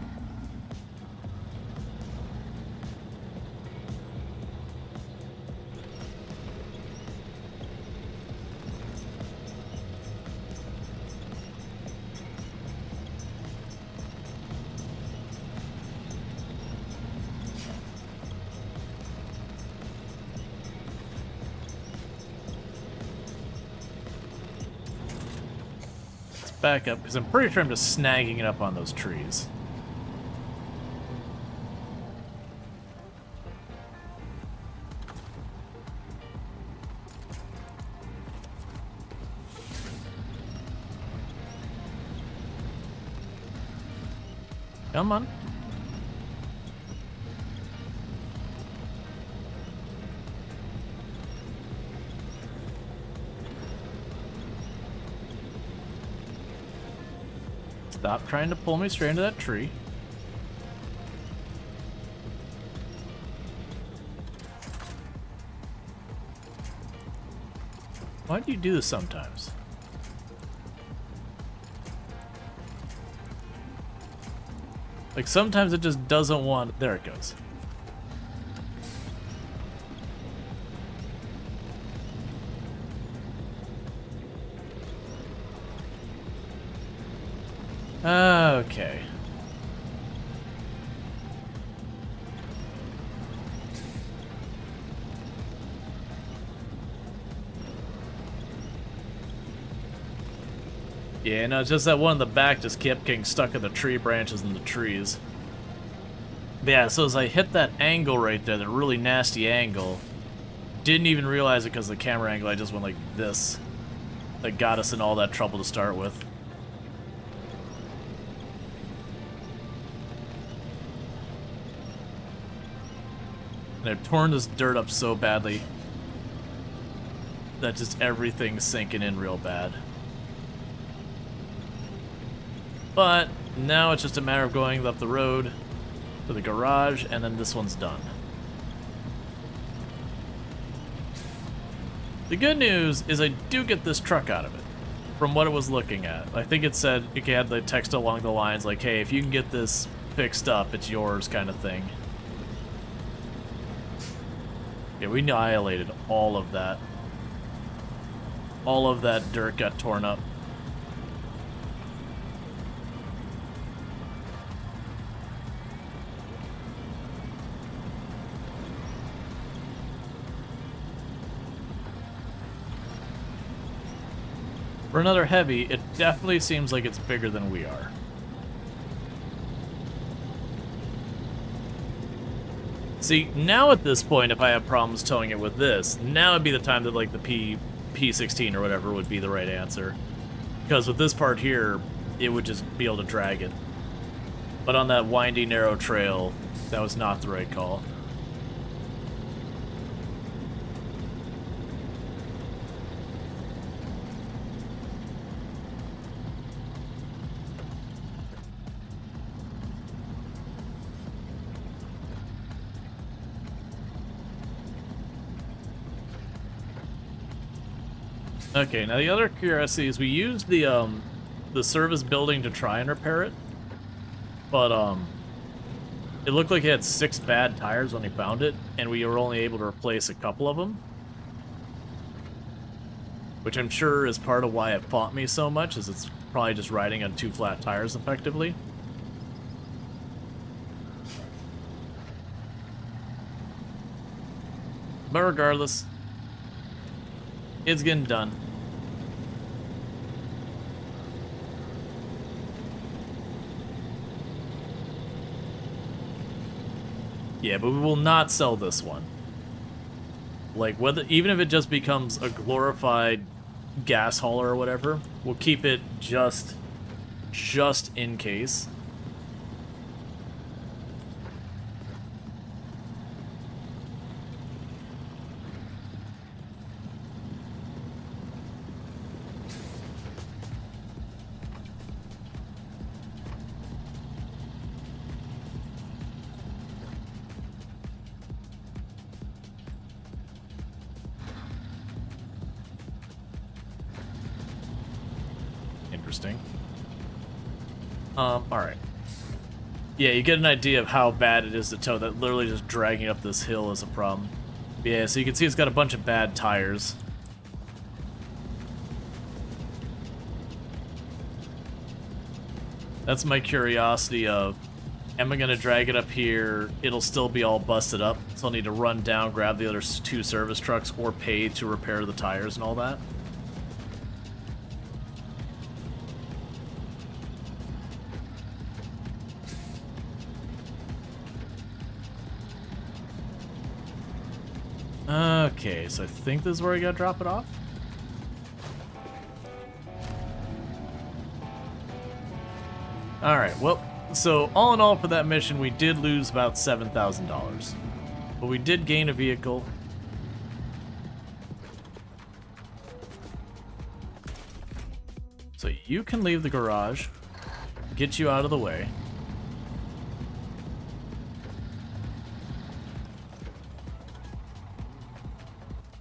Back up, because I'm pretty sure I'm just snagging it up on those trees. Come on. Stop trying to pull me straight into that tree. Why do you do this sometimes? Like, sometimes it just doesn't want... There it goes. Okay. Yeah, no, it's just that one in the back just kept getting stuck in the tree branches and the trees. But yeah, so as I hit that angle right there, that really nasty angle, didn't even realize it because of the camera angle, I just went like this. That got us in all that trouble to start with. And I've torn this dirt up so badly that just everything's sinking in real bad. But now it's just a matter of going up the road to the garage, and then this one's done. The good news is I do get this truck out of it, from what it was looking at. I think it said, it had the text along the lines like, hey, if you can get this fixed up, it's yours kind of thing. Yeah, we annihilated all of that. All of that dirt got torn up. For another heavy, it definitely seems like it's bigger than we are. See, now at this point, if I have problems towing it with this, now would be the time that like the P16 or whatever would be the right answer. Because with this part here, it would just be able to drag it. But on that windy, narrow trail, that was not the right call. Okay, now the other curiosity is we used the service building to try and repair it, but it looked like it had 6 bad tires when we found it, and we were only able to replace a couple of them. which I'm sure is part of why it fought me so much, is it's probably just riding on 2 flat tires effectively. But regardless, it's getting done. Yeah, but we will not sell this one. Like, whether even if it just becomes a glorified gas hauler or whatever, we'll keep it just in case. Interesting. Alright. Yeah, you get an idea of how bad it is to tow. That literally just dragging up this hill is a problem. Yeah, so you can see it's got a bunch of bad tires. That's my curiosity of, am I going to drag it up here? It'll still be all busted up, so I'll need to run down, grab the other 2 service trucks, or pay to repair the tires and all that. Okay, so I think this is where I gotta drop it off. Alright, well, so all in all for that mission, we did lose about $7,000. But we did gain a vehicle. So you can leave the garage, get you out of the way.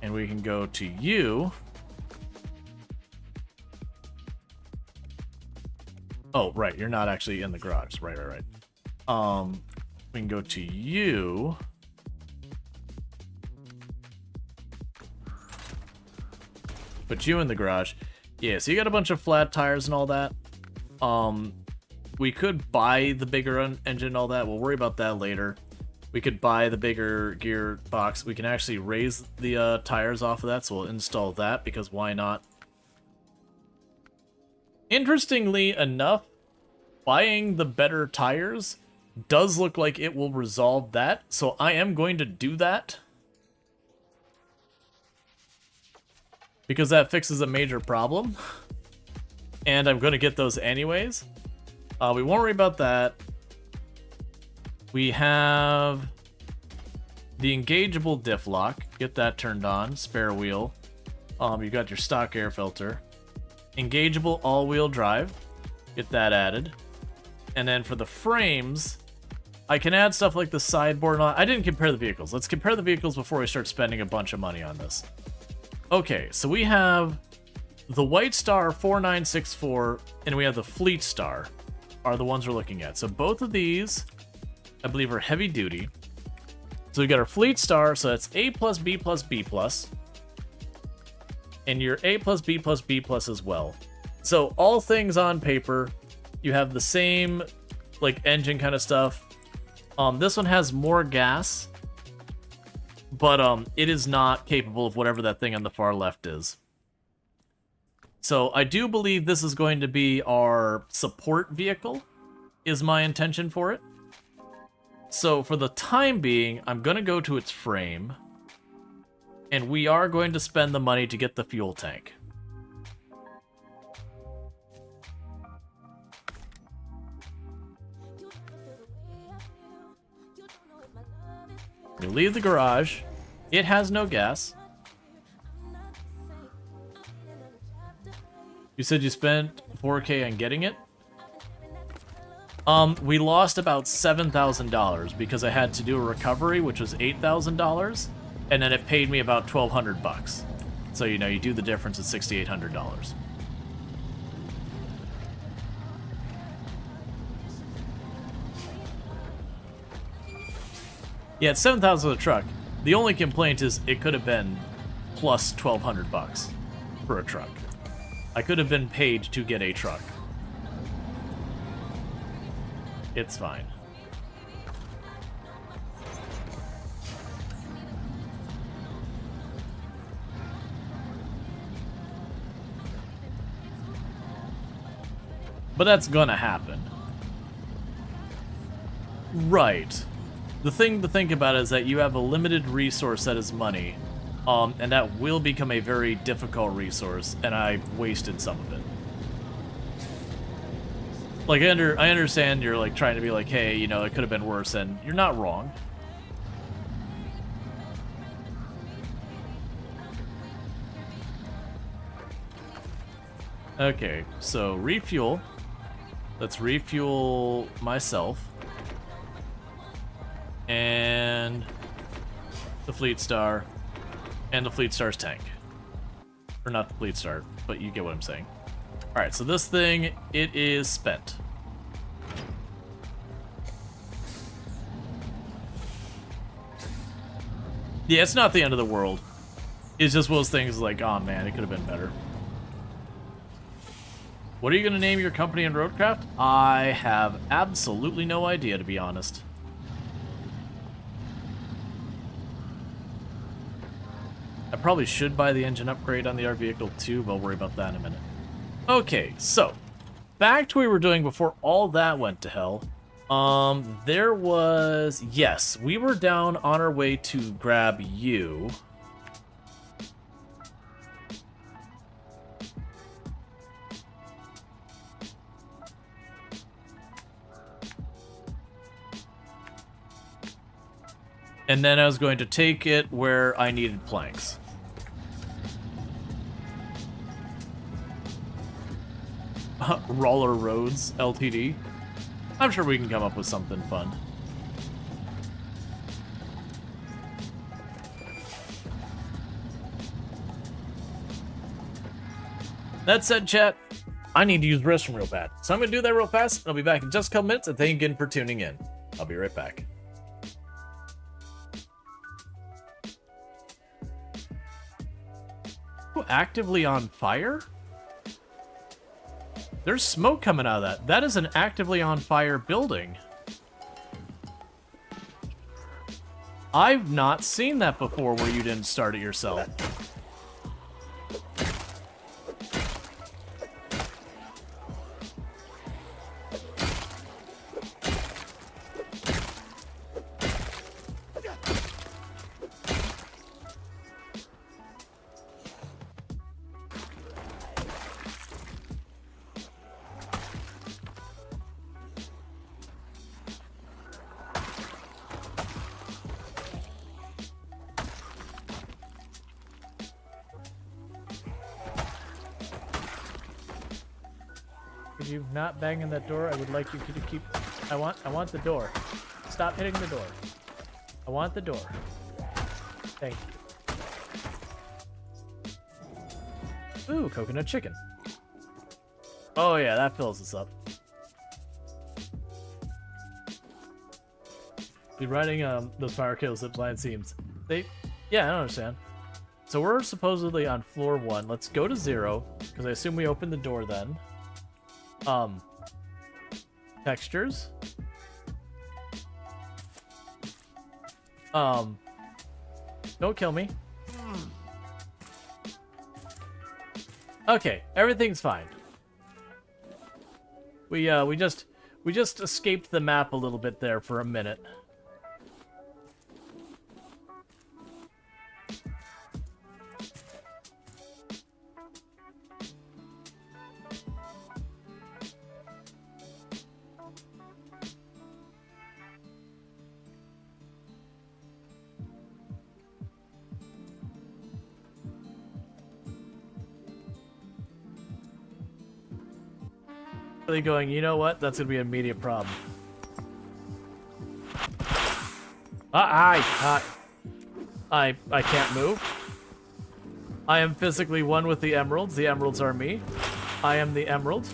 And we can go to you. Oh, right, you're not actually in the garage. Right. We can go to you. Put you in the garage. Yeah, so you got a bunch of flat tires and all that. We could buy the bigger engine and all that. We'll worry about that later. We could buy the bigger gear box. We can actually raise the tires off of that, so we'll install that, because why not? Interestingly enough, buying the better tires does look like it will resolve that, so I am going to do that. Because that fixes a major problem. And I'm going to get those anyways. We won't worry about that. We have the engageable diff lock. Get that turned on. Spare wheel. You've got your stock air filter. Engageable all-wheel drive. Get that added. And then for the frames, I can add stuff like the sideboard. I didn't compare the vehicles. Let's compare the vehicles before we start spending a bunch of money on this. Okay, so we have the White Star 4964, and we have the Fleet Star are the ones we're looking at. So both of these, I believe, are heavy duty. So we got our Fleet Star, so that's A plus B plus B plus. And your A plus B plus B plus as well. So all things on paper, you have the same like engine kind of stuff. This one has more gas, but it is not capable of whatever that thing on the far left is. So I do believe this is going to be our support vehicle, is my intention for it. So for the time being, I'm going to go to its frame, and we are going to spend the money to get the fuel tank. We leave the garage. It has no gas. You said you spent $4K on getting it? We lost about $7,000 because I had to do a recovery, which was $8,000, and then it paid me about $1,200. So, you know, you do the difference at $6,800. Yeah, it's $7,000 for the truck. The only complaint is it could have been plus $1,200. for a truck. I could have been paid to get a truck. It's fine. But that's gonna happen. Right. The thing to think about is that you have a limited resource that is money, and that will become a very difficult resource, and I wasted some of it. Like, I understand you're, like, trying to be like, hey, you know, it could have been worse, and you're not wrong. Okay, so refuel. Let's refuel myself. And the Fleet Star. And the Fleet Star's tank. Or not the Fleet Star, but you get what I'm saying. Alright, so this thing, it is spent. Yeah, it's not the end of the world. It's just one of those things like, oh man, it could have been better. What are you going to name your company in RoadCraft? I have absolutely no idea, to be honest. I probably should buy the engine upgrade on the R vehicle too, but I'll worry about that in a minute. Okay, so back to what we were doing before all that went to hell. There was... Yes, we were down on our way to grab you. And then I was going to take it where I needed planks. Roller Roads Ltd. I'm sure we can come up with something fun. That said, chat, I need to use the restroom real bad. So I'm going to do that real fast, and I'll be back in just a couple minutes, and thank you again for tuning in. I'll be right back. Ooh, actively on fire? There's smoke coming out of that. That is an actively on fire building. I've not seen that before where you didn't start it yourself. Could you not bang in that door? I would like you to keep... I want the door. Stop hitting the door. I want the door. Thank you. Ooh, coconut chicken. Oh yeah, that fills us up. Be riding the fire kill zipline seems. Yeah, I don't understand. So we're supposedly on floor 1. Let's go to 0, because I assume we opened the door then. Textures. Don't kill me. Okay, everything's fine. We just escaped the map a little bit there for a minute. Going, you know what? That's gonna be an immediate problem. I can't move. I am physically one with the emeralds. The emeralds are me. I am the emerald.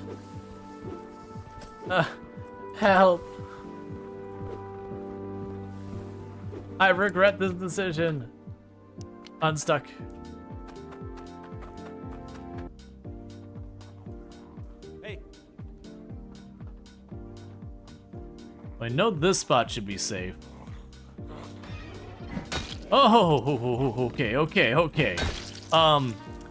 Help. I regret this decision. Unstuck. I know this spot should be safe. Oh, okay.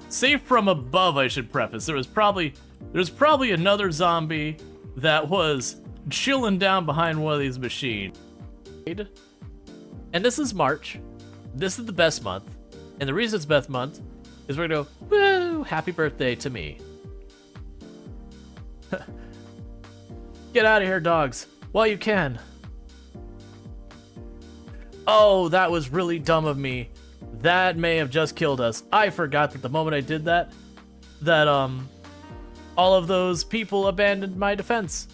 Safe from above, I should preface. There's probably another zombie that was chilling down behind one of these machines. And this is March. This is the best month. And the reason it's best month is we're gonna go, woo, happy birthday to me. Get out of here, dogs, while you can. Oh, that was really dumb of me. That may have just killed us. I forgot that the moment I did that, all of those people abandoned my defense.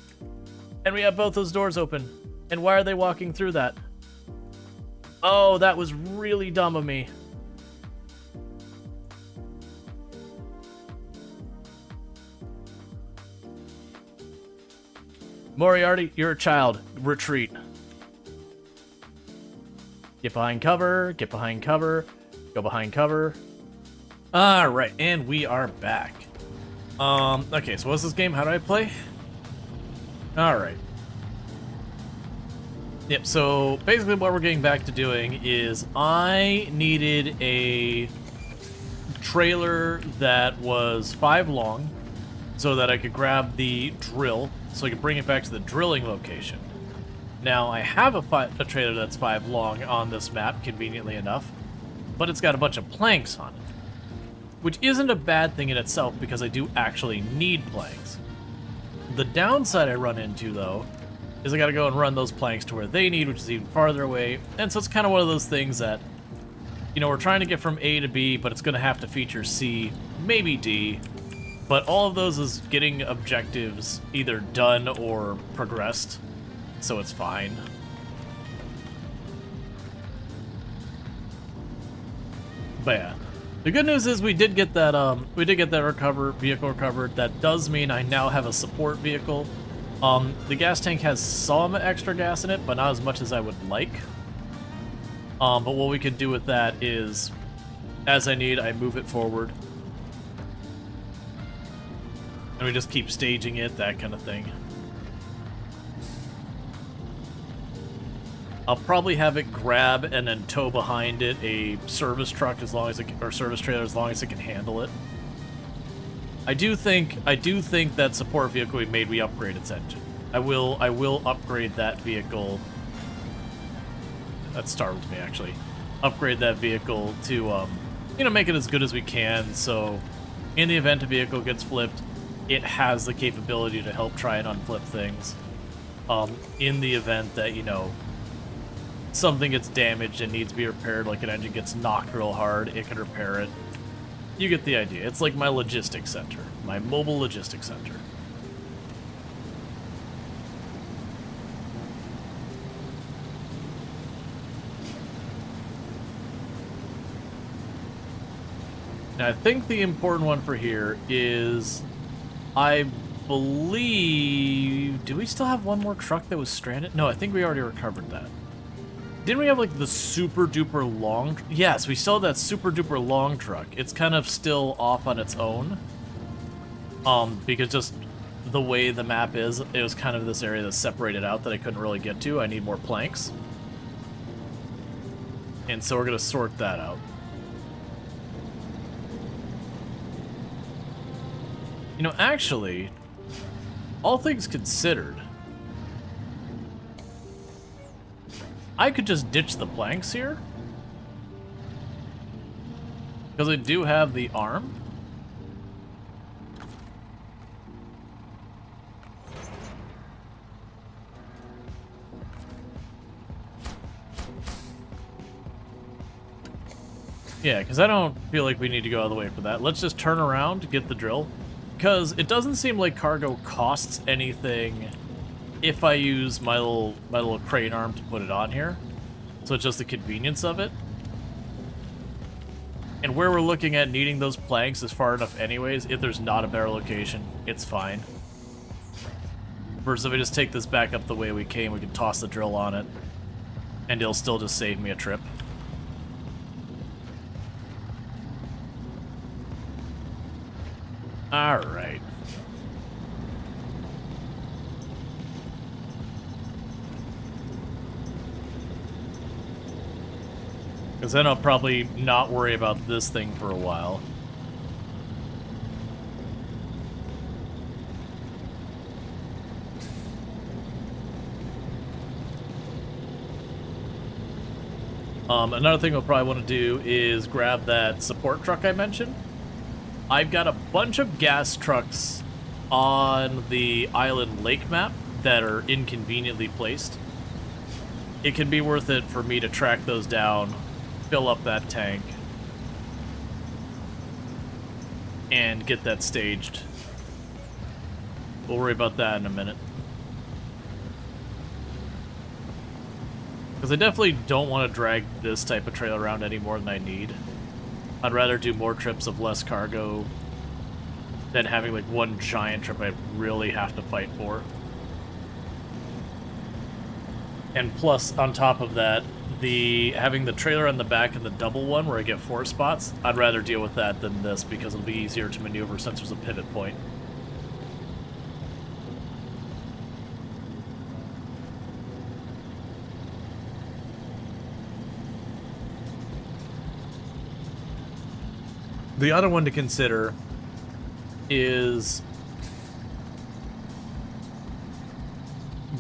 And we have both those doors open. And why are they walking through that? Oh, that was really dumb of me. Moriarty, you're a child. Retreat. Get behind cover, get behind cover, go behind cover. Alright, and we are back. Okay, so what's this game? How do I play? Alright. Yep, so basically what we're getting back to doing is I needed a trailer that was 5 long so that I could grab the drill so I could bring it back to the drilling location. Now, I have a trailer that's 5 long on this map, conveniently enough, but it's got a bunch of planks on it, which isn't a bad thing in itself because I do actually need planks. The downside I run into, though, is I gotta go and run those planks to where they need, which is even farther away, and so it's kind of one of those things that, you know, we're trying to get from A to B, but it's gonna have to feature C, maybe D, but all of those is getting objectives either done or progressed. So it's fine. But yeah, the good news is we did get that vehicle recovered. That does mean I now have a support vehicle. The gas tank has some extra gas in it, but not as much as I would like. But what we could do with that is, as I need, I move it forward, and we just keep staging it, that kind of thing. I'll probably have it grab and then tow behind it a service truck as long as it can, or service trailer as long as it can handle it. I do think that support vehicle we made, we upgrade its engine. I will upgrade that vehicle. That startled me actually. Upgrade that vehicle to you know, make it as good as we can, so in the event a vehicle gets flipped, it has the capability to help try and unflip things. In the event that, you know, something gets damaged and needs to be repaired, like an engine gets knocked real hard, it can repair it. You get the idea. It's like my logistics center, my mobile logistics center. Now, I think the important one for here is, I believe, do we still have one more truck that was stranded? No, I think we already recovered that. Didn't we have, like, the super duper long? Yes, we still have that super duper long truck. It's kind of still off on its own. Because just the way the map is, it was kind of this area that's separated out that I couldn't really get to. I need more planks. And so we're going to sort that out. You know, actually, all things considered, I could just ditch the planks here, because I do have the arm. Yeah, because I don't feel like we need to go all the way for that. Let's just turn around, get the drill, because it doesn't seem like cargo costs anything if I use my little crane arm to put it on here. So it's just the convenience of it. And where we're looking at needing those planks is far enough anyways. If there's not a better location, it's fine. Versus if I just take this back up the way we came, we can toss the drill on it, and it'll still just save me a trip. Alright. Because then I'll probably not worry about this thing for a while. Another thing we'll probably want to do is grab that support truck I mentioned. I've got a bunch of gas trucks on the island lake map that are inconveniently placed. It can be worth it for me to track those down, fill up that tank, and get that staged. We'll worry about that in a minute. Because I definitely don't want to drag this type of trailer around any more than I need. I'd rather do more trips of less cargo than having like one giant trip I really have to fight for. And plus, on top of that, having the trailer on the back and the double one where I get 4 spots, I'd rather deal with that than this because it'll be easier to maneuver since there's a pivot point. The other one to consider is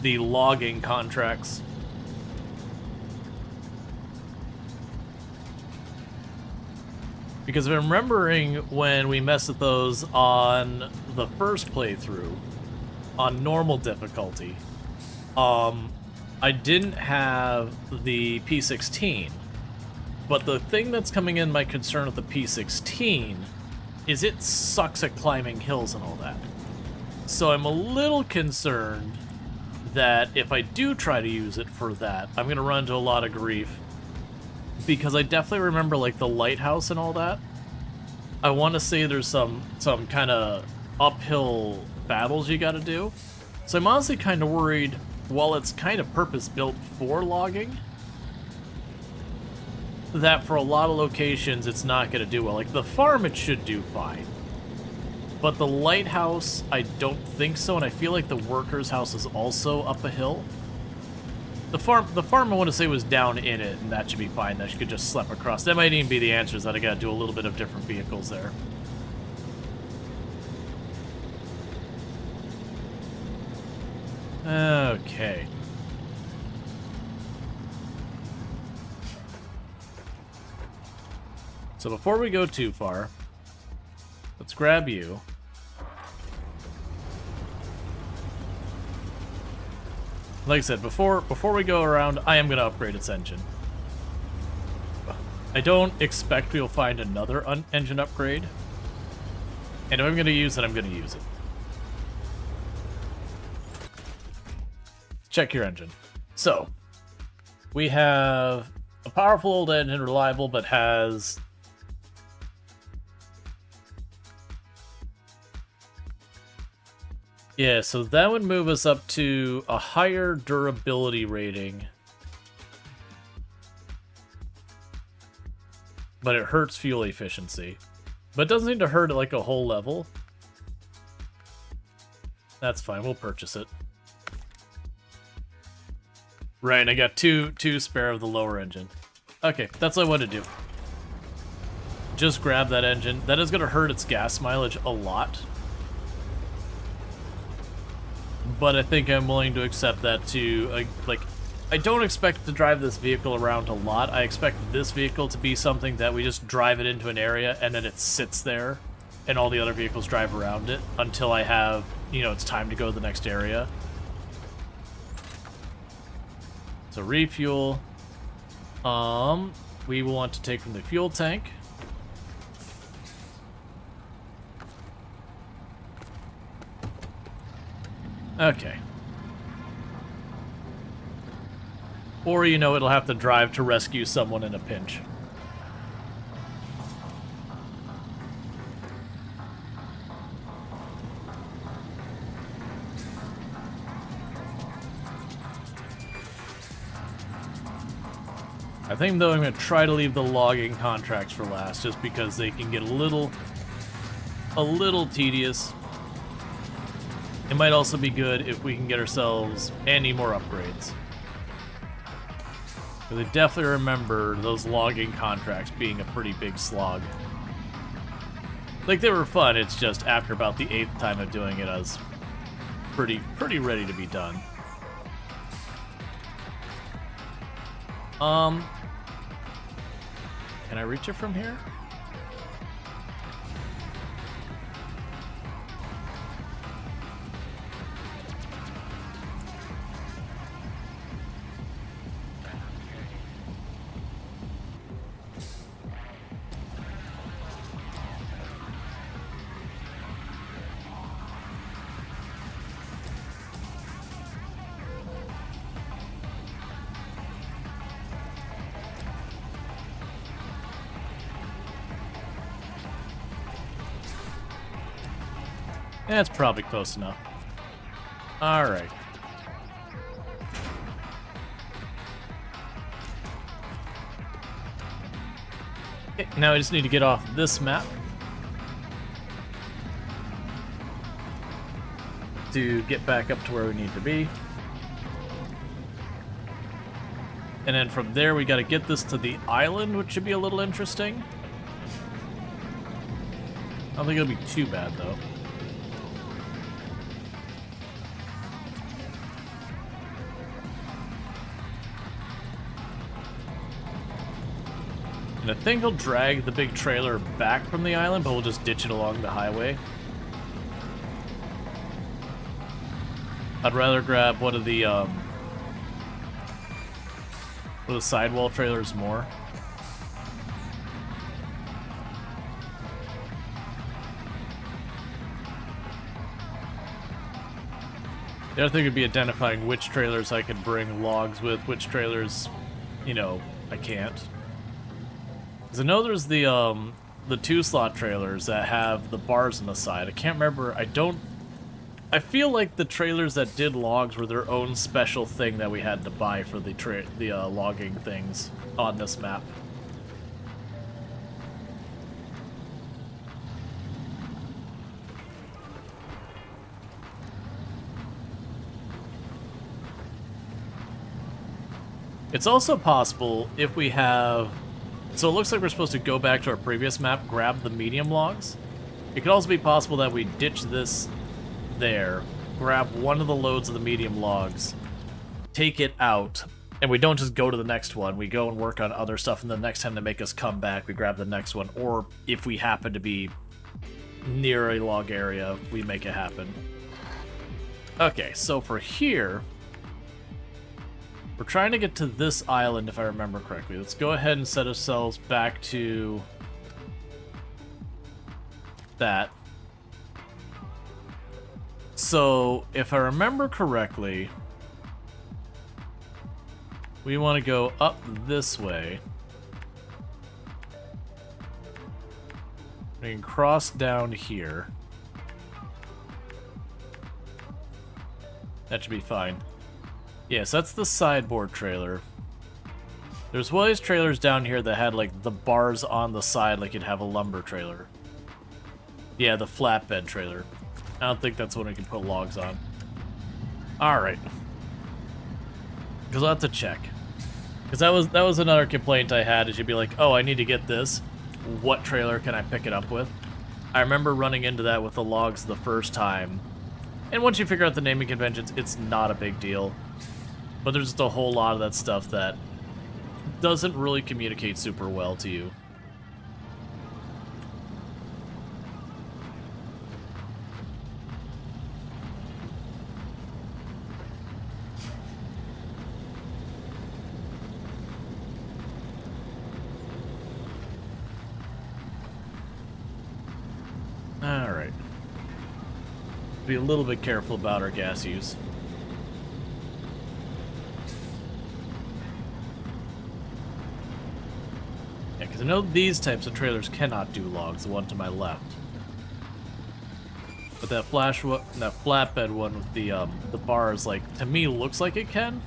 the logging contracts. Because if I'm remembering when we messed with those on the first playthrough, on normal difficulty, I didn't have the P16. But the thing that's coming in my concern with the P16 is it sucks at climbing hills and all that. So I'm a little concerned that if I do try to use it for that, I'm going to run into a lot of grief. Because I definitely remember, like, the lighthouse and all that. I want to say there's some kind of uphill battles you got to do. So I'm honestly kind of worried, while it's kind of purpose-built for logging, that for a lot of locations it's not going to do well. Like the farm it should do fine. But the lighthouse, I don't think so, and I feel like the worker's house is also up a hill. The farm I want to say was down in it, and that should be fine. That could just slap across. That might even be the answer, is that I got to do a little bit of different vehicles there. Okay. So before we go too far, let's grab you. Like I said, before we go around, I am going to upgrade its engine. I don't expect we'll find another engine upgrade. And if I'm going to use it, I'm going to use it. Check your engine. So, we have a powerful old engine, reliable, but has... Yeah, so that would move us up to a higher durability rating. But it hurts fuel efficiency. But it doesn't seem to hurt at like a whole level. That's fine, we'll purchase it. Right, and I got two spare of the lower engine. Okay, that's what I want to do. Just grab that engine. That is going to hurt its gas mileage a lot. But I think I'm willing to accept that too. Like, I don't expect to drive this vehicle around a lot. I expect this vehicle to be something that we just drive it into an area and then it sits there and all the other vehicles drive around it until I have, you know, it's time to go to the next area. So refuel. We will want to take from the fuel tank. Okay. Or, you know, it'll have to drive to rescue someone in a pinch. I think, though, I'm going to try to leave the logging contracts for last, just because they can get a little tedious. It might also be good if we can get ourselves any more upgrades. Because I definitely remember those logging contracts being a pretty big slog. Like, they were fun, it's just after about the 8th time of doing it, I was pretty ready to be done. Can I reach it from here? That's probably close enough. Alright. Okay, now I just need to get off this map to get back up to where we need to be. And then from there we gotta get this to the island, which should be a little interesting. I don't think it'll be too bad though. And I think he'll drag the big trailer back from the island, but we'll just ditch it along the highway. I'd rather grab one of the sidewall trailers more. The other thing would be identifying which trailers I could bring logs with, which trailers, you know, I can't. Because I know there's the 2-slot trailers that have the bars on the side. I can't remember. I feel like the trailers that did logs were their own special thing that we had to buy for the logging things on this map. It's also possible if we have... So it looks like we're supposed to go back to our previous map, grab the medium logs. It could also be possible that we ditch this there, grab one of the loads of the medium logs, take it out, and we don't just go to the next one. We go and work on other stuff, and the next time they make us come back, we grab the next one. Or if we happen to be near a log area, we make it happen. Okay, so for here... We're trying to get to this island, if I remember correctly. Let's go ahead and set ourselves back to that. So, if I remember correctly, we want to go up this way. We can cross down here. That should be fine. Yes, that's the sideboard trailer. There's one of these trailers down here that had, like, the bars on the side like you'd have a lumber trailer. Yeah, the flatbed trailer. I don't think that's one we can put logs on. Alright. Because I'll have to check. Because that was another complaint I had, is you'd be like, oh, I need to get this. What trailer can I pick it up with? I remember running into that with the logs the first time. And once you figure out the naming conventions, it's not a big deal. But there's just a whole lot of that stuff that doesn't really communicate super well to you. Alright. Be a little bit careful about our gas use. Yeah, because I know these types of trailers cannot do logs, the one to my left. But that flatbed one with the bars, like, to me looks like it can.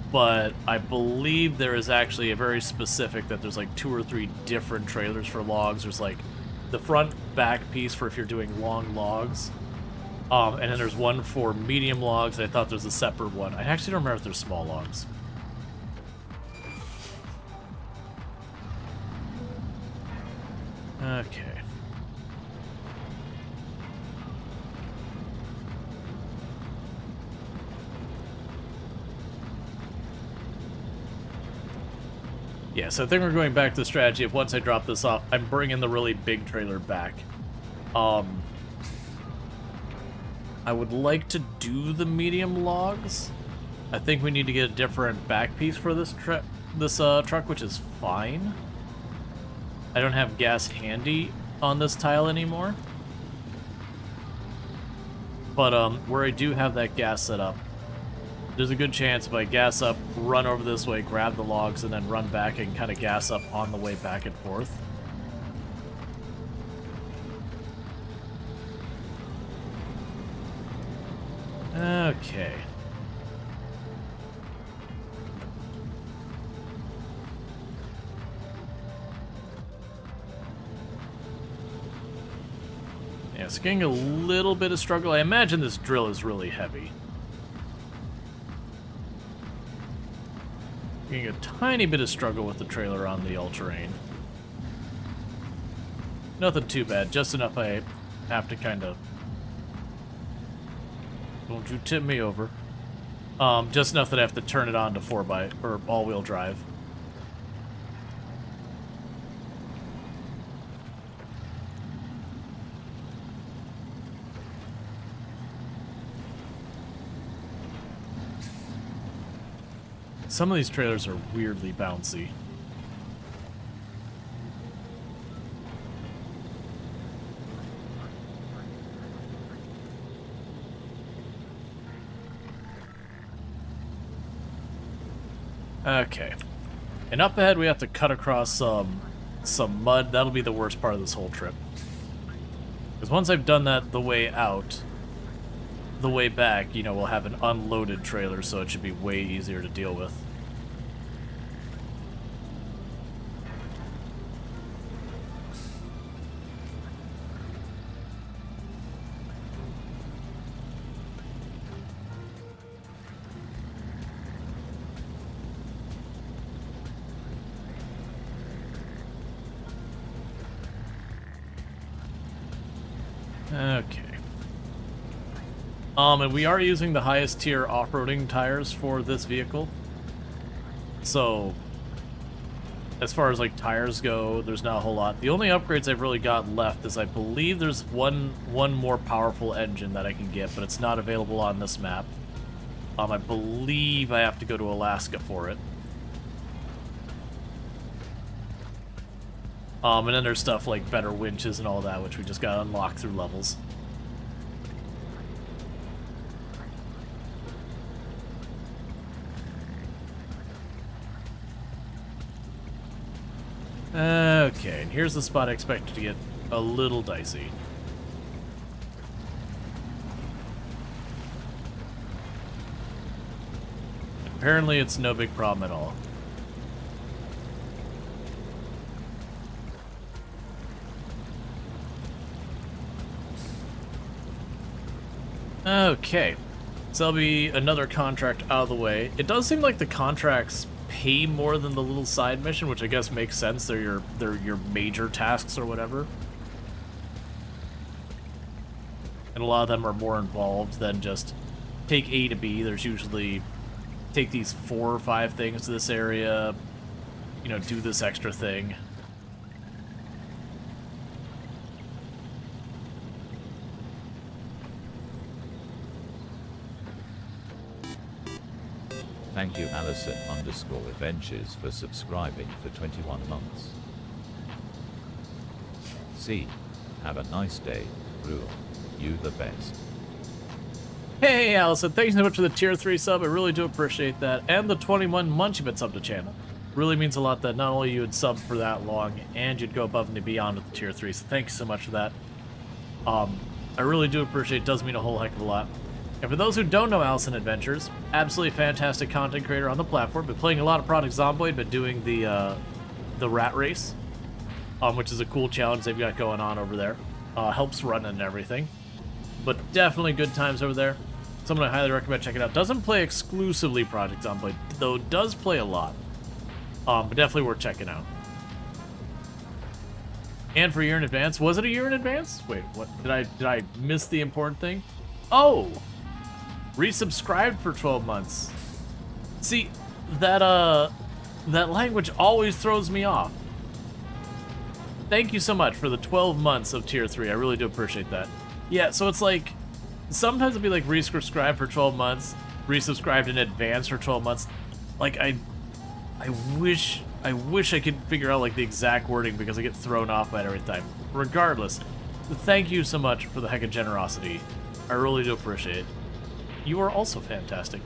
But I believe there is actually a very specific that there's like 2 or 3 different trailers for logs. There's like the front back piece for if you're doing long logs. And then there's one for medium logs. I thought there was a separate one. I actually don't remember if there's small logs. Okay. Yeah, so I think we're going back to the strategy of once I drop this off, I'm bringing the really big trailer back. I would like to do the medium logs. I think we need to get a different back piece for this truck, which is fine. I don't have gas handy on this tile anymore. But where I do have that gas set up, there's a good chance if I gas up, run over this way, grab the logs, and then run back and kind of gas up on the way back and forth. Okay. Yeah, it's getting a little bit of struggle. I imagine this drill is really heavy. Getting a tiny bit of struggle with the trailer on the all-terrain. Nothing too bad, just enough I have to kind of... Don't you tip me over. Just enough that I have to turn it on to 4x or all-wheel drive. Some of these trailers are weirdly bouncy. Okay. And up ahead we have to cut across some mud. That'll be the worst part of this whole trip. Because once I've done that the way out, the way back, you know, we'll have an unloaded trailer, so it should be way easier to deal with. Okay. And we are using the highest tier off-roading tires for this vehicle. So, as far as like tires go, there's not a whole lot. The only upgrades I've really got left is I believe there's one more powerful engine that I can get, but it's not available on this map. I believe I have to go to Alaska for it. And then there's stuff like better winches and all that, which we just got to unlock through levels. Okay, and here's the spot I expected to get a little dicey. Apparently it's no big problem at all. Okay, so that'll be another contract out of the way. It does seem like the contracts pay more than the little side mission, which I guess makes sense. They're your major tasks or whatever. And a lot of them are more involved than just take A to B. There's usually take these 4 or 5 things to this area, you know, do this extra thing. Thank you Allison_Adventures for subscribing for 21 months. C. Have a nice day, Rual. You the best. Hey Allison, thanks so much for the tier 3 sub. I really do appreciate that. And the 21 months you've been subbed to channel. Really means a lot that not only you would sub for that long, and you'd go above and beyond with the tier 3, so thanks so much for that. I really do appreciate it. It does mean a whole heck of a lot. And for those who don't know Allison Adventures, absolutely fantastic content creator on the platform. Been playing a lot of Project Zomboid, been doing the rat race, which is a cool challenge they've got going on over there. Helps run and everything. But definitely good times over there. Someone I highly recommend checking out. Doesn't play exclusively Project Zomboid, though does play a lot. But definitely worth checking out. And for a year in advance. Was it a year in advance? Wait, what? Did I miss the important thing? Oh! Resubscribed for 12 months. See, that language always throws me off. Thank you so much for the 12 months of tier 3. I really do appreciate that. Yeah, so it's like, sometimes it'll be like resubscribed for 12 months, resubscribed in advance for 12 months. Like, I wish I could figure out like the exact wording because I get thrown off by it every time. Regardless, thank you so much for the heck of generosity. I really do appreciate it. You are also fantastic.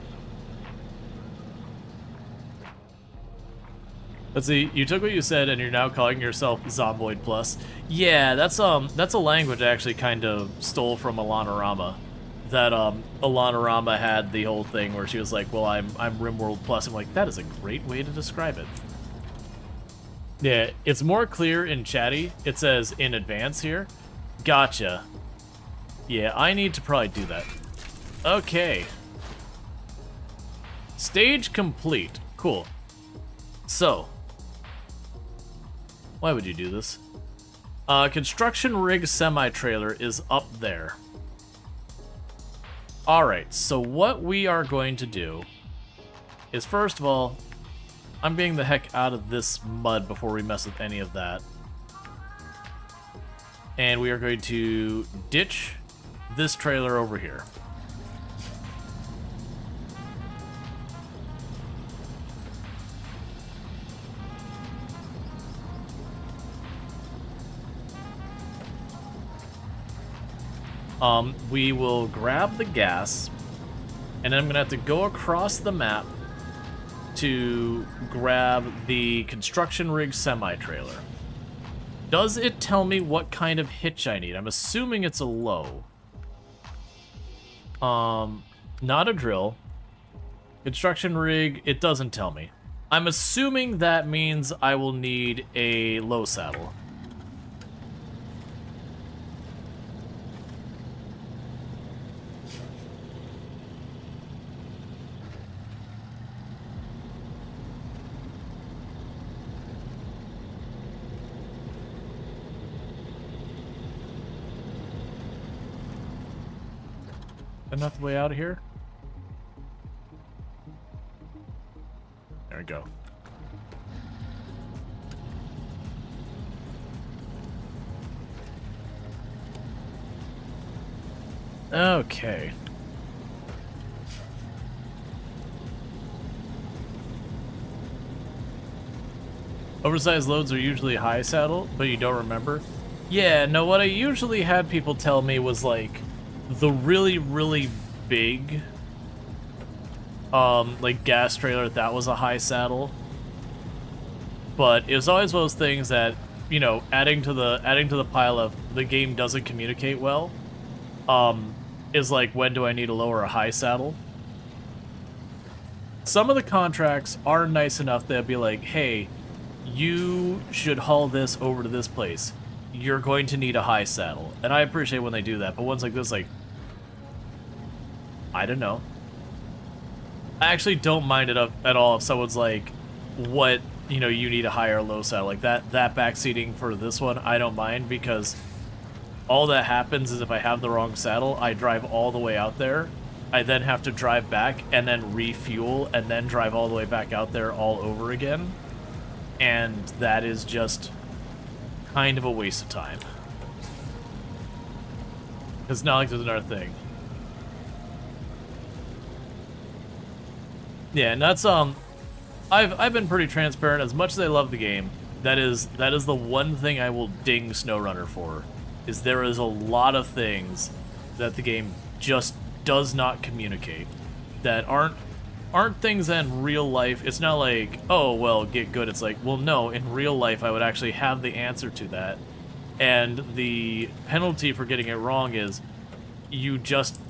Let's see, you took what you said and you're now calling yourself Zomboid Plus. Yeah, that's a language I actually kind of stole from Alana. That Alana had the whole thing where she was like, well, I'm RimWorld Plus. I'm like, that is a great way to describe it. Yeah, it's more clear in chatty. It says in advance here. Gotcha. Yeah, I need to probably do that. Okay. Stage complete. Cool. So, why would you do this? Construction rig semi-trailer is up there. Alright, so what we are going to do is, first of all, I'm getting the heck out of this mud before we mess with any of that. And we are going to ditch this trailer over here. We will grab the gas, and then I'm gonna have to go across the map to grab the construction rig semi-trailer. Does it tell me what kind of hitch I need? I'm assuming it's a low. Not a drill. Construction rig, it doesn't tell me. I'm assuming that means I will need a low saddle. Enough way out of here? There we go. Okay. Oversized loads are usually high saddle, but you don't remember? Yeah, no, what I usually had people tell me was like, the really, really big, like gas trailer, that was a high saddle. But it was always one of those things that, you know, adding to the pile of the game doesn't communicate well, is like, when do I need to lower a high saddle? Some of the contracts are nice enough that be like, hey, you should haul this over to this place. You're going to need a high saddle. And I appreciate when they do that, but ones like this, like, I don't know. I actually don't mind it at all if someone's like, what, you know, you need a high or low saddle. Like that backseating for this one, I don't mind, because all that happens is if I have the wrong saddle, I drive all the way out there. I then have to drive back and then refuel and then drive all the way back out there all over again. And that is just kind of a waste of time. It's not like there's another thing. Yeah, and that's I've been pretty transparent. As much as I love the game, that is the one thing I will ding SnowRunner for, is there is a lot of things that the game just does not communicate that aren't things that in real life. It's not like, oh well, get good. It's like, well, no, in real life I would actually have the answer to that, and the penalty for getting it wrong is you just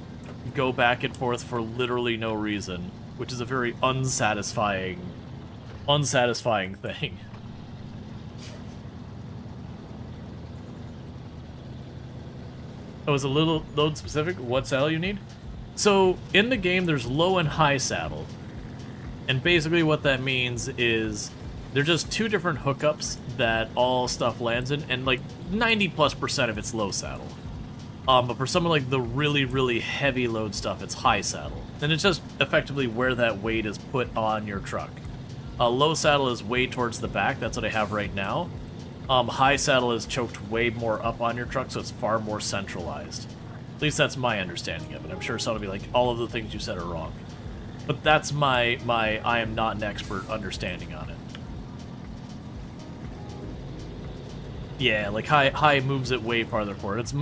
go back and forth for literally no reason, which is a very unsatisfying thing. Oh, is a little load specific? What saddle you need? So, in the game, there's low and high saddle. And basically what that means is They're just two different hookups that all stuff lands in, and like 90+% of it's low saddle. But for some of like the really, really heavy load stuff, it's high saddle. And it's just effectively where that weight is put on your truck. Low saddle is way towards the back, that's what I have right now. High saddle is choked way more up on your truck, so it's far more centralized. At least that's my understanding of it. I'm sure someone will be like, all of the things you said are wrong. But that's my I am not an expert understanding on it. Yeah, like high moves it way farther forward. It's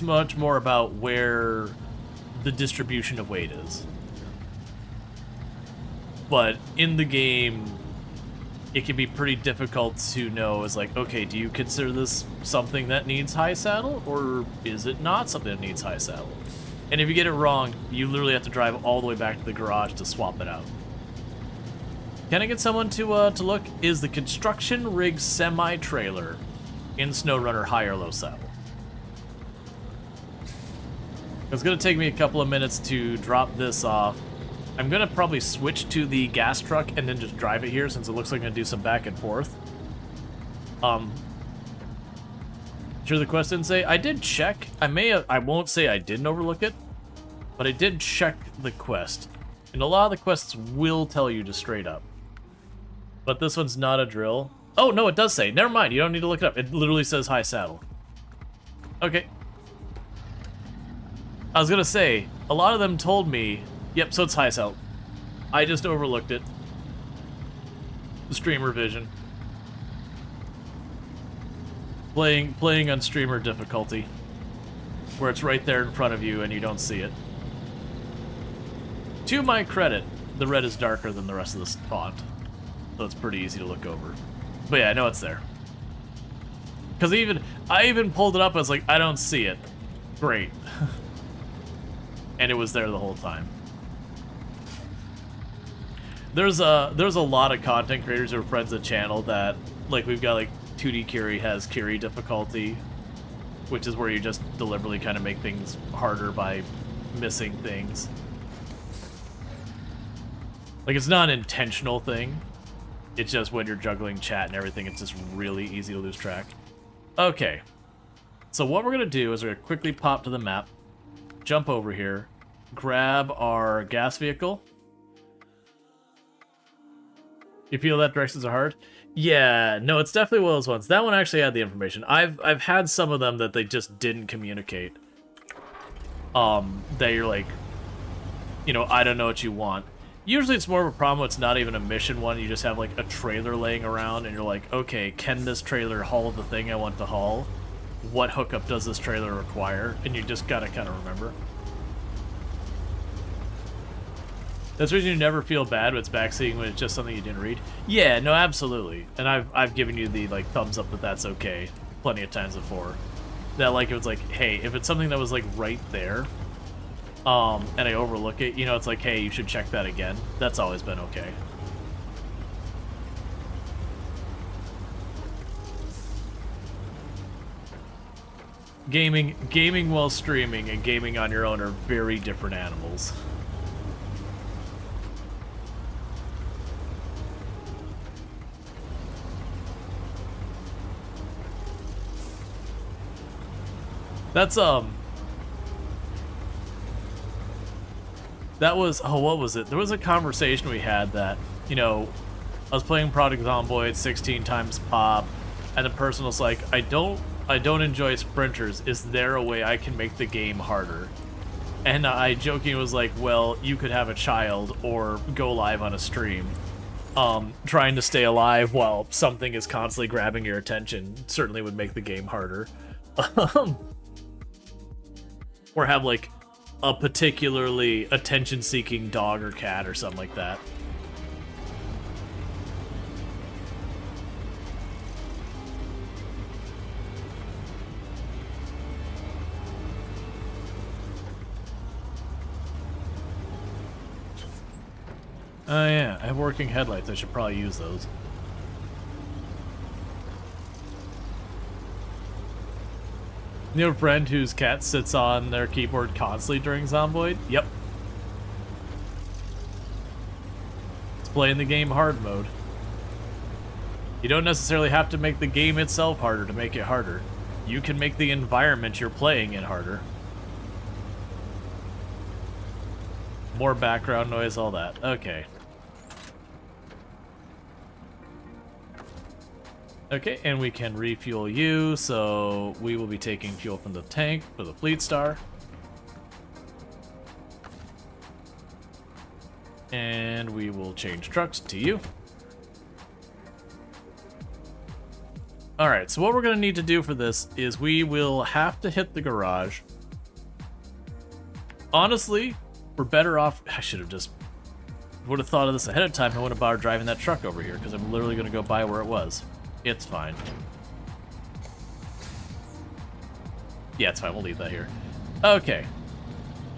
much more about where the distribution of weight is. But in the game, it can be pretty difficult to know, is like, okay, do you consider this something that needs high saddle, or is it not something that needs high saddle? And if you get it wrong, you literally have to drive all the way back to the garage to swap it out. Can I get someone to look? Is the construction rig semi-trailer in SnowRunner high or low saddle? It's gonna take me a couple of minutes to drop this off. I'm gonna probably switch to the gas truck and then just drive it here, since it looks like I'm gonna do some back and forth. Sure the quest didn't say? I did check. I won't say I didn't overlook it, but I did check the quest. And a lot of the quests will tell you just straight up. But this one's not a drill. Oh, no, it does say. Never mind, you don't need to look it up. It literally says high saddle. Okay. I was gonna say, a lot of them told me, yep, so it's high saddle. I just overlooked it. The streamer vision. Playing on streamer difficulty, where it's right there in front of you and you don't see it. To my credit, the red is darker than the rest of this font, so it's pretty easy to look over. But yeah, I know it's there. Because I even pulled it up, I was like, I don't see it. Great. And it was there the whole time. There's a lot of content creators who are friends of the channel that, like, we've got like 2D Kiri has Kiri difficulty, which is where you just deliberately kind of make things harder by missing things. Like, it's not an intentional thing. It's just when you're juggling chat and everything, it's just really easy to lose track. Okay. So what we're going to do is we're going to quickly pop to the map, jump over here, grab our gas vehicle. You feel that directions are hard? Yeah, no, it's definitely one of those ones. That one actually had the information. I've had some of them that they just didn't communicate. That you're like, you know, I don't know what you want. Usually it's more of a problem when it's not even a mission one. You just have like a trailer laying around and you're like, okay, can this trailer haul the thing I want to haul? What hookup does this trailer require? And you just gotta kind of remember. That's the reason you never feel bad when it's backseating when it's just something you didn't read. Yeah, no, absolutely. And I've given you the like thumbs up that that's okay plenty of times before. That like it was like, hey, if it's something that was like right there, and I overlook it, you know, it's like, hey, you should check that again. That's always been okay. Gaming while streaming and gaming on your own are very different animals. That's, that was, oh, what was it? There was a conversation we had that, you know, I was playing Project Zomboid 16 times pop, and the person was like, I don't enjoy sprinters. Is there a way I can make the game harder? And I jokingly was like, well, you could have a child or go live on a stream. Trying to stay alive while something is constantly grabbing your attention certainly would make the game harder. Or have, like, a particularly attention-seeking dog or cat or something like that. Oh yeah, I have working headlights. I should probably use those. You have a friend whose cat sits on their keyboard constantly during Zomboid? Yep. It's playing the game hard mode. You don't necessarily have to make the game itself harder to make it harder. You can make the environment you're playing in harder. More background noise, all that. Okay. Okay, and we can refuel you, so we will be taking fuel from the tank for the Fleet Star. And we will change trucks to you. Alright, so what we're going to need to do for this is we will have to hit the garage. Honestly, we're better off... I should have just... would have thought of this ahead of time. I would have bothered driving that truck over here, because I'm literally going to go by where it was. It's fine. Yeah, it's fine. We'll leave that here. Okay.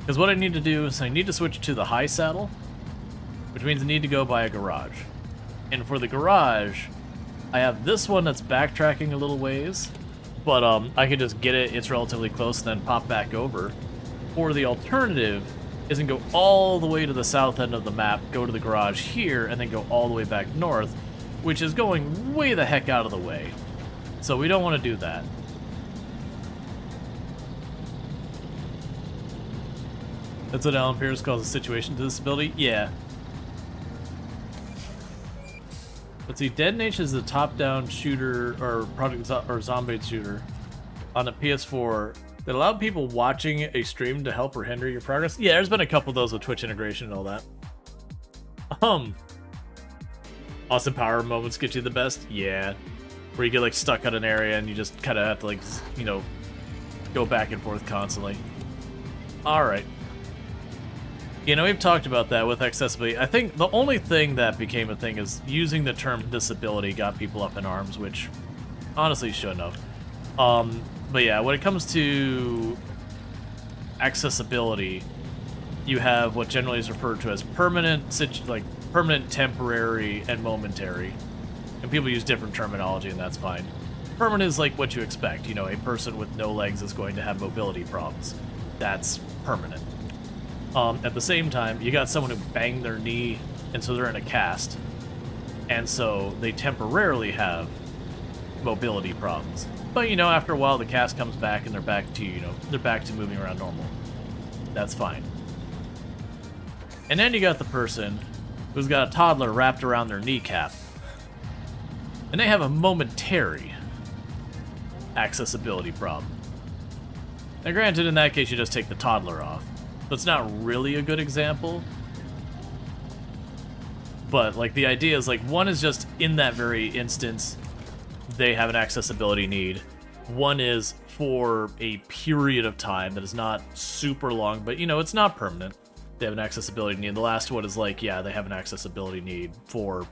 Because what I need to do is I need to switch to the high saddle, which means I need to go by a garage. And for the garage... I have this one that's backtracking a little ways, but I can just get it, it's relatively close, and then pop back over. Or the alternative is to go all the way to the south end of the map, go to the garage here, and then go all the way back north, which is going way the heck out of the way. So we don't want to do that. That's what Alan Pierce calls a situation to disability? Yeah. Let's see, Dead Nation is a top-down shooter or zombie shooter on the PS4 that allowed people watching a stream to help or hinder your progress. Yeah, there's been a couple of those with Twitch integration and all that. Austin Power moments get you the best? Yeah. Where you get like stuck on an area and you just kind of have to like, you know, go back and forth constantly. Alright. You know, we've talked about that with accessibility. I think the only thing that became a thing is using the term disability got people up in arms, which honestly shouldn't have. But yeah, when it comes to accessibility, you have what generally is referred to as permanent, permanent, temporary, and momentary. And people use different terminology, and that's fine. Permanent is like what you expect. You know, a person with no legs is going to have mobility problems. That's permanent. At the same time, you got someone who banged their knee, and so they're in a cast. And so they temporarily have mobility problems. But, you know, after a while, the cast comes back, and they're back to, you know, they're back to moving around normal. That's fine. And then you got the person who's got a toddler wrapped around their kneecap. And they have a momentary accessibility problem. Now, granted, in that case, you just take the toddler off. So it's not really a good example. But, like, the idea is, like, one is just in that very instance, they have an accessibility need. One is for a period of time that is not super long, but, you know, it's not permanent. They have an accessibility need. The last one is, like, yeah, they have an accessibility need for,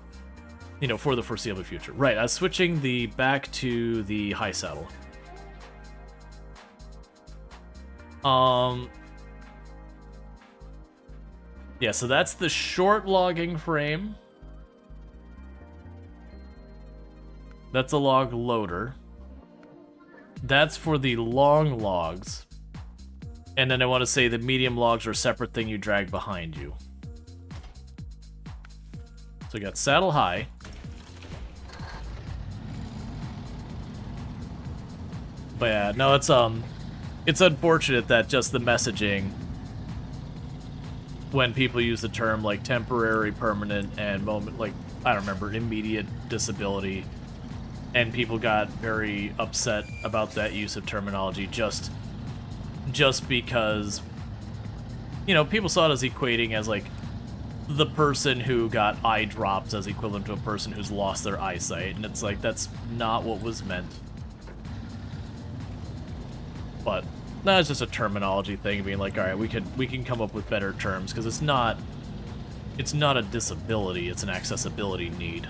you know, for the foreseeable future. Right, I was switching the back to the high saddle. Yeah, so that's the short logging frame. That's a log loader. That's for the long logs. And then I want to say the medium logs are a separate thing you drag behind you. So we got saddle high. But yeah, no, it's unfortunate that just the messaging, when people use the term like temporary, permanent, and moment, like, I don't remember, immediate disability, and people got very upset about that use of terminology just because, you know, people saw it as equating as like the person who got eye drops as equivalent to a person who's lost their eyesight, and it's like, that's not what was meant. But no, it's just a terminology thing, being like, all right, we can come up with better terms, because it's not a disability, it's an accessibility need.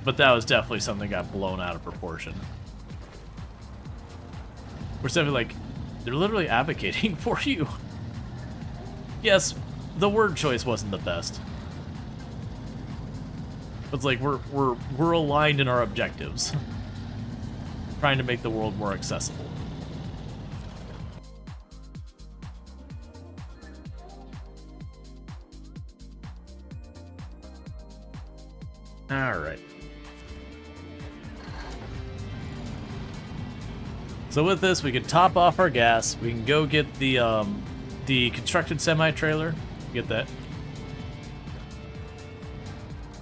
But that was definitely something that got blown out of proportion. We're definitely like, they're literally advocating for you. Yes, the word choice wasn't the best. It's like we're aligned in our objectives. Trying to make the world more accessible. Alright. So with this, we can top off our gas. We can go get the constructed semi-trailer. Get that.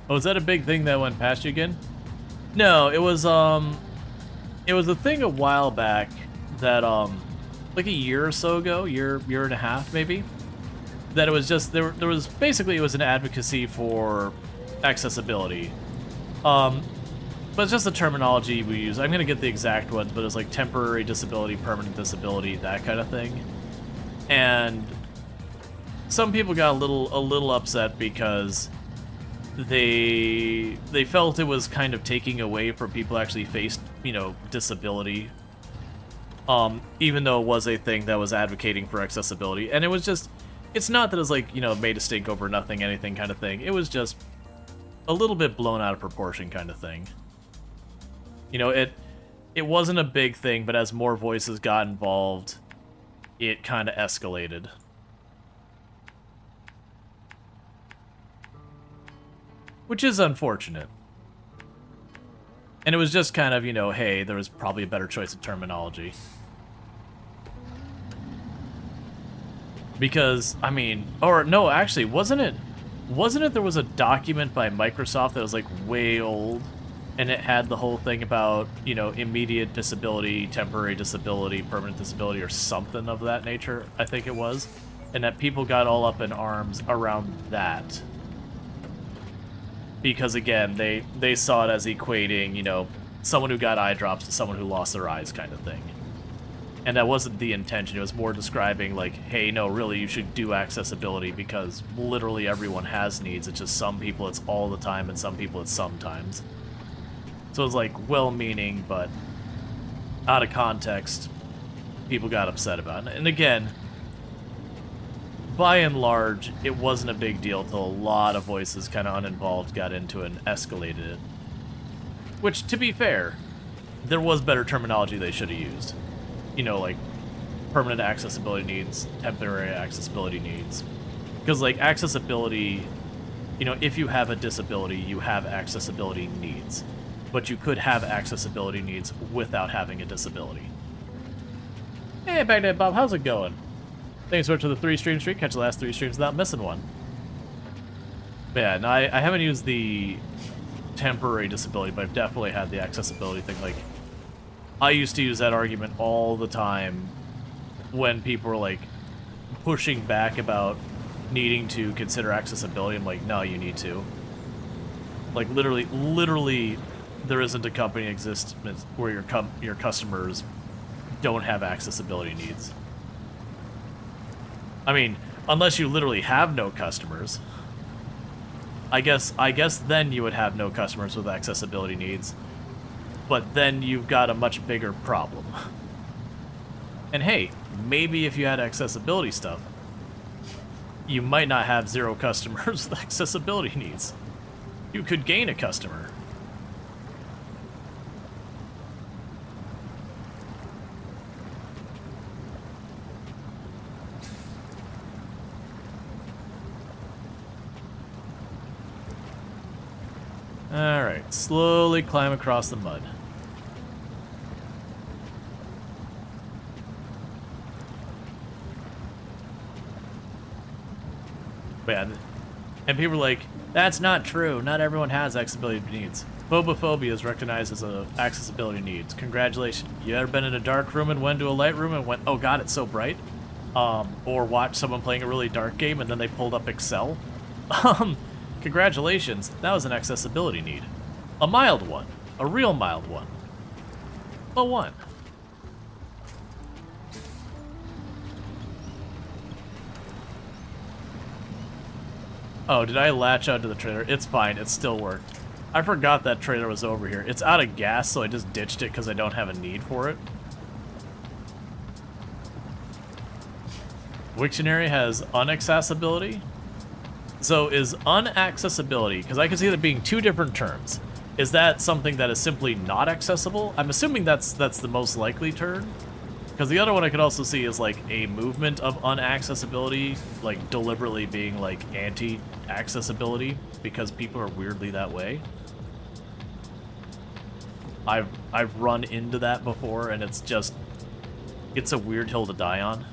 Oh, is that a big thing that went past you again? No, it was a thing a while back that like a year or so ago, year and a half maybe, that it was just there was basically, it was an advocacy for accessibility. But it's just the terminology we use. I'm gonna get the exact ones, but it's like temporary disability, permanent disability, that kind of thing. And some people got a little upset because they felt it was kind of taking away from people who actually faced, you know, disability. Even though it was a thing that was advocating for accessibility. And it was just, it's not that it was like, you know, made a stink over nothing, anything kind of thing. It was just a little bit blown out of proportion kind of thing. You know, it wasn't a big thing, but as more voices got involved, it kind of escalated. Which is unfortunate. And it was just kind of, you know, hey, there was probably a better choice of terminology. Because, I mean, or no, actually, wasn't it there was a document by Microsoft that was like way old, and it had the whole thing about, you know, immediate disability, temporary disability, permanent disability, or something of that nature, I think it was, and that people got all up in arms around that. Because again, they saw it as equating, you know, someone who got eye drops to someone who lost their eyes kind of thing. And that wasn't the intention. It was more describing like, hey, no, really, you should do accessibility because literally everyone has needs. It's just some people it's all the time and some people it's sometimes. So it was like well-meaning, but out of context, people got upset about it. And again, by and large, it wasn't a big deal till a lot of voices kind of uninvolved got into it and escalated it. Which, to be fair, there was better terminology they should have used. You know, like, permanent accessibility needs, temporary accessibility needs. Because, like, accessibility, you know, if you have a disability, you have accessibility needs. But you could have accessibility needs without having a disability. Hey, Baghdad Bob, how's it going? Thanks so much for the 3-stream streak. Catch the last 3 streams without missing one. But yeah, no, I haven't used the temporary disability, but I've definitely had the accessibility thing. Like, I used to use that argument all the time when people were, like, pushing back about needing to consider accessibility. I'm like, no, you need to. Like, literally, there isn't a company in existence where your customers don't have accessibility needs. I mean, unless you literally have no customers. I guess then you would have no customers with accessibility needs. But then you've got a much bigger problem. And hey, maybe if you had accessibility stuff, you might not have 0 customers with accessibility needs. You could gain a customer. Alright, slowly climb across the mud. Yeah, and people are like, that's not true. Not everyone has accessibility needs. Phobophobia is recognized as an accessibility needs. Congratulations. You ever been in a dark room and went to a light room and went, oh god, it's so bright? Or watched someone playing a really dark game and then they pulled up Excel? Congratulations, that was an accessibility need. A mild one. A real mild one. But one. Oh, did I latch onto the trailer? It's fine, it still worked. I forgot that trailer was over here. It's out of gas, so I just ditched it because I don't have a need for it. Wiktionary has unaccessibility. So is unaccessibility, because I can see that being 2 different terms. Is that something that is simply not accessible? I'm assuming that's the most likely term. Because the other one I could also see is like a movement of unaccessibility, like deliberately being like anti-accessibility because people are weirdly that way. I've run into that before, and it's a weird hill to die on.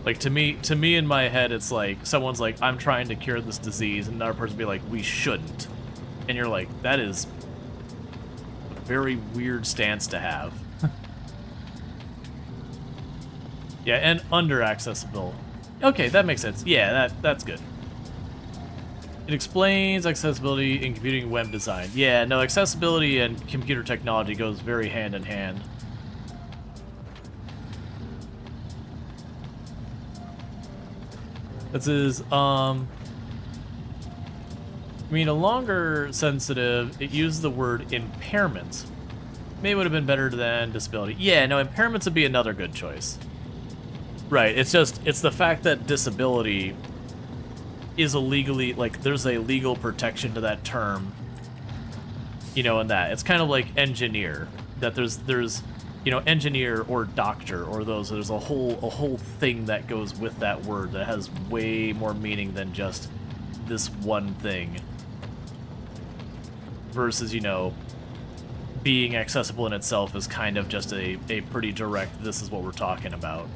Like, to me in my head, it's like, someone's like, I'm trying to cure this disease, and another person be like, we shouldn't. And you're like, that is a very weird stance to have. Yeah, and under-accessible. Okay, that makes sense. Yeah, that's good. It explains accessibility in computing web design. Yeah, no, accessibility and computer technology goes very hand in hand. This is, I mean, a longer sensitive, it used the word impairments. Maybe would have been better than disability. Yeah, no, impairments would be another good choice. Right, it's the fact that disability is a legally, like, there's a legal protection to that term, you know, and that. It's kind of like engineer, that there's you know, engineer or doctor or there's a whole thing that goes with that word that has way more meaning than just this one thing. Versus, you know, being accessible in itself is kind of just a pretty direct, this is what we're talking about.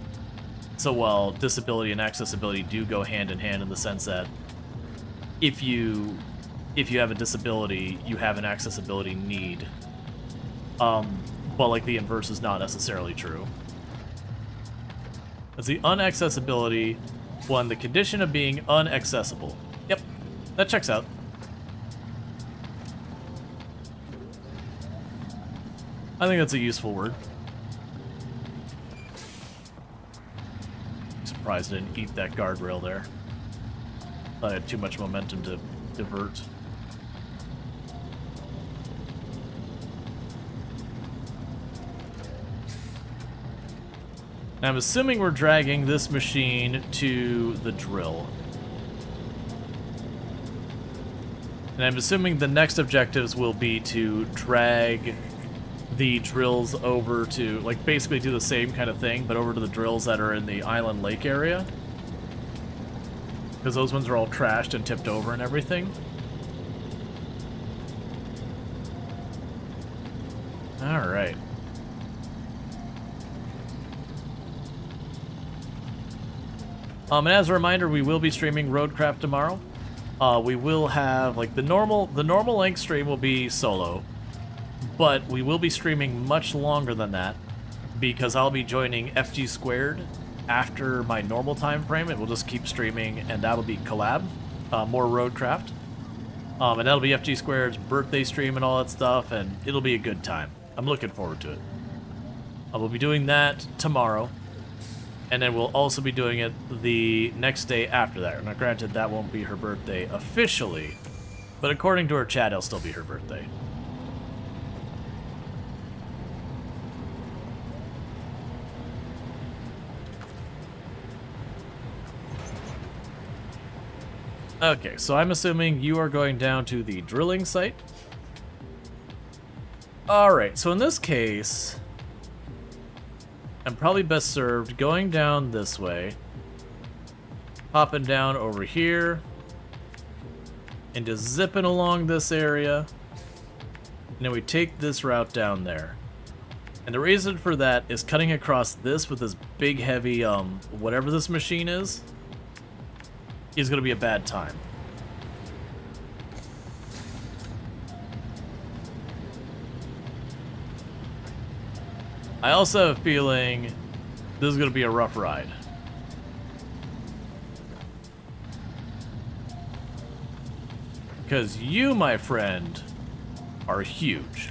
So while disability and accessibility do go hand in hand in the sense that if you have a disability, you have an accessibility need. But like the inverse is not necessarily true. That's the unaccessibility one, the condition of being unaccessible. Yep, that checks out. I think that's a useful word. Surprised I didn't eat that guardrail there. I had too much momentum to divert. Now, I'm assuming we're dragging this machine to the drill. And I'm assuming the next objectives will be to drag the drills over to, like, basically do the same kind of thing, but over to the drills that are in the island lake area. Because those ones are all trashed and tipped over and everything. Alright. And as a reminder, we will be streaming RoadCraft tomorrow. We will have, like, the normal length stream will be solo, but we will be streaming much longer than that because I'll be joining FG Squared after my normal time frame, and we'll just keep streaming, and that'll be collab, more RoadCraft, and that'll be FG Squared's birthday stream and all that stuff, and it'll be a good time. I'm looking forward to it. We'll be doing that tomorrow. And then we'll also be doing it the next day after that. Now, granted, that won't be her birthday officially, but according to her chat, it'll still be her birthday. Okay, so I'm assuming you are going down to the drilling site. Alright, so in this case, I'm probably best served going down this way, hopping down over here, and just zipping along this area, and then we take this route down there. And the reason for that is cutting across this with this big heavy, whatever this machine is gonna be a bad time. I also have a feeling this is going to be a rough ride. Because you, my friend, are huge.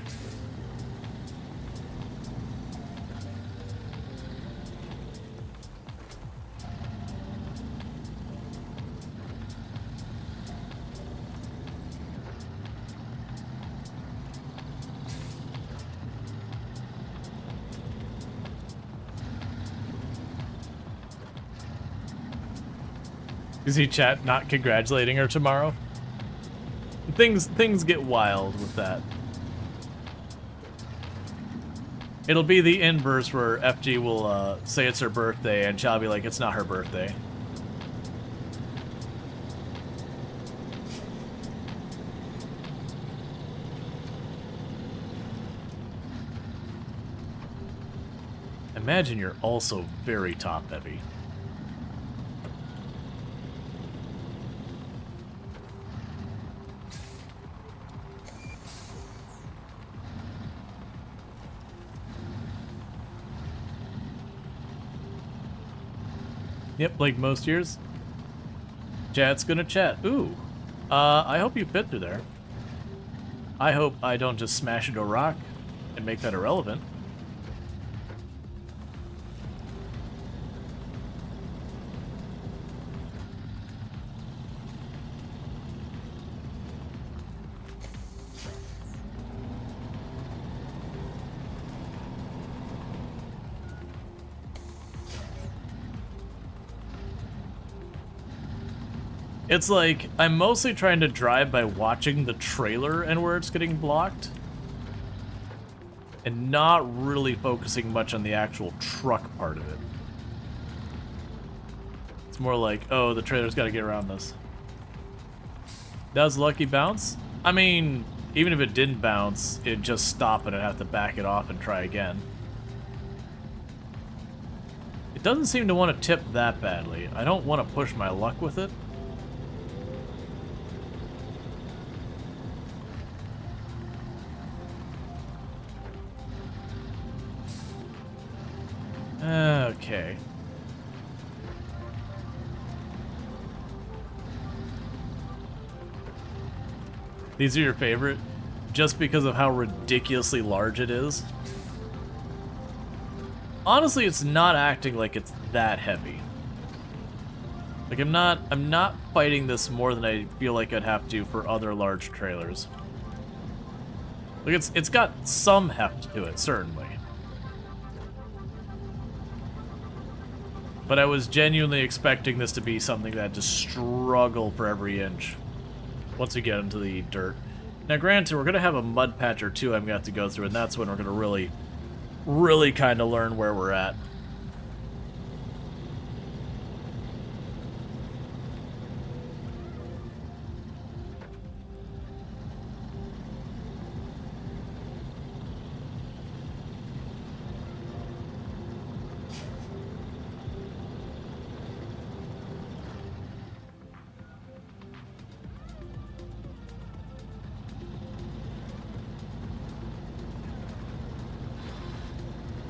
You see chat not congratulating her tomorrow? Things get wild with that. It'll be the inverse where FG will say it's her birthday and she'll be like, it's not her birthday. Imagine you're also very top heavy. Yep, like most years. Chat's gonna chat. Ooh. I hope you fit through there. I hope I don't just smash into a rock and make that irrelevant. It's like, I'm mostly trying to drive by watching the trailer and where it's getting blocked. And not really focusing much on the actual truck part of it. It's more like, oh, the trailer's gotta get around this. Does Lucky bounce? I mean, even if it didn't bounce, it'd just stop and I'd have to back it off and try again. It doesn't seem to want to tip that badly. I don't want to push my luck with it. Okay. These are your favorite? Just because of how ridiculously large it is? Honestly, it's not acting like it's that heavy. Like, I'm not fighting this more than I feel like I'd have to for other large trailers. Like, it's got some heft to it, certainly. But I was genuinely expecting this to be something that had to struggle for every inch once we get into the dirt. Now, granted, we're going to have a mud patch or two I'm going to have to go through, and that's when we're going to really kind of learn where we're at.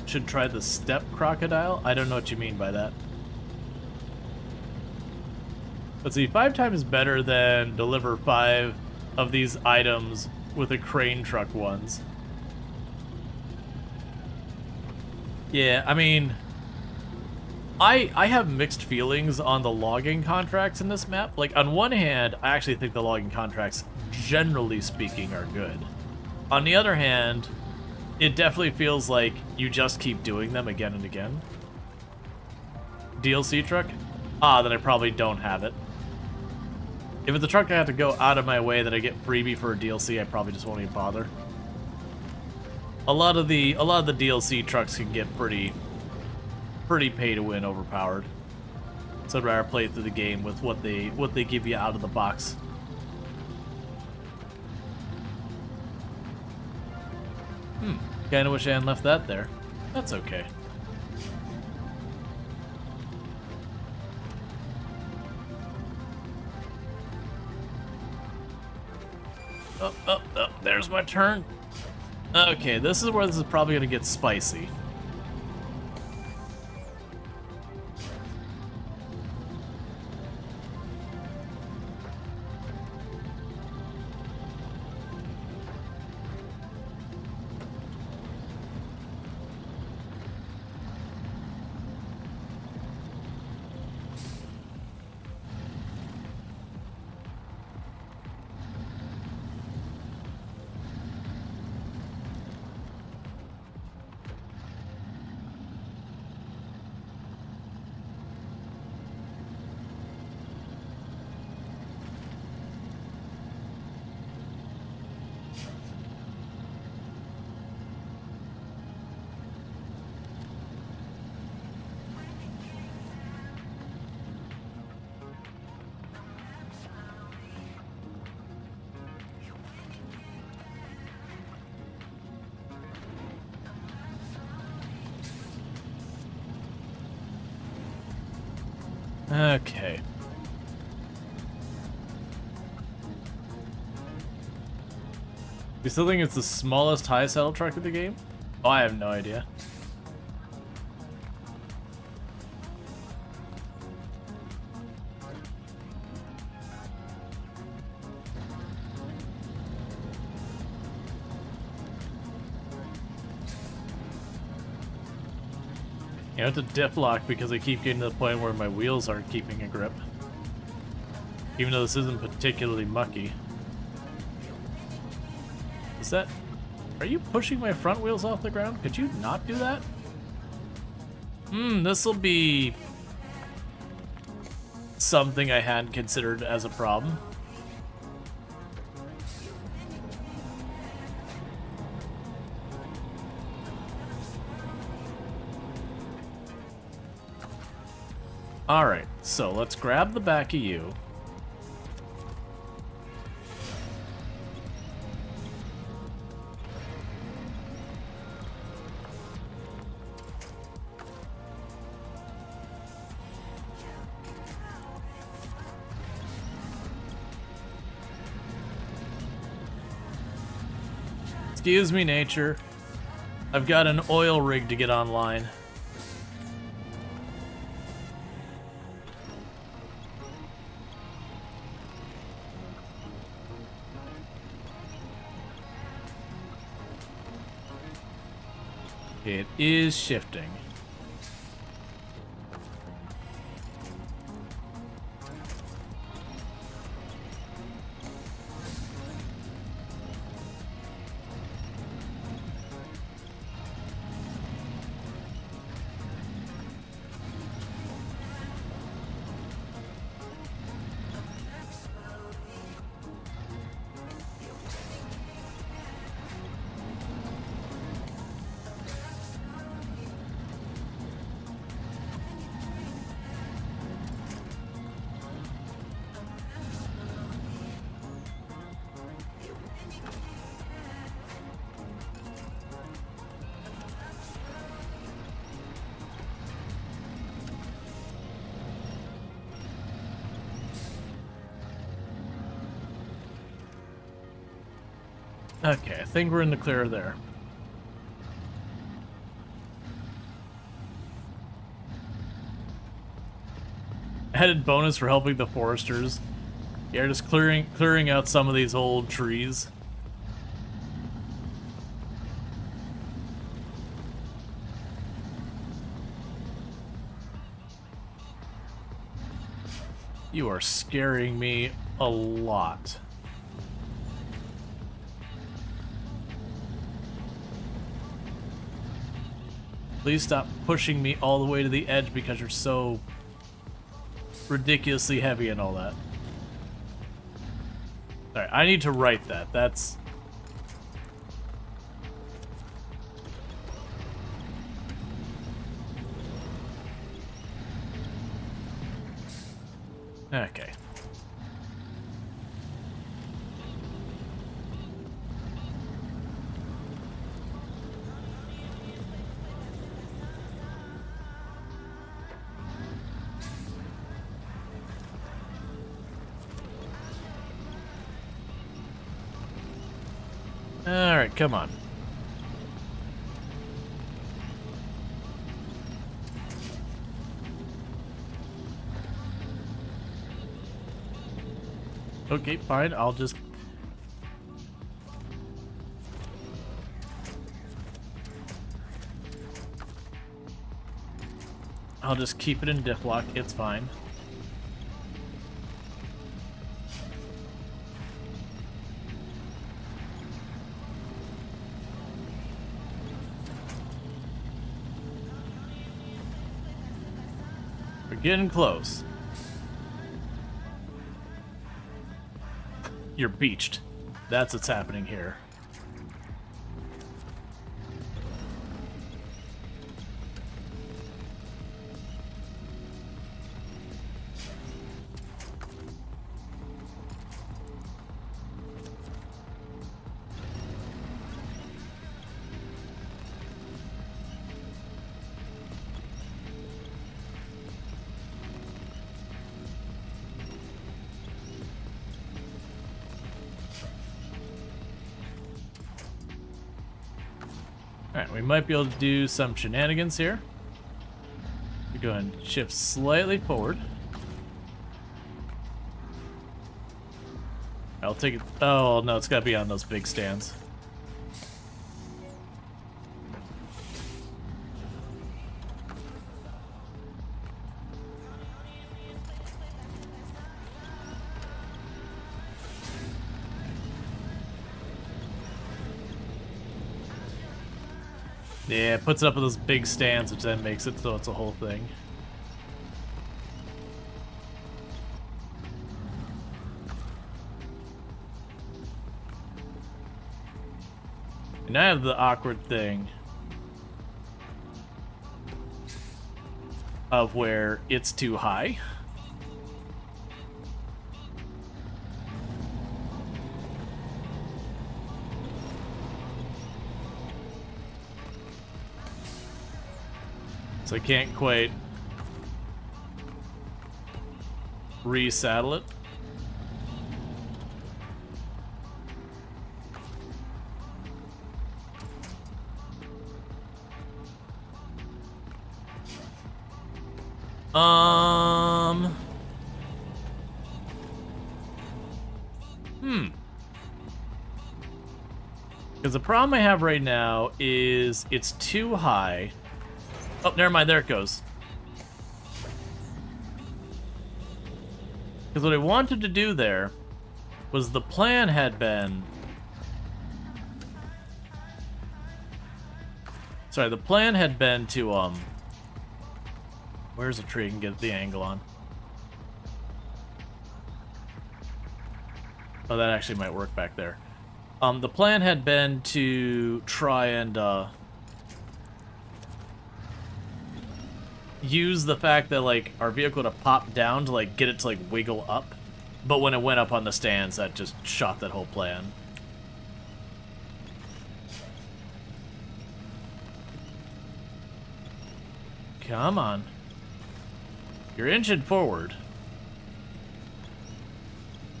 Should try the step crocodile? I don't know what you mean by that. Let's see, 5 times better than deliver 5 of these items with a crane truck ones. Yeah, I mean, I have mixed feelings on the logging contracts in this map. Like, on one hand, I actually think the logging contracts, generally speaking, are good. On the other hand, it definitely feels like you just keep doing them again and again. DLC truck? Ah, then I probably don't have it. If it's a truck I have to go out of my way that I get freebie for a DLC, I probably just won't even bother. A lot of the DLC trucks can get pretty pay to win overpowered. So I'd rather play through the game with what they give you out of the box. Kinda wish I hadn't left that there. That's okay. Oh, there's my turn. Okay, this is where this is probably gonna get spicy. Okay. You still think it's the smallest high saddle truck in the game? Oh, I have no idea. You have to dip lock because I keep getting to the point where my wheels aren't keeping a grip. Even though this isn't particularly mucky. Is that... Are you pushing my front wheels off the ground? Could you not do that? This'll be... something I hadn't considered as a problem. Alright, so let's grab the back of you. Excuse me, nature. I've got an oil rig to get online. It is shifting. Okay, I think we're in the clear there. Added bonus for helping the foresters. Yeah, just clearing out some of these old trees. You are scaring me a lot. Please stop pushing me all the way to the edge because you're so ridiculously heavy and all that. Alright, I need to write that. That's... Okay. Alright, come on. Okay, fine, I'll just... keep it in diff lock, it's fine. We're getting close. You're beached. That's what's happening here. Alright, we might be able to do some shenanigans here. We go and shift slightly forward. I'll take it. Oh, no, it's got to be on those big stands. Yeah, it puts it up with those big stands, which then makes it so it's a whole thing. And I have the awkward thing of where it's too high. So I can't quite resaddle it. Because the problem I have right now is it's too high. Oh, never mind, there it goes. Because what I wanted to do there was the plan had been... Sorry, the plan had been to, where's a tree I can get the angle on? Oh, that actually might work back there. The plan had been to try and, use the fact that, like, our vehicle to pop down to, like, get it to, like, wiggle up. But when it went up on the stands, that just shot that whole plan. Come on. You're inching forward.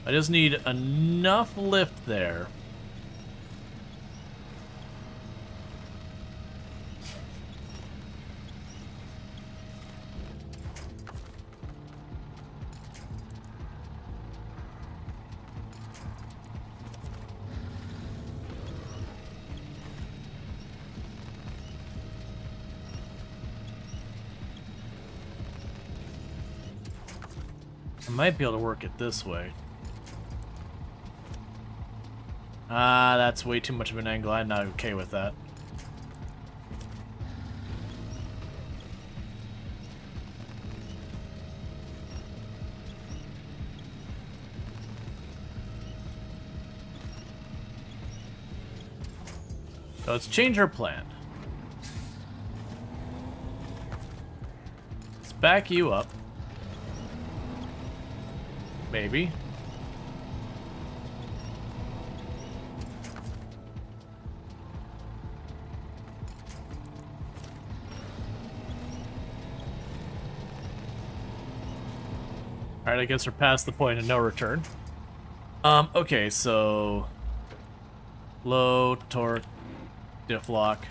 I just need enough lift there. I might be able to work it this way. Ah, that's way too much of an angle. I'm not okay with that. So let's change our plan. Let's back you up. Maybe. Alright, I guess we're past the point of no return. Okay, so... Low, torque, diff lock.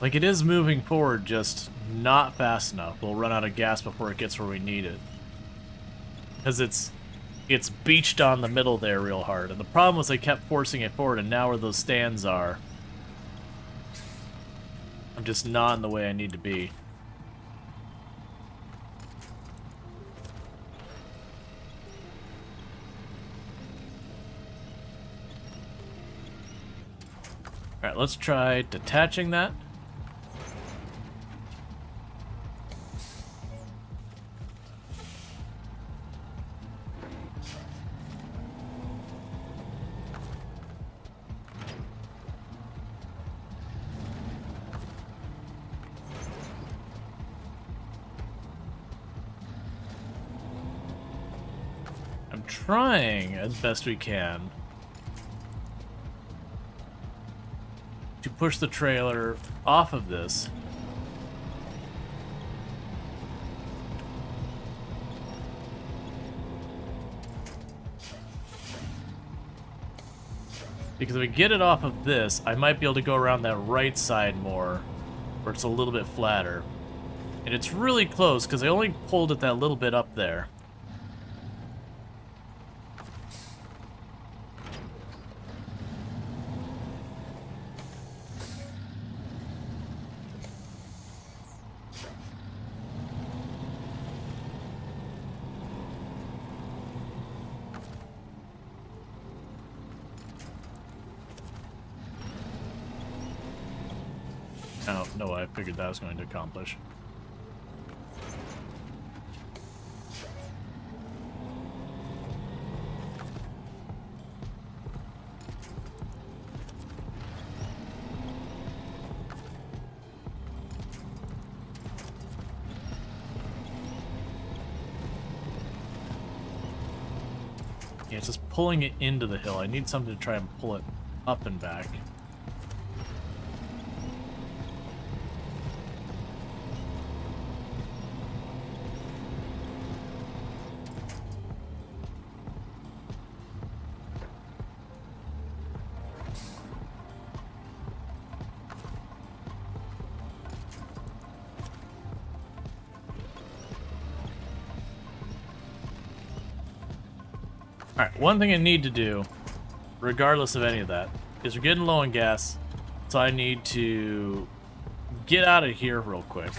Like, it is moving forward, just not fast enough. We'll run out of gas before it gets where we need it. Because it's beached on the middle there real hard. And the problem was I kept forcing it forward, and now where those stands are, I'm just not in the way I need to be. Alright, let's try detaching that. Trying as best we can push the trailer off of this. Because if I get it off of this, I might be able to go around that right side more, where it's a little bit flatter. And it's really close, because I only pulled it that little bit up there. Oh, no, I figured that was going to accomplish. Yeah, it's just pulling it into the hill. I need something to try and pull it up and back. Alright, one thing I need to do, regardless of any of that, is we're getting low on gas, so I need to get out of here real quick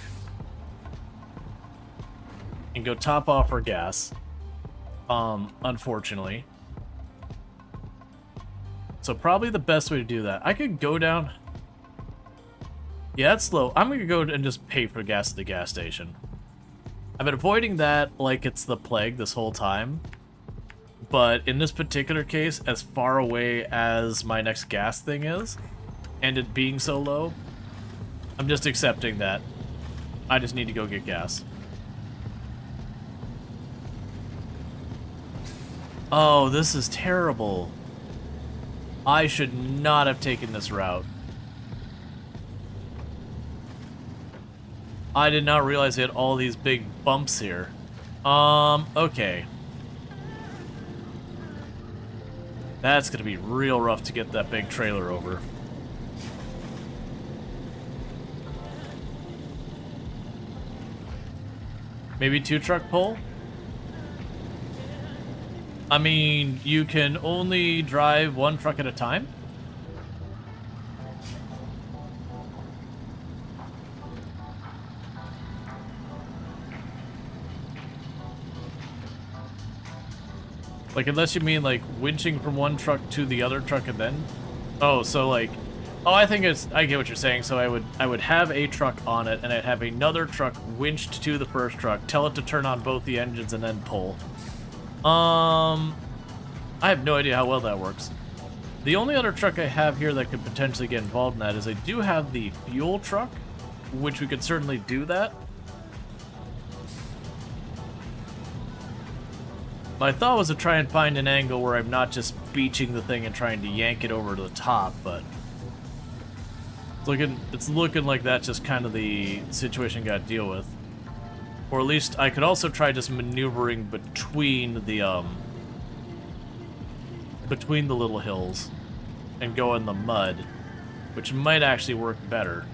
and go top off our gas, unfortunately. So probably the best way to do that, I could go down. Yeah, that's slow. I'm gonna go and just pay for gas at the gas station. I've been avoiding that like it's the plague this whole time. But in this particular case, as far away as my next gas thing is, and it being so low, I'm just accepting that. I just need to go get gas. Oh, this is terrible. I should not have taken this route. I did not realize they had all these big bumps here. Okay. That's gonna be real rough to get that big trailer over. Maybe 2-truck pull? I mean, you can only drive 1 truck at a time? Like, unless you mean, like, winching from 1 truck to the other truck and then... Oh, so, like... Oh, I think it's... I get what you're saying. So I would have a truck on it, and I'd have another truck winched to the first truck, tell it to turn on both the engines, and then pull. I have no idea how well that works. The only other truck I have here that could potentially get involved in that is I do have the fuel truck, which we could certainly do that. My thought was to try and find an angle where I'm not just beaching the thing and trying to yank it over to the top, but it's looking like that's just kind of the situation I got to deal with. Or at least I could also try just maneuvering between the little hills and go in the mud, which might actually work better.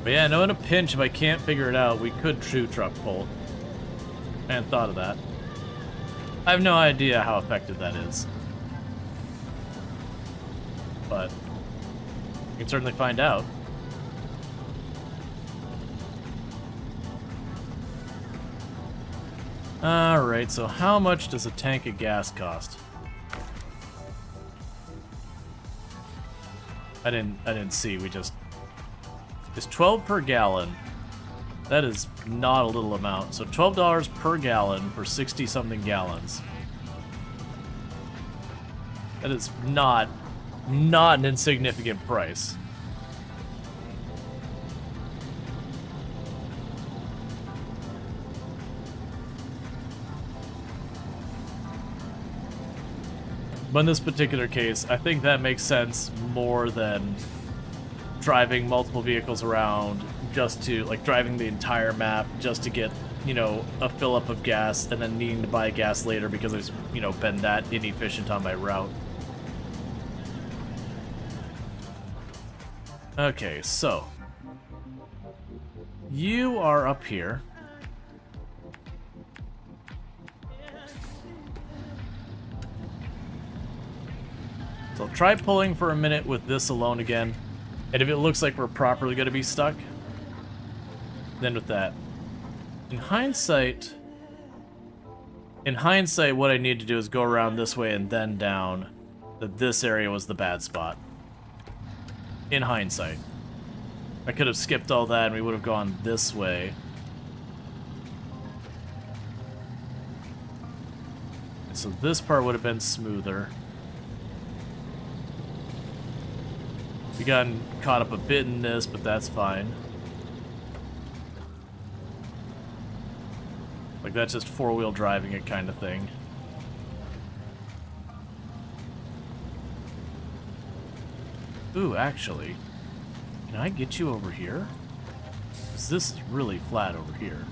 But yeah, no, in a pinch, if I can't figure it out, we could 2-truck pull. I hadn't thought of that. I have no idea how effective that is. But we can certainly find out. Alright, so how much does a tank of gas cost? I didn't see, we just... It's 12 per gallon. That is not a little amount. So $12 per gallon for 60-something gallons. That is not not an insignificant price. But in this particular case, I think that makes sense more than driving multiple vehicles around just to, like, driving the entire map just to get, you know, a fill up of gas and then needing to buy gas later because I've, you know, been that inefficient on my route. Okay, so you are up here. So I'll try pulling for a minute with this alone again. And if it looks like we're properly going to be stuck, then with that. In hindsight, what I need to do is go around this way and then down. That this area was the bad spot. In hindsight. I could have skipped all that and we would have gone this way. So this part would have been smoother. We got caught up a bit in this, but that's fine. Like, that's just four-wheel driving it kind of thing. Ooh, actually, can I get you over here? 'Cause this is really flat over here.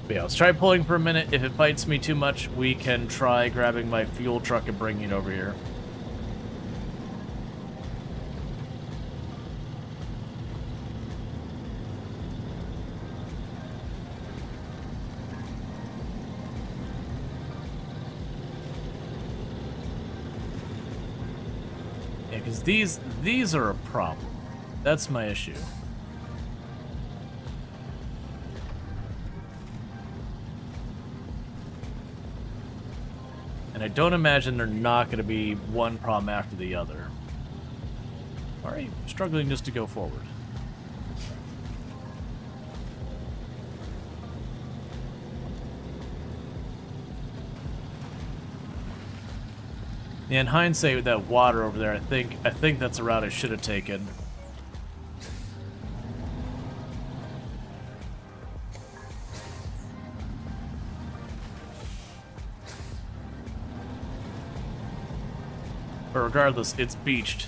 But yeah, let's try pulling for a minute. If it bites me too much, we can try grabbing my fuel truck and bringing it over here. Yeah, because these are a problem. That's my issue. And I don't imagine they're not going to be one problem after the other. Alright, struggling just to go forward. In hindsight, with that water over there, I think that's a route I should have taken. But regardless, it's beached.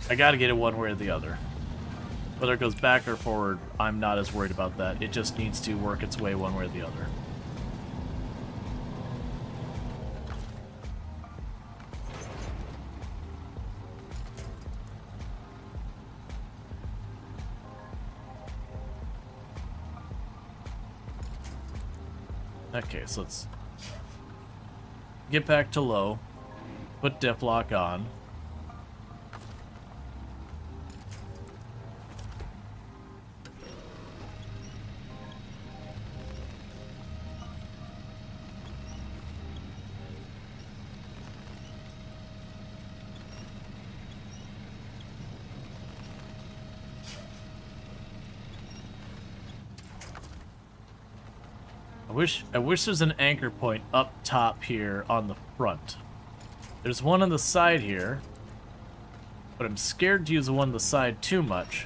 I gotta get it one way or the other. Whether it goes back or forward, I'm not as worried about that. It just needs to work its way one way or the other. Okay, so let's get back to low. Put diff lock on. I wish there's an anchor point up top here on the front. There's one on the side here, but I'm scared to use the one on the side too much,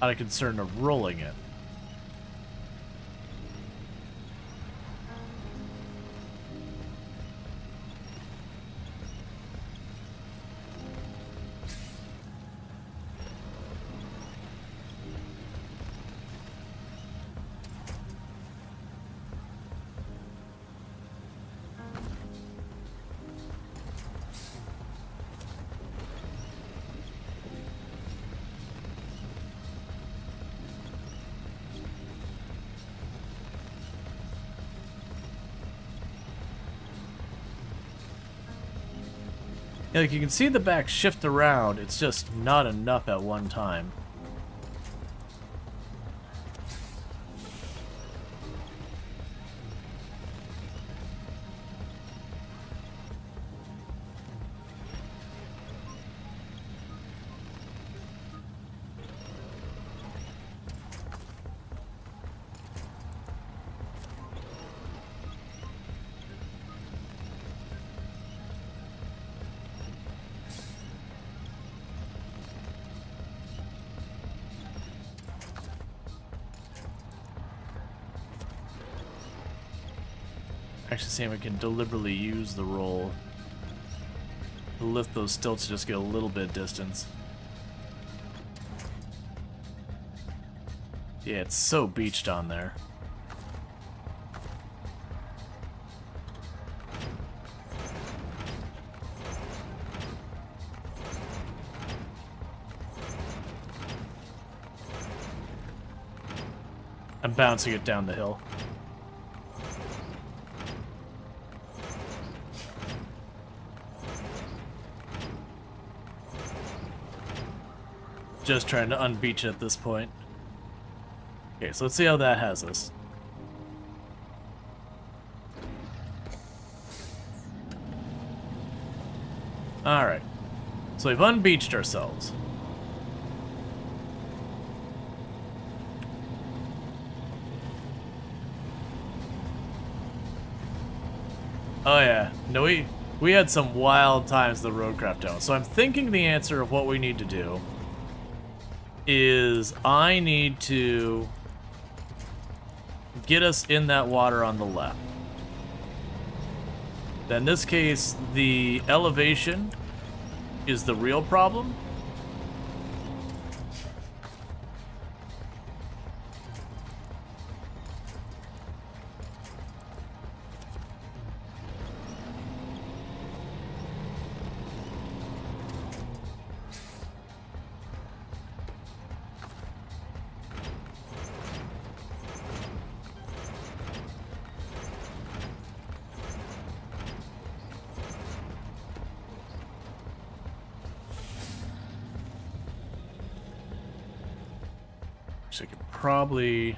out of concern of rolling it. Yeah, like you can see the back shift around, it's just not enough at one time. Actually, seeing if we can deliberately use the roll to lift those stilts to just get a little bit of distance. Yeah, it's so beached on there. I'm bouncing it down the hill. Just trying to unbeach it at this point. Okay, so let's see how that has us. Alright. So we've unbeached ourselves. Oh yeah. No, we had some wild times the RoadCraft down. So I'm thinking the answer of what we need to do is I need to get us in that water on the left. Then in this case, the elevation is the real problem. So I could probably...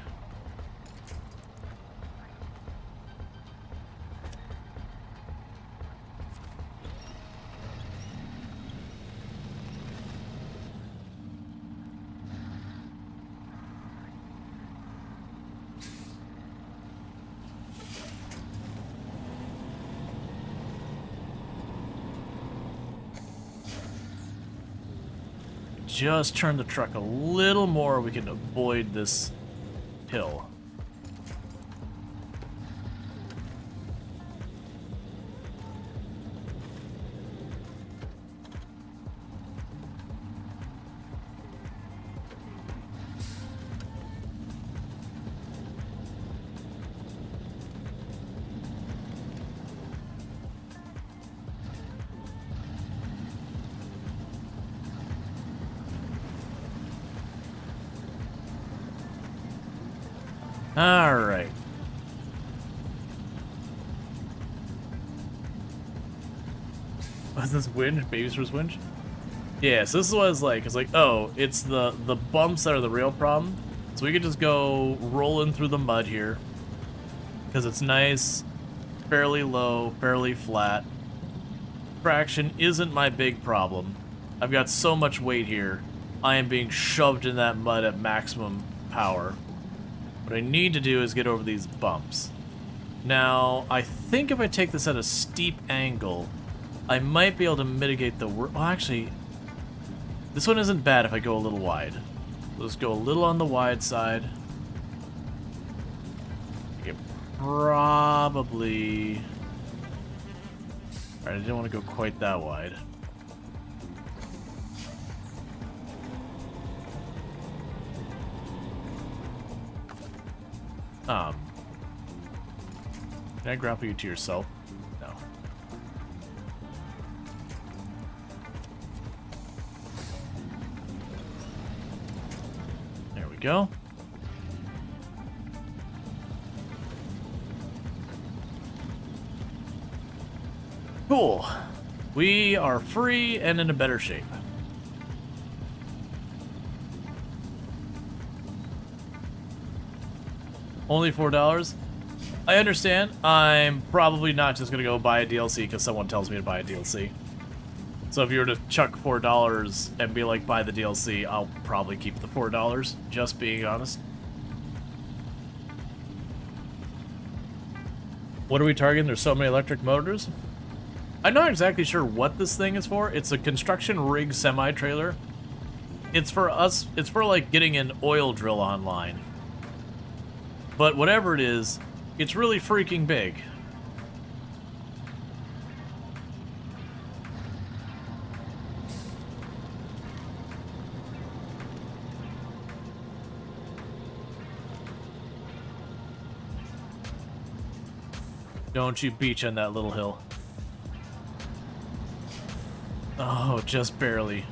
just turn the truck a little more, we can avoid this hill. Alright. Was this winch? Baby's first winch? Yeah, so this is what it's like. It's like, oh, it's the bumps that are the real problem. So we could just go rolling through the mud here. Because it's nice, fairly low, fairly flat. Traction isn't my big problem. I've got so much weight here. I am being shoved in that mud at maximum power. What I need to do is get over these bumps. Now, I think if I take this at a steep angle, I might be able to mitigate the well, actually, this one isn't bad if I go a little wide. Let's go a little on the wide side. I could probably... Alright, I didn't want to go quite that wide. Can I grapple you to yourself? No. There we go. Cool. We are free and in a better shape. Only $4? I understand. I'm probably not just going to go buy a DLC because someone tells me to buy a DLC. So if you were to chuck $4 and be like, buy the DLC, I'll probably keep the $4, just being honest. What are we targeting? There's so many electric motors. I'm not exactly sure what this thing is for. It's a construction rig semi-trailer. It's for us, it's for like getting an oil drill online. But whatever it is, it's really freaking big. Don't you beach on that little hill. Oh, just barely.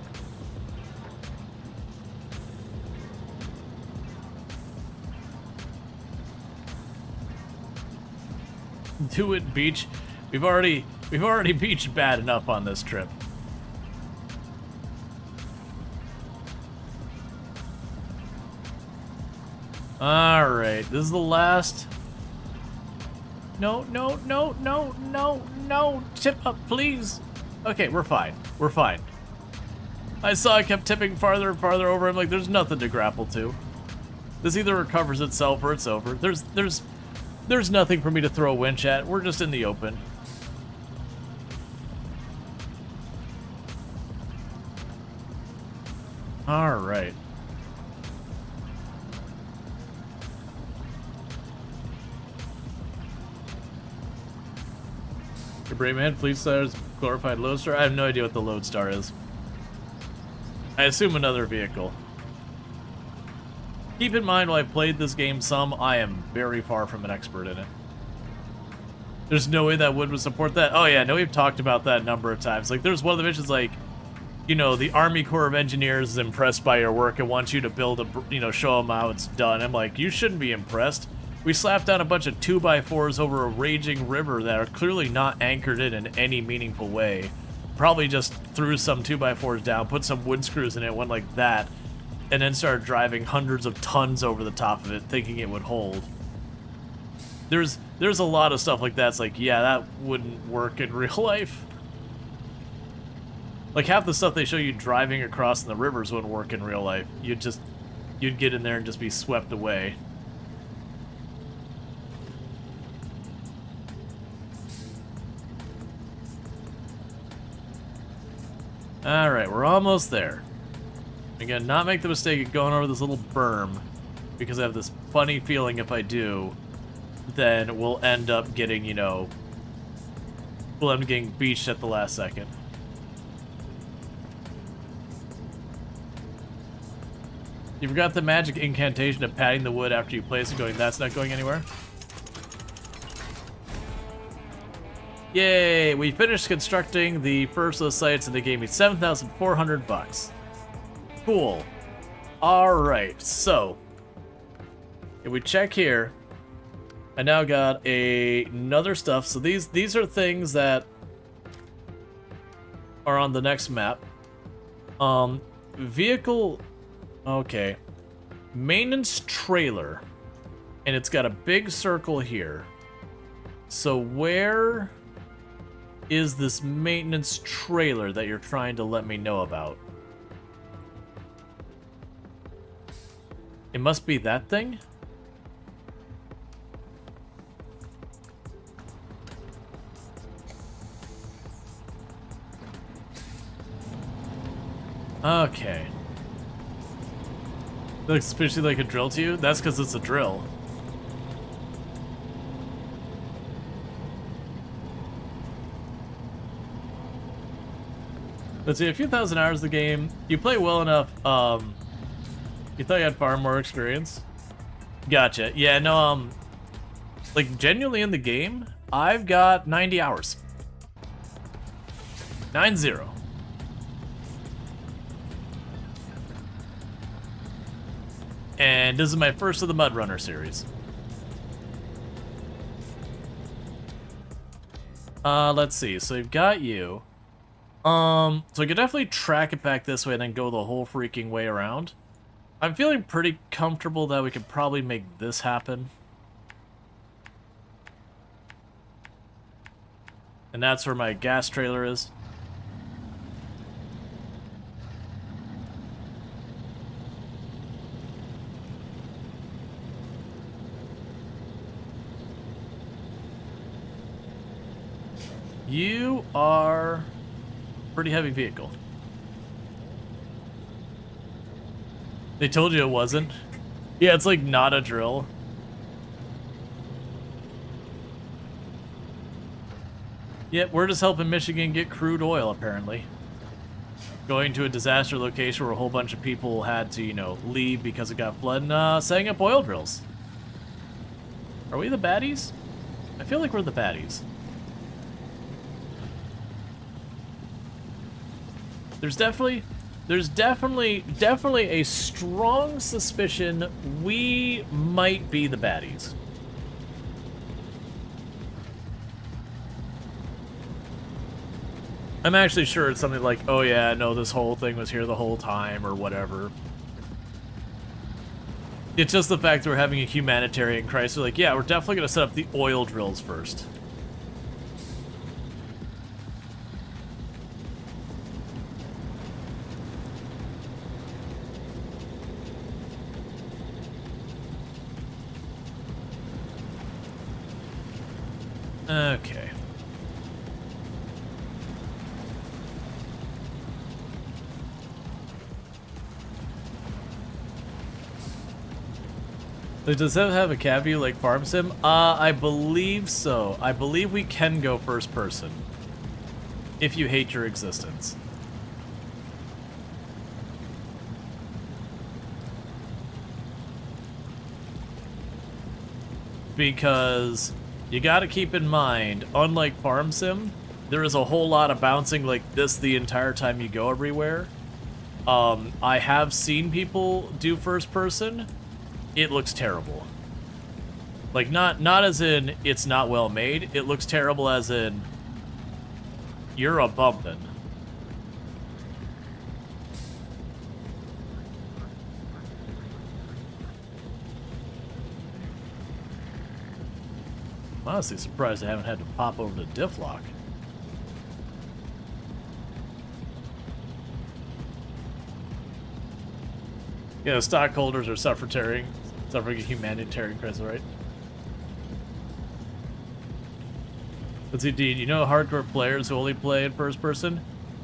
Do it, beach. We've already beached bad enough on this trip. All right, this is the last. No, no, no, no, no, no. Tip up, please. Okay, we're fine. We're fine. I saw I kept tipping farther and farther over. I'm like, there's nothing to grapple to. This either recovers itself or it's over. There's nothing for me to throw a winch at. We're just in the open. All right. Your brave man, fleet stars, glorified lodestar. I have no idea what the lodestar is. I assume another vehicle. Keep in mind, while I played this game some, I am very far from an expert in it. There's no way that wood would support that. Oh yeah, no, we've talked about that a number of times. Like, there's one of the missions like, you know, the Army Corps of Engineers is impressed by your work and wants you to build a, you know, show them how it's done. I'm like, you shouldn't be impressed. We slapped down a bunch of 2x4s over a raging river that are clearly not anchored in any meaningful way. Probably just threw some 2x4s down, put some wood screws in it, went like that, and then started driving hundreds of tons over the top of it, thinking it would hold. There's a lot of stuff like that. It's like, yeah, that wouldn't work in real life. Like, half the stuff they show you driving across in the rivers wouldn't work in real life. You'd get in there and just be swept away. Alright, we're almost there. Again, not make the mistake of going over this little berm, because I have this funny feeling if I do, then we'll end up getting, you know, we'll end up getting beached at the last second. You forgot the magic incantation of patting the wood after you place it, going, that's not going anywhere? Yay, we finished constructing the first of the sites and they gave me 7,400 bucks. Cool. Alright, so if we check here, I now got another stuff. So these are things that are on the next map. Vehicle, okay. Maintenance trailer. And it's got a big circle here. So where is this maintenance trailer that you're trying to let me know about? It must be that thing? Okay. Looks suspiciously like a drill to you? That's because it's a drill. Let's see, a few thousand hours of the game. You play well enough, you thought you had far more experience? Gotcha. Yeah, no, like, genuinely in the game, I've got 90 hours. 9-0. And this is my first of the Mud Runner series. Let's see, so we've got you. So I could definitely track it back this way and then go the whole freaking way around. I'm feeling pretty comfortable that we could probably make this happen. And that's where my gas trailer is. You are pretty heavy vehicle. They told you it wasn't? Yeah, it's like not a drill. Yep, we're just helping Michigan get crude oil, apparently. Going to a disaster location where a whole bunch of people had to, you know, leave because it got flooded and setting up oil drills. Are we the baddies? I feel like we're the baddies. There's definitely a strong suspicion we might be the baddies. I'm actually sure it's something like, oh yeah, no, this whole thing was here the whole time, or whatever. It's just the fact that we're having a humanitarian crisis. We're like, yeah, we're definitely gonna set up the oil drills first. Okay. Does it have a cab view like Farm Sim? I believe so. I believe we can go first person. If you hate your existence. Because you gotta keep in mind, unlike Farm Sim, there is a whole lot of bouncing like this the entire time you go everywhere. I have seen people do first person. It looks terrible. Like, not as in it's not well made. It looks terrible as in you're a bumpin'. I'm honestly surprised I haven't had to pop over to diff lock. Yeah, stockholders are suffering a humanitarian crisis, right? Let's see, Dean, you know hardcore players who only play in first person?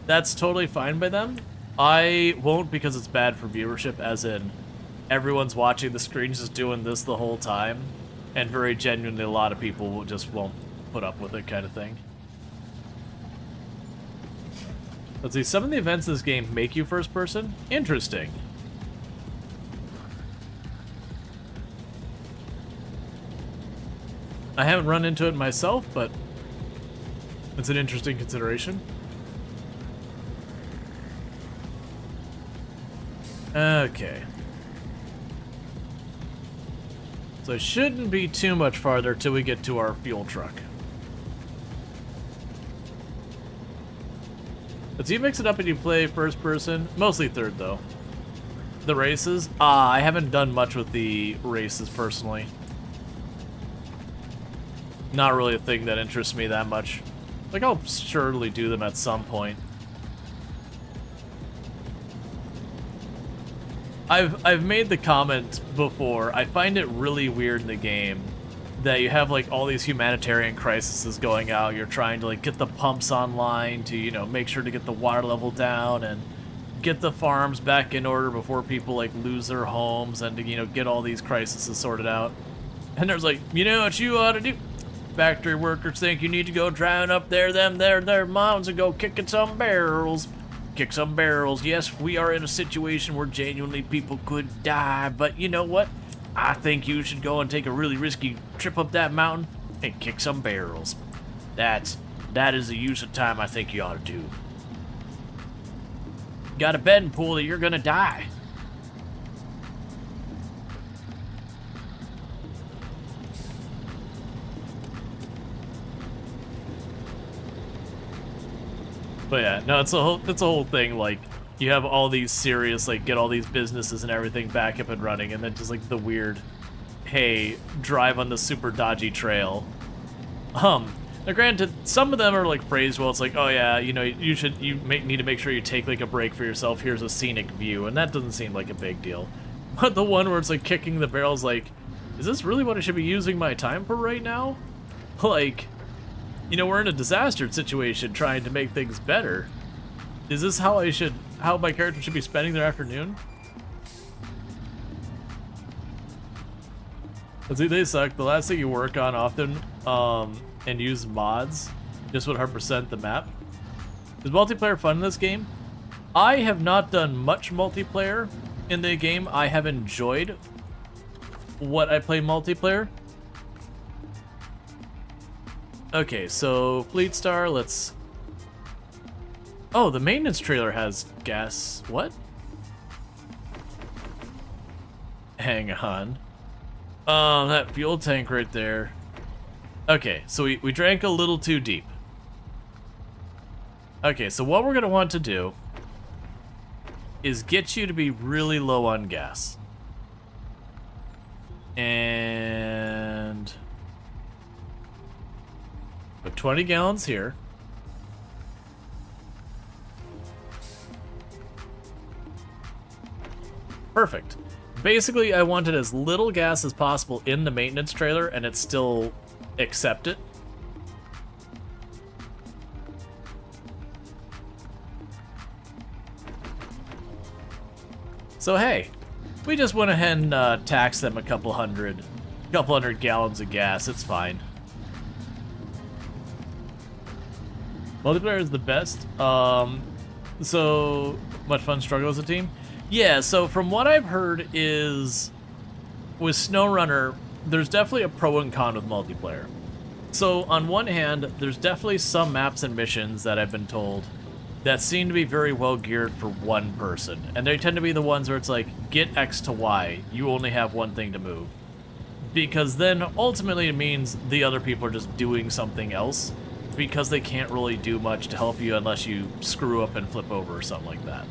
That's totally fine by them. I won't, because it's bad for viewership, as in everyone's watching the screen just doing this the whole time, and very genuinely a lot of people just won't put up with it, kind of thing. Let's see, some of the events in this game make you first person? Interesting. I haven't run into it myself, but it's an interesting consideration. Okay. So it shouldn't be too much farther till we get to our fuel truck. But so you mix it up and you play first person, mostly third though. The races? I haven't done much with the races personally. Not really a thing that interests me that much. Like, I'll surely do them at some point. I've made the comment before, I find it really weird in the game that you have like all these humanitarian crises going out. You're trying to like get the pumps online to, you know, make sure to get the water level down and get the farms back in order before people like lose their homes, and to, you know, get all these crises sorted out. And there's like, you know what you ought to do? Factory workers think you need to go driving up there, their mountains, and go kicking some barrels. Kick some barrels. Yes, we are in a situation where genuinely people could die, but you know what? I think you should go and take a really risky trip up that mountain and kick some barrels. That is the use of time I think you ought to do. Got a betting pool that you're gonna die. But yeah, no, it's a whole thing. Like, you have all these serious, like, get all these businesses and everything back up and running, and then just like the weird, hey, drive on the super dodgy trail. Now granted, some of them are like phrased well. It's like, oh yeah, you know, you need to make sure you take like a break for yourself. Here's a scenic view, and that doesn't seem like a big deal. But the one where it's like kicking the barrels, like, is this really what I should be using my time for right now? Like, you know, we're in a disaster situation trying to make things better. Is this how my character should be spending their afternoon? Let's see, they suck. The last thing you work on often, and use mods, just would 100% the map. Is multiplayer fun in this game? I have not done much multiplayer in the game. I have enjoyed what I play multiplayer. Okay, so Fleet Star, let's... Oh, the maintenance trailer has gas. What? Hang on. That fuel tank right there. Okay, so we drank a little too deep. Okay, so what we're going to want to do is get you to be really low on gas. And put 20 gallons here. Perfect. Basically, I wanted as little gas as possible in the maintenance trailer, and it still accept it. So hey, we just went ahead and taxed them a couple hundred gallons of gas. It's fine. Multiplayer is the best. So much fun struggle as a team. Yeah, so from what I've heard is with SnowRunner, there's definitely a pro and con with multiplayer. So on one hand, there's definitely some maps and missions that I've been told that seem to be very well geared for one person. And they tend to be the ones where it's like, get X to Y, you only have one thing to move. Because then ultimately it means the other people are just doing something else because they can't really do much to help you unless you screw up and flip over or something like that.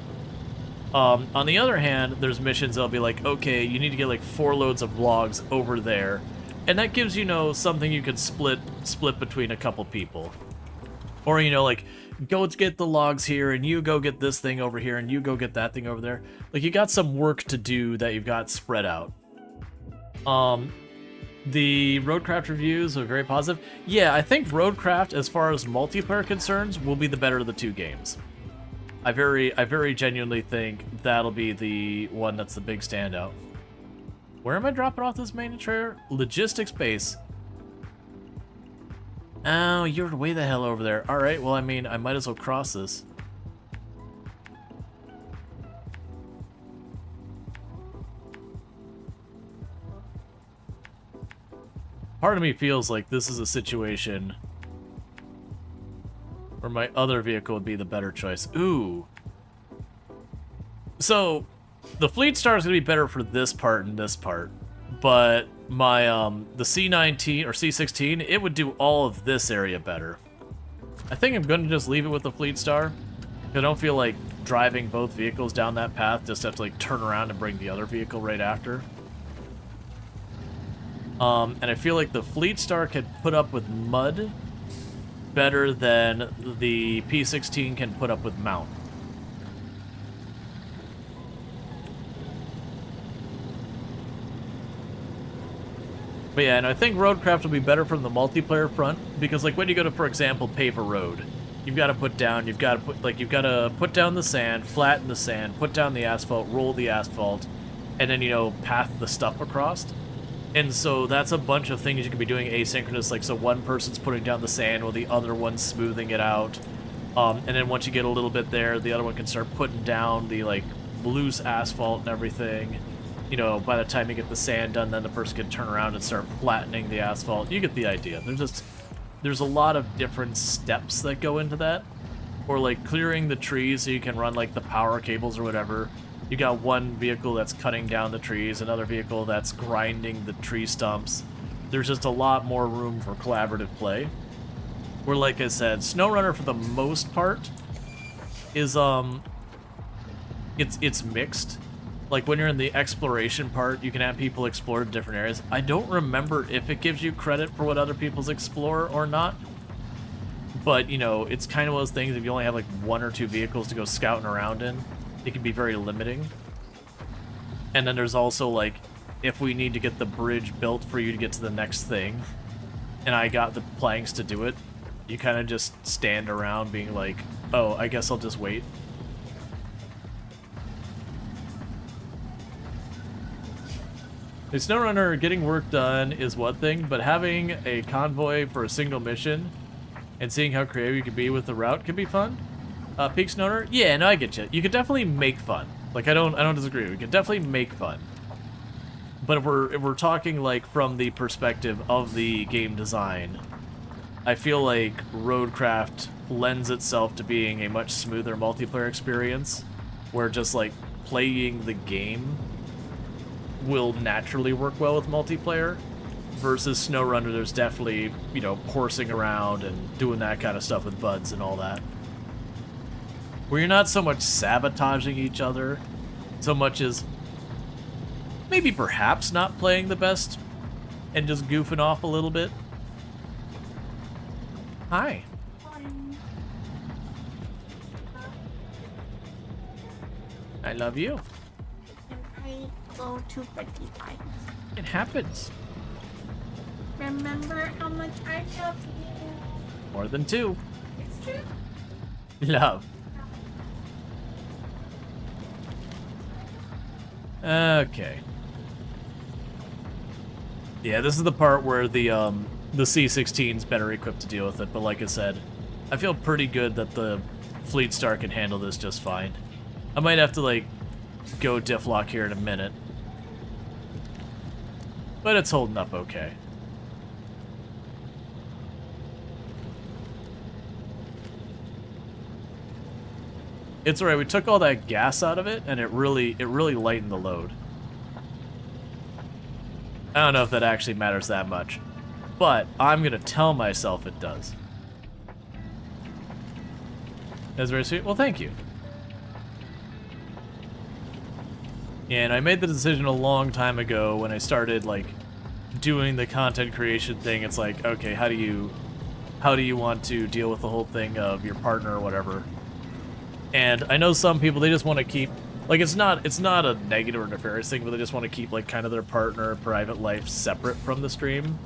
On the other hand, there's missions that'll be like, okay, you need to get like 4 loads of logs over there, and that gives, you know, something you could split between a couple people. Or, you know, like, go get the logs here, and you go get this thing over here, and you go get that thing over there. Like, you got some work to do that you've got spread out. The RoadCraft reviews are very positive. Yeah, I think RoadCraft, as far as multiplayer concerns, will be the better of the two games. I very genuinely think that'll be the one that's the big standout. Where am I dropping off this maintenance trailer? Logistics base. Oh, you're way the hell over there. Alright, well, I mean, I might as well cross this. Part of me feels like this is a situation where my other vehicle would be the better choice. Ooh. So, the Fleet Star is going to be better for this part and this part. But my, the C19 or C16, it would do all of this area better. I think I'm going to just leave it with the Fleet Star. I don't feel like driving both vehicles down that path, just have to like turn around and bring the other vehicle right after. And I feel like the Fleet Star could put up with mud better than the P16 can put up with mount. But yeah, and I think RoadCraft will be better from the multiplayer front, because like when you go to, for example, pave a road, you've got to put down, you've got to put down the sand, flatten the sand, put down the asphalt, roll the asphalt, and then, you know, path the stuff across. And so that's a bunch of things you can be doing asynchronous, like so one person's putting down the sand while the other one's smoothing it out. And then once you get a little bit there, the other one can start putting down the like loose asphalt and everything. You know, by the time you get the sand done, then the person can turn around and start flattening the asphalt. You get the idea. There's a lot of different steps that go into that. Or like clearing the trees so you can run like the power cables or whatever. You got one vehicle that's cutting down the trees, another vehicle that's grinding the tree stumps. There's just a lot more room for collaborative play. Where, like I said, SnowRunner for the most part is it's mixed. Like when you're in the exploration part, you can have people explore different areas. I don't remember if it gives you credit for what other people's explore or not. But, you know, it's kind of one of those things, if you only have like 1 or 2 vehicles to go scouting around in, it can be very limiting. And then there's also like, if we need to get the bridge built for you to get to the next thing, and I got the planks to do it, you kind of just stand around being like, oh, I guess I'll just wait. A SnowRunner getting work done is one thing, but having a convoy for a single mission and seeing how creative you can be with the route can be fun. Peak SnowRunner? Yeah, no, I get you. You could definitely make fun. Like, I don't disagree. We can definitely make fun. But if we're talking like from the perspective of the game design, I feel like RoadCraft lends itself to being a much smoother multiplayer experience, where just like playing the game will naturally work well with multiplayer, versus SnowRunner. There's definitely, you know, horsing around and doing that kind of stuff with buds and all that, where you're not so much sabotaging each other so much as maybe perhaps not playing the best and just goofing off a little bit. Hi. I love you. I go to 50 times. It happens. Remember how much I love you. More than 2. It's true. Love. Okay. Yeah, this is the part where the C-16's better equipped to deal with it, but like I said, I feel pretty good that the Fleet Star can handle this just fine. I might have to, like, go diff lock here in a minute. But it's holding up okay. It's alright, we took all that gas out of it, and it really lightened the load. I don't know if that actually matters that much, but I'm gonna tell myself it does. That's very sweet. Well, thank you. And I made the decision a long time ago when I started, like, doing the content creation thing. It's like, okay, how do you want to deal with the whole thing of your partner or whatever? And I know some people, they just want to keep, like, it's not a negative or nefarious thing, but they just want to keep, like, kind of their partner private life separate from the stream.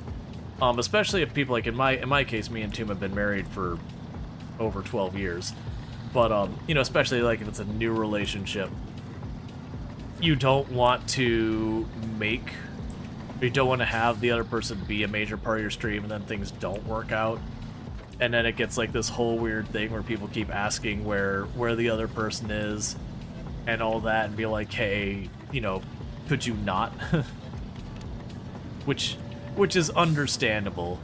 Especially if people, like, in my case, me and Toom have been married for over 12 years. But, you know, especially, like, if it's a new relationship, you don't want to have the other person be a major part of your stream and then things don't work out. And then it gets like this whole weird thing where people keep asking where the other person is and all that, and be like, hey, you know, could you not? which is understandable.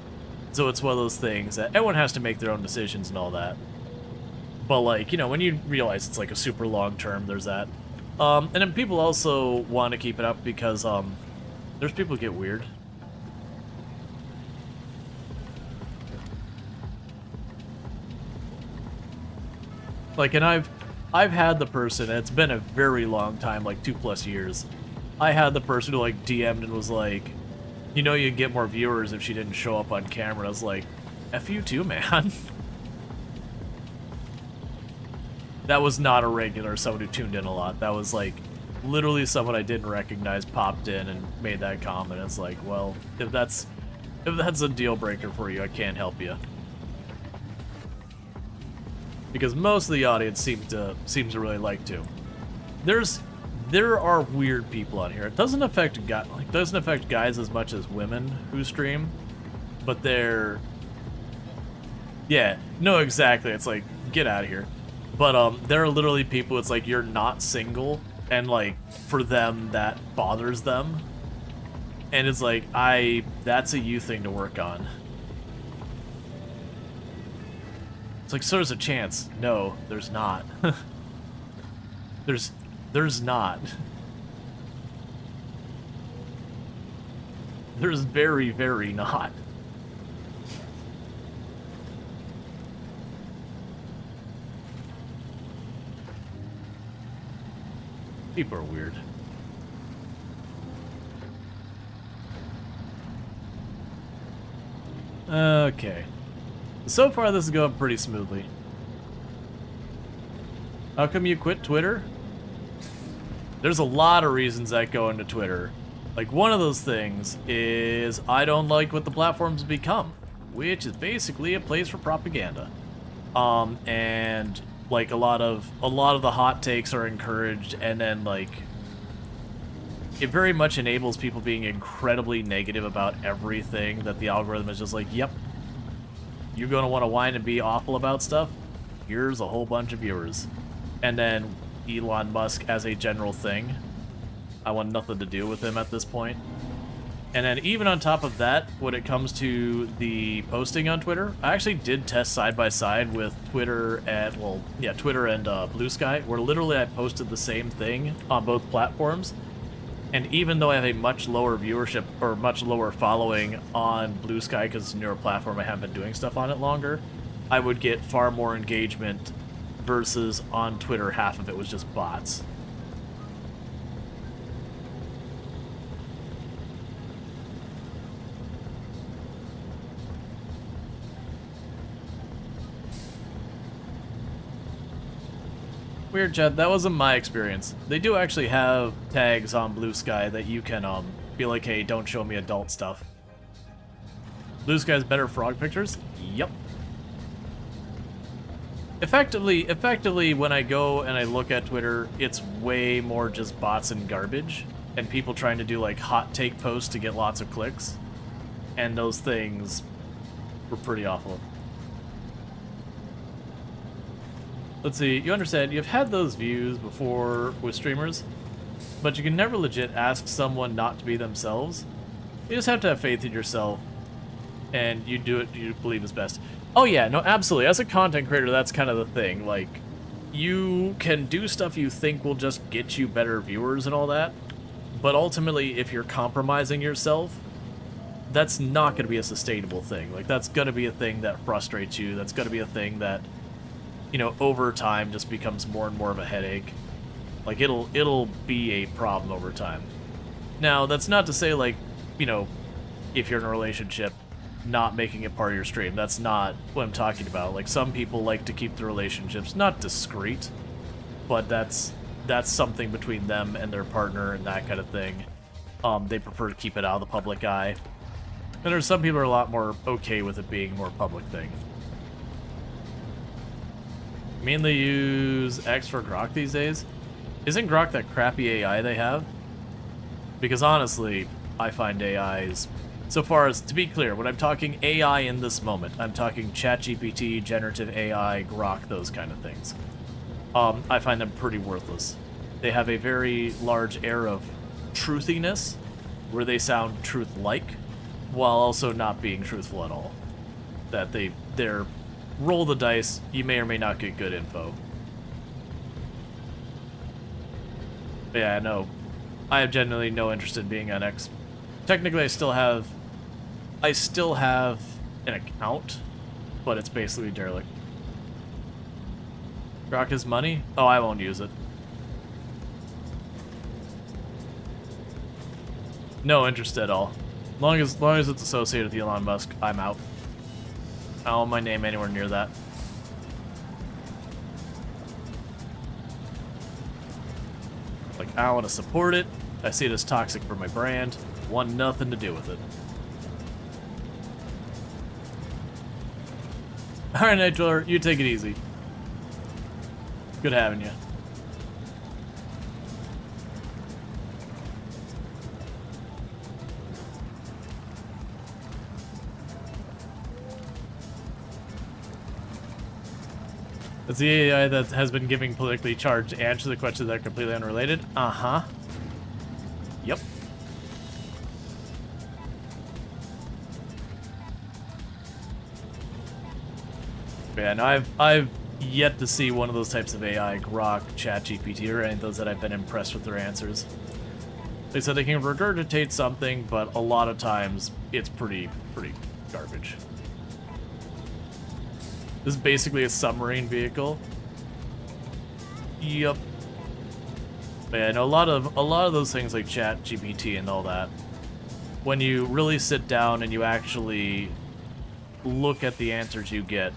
So it's one of those things that everyone has to make their own decisions and all that. But, like, you know, when you realize it's like a super long term, there's that. And then people also want to keep it up because there's people who get weird. Like, and I've had the person, and it's been a very long time, like 2+ years. I had the person who, like, DM'd and was like, you know, you'd get more viewers if she didn't show up on camera. I was like, F you too, man. That was not a regular, someone who tuned in a lot. That was, like, literally someone I didn't recognize popped in and made that comment. It's like, well, if that's a deal breaker for you, I can't help you. Because most of the audience seems to really like to. There are weird people on here. It doesn't affect guys as much as women who stream, but yeah, no, exactly. It's like, get out of here. But there are literally people, it's like you're not single, and like for them that bothers them, and it's like, that's a you thing to work on. It's like, so there's a chance. No, there's not. There's not. There's very, very not. People are weird. Okay. So far, this is going pretty smoothly. How come you quit Twitter? There's a lot of reasons that go into Twitter. Like, one of those things is I don't like what the platform's become, which is basically a place for propaganda. And like a lot of the hot takes are encouraged, and then like it very much enables people being incredibly negative about everything that the algorithm is just like, yep, you're going to want to whine and be awful about stuff? Here's a whole bunch of viewers. And then Elon Musk as a general thing, I want nothing to do with him at this point. And then even on top of that, when it comes to the posting on Twitter, I actually did test side by side with Twitter and, well, yeah, Twitter and Blue Sky, where literally I posted the same thing on both platforms. And even though I have a much lower viewership or much lower following on Blue Sky because it's a newer platform, I haven't been doing stuff on it longer, I would get far more engagement versus on Twitter, half of it was just bots. Weird, Chad. That wasn't my experience. They do actually have tags on Blue Sky that you can be like, hey, don't show me adult stuff. Blue Sky's better frog pictures? Yep. Effectively, when I go and I look at Twitter, it's way more just bots and garbage, and people trying to do like hot take posts to get lots of clicks, and those things were pretty awful. Let's see, you understand, you've had those views before with streamers, but you can never legit ask someone not to be themselves. You just have to have faith in yourself, and you do what you believe is best. Oh yeah, no, absolutely. As a content creator, that's kind of the thing. Like, you can do stuff you think will just get you better viewers and all that, but ultimately, if you're compromising yourself, that's not going to be a sustainable thing. Like, that's going to be a thing that frustrates you. That's going to be a thing that, you know, over time just becomes more and more of a headache. Like, it'll be a problem over time. Now, that's not to say, like, you know, if you're in a relationship, not making it part of your stream. That's not what I'm talking about. Like, some people like to keep the relationships not discreet, but that's something between them and their partner and that kind of thing. They prefer to keep it out of the public eye. And there's some people who are a lot more okay with it being a more public thing. Mainly use X for Grok these days. Isn't Grok that crappy AI they have? Because honestly, I find AIs, so far as, to be clear, when I'm talking AI in this moment, I'm talking ChatGPT, generative AI, Grok, those kind of things. I find them pretty worthless. They have a very large air of truthiness, where they sound truth-like, while also not being truthful at all. That they're roll the dice, you may or may not get good info. But yeah, no. I have genuinely no interest in being on X. Technically, I still have an account, but it's basically derelict. Grok is money? Oh, I won't use it. No interest at all. Long as it's associated with Elon Musk, I'm out. I don't want my name anywhere near that. Like, I don't want to support it. I see it as toxic for my brand. Want nothing to do with it. Alright, Night Dweller, you take it easy. Good having you. It's the AI that has been giving politically charged answers to the questions that are completely unrelated. Uh-huh. Yep. Yeah, no, I've yet to see one of those types of AI, Grok, ChatGPT, or any of those that I've been impressed with their answers. They said they can regurgitate something, but a lot of times it's pretty garbage. This is basically a submarine vehicle. Yep. But yeah, no, a lot of those things like ChatGPT and all that, when you really sit down and you actually look at the answers you get,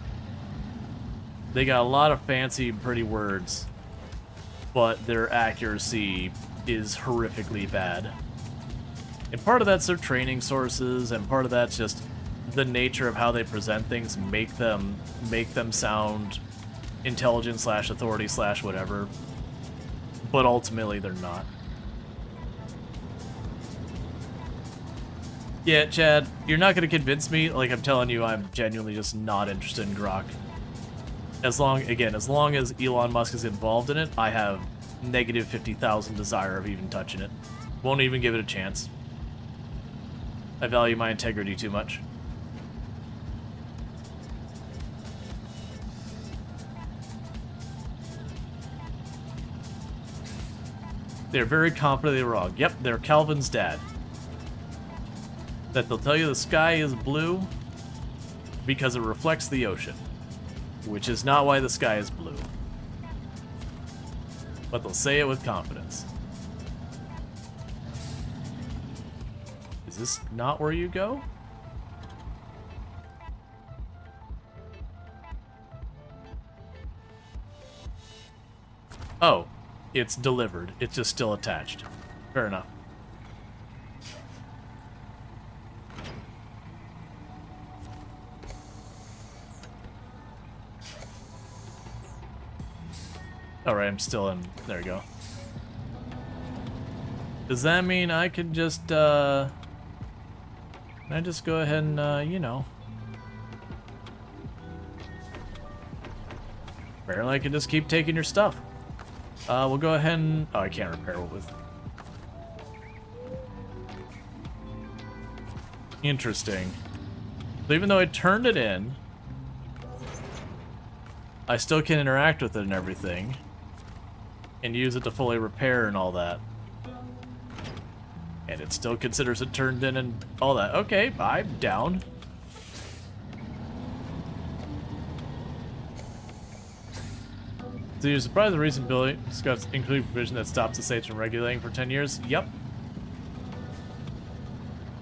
they got a lot of fancy, pretty words, but their accuracy is horrifically bad. And part of that's their training sources, and part of that's just the nature of how they present things make them sound intelligent / authority / whatever, but ultimately they're not. Yeah, Chad, you're not gonna convince me. Like, I'm telling you, I'm genuinely just not interested in Grok. As long as Elon Musk is involved in it, I have negative 50,000 desire of even touching it. Won't even give it a chance. I value my integrity too much. They're very confidently wrong. Yep, they're Calvin's dad. That they'll tell you the sky is blue because it reflects the ocean, which is not why the sky is blue. But they'll say it with confidence. Is this not where you go? Oh, it's delivered. It's just still attached. Fair enough. Alright, I'm still in. There we go. Does that mean I could just, can I just go ahead and, you know. Apparently I can just keep taking your stuff. We'll go ahead and... Oh, I can't repair it with... Interesting. So even though I turned it in, I still can interact with it and everything. And use it to fully repair and all that. And it still considers it turned in and all that. Okay, I'm down. So you're surprised the recent bill discussed including provision that stops the states from regulating for 10 years? Yep.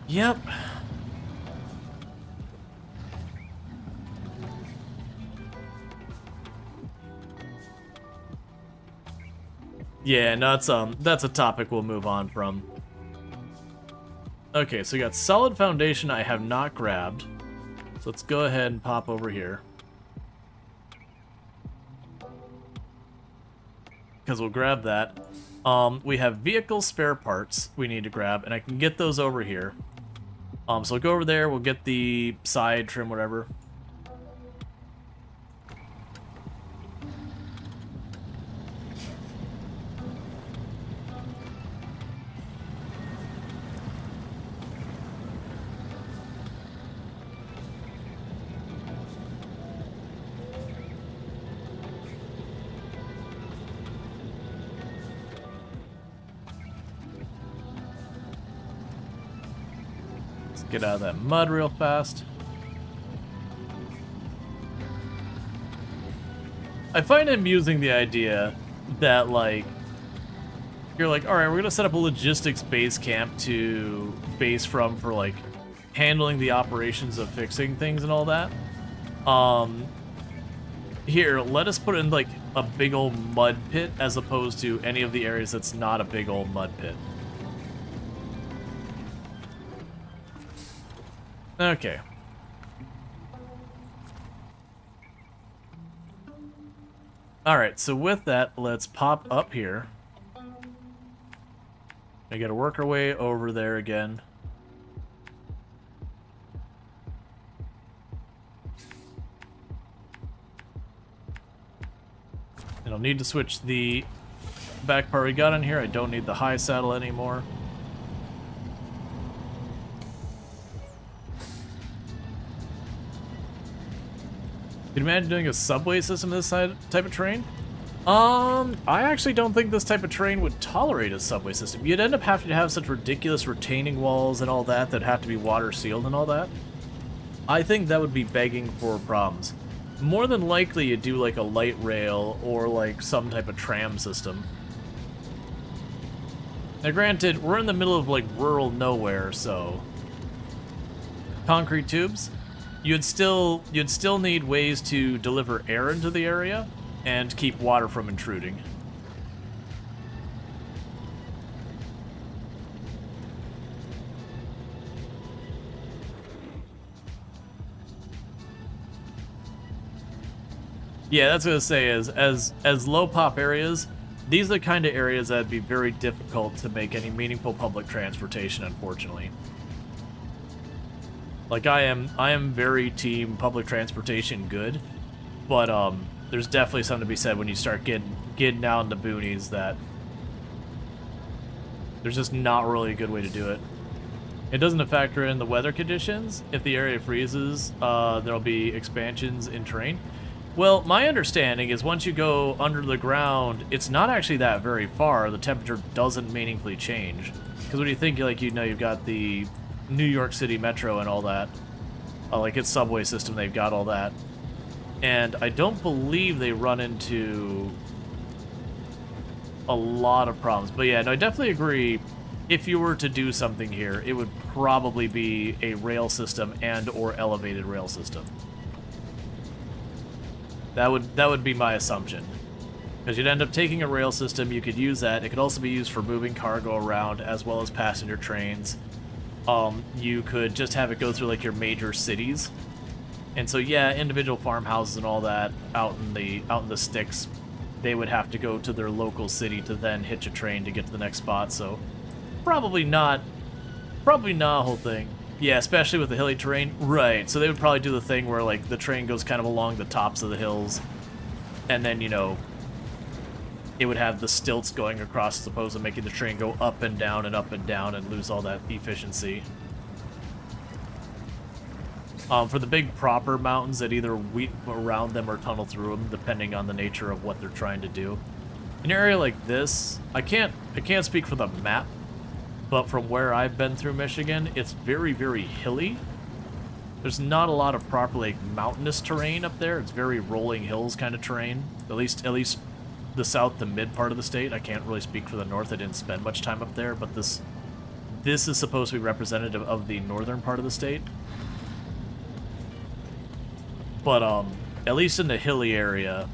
Yep. Yeah, no, that's a topic we'll move on from. Okay, so we got solid foundation I have not grabbed. So let's go ahead and pop over here. Because we'll grab that. We have vehicle spare parts we need to grab, and I can get those over here. So we'll go over there, we'll get the side trim, whatever. Get out of that mud real fast. I find it amusing the idea that, like, you're like, alright, we're gonna set up a logistics base camp to base from for, like, handling the operations of fixing things and all that. Here, let us put in, like, a big old mud pit as opposed to any of the areas that's not a big old mud pit. Okay. Alright, so with that, let's pop up here. I gotta work our way over there again. And I'll need to switch the back part we got in here. I don't need the high saddle anymore. Can you imagine doing a subway system in this type of terrain? I actually don't think this type of terrain would tolerate a subway system. You'd end up having to have such ridiculous retaining walls and all that that have to be water sealed and all that. I think that would be begging for problems. More than likely you'd do like a light rail or like some type of tram system. Now granted, we're in the middle of like rural nowhere, so... Concrete tubes? You'd still need ways to deliver air into the area and keep water from intruding. Yeah, that's what I was gonna say as low pop areas, these are the kind of areas that'd be very difficult to make any meaningful public transportation, unfortunately. Like, I am very team public transportation good, but there's definitely something to be said when you start getting out in the boonies that there's just not really a good way to do it. It doesn't factor in the weather conditions. If the area freezes, there'll be expansions in terrain. Well, my understanding is once you go under the ground, it's not actually that very far. The temperature doesn't meaningfully change. Because when you think, like, you know, you've got the New York City Metro and all that, like its subway system, they've got all that. And I don't believe they run into a lot of problems. But yeah, no, I definitely agree. If you were to do something here, it would probably be a rail system and or elevated rail system. That would be my assumption. Because you'd end up taking a rail system, you could use that. It could also be used for moving cargo around as well as passenger trains. You could just have it go through like your major cities. And so yeah, individual farmhouses and all that out in the sticks, they would have to go to their local city to then hitch a train to get to the next spot. So probably not a whole thing. Yeah, especially with the hilly terrain. Right, so they would probably do the thing where, like, the train goes kind of along the tops of the hills, and then, you know, it would have the stilts going across as opposed to making the train go up and down and lose all that efficiency. For the big proper mountains that either weave around them or tunnel through them, depending on the nature of what they're trying to do. In an area like this, I can't speak for the map, but from where I've been through Michigan, it's very, very hilly. There's not a lot of proper, like, mountainous terrain up there. It's very rolling hills kind of terrain. At least the south to mid part of the state. I can't really speak for the north. I didn't spend much time up there, but this is supposed to be representative of the northern part of the state. But at least in the hilly area,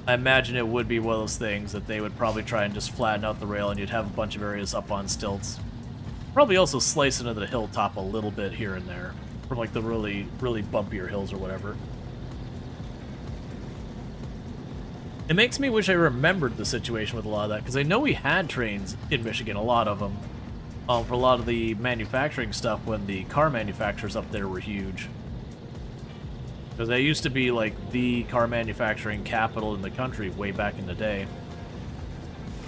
I imagine it would be one of those things that they would probably try and just flatten out the rail and you'd have a bunch of areas up on stilts. Probably also slice into the hilltop a little bit here and there from like the really, really bumpier hills or whatever. It makes me wish I remembered the situation with a lot of that, because I know we had trains in Michigan, a lot of them, for a lot of the manufacturing stuff when the car manufacturers up there were huge. Because they used to be like the car manufacturing capital in the country way back in the day.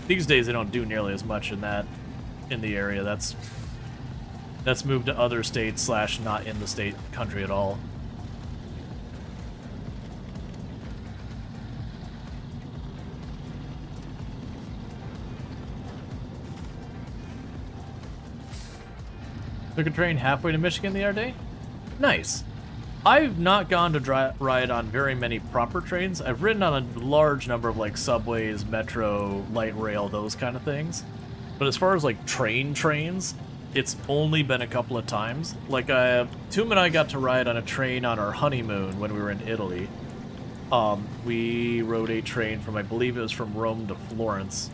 These days they don't do nearly as much in the area. That's moved to other states / not in the state country at all. Took a train halfway to Michigan the other day. Nice. I've not gone to ride on very many proper trains. I've ridden on a large number of like subways, metro, light rail, those kind of things. But as far as like trains, it's only been a couple of times. Like Toom and I got to ride on a train on our honeymoon when we were in Italy. We rode a train from, I believe it was from Rome to Florence.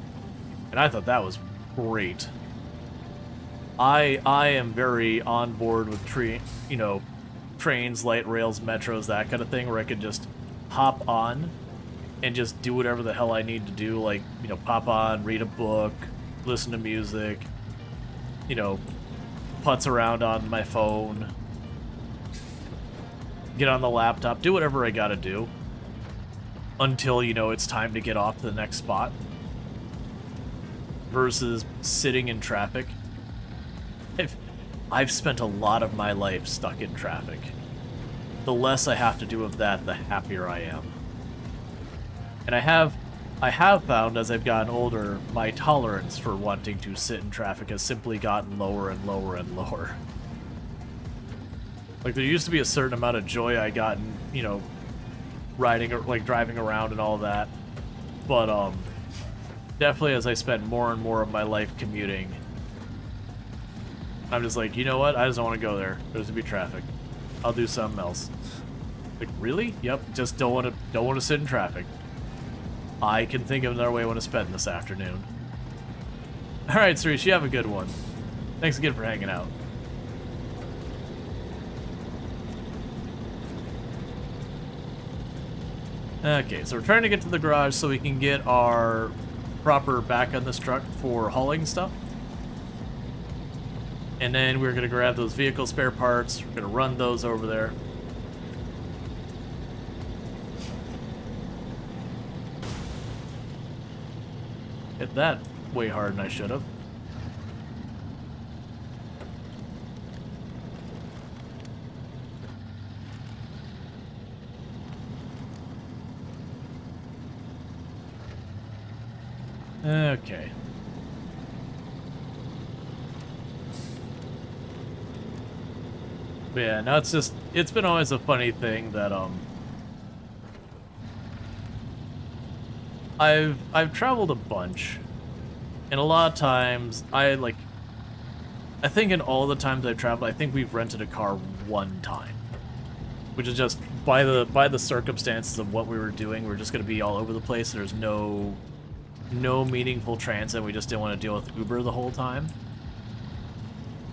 And I thought that was great. I am very on board with trains, light rails, metros, that kind of thing, where I could just hop on and just do whatever the hell I need to do, like, you know, pop on, read a book, listen to music, you know, putz around on my phone, get on the laptop, do whatever I gotta do until, you know, it's time to get off to the next spot, versus sitting in traffic. I've spent a lot of my life stuck in traffic. The less I have to do of that, the happier I am. And I have found as I've gotten older, my tolerance for wanting to sit in traffic has simply gotten lower and lower and lower. Like, there used to be a certain amount of joy I got in, you know, riding or like driving around and all that. But definitely as I spend more and more of my life commuting, I'm just like, you know what? I just don't want to go there. There's gonna be traffic. I'll do something else. Like, really? Yep. Just don't want to sit in traffic. I can think of another way I want to spend this afternoon. All right, Suresh, you have a good one. Thanks again for hanging out. Okay, so we're trying to get to the garage so we can get our proper back on this truck for hauling stuff. And then we're going to grab those vehicle spare parts. We're going to run those over there. Hit that way harder than I should have. Okay. But yeah, no, it's been always a funny thing that, I've traveled a bunch, and a lot of times, I think in all the times I've traveled, I think we've rented a car one time. Which is just, by the circumstances of what we were doing, we were just gonna be all over the place, there's no meaningful transit, we just didn't want to deal with Uber the whole time.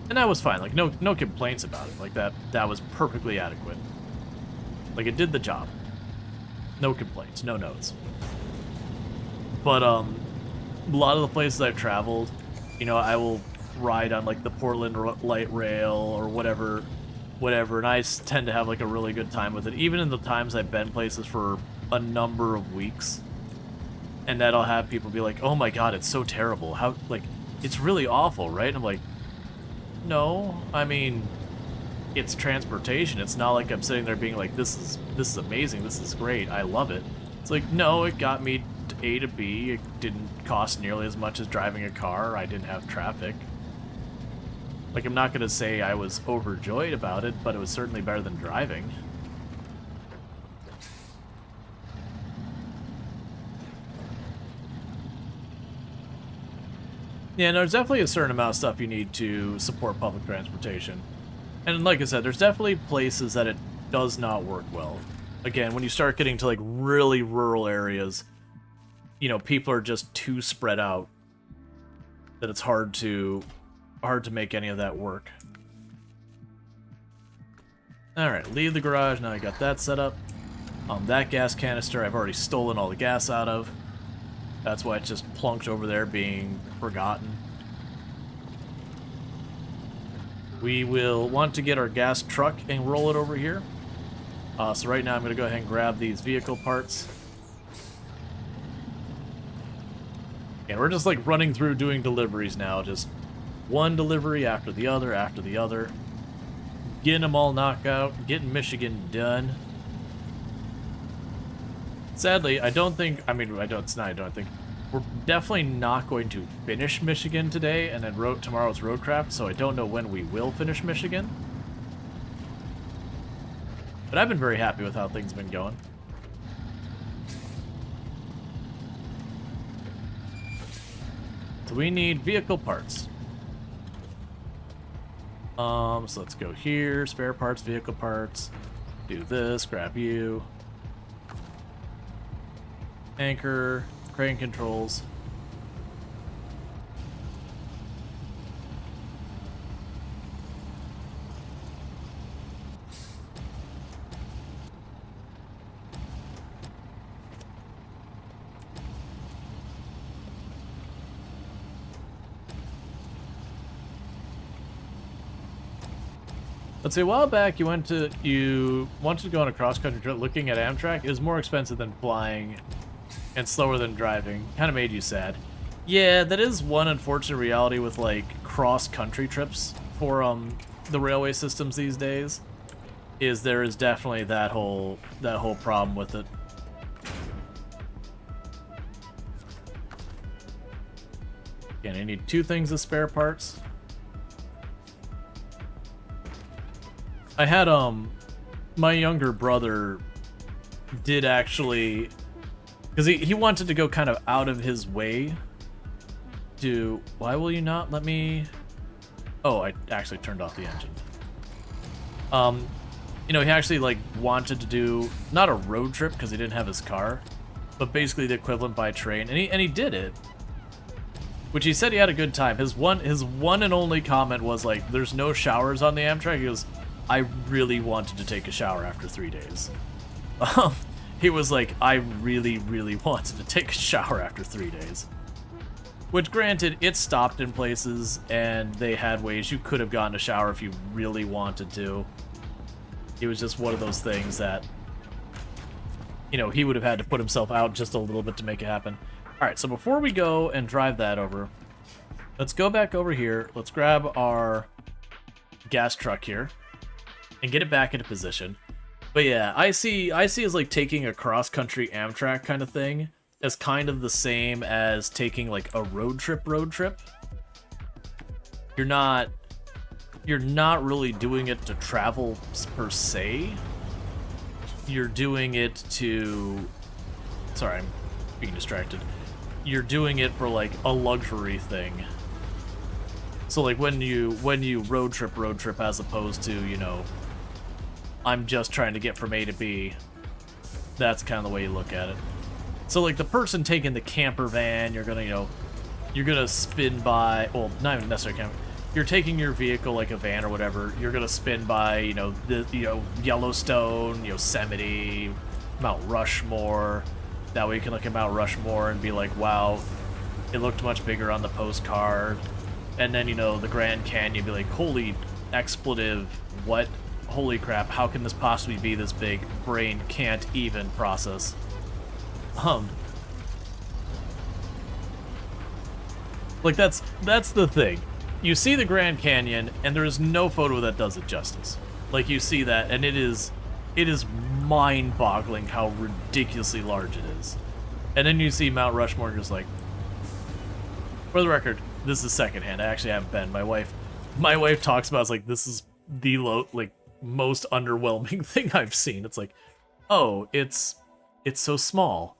And that was fine, like, no complaints about it, like, that was perfectly adequate. Like, it did the job. No complaints, no notes. But, a lot of the places I've traveled, you know, I will ride on, like, the Portland Light Rail or whatever, and I tend to have, like, a really good time with it, even in the times I've been places for a number of weeks. And that I'll have people be like, oh my god, it's so terrible, how, like, it's really awful, right? And I'm like, no, I mean, it's transportation. It's not like I'm sitting there being like, this is amazing, this is great, I love it. It's like, no, it got me to A to B, it didn't cost nearly as much as driving a car, I didn't have traffic. Like, I'm not gonna say I was overjoyed about it, but it was certainly better than driving. Yeah, no, there's definitely a certain amount of stuff you need to support public transportation. And like I said, there's definitely places that it does not work well. Again, when you start getting to, like, really rural areas, you know, people are just too spread out that it's hard to make any of that work. Alright, leave the garage, now I got that set up. That gas canister I've already stolen all the gas out of. That's why it's just plunked over there being forgotten. We will want to get our gas truck and roll it over here. So right now I'm going to go ahead and grab these vehicle parts. And we're just, like, running through doing deliveries now. Just one delivery after the other. Getting them all knocked out. Getting Michigan done. Sadly, I don't think, I mean, I don't think, we're definitely not going to finish Michigan today, and then tomorrow's RoadCraft, so I don't know when we will finish Michigan. But I've been very happy with how things have been going. So we need vehicle parts. So let's go here, spare parts, vehicle parts, do this, grab you. Anchor, crane controls. Let's see, a while back you wanted to go on a cross-country trip looking at Amtrak. It was more expensive than flying and slower than driving. Kind of made you sad. Yeah, that is one unfortunate reality with, like, cross-country trips for the railway systems these days. Is there is definitely that whole problem with it. Again, I need 2 things of spare parts. I had my younger brother did actually, because he wanted to go kind of out of his way to, why will you not let me, oh, I actually turned off the engine. You know, he actually, like, wanted to do, not a road trip because he didn't have his car, but basically the equivalent by train, and he did it, which he said he had a good time. His one and only comment was, like, there's no showers on the Amtrak. He goes, I really wanted to take a shower after 3 days. He was like, I really, really wanted to take a shower after 3 days. Which, granted, it stopped in places, and they had ways you could have gotten a shower if you really wanted to. It was just one of those things that, you know, he would have had to put himself out just a little bit to make it happen. Alright, so before we go and drive that over, let's go back over here. Let's grab our gas truck here and get it back into position. But yeah, I see as like taking a cross-country Amtrak kind of thing as kind of the same as taking like a road trip. You're not really doing it to travel per se. You're doing it to... Sorry, I'm being distracted. You're doing it for like a luxury thing. So like when you road trip as opposed to, you know, I'm just trying to get from A to B. That's kind of the way you look at it. So like the person taking the camper van, you're gonna, you know, you're gonna spin by, well, not even necessarily camper. You're taking your vehicle like a van or whatever. You're gonna spin by, you know, Yellowstone, Yosemite, Mount Rushmore. That way you can look at Mount Rushmore and be like, wow, it looked much bigger on the postcard. And then, you know, the Grand Canyon, be like, holy expletive, what? Holy crap, how can this possibly be this big? Brain can't even process. Like, that's the thing. You see the Grand Canyon, and there is no photo that does it justice. Like, you see that, and it is mind-boggling how ridiculously large it is. And then you see Mount Rushmore, and you're just like, for the record, this is secondhand. I actually haven't been. My wife talks about, it's like, this is the most underwhelming thing I've seen. It's like, oh, it's so small.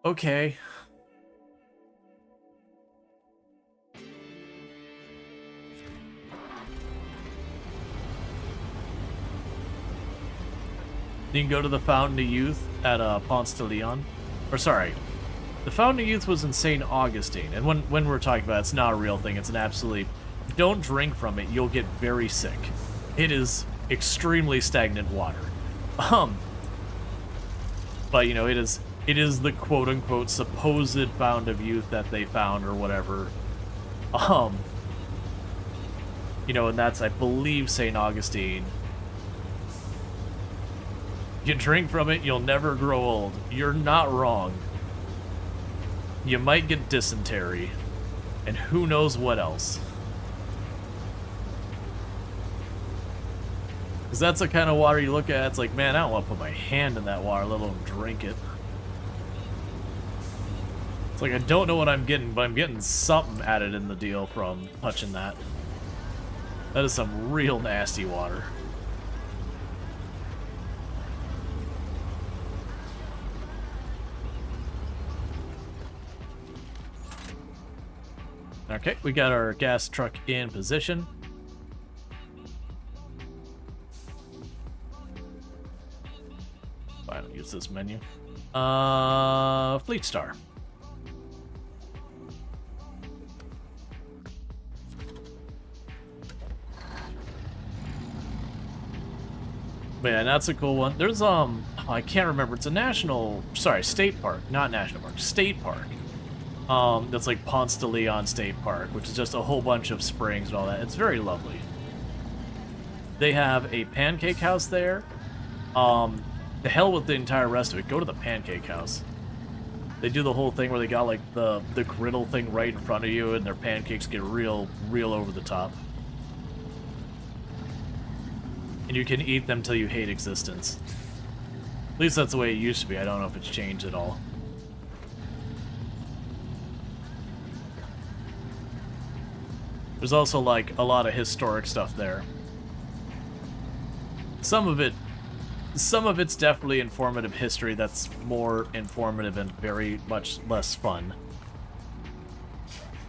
Okay. You can go to the Fountain of Youth at Ponce de Leon. Or sorry, the Fountain of Youth was in St. Augustine. And when we're talking about it, it's not a real thing. It's an absolutely... Don't drink from it. You'll get very sick. It is extremely stagnant water. But, you know, it is the quote-unquote supposed Fountain of Youth that they found or whatever. You know, and that's, I believe, St. Augustine. You drink from it, you'll never grow old. You're not wrong. You might get dysentery, and who knows what else. Because that's the kind of water you look at, it's like, man, I don't want to put my hand in that water, let alone drink it. It's like, I don't know what I'm getting, but I'm getting something added in the deal from touching that. That is some real nasty water. Okay, we got our gas truck in position. I don't use this menu. Fleet Star. But yeah, that's a cool one. There's I can't remember. It's a state park, not national park, state park. That's like Ponce de Leon State Park, which is just a whole bunch of springs and all that. It's very lovely. They have a pancake house there. The hell with the entire rest of it. Go to the pancake house. They do the whole thing where they got like the griddle thing right in front of you, and their pancakes get real over the top. And you can eat them till you hate existence. At least that's the way it used to be. I don't know if it's changed at all. There's also, like, a lot of historic stuff there. Some of it's definitely informative history that's more informative and very much less fun.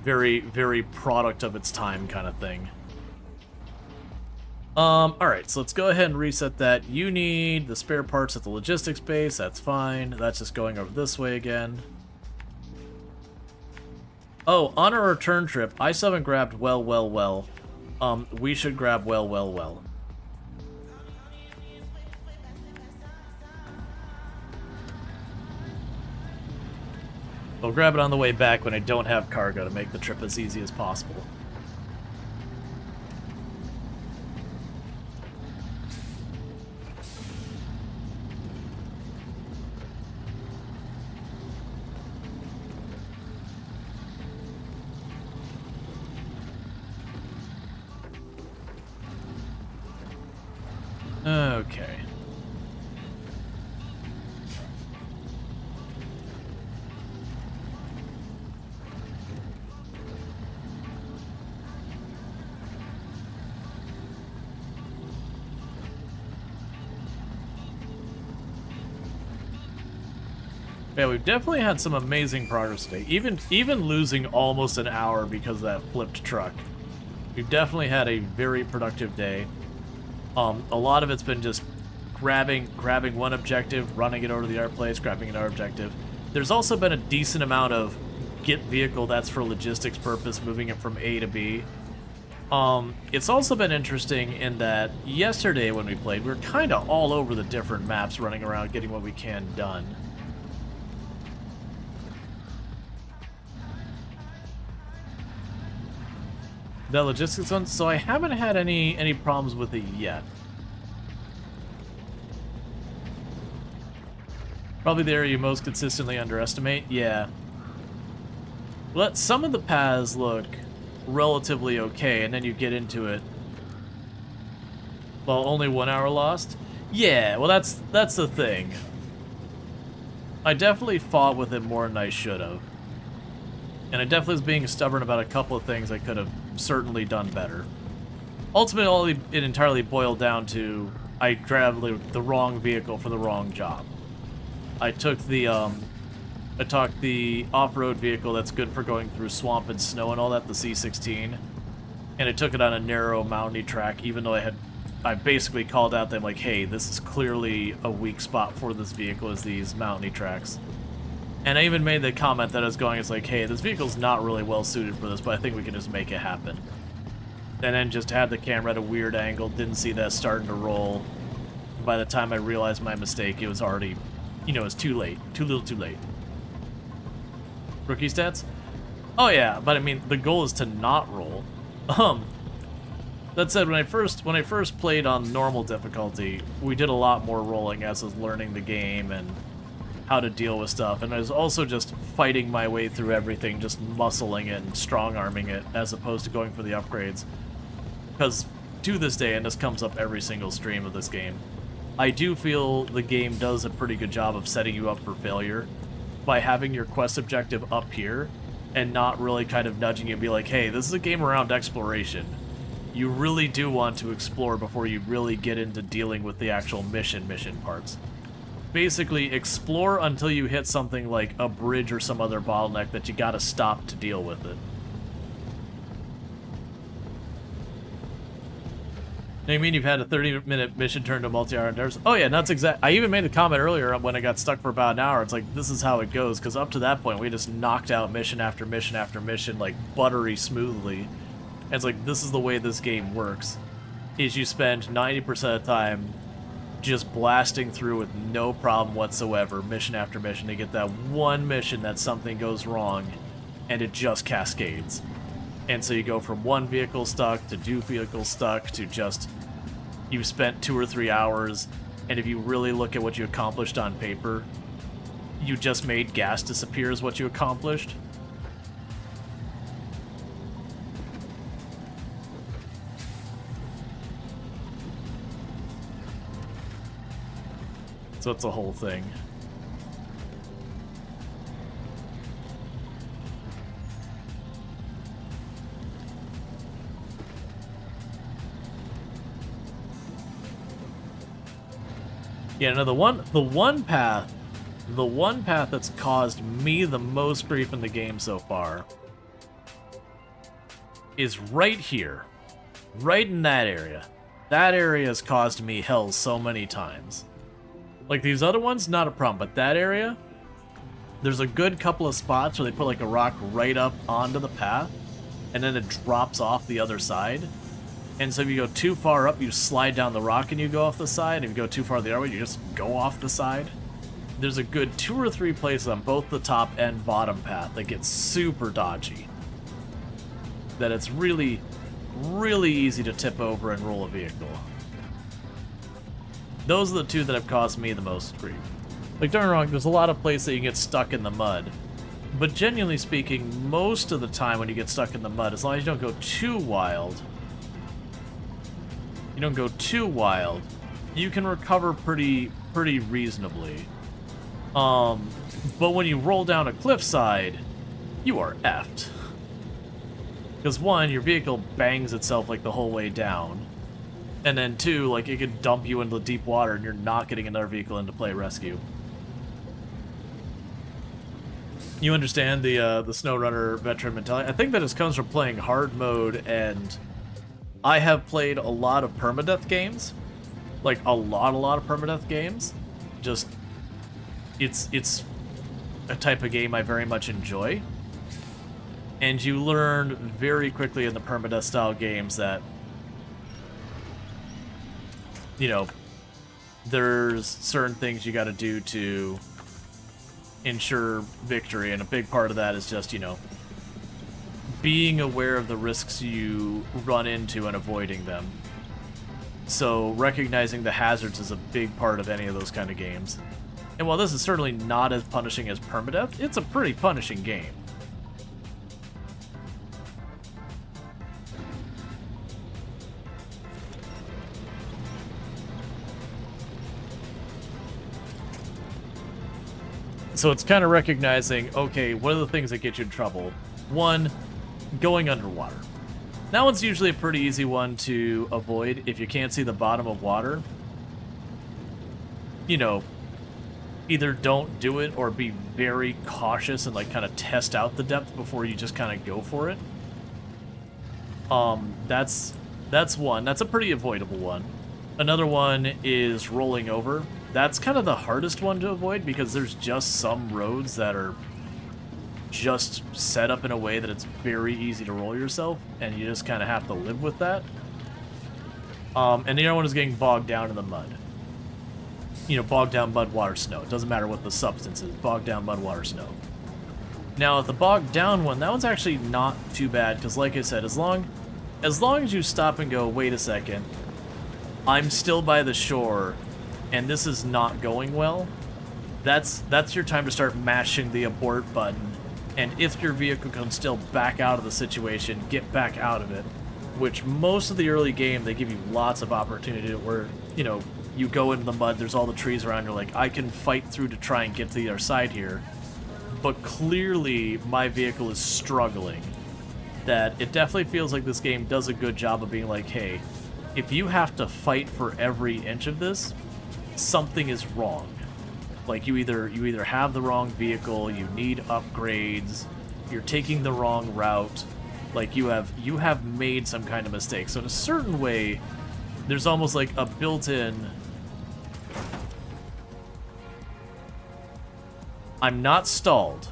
Very, very product of its time kind of thing. Alright, so let's go ahead and reset that. You need the spare parts at the logistics base, that's fine. That's just going over this way again. Oh, on our return trip, I still haven't grabbed well. We should grab well. We'll grab it on the way back when I don't have cargo to make the trip as easy as possible. Okay. Yeah, we've definitely had some amazing progress today. Even losing almost an hour because of that flipped truck. We've definitely had a very productive day. A lot of it's been just grabbing one objective, running it over to the art place, grabbing another objective. There's also been a decent amount of get vehicle that's for logistics purpose, moving it from A to B. It's also been interesting in that yesterday when we played, we were kind of all over the different maps, running around, getting what we can done. The logistics one, so I haven't had any problems with it yet. Probably the area you most consistently underestimate, yeah. Some of the paths look relatively okay, and then you get into it. Well, only 1 hour lost? Yeah, well that's the thing. I definitely fought with it more than I should have. And I definitely was being stubborn about a couple of things I could have certainly done better. Ultimately, it entirely boiled down to I grabbed the wrong vehicle for the wrong job. I took the off-road vehicle that's good for going through swamp and snow and all that, the C16, and I took it on a narrow mountainy track, even though I basically called out them like, hey, this is clearly a weak spot for this vehicle, is these mountainy tracks. And I even made the comment that I was going, it's like, hey, this vehicle's not really well suited for this, but I think we can just make it happen. And then just had the camera at a weird angle, didn't see that starting to roll. By the time I realized my mistake, it was already, you know, it was too late. Too little too late. Rookie stats? Oh yeah, but I mean, the goal is to not roll. That said, when I first played on normal difficulty, we did a lot more rolling as I was learning the game and how to deal with stuff, and I was also just fighting my way through everything, just muscling it and strong-arming it, as opposed to going for the upgrades. Because to this day, and this comes up every single stream of this game, I do feel the game does a pretty good job of setting you up for failure by having your quest objective up here and not really kind of nudging you and be like, hey, this is a game around exploration. You really do want to explore before you really get into dealing with the actual mission parts. Basically, explore until you hit something like a bridge or some other bottleneck that you gotta stop to deal with it. You mean you've had a 30-minute mission turn to multi-hour endeavors? Oh yeah, that's exact. I even made the comment earlier when I got stuck for about an hour. It's like, this is how it goes, because up to that point, we just knocked out mission after mission after mission, like, buttery smoothly. And it's like, this is the way this game works, is you spend 90% of the time just blasting through with no problem whatsoever, mission after mission, to get that one mission that something goes wrong, and it just cascades. And so you go from one vehicle stuck to two vehicles stuck to just, you've spent 2 or 3 hours, and if you really look at what you accomplished on paper, you just made gas disappear is what you accomplished. So it's a whole thing. Yeah, no, the one path that's caused me the most grief in the game so far is right here. Right in that area. That area has caused me hell so many times. Like, these other ones, not a problem, but that area, there's a good couple of spots where they put, like, a rock right up onto the path, and then it drops off the other side. And so if you go too far up, you slide down the rock and you go off the side. If you go too far the other way, you just go off the side. There's a good 2 or 3 places on both the top and bottom path that get super dodgy. That it's really, really easy to tip over and roll a vehicle. Those are the 2 that have caused me the most grief. Like, don't get me wrong, there's a lot of places that you can get stuck in the mud. But genuinely speaking, most of the time when you get stuck in the mud, as long as you don't go too wild, you can recover pretty reasonably. But when you roll down a cliffside, you are effed. Because 1, your vehicle bangs itself like the whole way down. And then 2, like, it could dump you into deep water and you're not getting another vehicle into play rescue. You understand the SnowRunner veteran mentality. I think that just comes from playing hard mode, and I have played a lot of permadeath games, like a lot of permadeath games. Just it's a type of game I very much enjoy, and you learn very quickly in the permadeath style games that, you know, there's certain things you got to do to ensure victory, and a big part of that is just, you know, being aware of the risks you run into and avoiding them. So recognizing the hazards is a big part of any of those kind of games. And while this is certainly not as punishing as permadeath, it's a pretty punishing game. So it's kind of recognizing, okay, what are the things that get you in trouble? One, going underwater. That one's usually a pretty easy one to avoid if you can't see the bottom of water. You know, either don't do it or be very cautious and like kind of test out the depth before you just kind of go for it. That's one. That's a pretty avoidable one. Another one is rolling over. That's kind of the hardest one to avoid because there's just some roads that are just set up in a way that it's very easy to roll yourself, and you just kind of have to live with that. And the other one is getting bogged down in the mud. You know, bogged down mud, water, snow. It doesn't matter what the substance is. Bogged down mud, water, snow. Now, the bogged down one, that one's actually not too bad because, like I said, as long as you stop and go, wait a second, I'm still by the shore, and this is not going well, that's your time to start mashing the abort button, and if your vehicle can still back out of the situation, get back out of it, which most of the early game, they give you lots of opportunity where, you know, you go into the mud, there's all the trees around, you're like, I can fight through to try and get to the other side here, but clearly my vehicle is struggling. That it definitely feels like this game does a good job of being like, hey, if you have to fight for every inch of this, something is wrong. Like you either have the wrong vehicle, you need upgrades, you're taking the wrong route, like you have made some kind of mistake. So in a certain way, there's almost like a built-in, I'm not stalled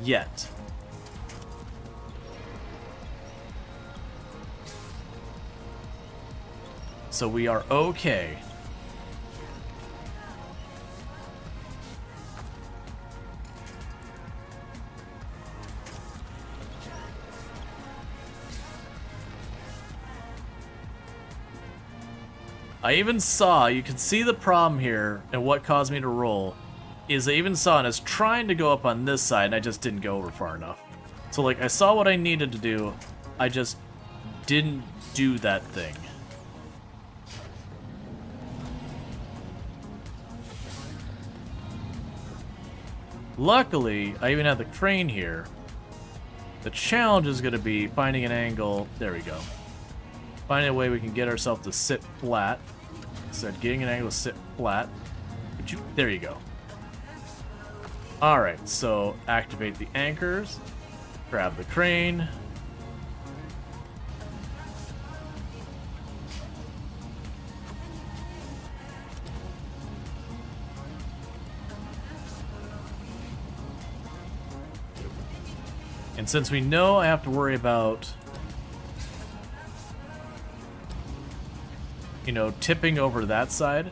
yet. So we are okay. I even saw, you can see the problem here, and what caused me to roll, is I even saw, and I was trying to go up on this side, and I just didn't go over far enough. So, like, I saw what I needed to do, I just didn't do that thing. Luckily, I even have the crane here. The challenge is going to be finding an angle. There we go. Finding a way we can get ourselves to sit flat. Instead, getting an angle to sit flat. There you go. Alright, so activate the anchors. Grab the crane. And since we know I have to worry about, you know, tipping over that side,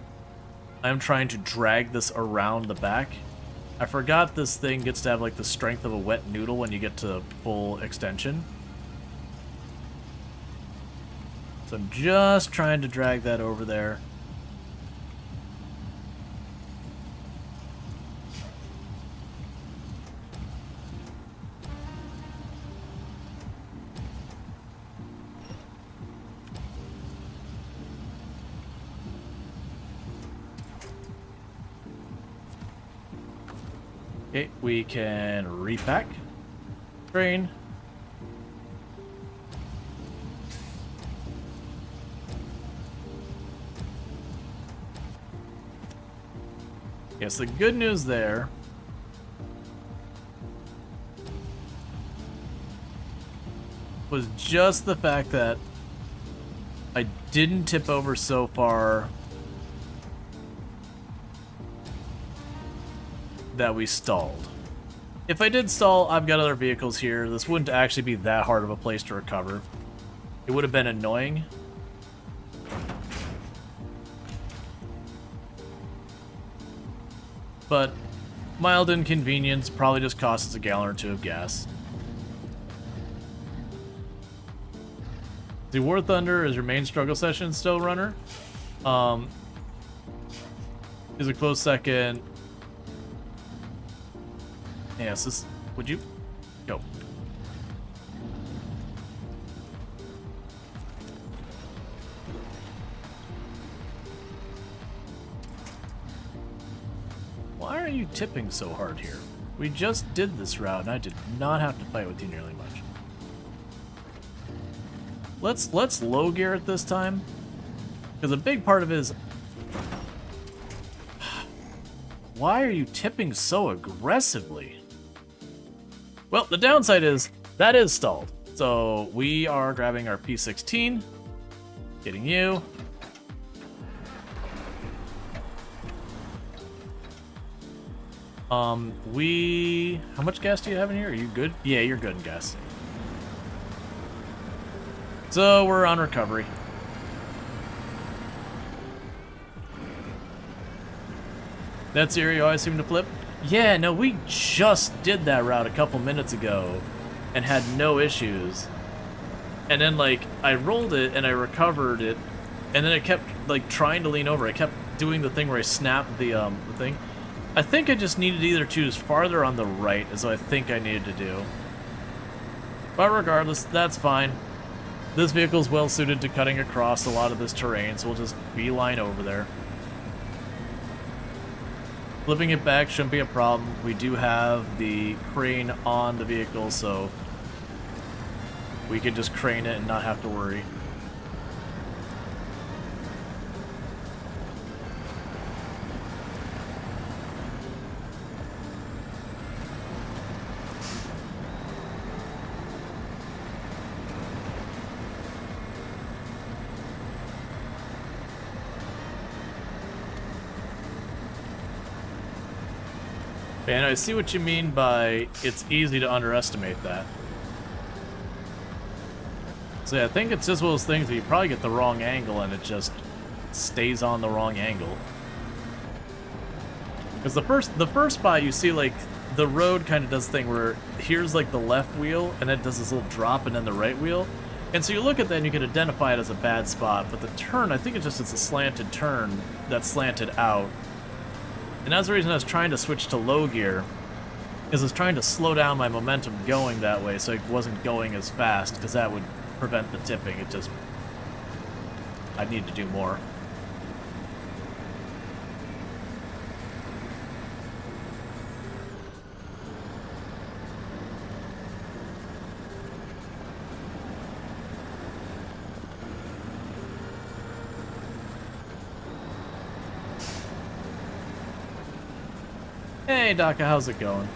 I'm trying to drag this around the back. I forgot this thing gets to have like the strength of a wet noodle when you get to full extension. So I'm just trying to drag that over there. Okay, we can repack. Train. Yes, the good news there was just the fact that I didn't tip over so far that we stalled. If I did stall, I've got other vehicles here. This wouldn't actually be that hard of a place to recover. It would have been annoying. But mild inconvenience, probably just costs us a gallon or two of gas. The War Thunder is your main struggle session, SnowRunner. Is a close second. Yes, this. Would you go? Why are you tipping so hard here? We just did this route, and I did not have to fight with you nearly much. Let's low gear it this time, because a big part of it is. Why are you tipping so aggressively? Well, the downside is that is stalled. So we are grabbing our P16, getting you. How much gas do you have in here? Are you good? Yeah, you're good in gas. So we're on recovery. That's the area you always seem to flip? Yeah, no, we just did that route a couple minutes ago and had no issues. And then, like, I rolled it and I recovered it, and then it kept, like, trying to lean over. I kept doing the thing where I snapped the thing. I think I just needed to either choose farther on the right, as I think I needed to do. But regardless, that's fine. This vehicle is well suited to cutting across a lot of this terrain, so we'll just beeline over there. Flipping it back shouldn't be a problem. We do have the crane on the vehicle, so we can just crane it and not have to worry. And I see what you mean by it's easy to underestimate that. So yeah, I think it's just one of those things that you probably get the wrong angle and it just stays on the wrong angle. Because the first spot you see, like, the road kind of does the thing where here's like the left wheel and then it does this little drop and then the right wheel. And so you look at that and you can identify it as a bad spot, but the turn, I think it's a slanted turn that's slanted out. And that's the reason I was trying to switch to low gear, is I was trying to slow down my momentum going that way so it wasn't going as fast, because that would prevent the tipping. It just... I'd need to do more. Hey, Daka, how's it going?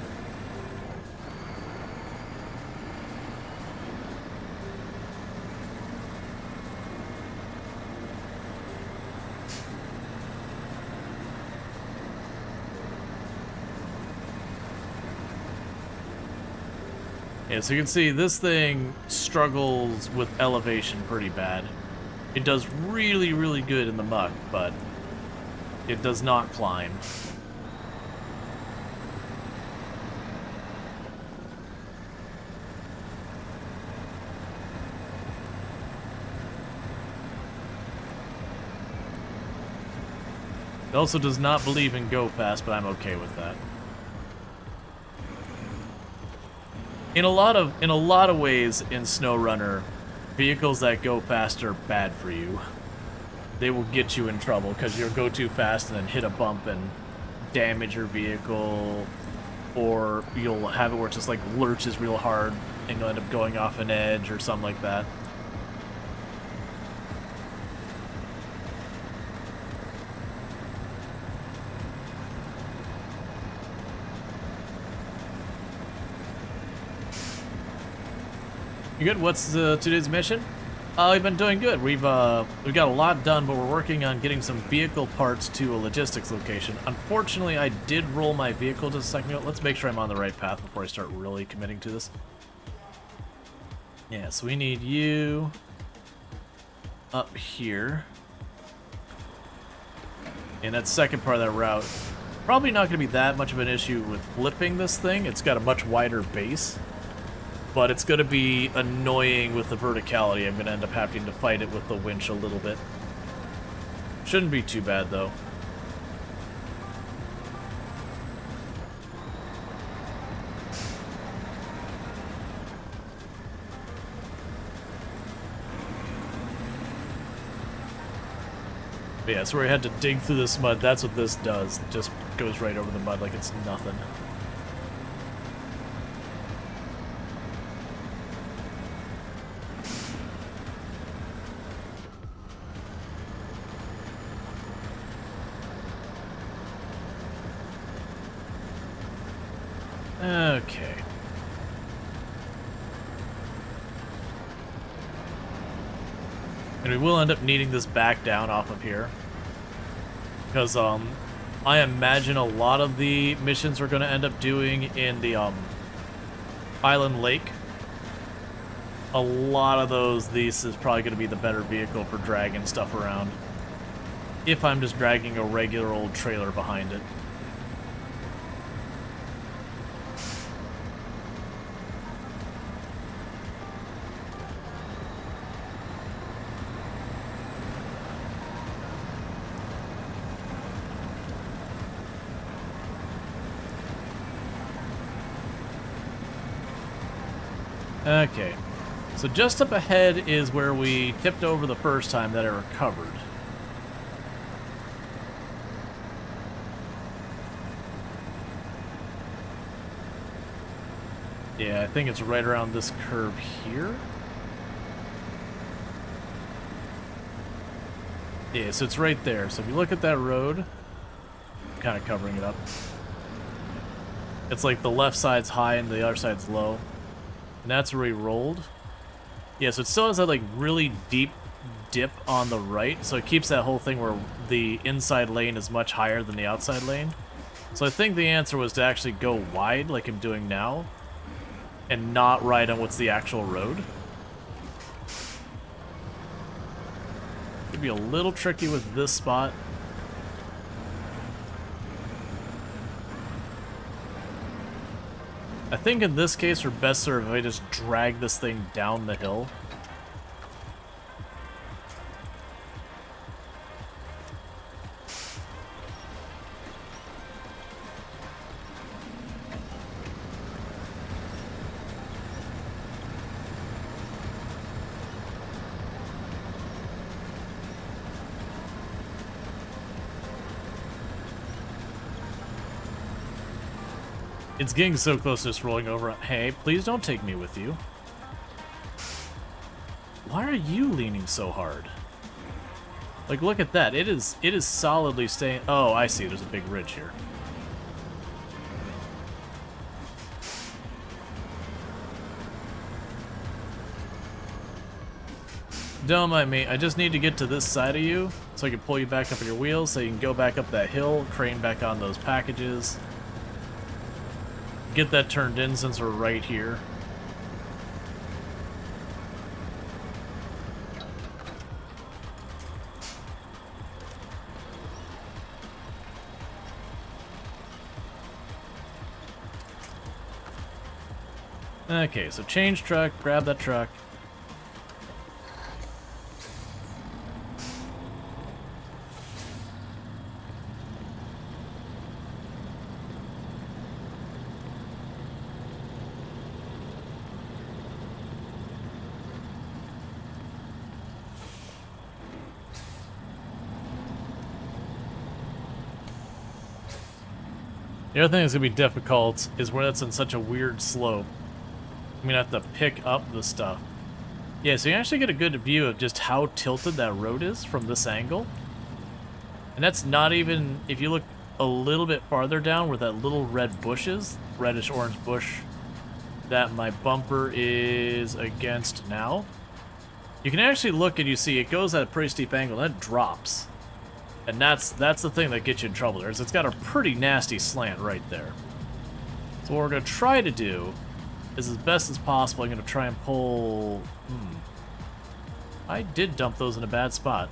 Yeah, so you can see this thing struggles with elevation pretty bad. It does really, really good in the muck, but it does not climb. It also does not believe in go fast, but I'm okay with that. In a lot of ways in SnowRunner, vehicles that go fast are bad for you. They will get you in trouble because you'll go too fast and then hit a bump and damage your vehicle, or you'll have it where it just like lurches real hard and you'll end up going off an edge or something like that. You good? What's today's mission? We've been doing good. We've got a lot done, but we're working on getting some vehicle parts to a logistics location. Unfortunately, I did roll my vehicle just a second ago. Let's make sure I'm on the right path before I start really committing to this. Yeah, so we need you up here. And that second part of that route, probably not going to be that much of an issue with flipping this thing. It's got a much wider base. But it's going to be annoying with the verticality. I'm going to end up having to fight it with the winch a little bit. Shouldn't be too bad, though. But yeah, so we had to dig through this mud. That's what this does. It just goes right over the mud like it's nothing. Okay. And we will end up needing this back down off of here. Because, I imagine a lot of the missions we're going to end up doing in the, Island Lake. A lot of those, this is probably going to be the better vehicle for dragging stuff around. If I'm just dragging a regular old trailer behind it. Okay, so just up ahead is where we tipped over the first time that I recovered. Yeah, I think it's right around this curve here. Yeah, so it's right there. So if you look at that road, I'm kind of covering it up. It's like the left side's high and the other side's low. And that's where we rolled. Yeah, so it still has that like really deep dip on the right, so it keeps that whole thing where the inside lane is much higher than the outside lane. So I think the answer was to actually go wide like I'm doing now, and not right on what's the actual road. Could be a little tricky with this spot. I think in this case we're best served if I just drag this thing down the hill. It's getting so close to just rolling over. Hey, please don't take me with you. Why are you leaning so hard? Like, look at that. It is solidly staying. Oh, I see. There's a big ridge here. Don't mind me. I just need to get to this side of you so I can pull you back up on your wheels so you can go back up that hill, crane back on those packages. Get that turned in since we're right here. Okay, so change truck, grab that truck. The other thing that's going to be difficult is where that's in such a weird slope. I'm going to have to pick up the stuff. Yeah, so you actually get a good view of just how tilted that road is from this angle. And that's not even, if you look a little bit farther down where that little red bush is, reddish orange bush, that my bumper is against now. You can actually look and you see it goes at a pretty steep angle, and then it drops. And that's the thing that gets you in trouble there, is it's got a pretty nasty slant right there. So what we're going to try to do is, as best as possible, I'm going to try and pull... I did dump those in a bad spot.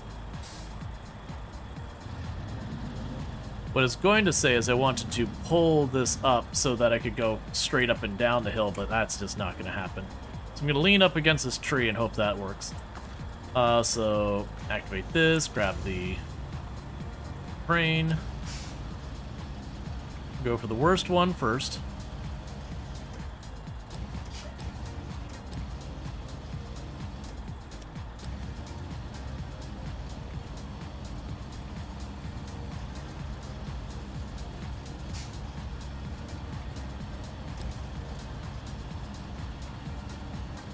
What it's going to say is I wanted to pull this up so that I could go straight up and down the hill, but that's just not going to happen. So I'm going to lean up against this tree and hope that works. So activate this, grab the crane. Go for the worst one first.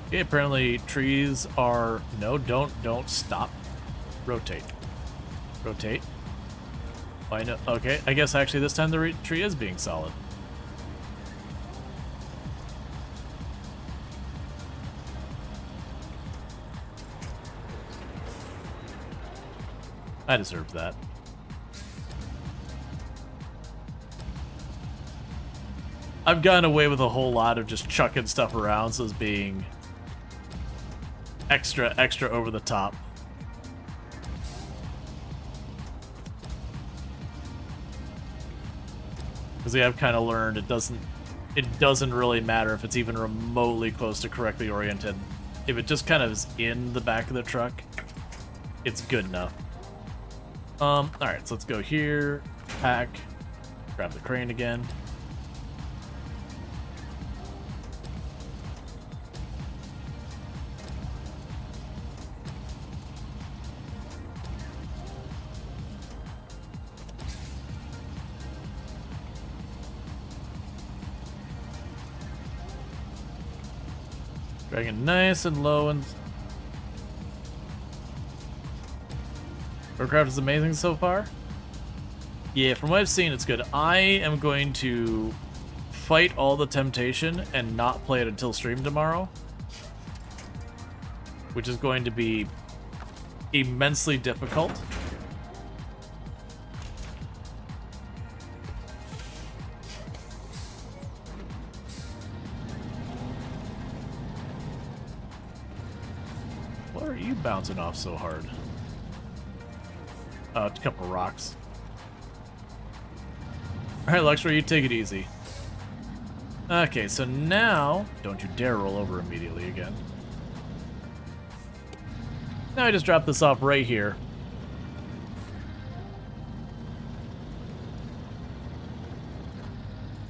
Okay, apparently trees are... No, don't stop. Rotate. Rotate. I know. Okay, I guess actually this time the tree is being solid. I deserved that. I've gotten away with a whole lot of just chucking stuff around, so it's being extra over the top. Because I've kind of learned it doesn't really matter if it's even remotely close to correctly oriented. If it just kind of is in the back of the truck, it's good enough. Alright, so let's go here, pack, grab the crane again. Dragging nice and low, and RoadCraft is amazing so far. Yeah, from what I've seen, it's good. I am going to fight all the temptation and not play it until stream tomorrow, which is going to be immensely difficult. What are you bouncing off so hard? A couple rocks. Alright, Luxury, you take it easy. Okay, so now... Don't you dare roll over immediately again. Now I just drop this off right here.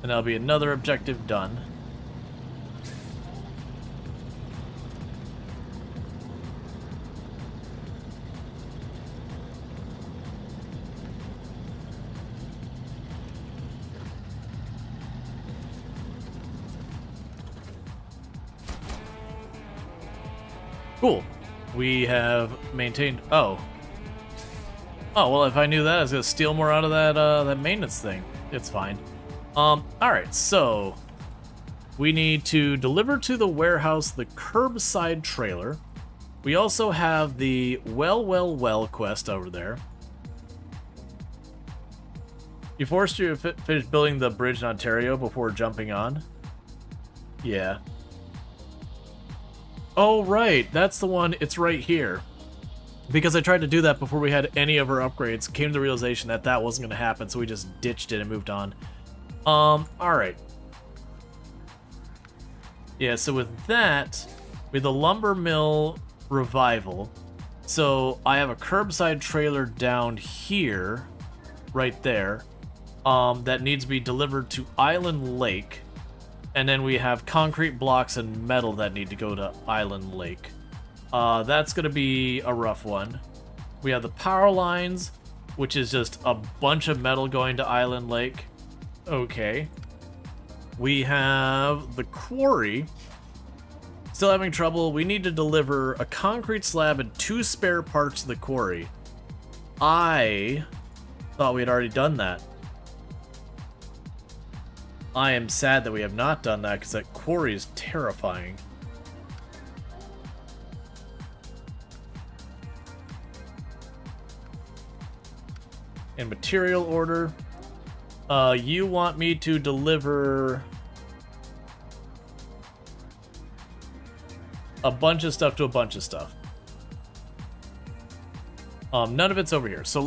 And that'll be another objective done. Cool. We have maintained... Oh. Oh, well, if I knew that, I was going to steal more out of that maintenance thing. It's fine. Alright, so... We need to deliver to the warehouse the curbside trailer. We also have the well quest over there. You forced you to finish building the bridge in Ontario before jumping on? Yeah. Oh, right. That's the one. It's right here. Because I tried to do that before we had any of our upgrades. Came to the realization that that wasn't going to happen, so we just ditched it and moved on. Alright. Yeah, so with that, we have the lumber mill revival. So I have a curbside trailer down here, right there, that needs to be delivered to Island Lake. And then we have concrete blocks and metal that need to go to Island Lake. That's going to be a rough one. We have the power lines, which is just a bunch of metal going to Island Lake. Okay. We have the quarry. Still having trouble. We need to deliver a concrete slab and 2 spare parts to the quarry. I thought we had already done that. I am sad that we have not done that because that quarry is terrifying. In material order, you want me to deliver a bunch of stuff to a bunch of stuff. None of it's over here. So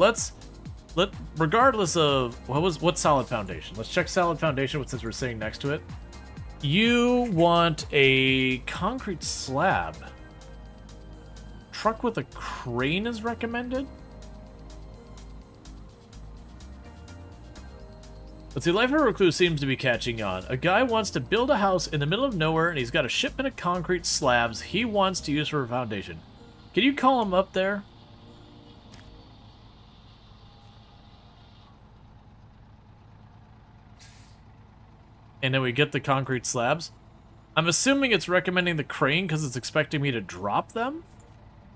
regardless of what's solid foundation. Let's check solid foundation since we're sitting next to it. You want a concrete slab. Truck with a crane is recommended. Let's see, Life of a Recluse seems to be catching on. A guy wants to build a house in the middle of nowhere, and he's got a shipment of concrete slabs he wants to use for a foundation. Can you call him up there? And then we get the concrete slabs. I'm assuming it's recommending the crane because it's expecting me to drop them?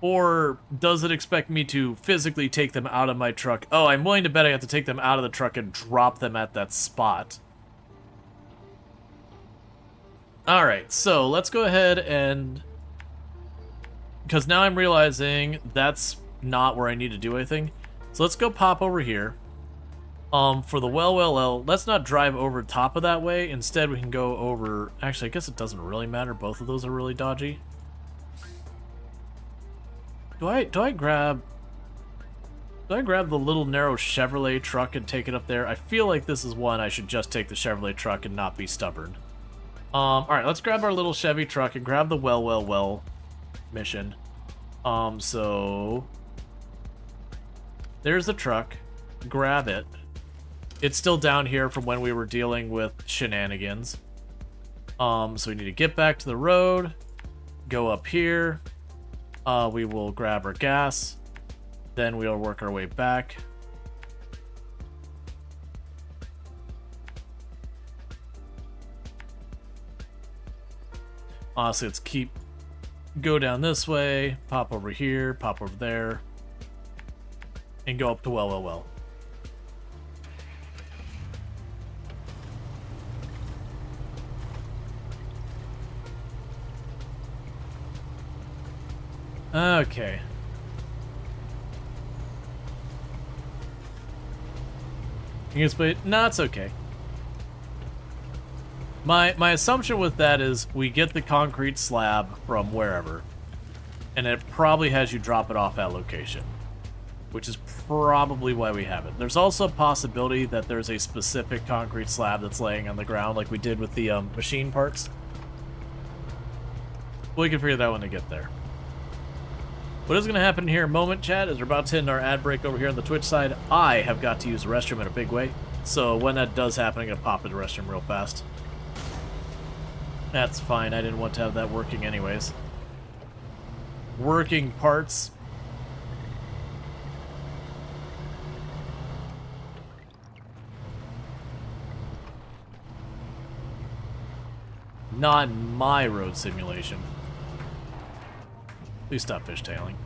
Or does it expect me to physically take them out of my truck? Oh, I'm willing to bet I have to take them out of the truck and drop them at that spot. Alright, so let's go ahead and... because now I'm realizing that's not where I need to do anything. So let's go pop over here. For the well, let's not drive over top of that way. Instead, we can go over... actually, I guess it doesn't really matter. Both of those are really dodgy. Do I grab the little narrow Chevrolet truck and take it up there? I feel like this is one I should just take the Chevrolet truck and not be stubborn. Alright, let's grab our little Chevy truck and grab the well mission. So there's the truck. Grab it. It's still down here from when we were dealing with shenanigans. So we need to get back to the road, go up here. We will grab our gas, then we'll work our way back. Honestly, let's go down this way, pop over here, pop over there, and go up to well. Okay. You can explain? No, it's okay. My assumption with that is we get the concrete slab from wherever, and it probably has you drop it off at location, which is probably why we have it. There's also a possibility that there's a specific concrete slab that's laying on the ground like we did with the machine parts. We can figure that when we get there. What is going to happen here in a moment, chat, is we're about to hit our ad break over here on the Twitch side. I have got to use the restroom in a big way, so when that does happen, I'm going to pop in the restroom real fast. That's fine, I didn't want to have that working anyways. Working parts. Not my road simulation. Please stop fishtailing.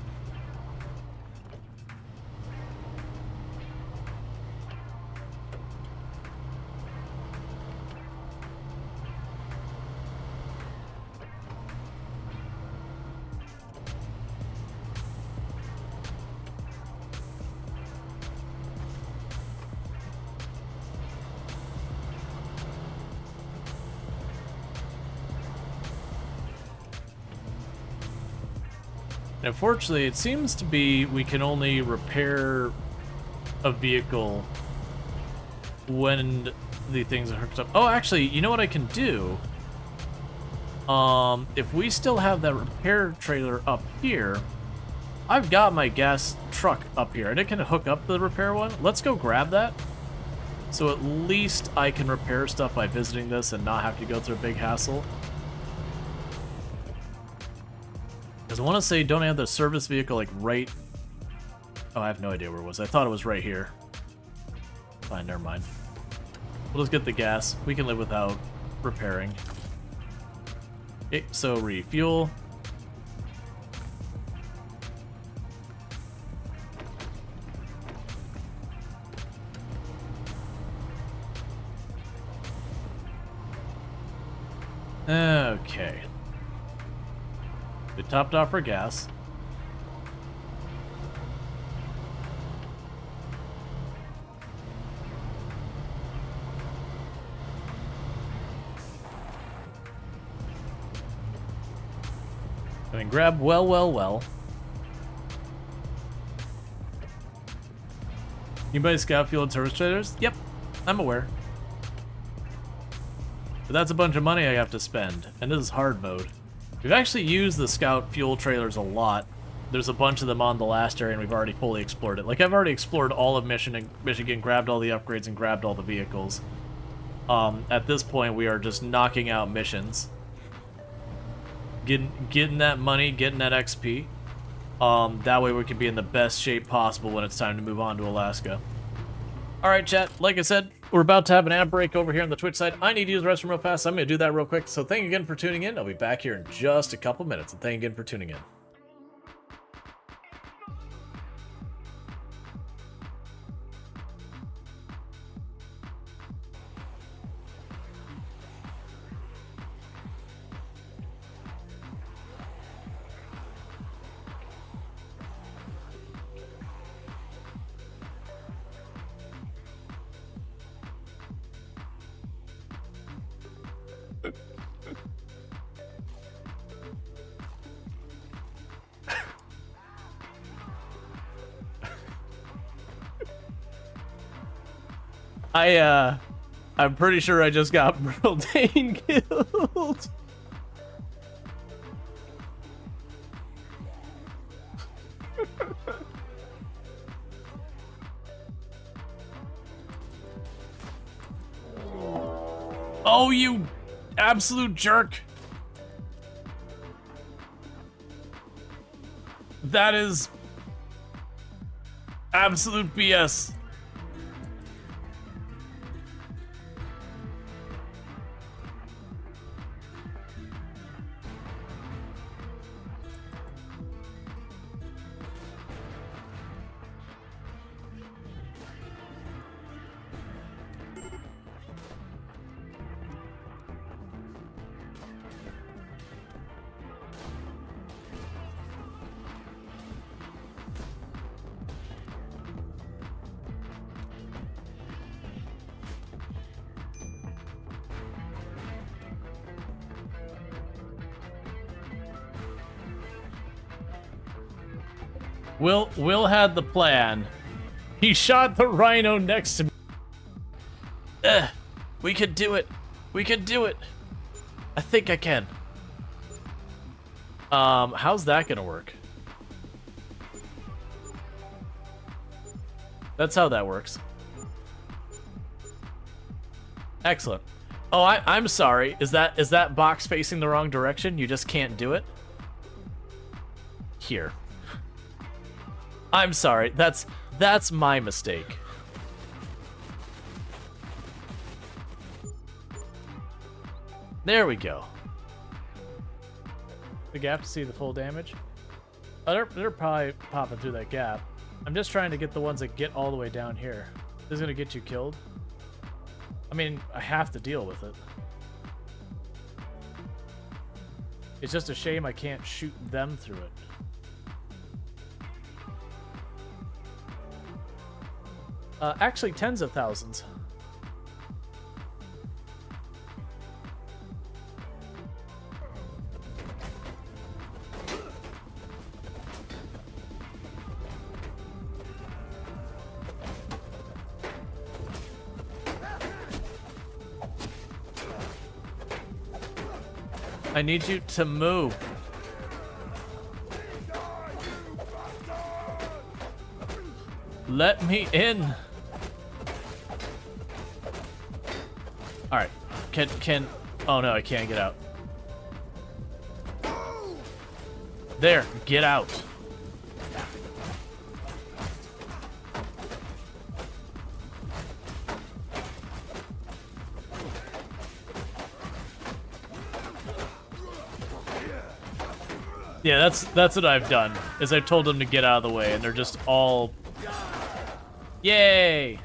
Unfortunately, it seems to be we can only repair a vehicle when the things are hooked up. Oh, actually, you know what I can do? If we still have that repair trailer up here, I've got my gas truck up here, and it can hook up the repair one. Let's go grab that. So at least I can repair stuff by visiting this and not have to go through a big hassle. Because I want to say, don't I have the service vehicle, like, right... Oh, I have no idea where it was. I thought it was right here. Fine, never mind. We'll just get the gas. We can live without repairing. Okay, so refuel. Okay. We topped off our gas. And then grab well. You buy scout fuel and service traders? Yep, I'm aware. But that's a bunch of money I have to spend, and this is hard mode. We've actually used the scout fuel trailers a lot. There's a bunch of them on the last area, and we've already fully explored it. Like, I've already explored all of Michigan, grabbed all the upgrades, and grabbed all the vehicles. At this point, we are just knocking out missions. Getting that money, getting that XP. That way we can be in the best shape possible when it's time to move on to Alaska. Alright, chat, like I said, we're about to have an ad break over here on the Twitch side. I need to use the restroom real fast, so I'm going to do that real quick. So thank you again for tuning in. I'll be back here in just a couple minutes, and thank you again for tuning in. I'm pretty sure I just got Brildain killed. Oh, you absolute jerk. That is absolute BS. Will had the plan. He shot the rhino next to me. We could do it. We could do it. I think I can. How's that gonna work? That's how that works. Excellent. Oh, I'm sorry. Is that box facing the wrong direction? You just can't do it? Here. I'm sorry. That's my mistake. There we go. The gap to see the full damage. Oh, they're probably popping through that gap. I'm just trying to get the ones that get all the way down here. This is gonna get you killed. I mean, I have to deal with it. It's just a shame I can't shoot them through it. Actually, tens of thousands. I need you to move. Let me in. All right. Can oh no, I can't get out. There, get out. Yeah, that's what I've done. Is I've told them to get out of the way, and they're just all. Yay!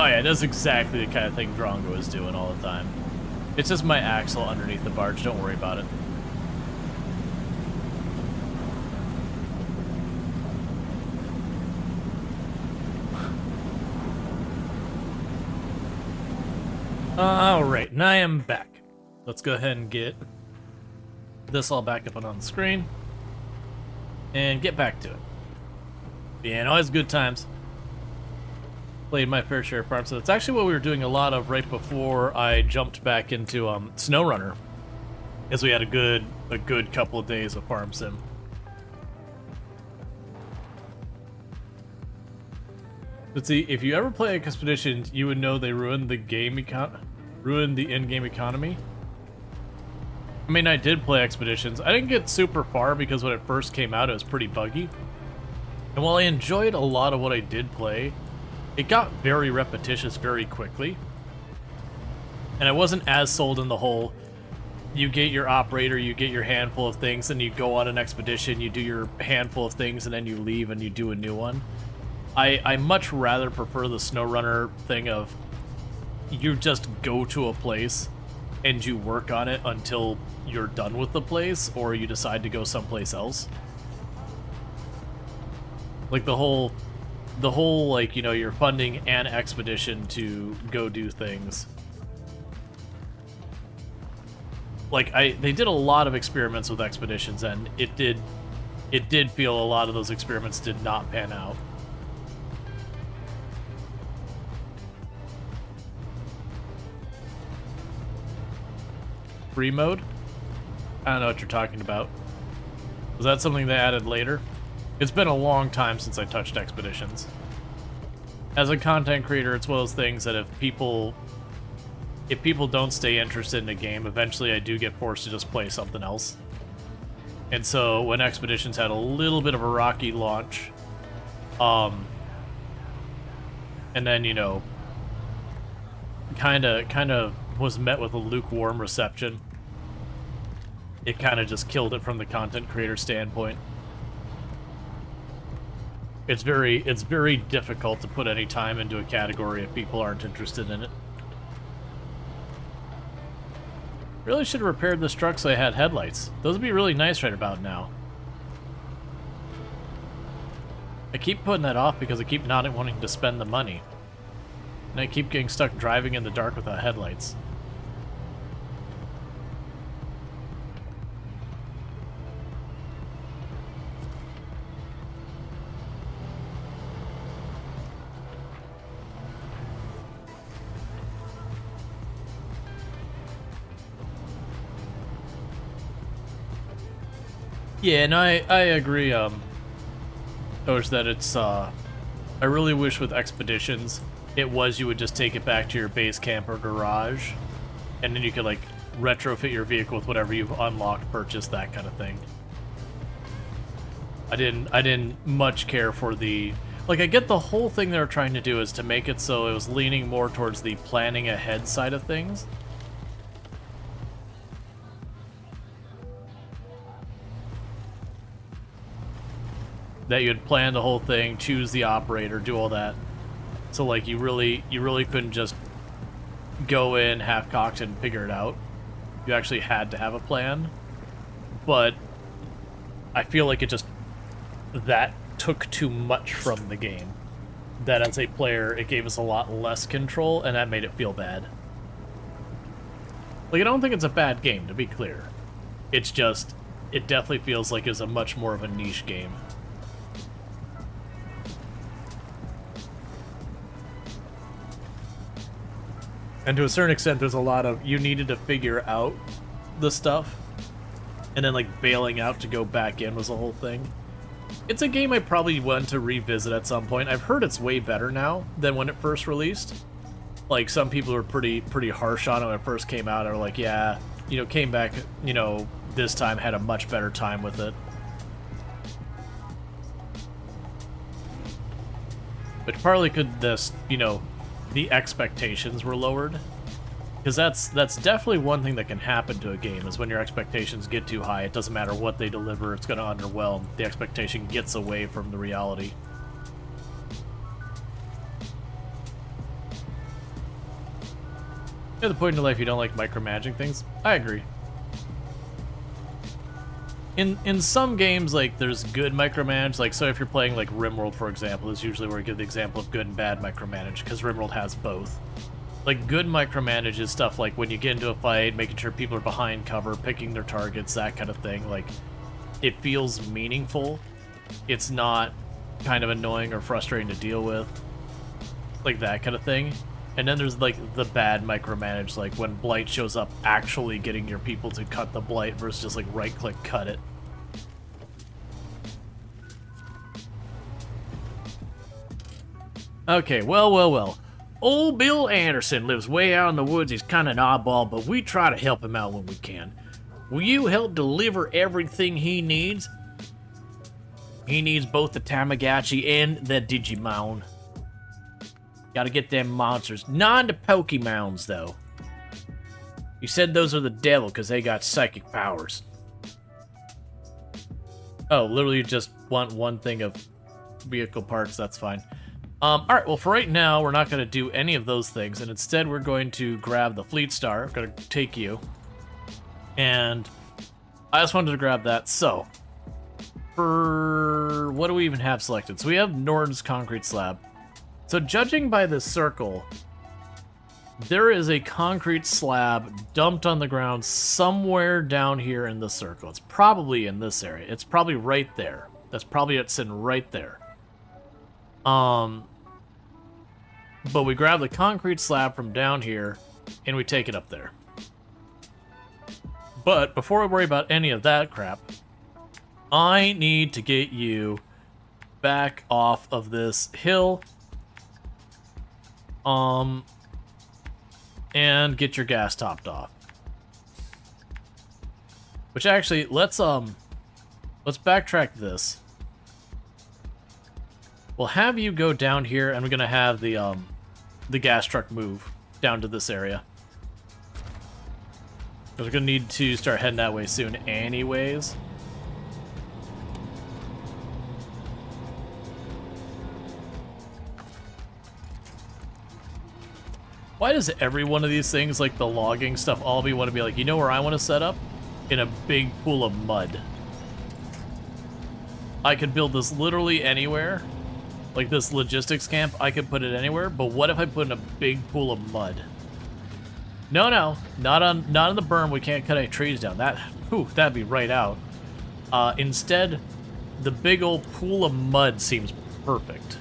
Oh yeah, that's exactly the kind of thing Drongo is doing all the time. It's just my axle underneath the barge, don't worry about it. Alright, and I am back. Let's go ahead and get this all back up on the screen. And get back to it. Yeah, always good times. Played my fair share of farm, so that's actually what we were doing a lot of right before I jumped back into SnowRunner, as we had a good couple of days of farm sim. But see, if you ever play Expeditions, you would know they ruined the game ruined the in-game economy. I mean, I did play Expeditions. I didn't get super far because when it first came out, it was pretty buggy. And while I enjoyed a lot of what I did play, it got very repetitious very quickly. And I wasn't as sold in the whole, you get your operator, you get your handful of things, and you go on an expedition, you do your handful of things, and then you leave and you do a new one. I much rather prefer the SnowRunner thing of, you just go to a place and you work on it until you're done with the place, or you decide to go someplace else. Like the whole like, you know, you're funding an expedition to go do things. Like they did a lot of experiments with expeditions, and it did feel a lot of those experiments did not pan out. Free mode? I don't know what you're talking about. Was that something they added later? It's been a long time since I touched Expeditions. As a content creator, it's one of those things that if people don't stay interested in a game, eventually I do get forced to just play something else. And so when Expeditions had a little bit of a rocky launch, and then, you know, kind of was met with a lukewarm reception, it kind of just killed it from the content creator standpoint. It's very difficult to put any time into a category if people aren't interested in it. Really should have repaired this truck so I had headlights. Those would be really nice right about now. I keep putting that off because I keep not wanting to spend the money. And I keep getting stuck driving in the dark without headlights. Yeah, and I agree, Doge, that it's, I really wish with Expeditions, it was you would just take it back to your base camp or garage, and then you could, like, retrofit your vehicle with whatever you've unlocked, purchased, that kind of thing. I didn't much care for the... Like, I get the whole thing they were trying to do is to make it so it was leaning more towards the planning ahead side of things. That you'd plan the whole thing, choose the operator, do all that. So like you really couldn't just go in half-cocked and figure it out. You actually had to have a plan. But I feel like that took too much from the game. That as a player, it gave us a lot less control, and that made it feel bad. Like, I don't think it's a bad game, to be clear. It's just, it definitely feels like it's a much more of a niche game. And to a certain extent, there's a lot of, you needed to figure out the stuff, and then, like, bailing out to go back in was the whole thing. It's a game I probably want to revisit at some point. I've heard it's way better now than when it first released. Like, some people were pretty harsh on it when it first came out, and were like, yeah, you know, came back, you know, this time, had a much better time with it. But partly could this, you know, the expectations were lowered, because that's definitely one thing that can happen to a game, is when your expectations get too high, it doesn't matter what they deliver, it's going to underwhelm. The expectation gets away from the reality. At the point in your life you don't like micromanaging things. I agree. In some games, like, there's good micromanage. Like, so if you're playing, like, RimWorld, for example, is usually where I give the example of good and bad micromanage, because RimWorld has both. Like, good micromanage is stuff like when you get into a fight, making sure people are behind cover, picking their targets, that kind of thing. Like, it feels meaningful. It's not kind of annoying or frustrating to deal with. Like, that kind of thing. And then there's, like, the bad micromanage, like when Blight shows up, actually getting your people to cut the Blight versus just, like, right-click, cut it. Okay, well. Old Bill Anderson lives way out in the woods. He's kind of an oddball, but we try to help him out when we can. Will you help deliver everything he needs? He needs both the Tamagotchi and the Digimon. Gotta get them monsters. Not the Pokemons, though. You said those are the devil because they got psychic powers. Oh, literally you just want one thing of vehicle parts, that's fine. Alright, well for right now, we're not going to do any of those things, and instead we're going to grab the Fleet Star. I'm going to take you. And I just wanted to grab that, so... For... what do we even have selected? So we have Nord's concrete slab. So judging by this circle, there is a concrete slab dumped on the ground somewhere down here in the circle. It's probably in this area. It's probably right there. That's probably it sitting right there. But we grab the concrete slab from down here and we take it up there. But before we worry about any of that crap, I need to get you back off of this hill. And get your gas topped off. Which actually, let's backtrack this. We'll have you go down here, and we're gonna have the gas truck move down to this area. Because we're gonna need to start heading that way soon anyways. Why does every one of these things, like the logging stuff, all want to be like, you know where I want to set up? In a big pool of mud. I could build this literally anywhere. Like this logistics camp, I could put it anywhere, but what if I put in a big pool of mud? No, not on the berm, we can't cut any trees down. That'd be right out. Instead, the big old pool of mud seems perfect.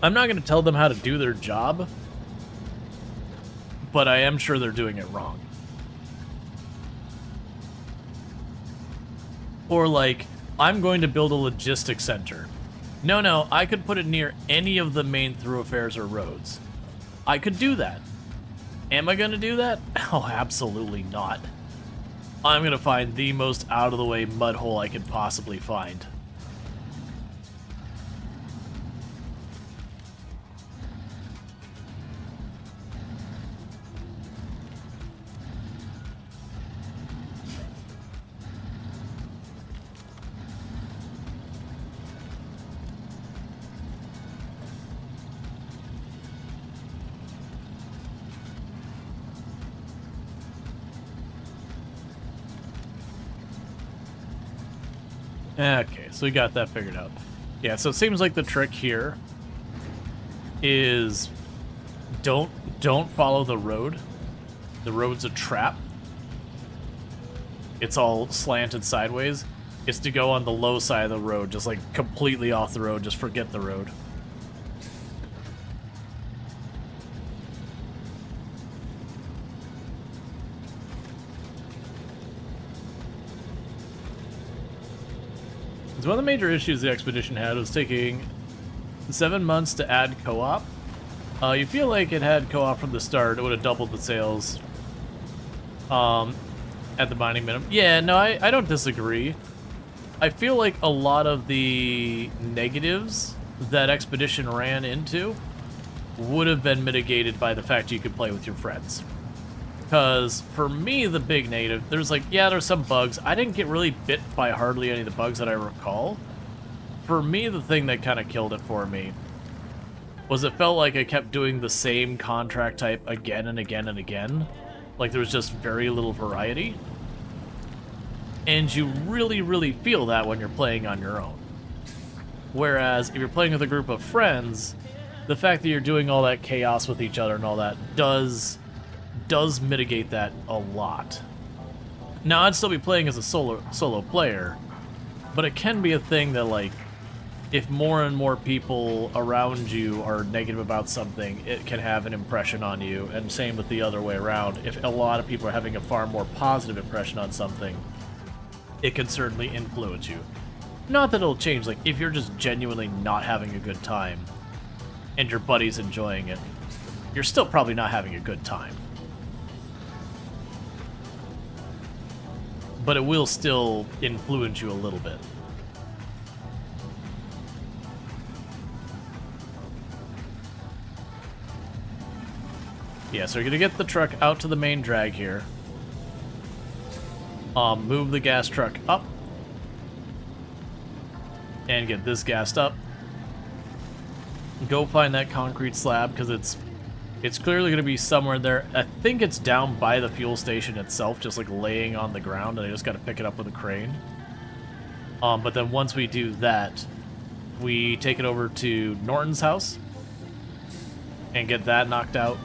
I'm not going to tell them how to do their job, but I am sure they're doing it wrong. Or like, I'm going to build a logistics center. No, I could put it near any of the main thoroughfares or roads. I could do that. Am I going to do that? Oh, absolutely not. I'm going to find the most out-of-the-way mud hole I could possibly find. Okay, so we got that figured out. Yeah, so it seems like the trick here is don't follow the road. The road's a trap. It's all slanted sideways. It's to go on the low side of the road, just like completely off the road, just forget the road. One of the major issues the expedition had was taking 7 months to add co-op. You feel like it had co-op from the start, it would have doubled the sales at the binding minimum. Yeah, no, I don't disagree. I feel like a lot of the negatives that Expedition ran into would have been mitigated by the fact you could play with your friends. Because for me, the big negative, there's some bugs. I didn't get really bit by hardly any of the bugs that I recall. for me, the thing that kind of killed it for me was it felt like I kept doing the same contract type again and again and again. Like there was just very little variety. And you really, really feel that when you're playing on your own. Whereas if you're playing with a group of friends, the fact that you're doing all that chaos with each other and all that does mitigate that a lot. Now, I'd still be playing as a solo player, but it can be a thing that, like, if more and more people around you are negative about something, it can have an impression on you, and same with the other way around. If a lot of people are having a far more positive impression on something, it can certainly influence you. Not that it'll change, like, if you're just genuinely not having a good time, and your buddy's enjoying it, you're still probably not having a good time. But it will still influence you a little bit. Yeah, so you're gonna get the truck out to the main drag here. Move the gas truck up. And get this gassed up. Go find that concrete slab, because it's clearly going to be somewhere there. I think it's down by the fuel station itself, just like laying on the ground, and I just got to pick it up with a crane. But then once we do that, we take it over to Norton's house and get that knocked out.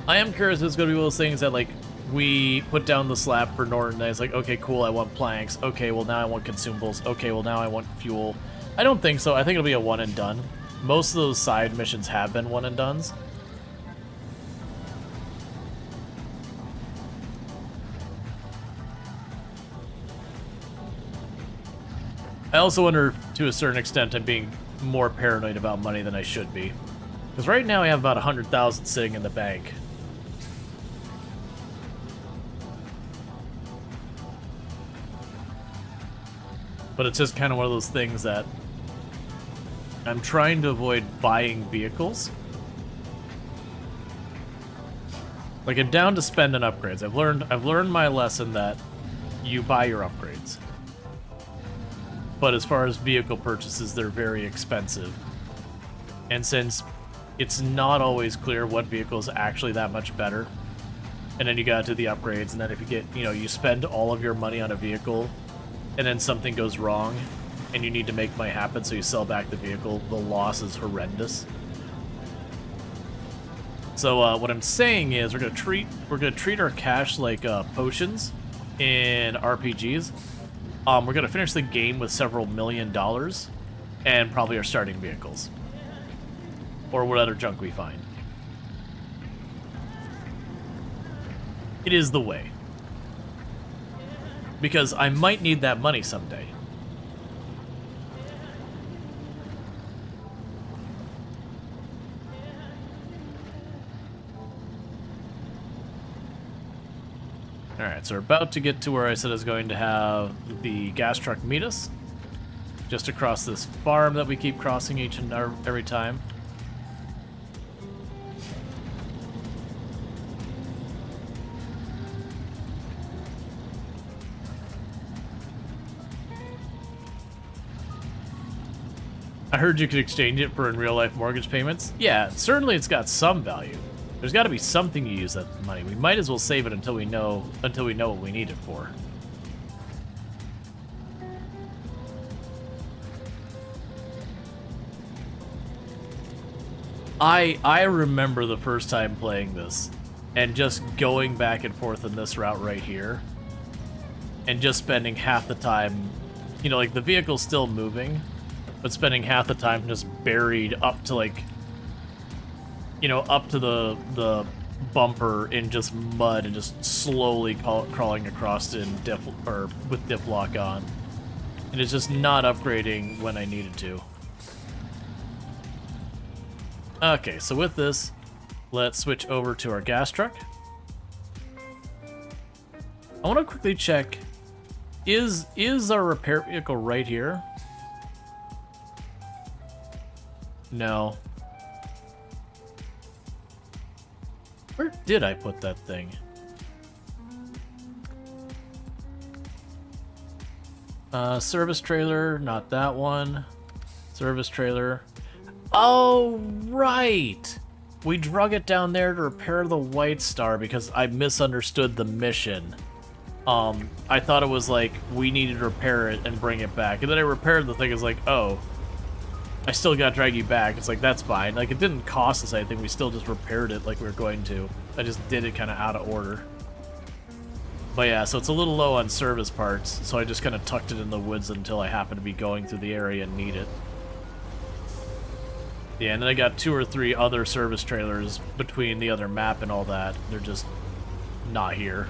I am curious if it's going to be one of those things that, like, we put down the slab for Norton, and it's like, okay, cool, I want planks. Okay, well, now I want consumables. Okay, well, now I want fuel. I don't think so. I think it'll be a one and done. Most of those side missions have been one and dones. I also wonder, to a certain extent, I'm being more paranoid about money than I should be. Because right now I have about 100,000 sitting in the bank. But it's just kind of one of those things that I'm trying to avoid buying vehicles. Like, I'm down to spend on upgrades. I've learned my lesson that you buy your upgrades. But as far as vehicle purchases, they're very expensive. And since it's not always clear what vehicle is actually that much better, and then you gotta do the upgrades, and then if you get, you spend all of your money on a vehicle, and then something goes wrong, and you need to make money happen, so you sell back the vehicle, the loss is horrendous. So what I'm saying is we're gonna treat our cash like potions in RPGs. We're gonna finish the game with several $1 million, and probably our starting vehicles, or what other junk we find. It is the way. Because I might need that money someday. Alright, so we're about to get to where I said I was going to have the gas truck meet us. Just across this farm that we keep crossing each and every time. I heard you could exchange it for in real life mortgage payments. Yeah, certainly it's got some value. There's got to be something you use that money. We might as well save it until we know what we need it for. I remember the first time playing this and just going back and forth in this route right here and just spending half the time, like the vehicle's still moving, but spending half the time just buried up to up to the bumper in just mud and just slowly crawling across with diff lock on. And it's just not upgrading when I needed to. Okay, so with this, let's switch over to our gas truck. I want to quickly check, is our repair vehicle right here? No. Where did I put that thing? Service trailer, not that one. Service trailer. Oh, right! We drug it down there to repair the White Star because I misunderstood the mission. I thought it was like, we needed to repair it and bring it back. And then I repaired the thing, it's like, oh, I still gotta drag you back. It's like, that's fine. Like, it didn't cost us anything, we still just repaired it like we were going to. I just did it kind of out of order. But yeah, so it's a little low on service parts, so I just kind of tucked it in the woods until I happened to be going through the area and need it. Yeah, and then I got 2 or 3 other service trailers between the other map and all that. They're just not here.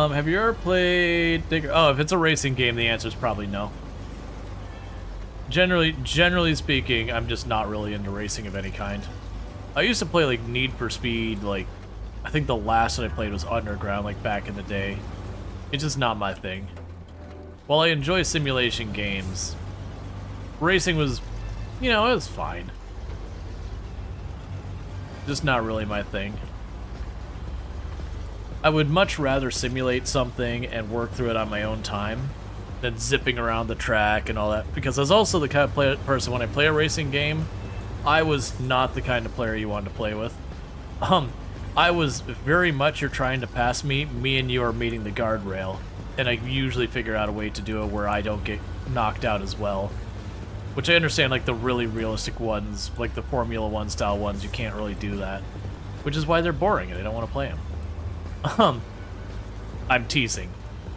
Have you ever played Digger? Oh, if it's a racing game, the answer is probably no. Generally speaking, I'm just not really into racing of any kind. I used to play like Need for Speed, like I think the last one I played was Underground, like back in the day. It's just not my thing. While I enjoy simulation games, racing was, you know, it was fine. Just not really my thing. I would much rather simulate something and work through it on my own time than zipping around the track and all that, because I was also the kind of person when I play a racing game, I was not the kind of player you wanted to play with. I was very much, you're trying to pass me and you are meeting the guardrail, and I usually figure out a way to do it where I don't get knocked out as well. Which I understand, like the really realistic ones, like the Formula 1 style ones, you can't really do that. Which is why they're boring and I don't want to play them. I'm teasing.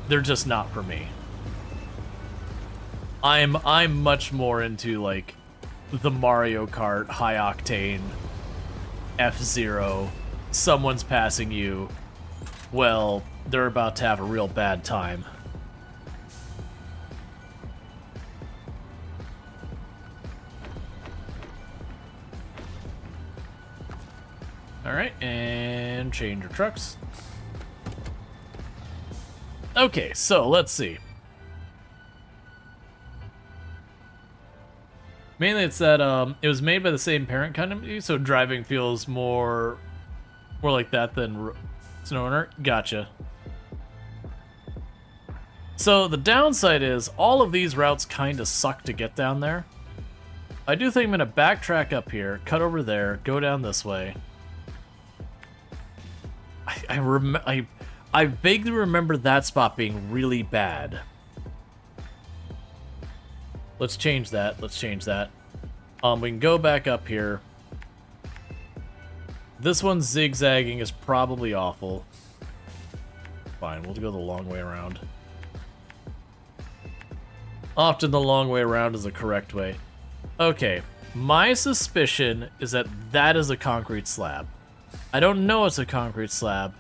They're just not for me. I'm much more into like the Mario Kart, high octane, F-Zero, someone's passing you, well, they're about to have a real bad time. Alright, and change your trucks. Okay, so let's see. Mainly it's that it was made by the same parent company, so driving feels more like that than SnowRunner. Gotcha. So the downside is all of these routes kind of suck to get down there. I do think I'm gonna backtrack up here, cut over there, go down this way. I vaguely remember that spot being really bad. Let's change that. Let's change that. We can go back up here. This one zigzagging is probably awful. Fine, we'll go the long way around. Often the long way around is the correct way. Okay, my suspicion is that that is a concrete slab. I don't know it's a concrete slab.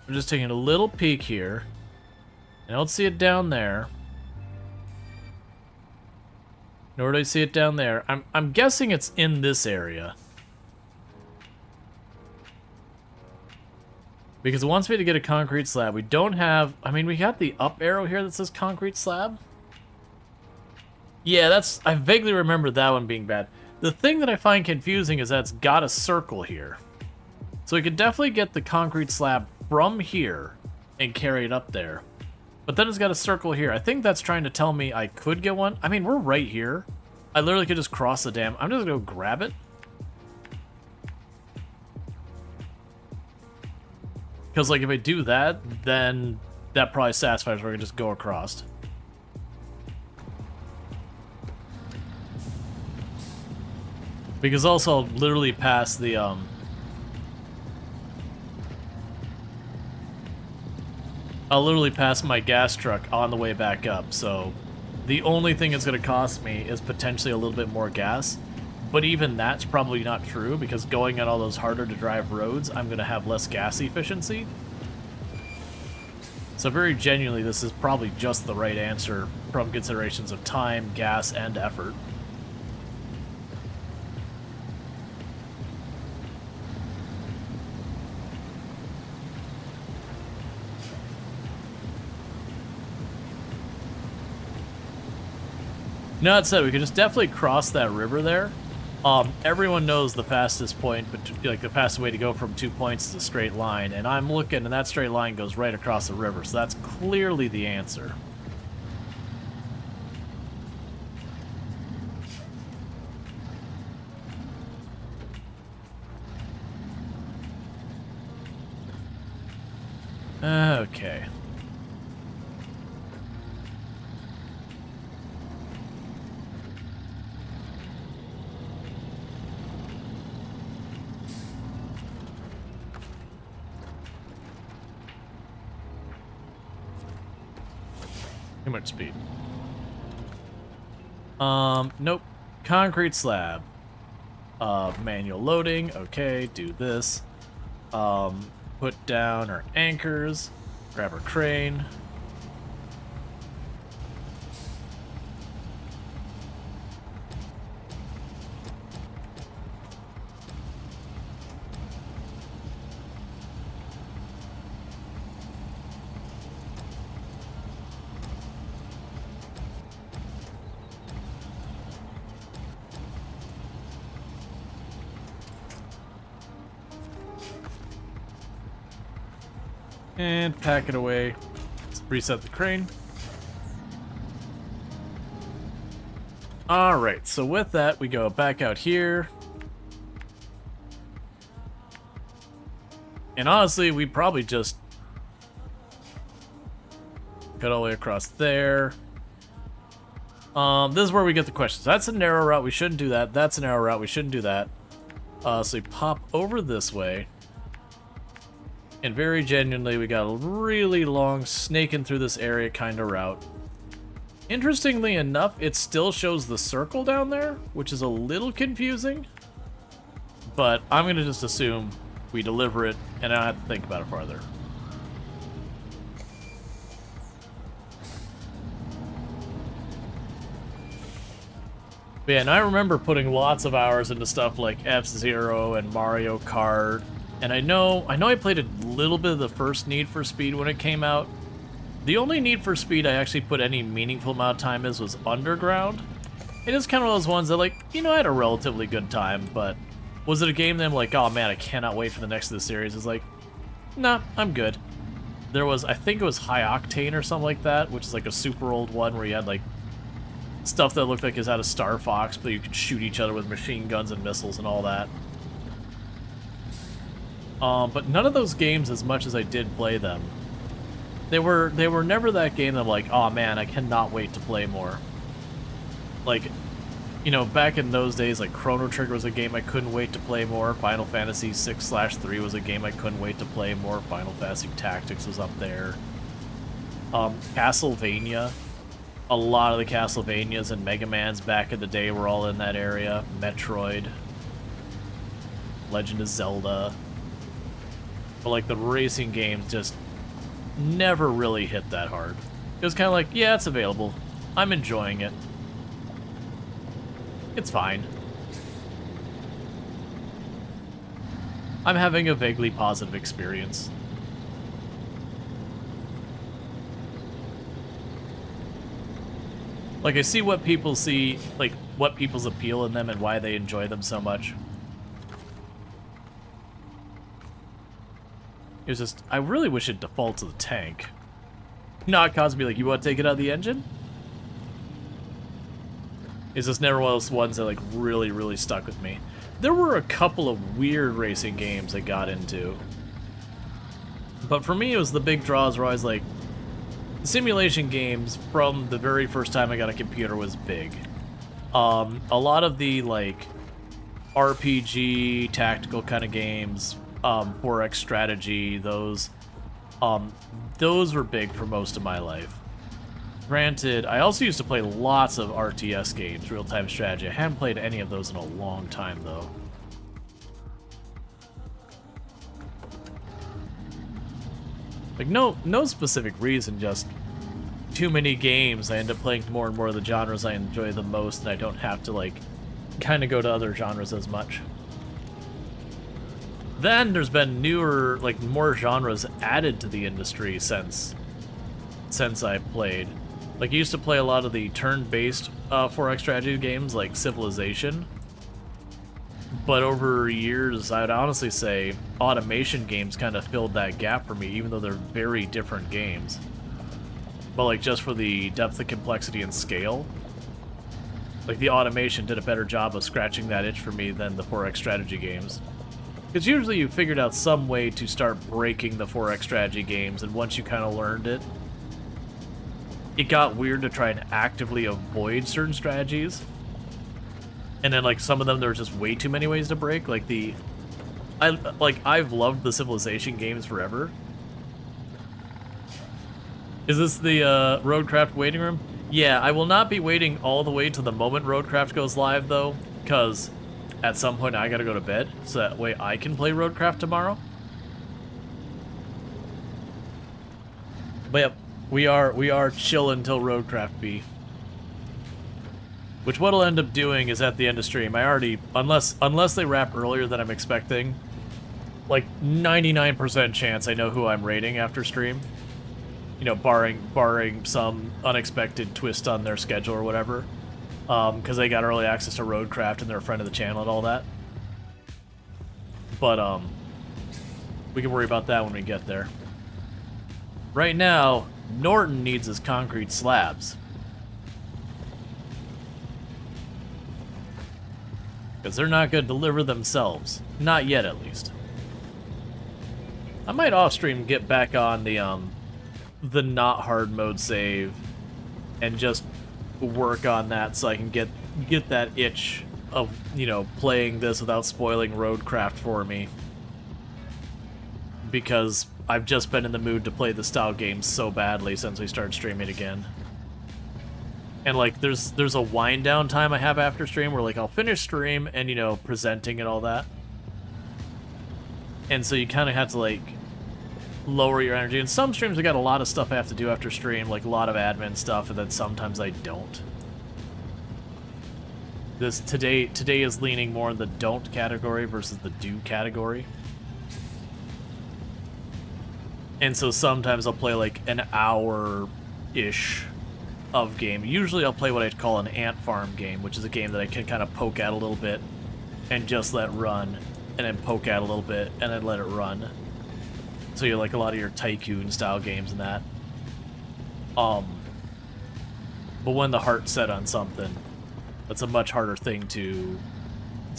I'm just taking a little peek here. I don't see it down there. Nor do I see it down there. I'm guessing it's in this area. Because it wants me to get a concrete slab. We don't have... I mean, we got the up arrow here that says concrete slab. Yeah, that's... I vaguely remember that one being bad. The thing that I find confusing is that it's got a circle here. So we could definitely get the concrete slab from here and carry it up there. But then it's got a circle here. I think that's trying to tell me I could get one. I mean, we're right here. I literally could just cross the dam. I'm just gonna go grab it. Because, like, if I do that, then that probably satisfies where I can just go across. Because also, I'll literally pass the, I'll literally pass my gas truck on the way back up, so the only thing it's going to cost me is potentially a little bit more gas, but even that's probably not true, because going on all those harder to drive roads, I'm going to have less gas efficiency. So very genuinely, this is probably just the right answer from considerations of time, gas, and effort. No, that said, we could just definitely cross that river there. Everyone knows the fastest point, but like the fastest way to go from 2 points is a straight line, and I'm looking, and that straight line goes right across the river, so that's clearly the answer. Okay. Too much speed. Nope. Concrete slab. Manual loading. Okay, do this. Put down our anchors. Grab our crane. And pack it away. Let's reset the crane. Alright, so with that, we go back out here. And honestly, we probably just cut all the way across there. This is where we get the questions. That's a narrow route, we shouldn't do that. That's a narrow route, we shouldn't do that. So we pop over this way. And very genuinely, we got a really long snaking through this area kind of route. Interestingly enough, it still shows the circle down there, which is a little confusing. But I'm going to just assume we deliver it, and I don't have to think about it farther. But yeah, and I remember putting lots of hours into stuff like F-Zero and Mario Kart. And I know I played a little bit of the first Need for Speed when it came out. The only Need for Speed I actually put any meaningful amount of time in was Underground. It is kind of one of those ones that, like, you know, I had a relatively good time, but was it a game that I'm like, oh man, I cannot wait for the next of the series? It's like, nah, I'm good. There was, I think it was High Octane or something like that, which is like a super old one where you had like stuff that looked like it was out of Star Fox, but you could shoot each other with machine guns and missiles and all that. But none of those games, as much as I did play them, they were never that game that I'm like, oh man, I cannot wait to play more. Like, you know, back in those days, like Chrono Trigger was a game I couldn't wait to play more. Final Fantasy 6/3 was a game I couldn't wait to play more. Final Fantasy Tactics was up there. Castlevania. A lot of the Castlevanias and Mega Mans back in the day were all in that area. Metroid. Legend of Zelda. But like the racing games just never really hit that hard. It was kind of like, yeah, it's available. I'm enjoying it. It's fine. I'm having a vaguely positive experience. Like, I see what people see, like, what people's appeal in them and why they enjoy them so much. It was just, I really wish it default to the tank. Not cause me like, you want to take it out of the engine? It's just never one of those ones that like really, really stuck with me. There were a couple of weird racing games I got into. But for me, it was the big draws where I was like, simulation games from the very first time I got a computer was big. A lot of the like RPG, tactical kind of games, 4X strategy, those were big for most of my life. Granted, I also used to play lots of RTS games, real-time strategy. I haven't played any of those in a long time, though. Like, no specific reason, just too many games. I end up playing more and more of the genres I enjoy the most, and I don't have to, like, kind of go to other genres as much. Then there's been newer, like, more genres added to the industry since I played. Like, I used to play a lot of the turn-based 4X strategy games, like Civilization. But over years, I'd honestly say automation games kind of filled that gap for me, even though they're very different games. But, like, just for the depth of complexity and scale, like, the automation did a better job of scratching that itch for me than the 4X strategy games. Because usually you figured out some way to start breaking the 4X strategy games, and once you kind of learned it, it got weird to try and actively avoid certain strategies. And then, like, some of them, there were just way too many ways to break. Like, I've loved the Civilization games forever. Is this the RoadCraft waiting room? Yeah, I will not be waiting all the way to the moment RoadCraft goes live, though, because at some point I gotta go to bed, so that way I can play RoadCraft tomorrow. But yep, we are chill until RoadCraft B. Which what'll end up doing is at the end of stream, I already, unless they wrap earlier than I'm expecting, like 99% chance I know who I'm raiding after stream. You know, barring some unexpected twist on their schedule or whatever. Because they got early access to RoadCraft and they're a friend of the channel and all that. But, we can worry about that when we get there. Right now, Norton needs his concrete slabs. Because they're not going to deliver themselves. Not yet, at least. I might off-stream get back on the not hard mode save and just work on that so I can get that itch of, you know, playing this without spoiling RoadCraft for me. Because I've just been in the mood to play the style games so badly since we started streaming again. And, like, there's a wind down time I have after stream where, like, I'll finish stream and, you know, presenting and all that. And so you kind of have to, like, lower your energy. And some streams I got a lot of stuff I have to do after stream, like a lot of admin stuff, and then sometimes I don't. Today is leaning more in the don't category versus the do category. And so sometimes I'll play like an hour-ish of game. Usually I'll play what I'd call an ant farm game, which is a game that I can kind of poke at a little bit and just let run, and then poke at a little bit and then let it run. So you like a lot of your tycoon style games and that. But when the heart's set on something, that's a much harder thing to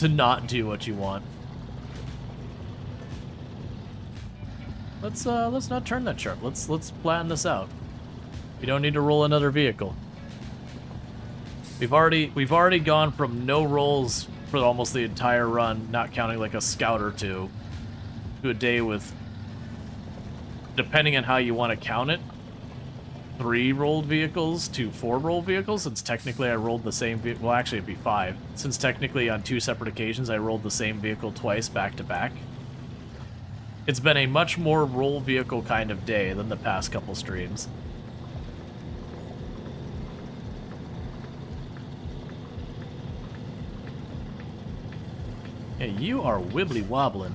not do what you want. Let's not turn that sharp. Let's flatten this out. We don't need to roll another vehicle. We've already gone from no rolls for almost the entire run, not counting like a scout or two, to a day with, depending on how you want to count it, 3 rolled vehicles to 4 rolled vehicles, since technically I rolled the same vehicle. Well, actually it'd be 5, since technically on 2 separate occasions I rolled the same vehicle twice back to back. It's been a much more roll vehicle kind of day than the past couple streams. Yeah, you are wibbly wobbling.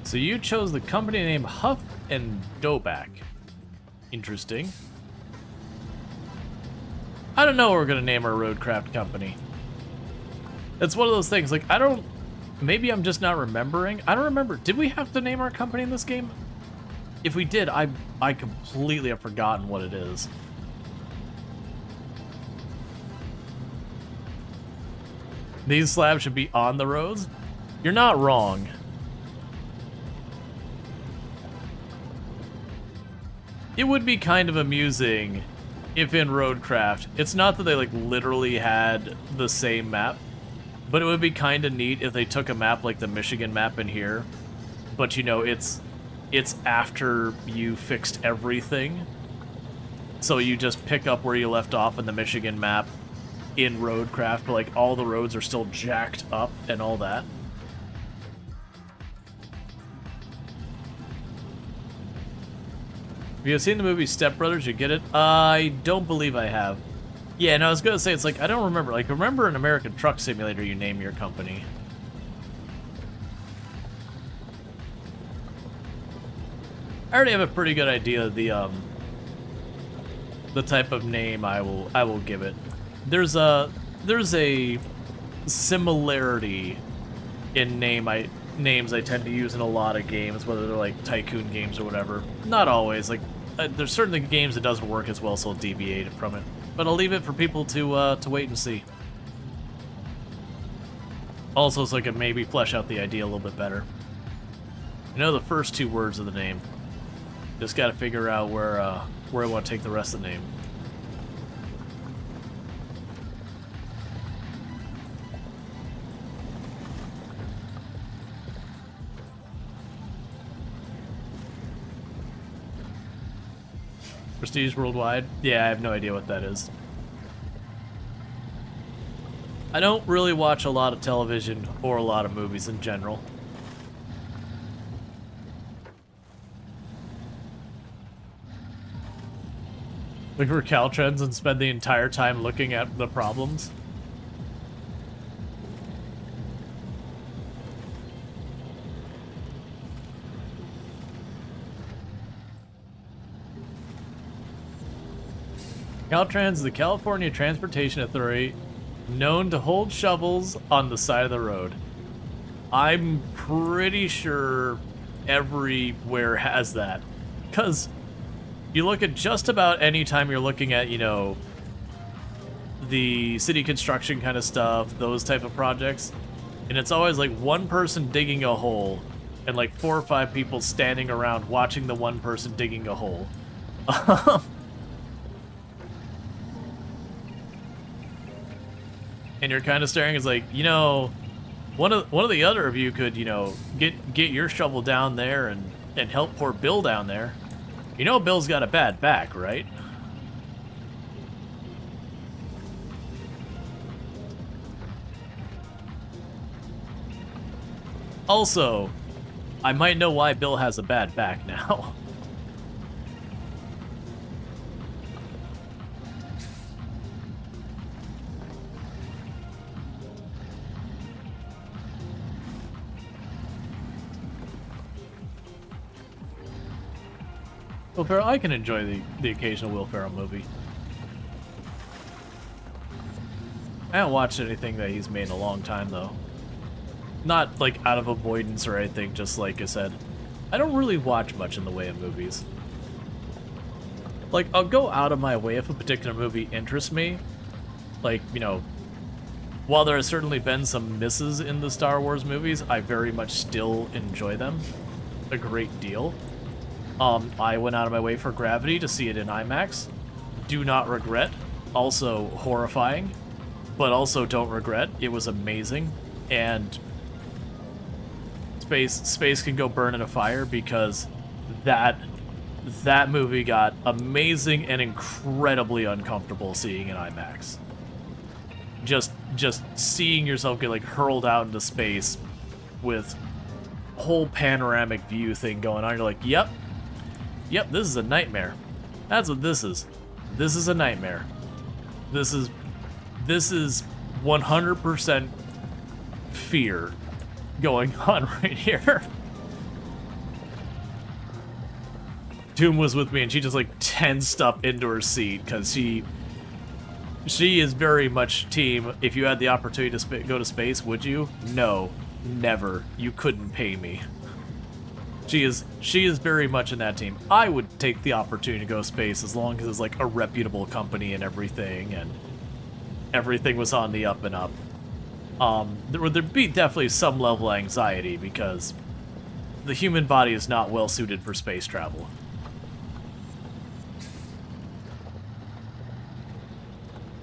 So you chose the company name Huff and Doback. Interesting. I don't know what we're gonna name our RoadCraft company. It's one of those things, like, maybe I'm just not remembering. I don't remember. Did we have to name our company in this game? If we did, I completely have forgotten what it is. These slabs should be on the roads? You're not wrong. It would be kind of amusing if in RoadCraft, it's not that they like literally had the same map, but it would be kind of neat if they took a map like the Michigan map in here, but you know, it's after you fixed everything. So you just pick up where you left off in the Michigan map in RoadCraft, but like all the roads are still jacked up and all that. Have you seen the movie Step Brothers? You get it? I don't believe I have. Yeah, no, I was gonna say, it's like, I don't remember. Like, remember an American Truck Simulator, you name your company. I already have a pretty good idea of the type of name I will give it. There's a similarity in names I tend to use in a lot of games, whether they're like tycoon games or whatever. Not always. Like, there's certainly games that doesn't work as well, so I'll deviate from it. But I'll leave it for people to wait and see. Also, so I can maybe flesh out the idea a little bit better. I know the first two words of the name. Just got to figure out where I want to take the rest of the name. Prestige Worldwide? Yeah, I have no idea what that is. I don't really watch a lot of television or a lot of movies in general. Look for Caltrans and spend the entire time looking at the problems. Caltrans is the California Transportation Authority, known to hold shovels on the side of the road. I'm pretty sure everywhere has that. Because you look at just about any time you're looking at, you know, the city construction kind of stuff, those type of projects, and it's always like one person digging a hole and like 4 or 5 people standing around watching the one person digging a hole. And you're kind of staring, it's like, you know, one of the other of you could, you know, get your shovel down there and help poor Bill down there. You know Bill's got a bad back, right? Also, I might know why Bill has a bad back now. Will Ferrell, I can enjoy the occasional Will Ferrell movie. I haven't watched anything that he's made in a long time, though. Not, like, out of avoidance or anything, just like I said. I don't really watch much in the way of movies. Like, I'll go out of my way if a particular movie interests me. Like, you know, while there has certainly been some misses in the Star Wars movies, I very much still enjoy them a great deal. I went out of my way for Gravity to see it in IMAX. Do not regret. Also horrifying, but also don't regret. It was amazing, and space can go burn in a fire because that movie got amazing and incredibly uncomfortable seeing in IMAX. Just seeing yourself get like hurled out into space with whole panoramic view thing going on. You're like, yep, this is a nightmare. That's what this is. This is a nightmare. This is 100% fear going on right here. Doom was with me and she just like tensed up into her seat because she is very much team, if you had the opportunity to go to space, would you? No, never. You couldn't pay me. She is very much in that team. I would take the opportunity to go to space as long as it's like a reputable company and everything was on the up and up. There'd be definitely some level of anxiety because the human body is not well suited for space travel.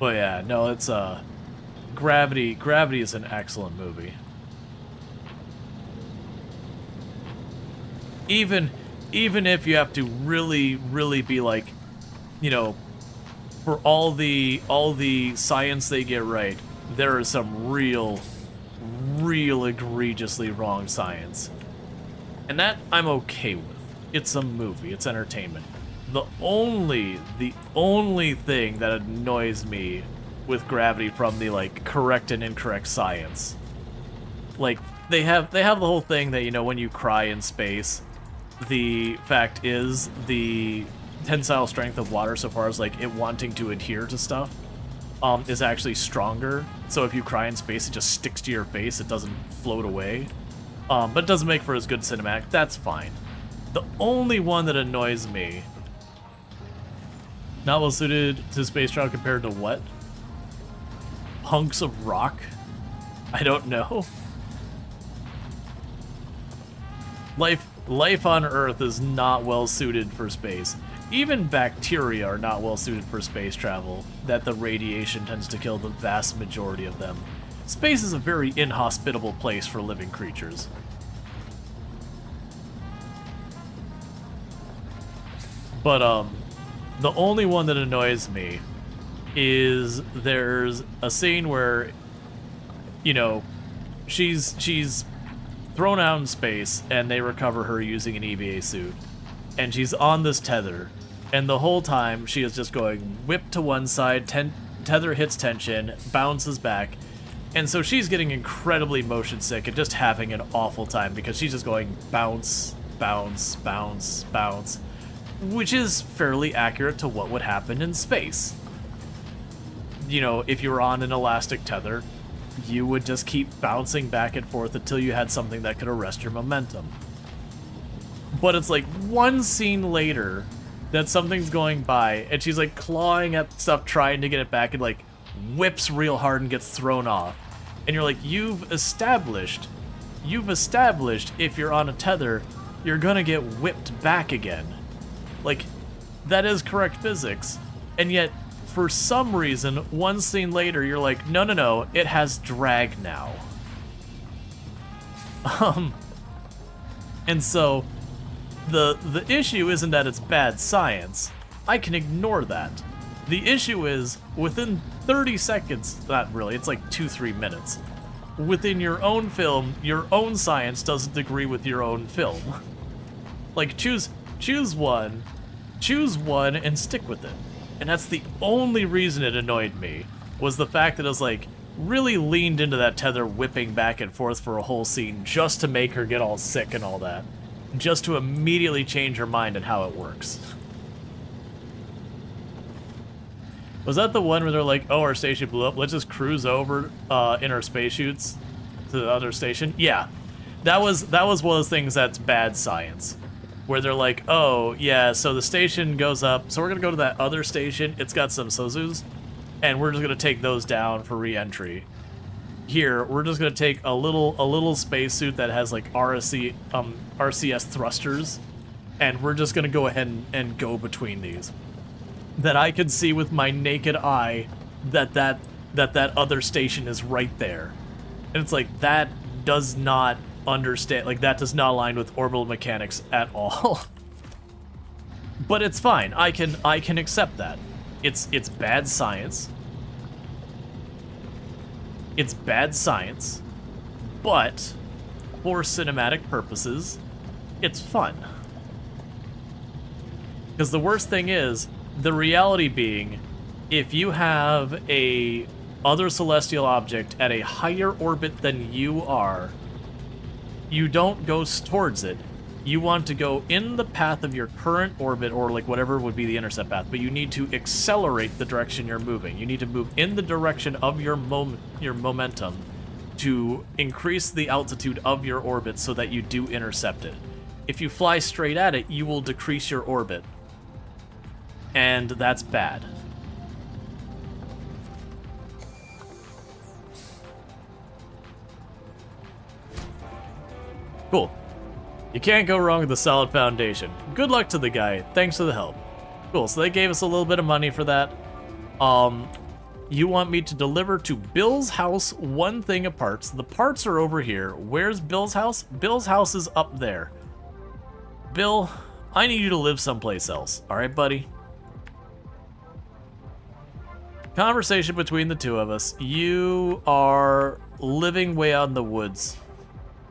But yeah, no, it's Gravity is an excellent movie. Even if you have to really be like, you know, for all the science they get right, there is some real egregiously wrong science. And that I'm okay with. It's a movie, it's entertainment. the only thing that annoys me with gravity from the, like, correct and incorrect science. Like, they have the whole thing that, you know, when you cry in space, the fact is the tensile strength of water, so far as, like, it wanting to adhere to stuff, is actually stronger. So if you cry in space, it just sticks to your face, it doesn't float away. But it doesn't make for as good cinematic. That's fine. The only one that annoys me, not well suited to space travel compared to what? Hunks of rock? I don't know. Life on Earth is not well suited for space. Even bacteria are not well suited for space travel, that the radiation tends to kill the vast majority of them. Space is a very inhospitable place for living creatures. But, the only one that annoys me is there's a scene where, you know, she's thrown out in space and they recover her using an EVA suit. And she's on this tether, and the whole time she is just going whip to one side, tether hits tension, bounces back, and so she's getting incredibly motion sick and just having an awful time because she's just going bounce, bounce, bounce, bounce, which is fairly accurate to what would happen in space. You know, if you were on an elastic tether, you would just keep bouncing back and forth until you had something that could arrest your momentum. But it's like one scene later that something's going by and she's like clawing at stuff trying to get it back and like whips real hard and gets thrown off. And you're like, you've established if you're on a tether, you're gonna get whipped back again. Like, that is correct physics. And yet, for some reason, one scene later, you're like, no, it has drag now. And so, the issue isn't that it's bad science. I can ignore that. The issue is, within 30 seconds, not really, it's like 2-3 minutes, within your own film, your own science doesn't agree with your own film. Like, choose one and stick with it. And that's the only reason it annoyed me, was the fact that it was like, really leaned into that tether whipping back and forth for a whole scene just to make her get all sick and all that. Just to immediately change her mind on how it works. Was that the one where they're like, oh, our station blew up, let's just cruise over in our spacesuits to the other station? Yeah, that was one of those things that's bad science. Where they're like, oh, yeah, so the station goes up, so we're going to go to that other station, it's got some Sozus, and we're just going to take those down for re-entry. Here, we're just going to take a little spacesuit that has, like, RCS thrusters, and we're just going to go ahead and go between these. That I can see with my naked eye that other station is right there. And it's like, that does not understand, like, that does not align with orbital mechanics at all. But it's fine. I can accept that. It's bad science. It's bad science, but for cinematic purposes, it's fun. Because the worst thing is, the reality being, if you have a other celestial object at a higher orbit than you are, you don't go towards it. You want to go in the path of your current orbit, or like whatever would be the intercept path, but you need to accelerate the direction you're moving. You need to move in the direction of your momentum to increase the altitude of your orbit so that you do intercept it. If you fly straight at it, you will decrease your orbit. And that's bad. Cool. You can't go wrong with a solid foundation. Good luck to the guy. Thanks for the help. Cool, so they gave us a little bit of money for that. You want me to deliver to Bill's house one thing of parts. The parts are over here. Where's Bill's house? Bill's house is up there. Bill, I need you to live someplace else. Alright, buddy? Conversation between the two of us. You are living way out in the woods.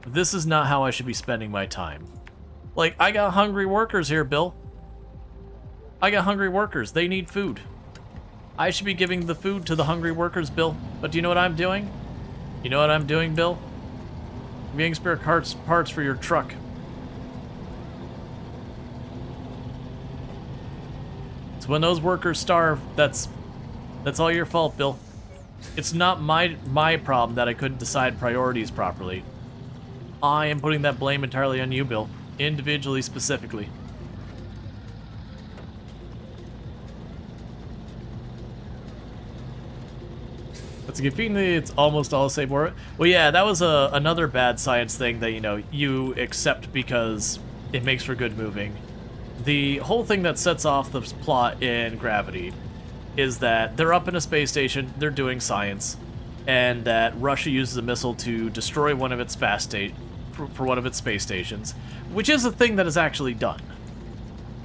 This is not how I should be spending my time. Like, I got hungry workers here, Bill. I got hungry workers. They need food. I should be giving the food to the hungry workers, Bill. But do you know what I'm doing? You know what I'm doing, Bill? I'm getting spare parts for your truck. So when those workers starve, that's all your fault, Bill. It's not my problem that I couldn't decide priorities properly. I am putting that blame entirely on you, Bill. Individually, specifically. It's a good feeling that it's almost all the same orbit. Well, yeah, that was another bad science thing that, you know, you accept because it makes for good moving. The whole thing that sets off the plot in Gravity is that they're up in a space station, they're doing science, and that Russia uses a missile to destroy one of its for one of its space stations, which is a thing that is actually done.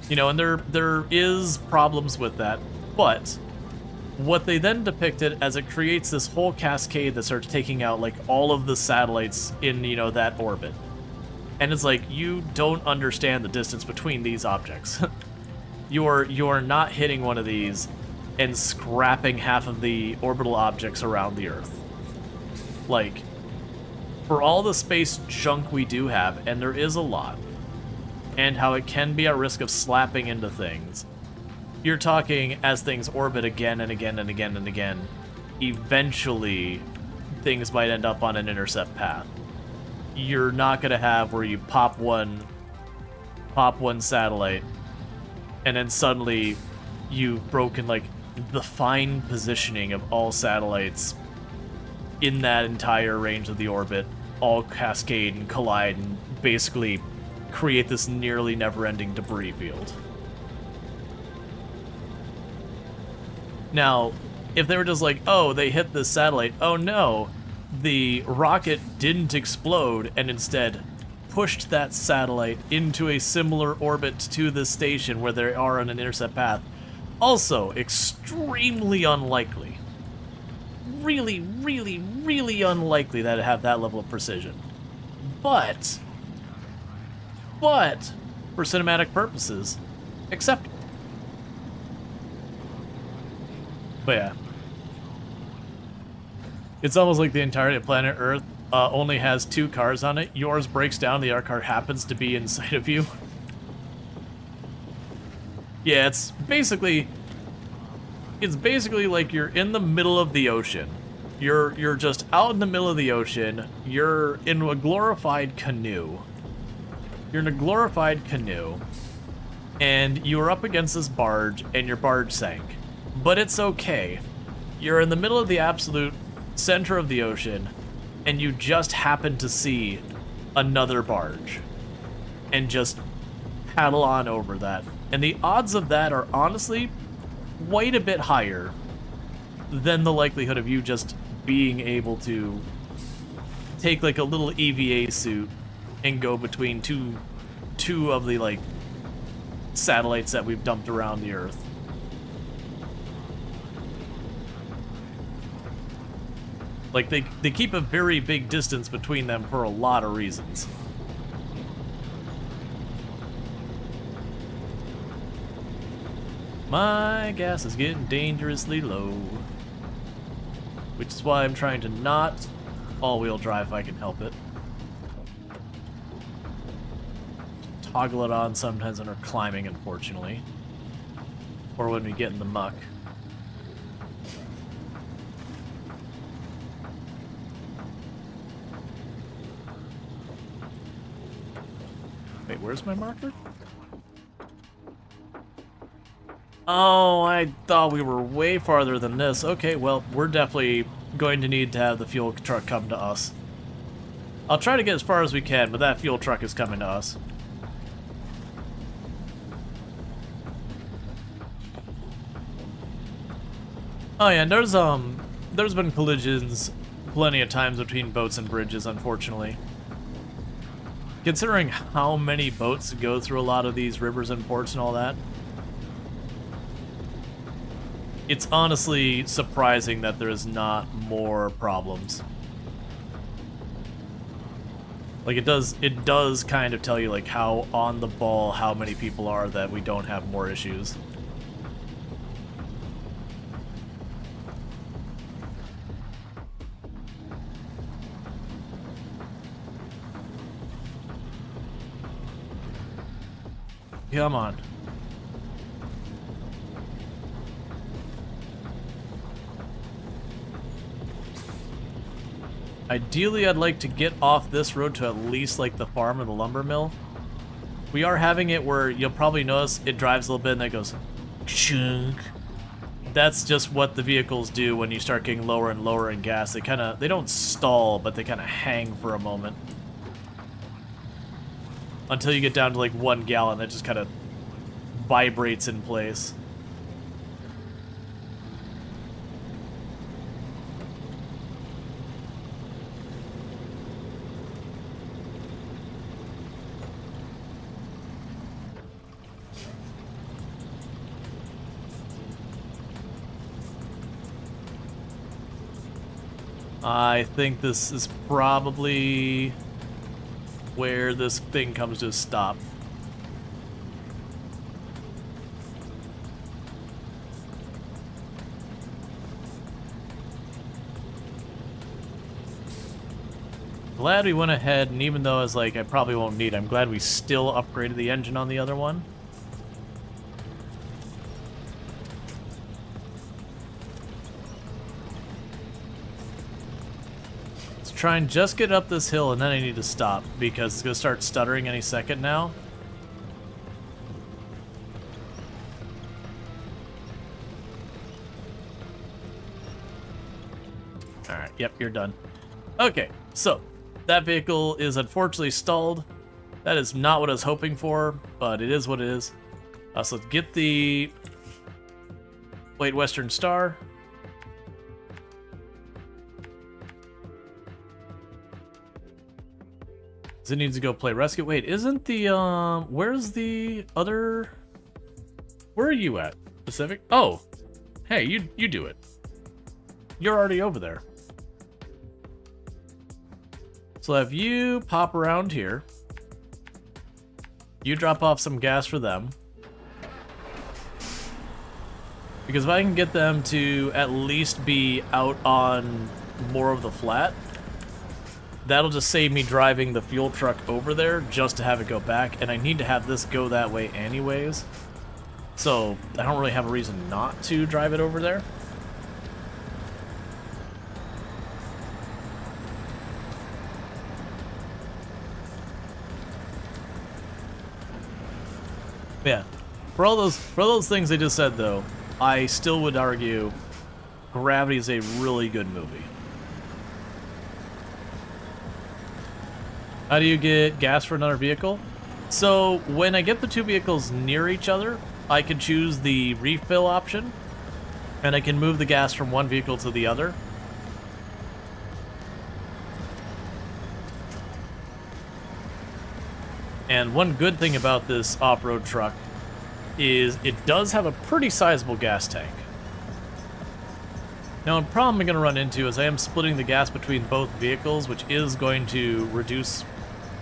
You know, and there is problems with that, but what they then depicted as it creates this whole cascade that starts taking out like all of the satellites in, you know, that orbit. And it's like, you don't understand the distance between these objects. You're not hitting one of these and scrapping half of the orbital objects around the Earth. Like, for all the space junk we do have, and there is a lot, and how it can be at risk of slapping into things, you're talking as things orbit again and again and again and again, eventually things might end up on an intercept path. You're not going to have where you pop one satellite and then suddenly you've broken like the fine positioning of all satellites in that entire range of the orbit, all cascade and collide and basically create this nearly never-ending debris field. Now, if they were just like, oh, they hit this satellite, oh no, the rocket didn't explode and instead pushed that satellite into a similar orbit to the station where they are on an intercept path, also extremely unlikely. Really, really, really unlikely that it have that level of precision. But for cinematic purposes, acceptable. But yeah. It's almost like the entirety of planet Earth only has 2 cars on it. Yours breaks down, the other car happens to be inside of you. Yeah, it's basically like you're in the middle of the ocean. You're just out in the middle of the ocean. You're in a glorified canoe. You're in a glorified canoe, and you're up against this barge, and your barge sank. But it's okay. You're in the middle of the absolute center of the ocean, and you just happen to see another barge, and just paddle on over that. And the odds of that are honestly quite a bit higher than the likelihood of you just being able to take like a little EVA suit and go between two of the like satellites that we've dumped around the Earth. Like they keep a very big distance between them for a lot of reasons. My gas is getting dangerously low, which is why I'm trying to not all-wheel drive if I can help it. Toggle it on sometimes when we're climbing, unfortunately, or when we get in the muck. Wait, where's my marker? Oh, I thought we were way farther than this. Okay, well, we're definitely going to need to have the fuel truck come to us. I'll try to get as far as we can, but that fuel truck is coming to us. Oh yeah, and there's been collisions plenty of times between boats and bridges, unfortunately. Considering how many boats go through a lot of these rivers and ports and all that, it's honestly surprising that there's not more problems. Like, it does kind of tell you, like, how on the ball how many people are that we don't have more issues. Come on. Ideally, I'd like to get off this road to at least like the farm or the lumber mill. We are having it where you'll probably notice it drives a little bit and then it goes chunk. That's just what the vehicles do when you start getting lower and lower in gas. They don't stall, but they kind of hang for a moment. Until you get down to like 1 gallon, it just kind of vibrates in place. I think this is probably where this thing comes to a stop. Glad we went ahead, and even though I was like, I probably won't need it, I'm glad we still upgraded the engine on the other one. Try and just get up this hill, and then I need to stop because it's gonna start stuttering any second now. Alright, yep, you're done. Okay, so that vehicle is unfortunately stalled. That is not what I was hoping for, but it is what it is. So let's get the Great Western Star. It needs to go play rescue. Wait, isn't the where's the other? Where are you at? Pacific? Oh, hey, you do it. You're already over there. So have you pop around here. You drop off some gas for them. Because if I can get them to at least be out on more of the flat, that'll just save me driving the fuel truck over there just to have it go back, and I need to have this go that way anyways. So I don't really have a reason not to drive it over there. Yeah. For all those things I just said though, I still would argue Gravity is a really good movie. How do you get gas for another vehicle? So when I get the two vehicles near each other, I can choose the refill option, and I can move the gas from one vehicle to the other. And one good thing about this off-road truck is it does have a pretty sizable gas tank. Now, a problem I'm going to run into is I am splitting the gas between both vehicles, which is going to reduce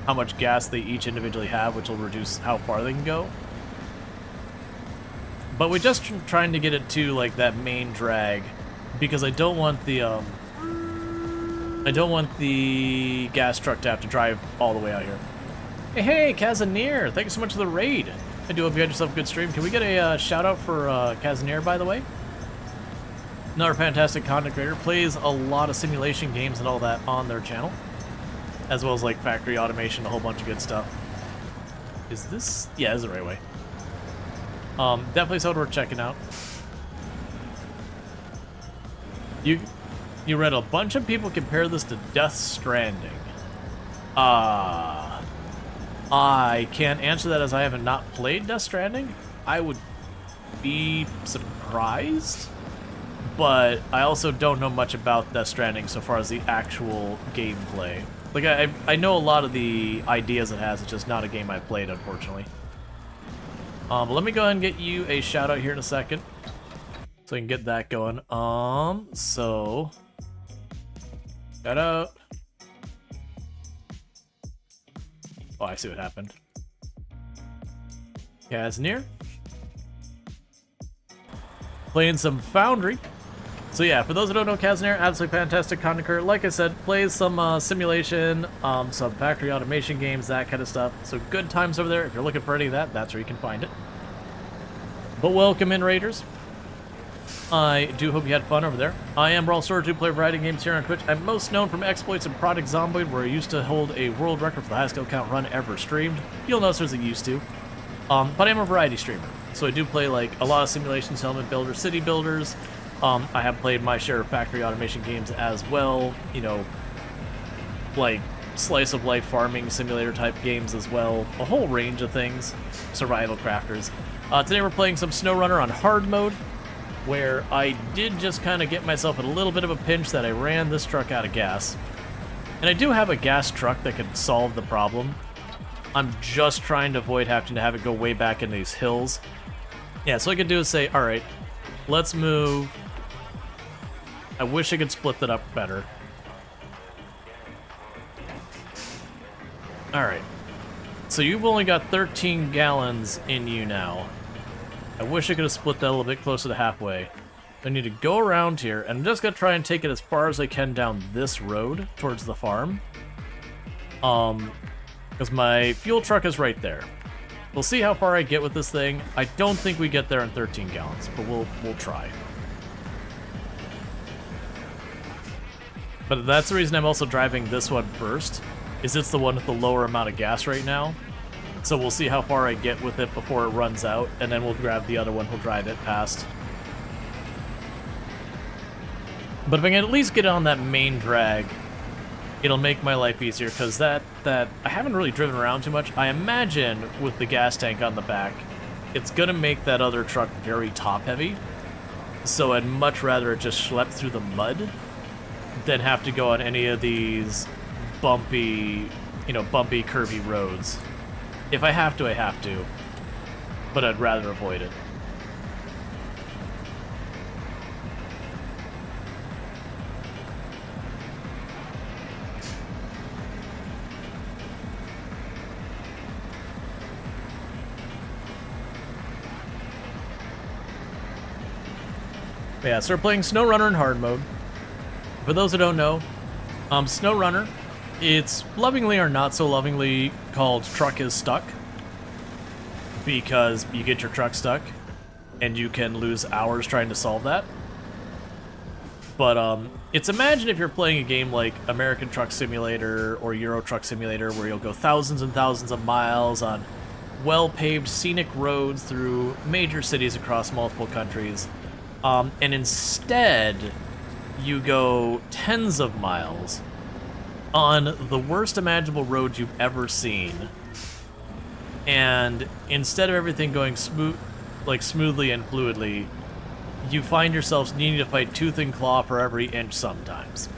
how much gas they each individually have, which will reduce how far they can go. But we're just trying to get it to like that main drag, because I don't want the gas truck to have to drive all the way out here. Hey, Kazanir, thank you so much for the raid. I do hope you had yourself a good stream. Can we get a shout out for Kazanir, by the way? Another fantastic content creator, plays a lot of simulation games and all that on their channel, as well as like factory automation, a whole bunch of good stuff. Is this? Yeah, this is the right way. Definitely something worth checking out. You read a bunch of people compare this to Death Stranding. I can't answer that as I haven't not played Death Stranding. I would be surprised, but I also don't know much about Death Stranding so far as the actual gameplay. Like, I know a lot of the ideas it has, it's just not a game I've played, unfortunately. But let me go ahead and get you a shout out here in a second, so I can get that going. So shout out. Oh, I see what happened. Kazanir. Playing some Foundry. So yeah, for those who don't know Kazanair, absolutely fantastic content creator. Like I said, plays some simulation, some factory automation games, that kind of stuff. So good times over there. If you're looking for any of that, that's where you can find it. But welcome in, Raiders. I do hope you had fun over there. I am Rual, Storge, play a variety of games here on Twitch. I'm most known from exploits in Project Zomboid, where I used to hold a world record for the highest kill count run ever streamed. You'll notice there's a used to. But I'm a variety streamer, so I do play like a lot of simulations, element builders, city builders. I have played my share of factory automation games as well, you know, like slice of life farming simulator type games as well, a whole range of things, survival crafters. Today we're playing some SnowRunner on hard mode, where I did just kind of get myself in a little bit of a pinch that I ran this truck out of gas. And I do have a gas truck that could solve the problem. I'm just trying to avoid having to have it go way back in these hills. Yeah, so what I could do is say, alright, let's move. I wish I could split that up better. Alright. So you've only got 13 gallons in you now. I wish I could have split that a little bit closer to halfway. I need to go around here, and I'm just going to try and take it as far as I can down this road towards the farm. Because my fuel truck is right there. We'll see how far I get with this thing. I don't think we get there in 13 gallons, but we'll try. But that's the reason I'm also driving this one first, is it's the one with the lower amount of gas right now. So we'll see how far I get with it before it runs out, and then we'll grab the other one, we'll drive it past. But if I can at least get on that main drag, it'll make my life easier, because that I haven't really driven around too much. I imagine with the gas tank on the back, it's going to make that other truck very top-heavy. So I'd much rather it just schlep through the mud than have to go on any of these bumpy, curvy roads. If I have to, I have to. But I'd rather avoid it. But yeah, so we're playing SnowRunner in hard mode. For those who don't know, SnowRunner, it's lovingly or not so lovingly called Truck is Stuck, because you get your truck stuck and you can lose hours trying to solve that. But it's, imagine if you're playing a game like American Truck Simulator or Euro Truck Simulator, where you'll go thousands and thousands of miles on well-paved scenic roads through major cities across multiple countries, and instead you go tens of miles on the worst imaginable roads you've ever seen, and instead of everything going smoothly and fluidly, you find yourselves needing to fight tooth and claw for every inch sometimes.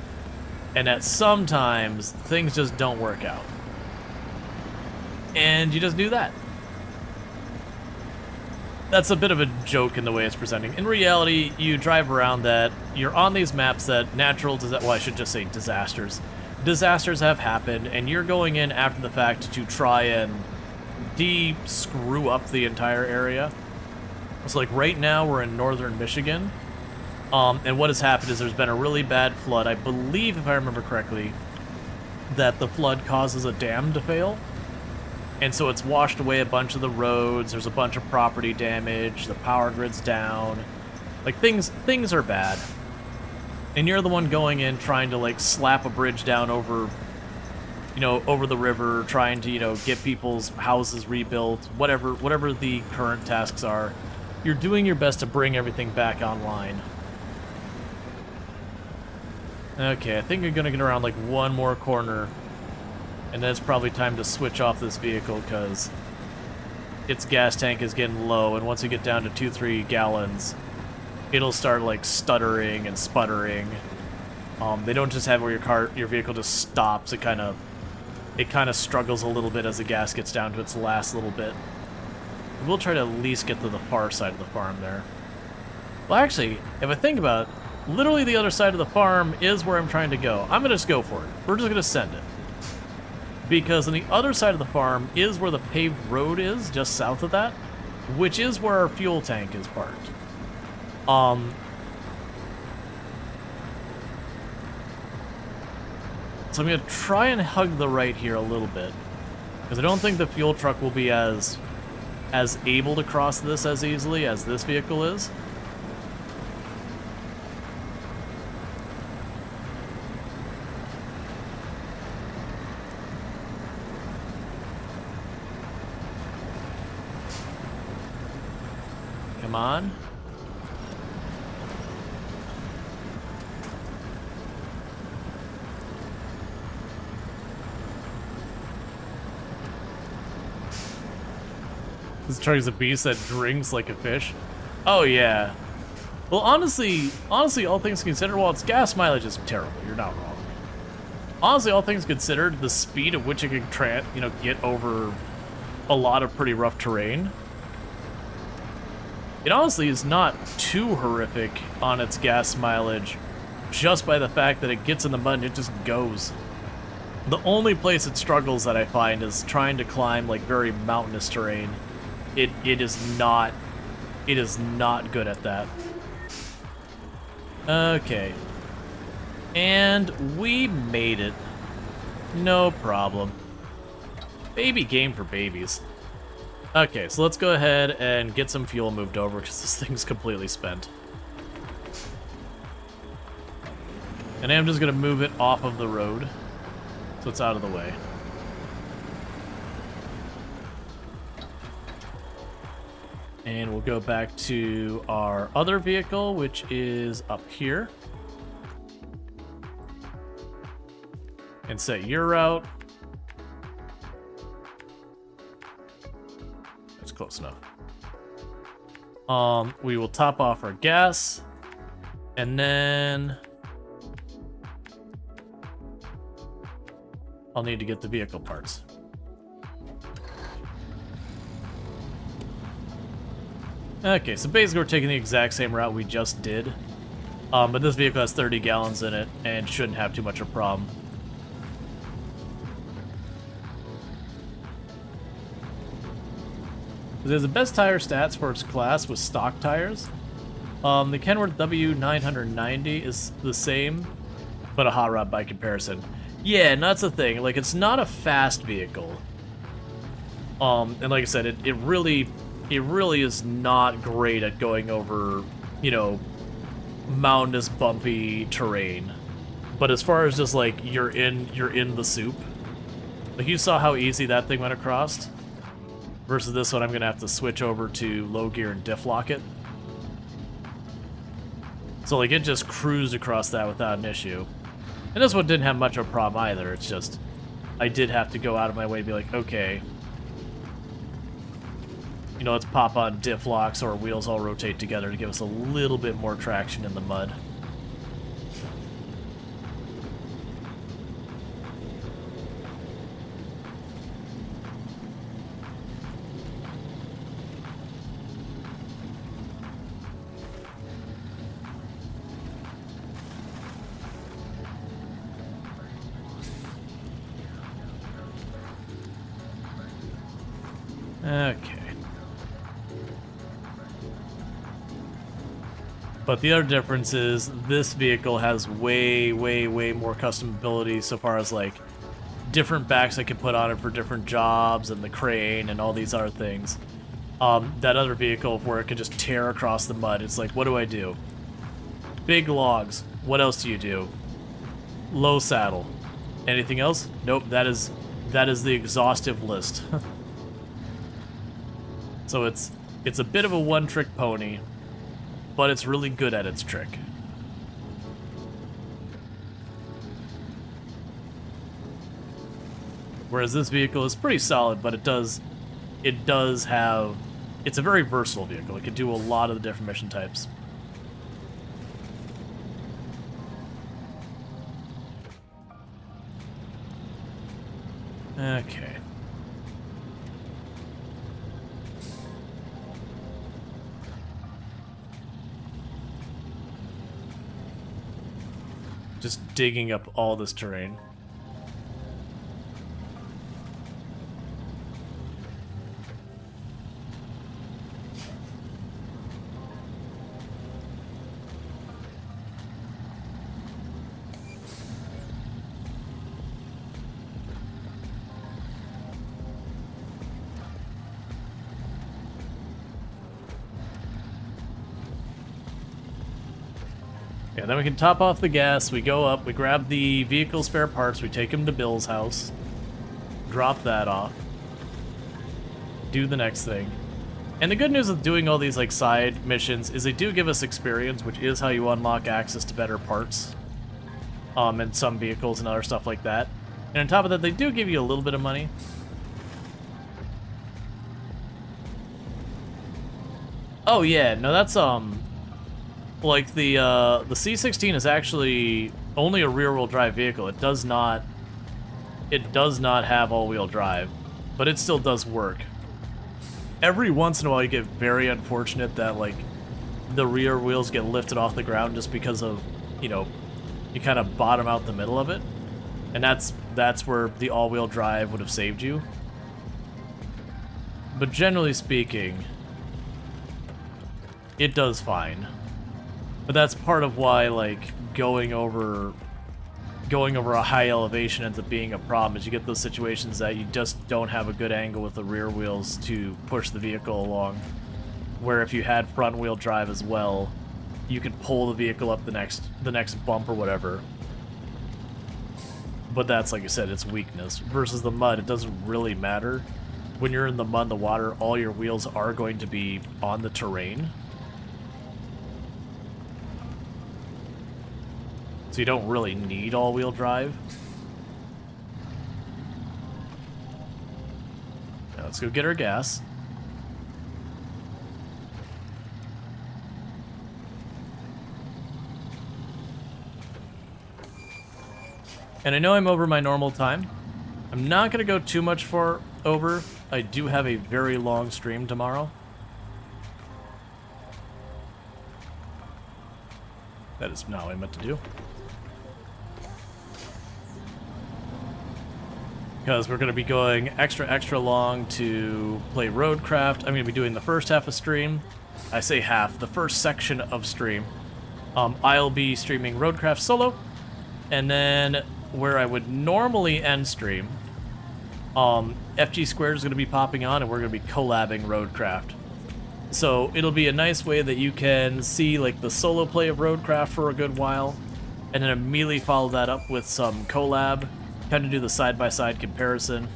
And at sometimes, things just don't work out. And you just do that. That's a bit of a joke in the way it's presenting. In reality, you drive around that, you're on these maps that well, I should just say disasters. Disasters have happened, and you're going in after the fact to try and screw up the entire area. So like right now we're in northern Michigan, and what has happened is there's been a really bad flood. I believe, if I remember correctly, that the flood causes a dam to fail, and so it's washed away a bunch of the roads. There's a bunch of property damage, the power grid's down, like things are bad. And you're the one going in trying to like slap a bridge down over the river, trying to, get people's houses rebuilt, whatever the current tasks are. You're doing your best to bring everything back online. Okay, I think I'm gonna get around like one more corner, and then it's probably time to switch off this vehicle because its gas tank is getting low, and once you get down to 2-3 gallons, it'll start like stuttering and sputtering. They don't just have where your vehicle just stops. It kind of struggles a little bit as the gas gets down to its last little bit. We'll try to at least get to the far side of the farm there. Well, actually, if I think about it, literally the other side of the farm is where I'm trying to go. I'm going to just go for it. We're just going to send it. Because on the other side of the farm is where the paved road is, just south of that, which is where our fuel tank is parked. So I'm going to try and hug the right here a little bit. Because I don't think the fuel truck will be as able to cross this as easily as this vehicle is. Come on. This truck is a beast that drinks like a fish. Oh yeah. Well, honestly, all things considered, while its gas mileage is terrible, you're not wrong. Honestly, all things considered, the speed at which it can, get over a lot of pretty rough terrain, it honestly is not too horrific on its gas mileage, just by the fact that it gets in the mud and it just goes. The only place it struggles that I find is trying to climb like very mountainous terrain. It is not good at that. Okay. And we made it. No problem. Baby game for babies. Okay, so let's go ahead and get some fuel moved over because this thing's completely spent. And I'm just gonna move it off of the road so it's out of the way. And we'll go back to our other vehicle, which is up here. And set your route. That's close enough. We will top off our gas. And then I'll need to get the vehicle parts. Okay, so basically we're taking the exact same route we just did. But this vehicle has 30 gallons in it and shouldn't have too much of a problem. It has the best tire stats for its class with stock tires. The Kenworth W990 is the same, but a hot rod by comparison. Yeah, and that's the thing. Like, it's not a fast vehicle. And like I said, it really is not great at going over, mountainous, bumpy terrain. But as far as just like you're in the soup, like you saw how easy that thing went across. Versus this one, I'm gonna have to switch over to low gear and diff lock it. So like it just cruised across that without an issue. And this one didn't have much of a problem either. It's just I did have to go out of my way to be like, okay, let's pop on diff locks so our wheels all rotate together to give us a little bit more traction in the mud. Okay. But the other difference is this vehicle has way more custom ability so far as like different backs I can put on it for different jobs and the crane and all these other things. That other vehicle where it could just tear across the mud, it's like, what do I do? Big logs. What else do you do? Low saddle. Anything else? Nope, that is the exhaustive list. So it's a bit of a one-trick pony, but it's really good at its trick. Whereas this vehicle is pretty solid, but it does have, it's a very versatile vehicle. It can do a lot of the different mission types. Okay. Just digging up all this terrain. Yeah, then we can top off the gas, we go up, we grab the vehicle spare parts, we take them to Bill's house, drop that off, do the next thing. And the good news with doing all these like side missions is they do give us experience, which is how you unlock access to better parts. And some vehicles and other stuff like that. And on top of that, they do give you a little bit of money. Oh yeah, no, that's like the C16 is actually only a rear-wheel drive vehicle. It does not have all-wheel drive, but it still does work. Every once in a while you get very unfortunate that like the rear wheels get lifted off the ground just because of, you know, you kind of bottom out the middle of it. And that's where the all-wheel drive would have saved you. But generally speaking, it does fine. But that's part of why like going over a high elevation ends up being a problem, is you get those situations that you just don't have a good angle with the rear wheels to push the vehicle along. Where if you had front wheel drive as well, you could pull the vehicle up the next bump or whatever. But that's, like I said, its weakness. Versus the mud, it doesn't really matter. When you're in the mud and the water, all your wheels are going to be on the terrain. So you don't really need all-wheel drive. Now let's go get our gas. And I know I'm over my normal time. I'm not going to go too much far over. I do have a very long stream tomorrow. That is not what I meant to do. Because we're going to be going extra long to play RoadCraft. I'm going to be doing the first half of stream. I say half, the first section of stream. I'll be streaming RoadCraft solo. And then where I would normally end stream, FG Squared is going to be popping on and we're going to be collabing RoadCraft. So it'll be a nice way that you can see like the solo play of RoadCraft for a good while, and then immediately follow that up with some collab, kind of do the side-by-side comparison,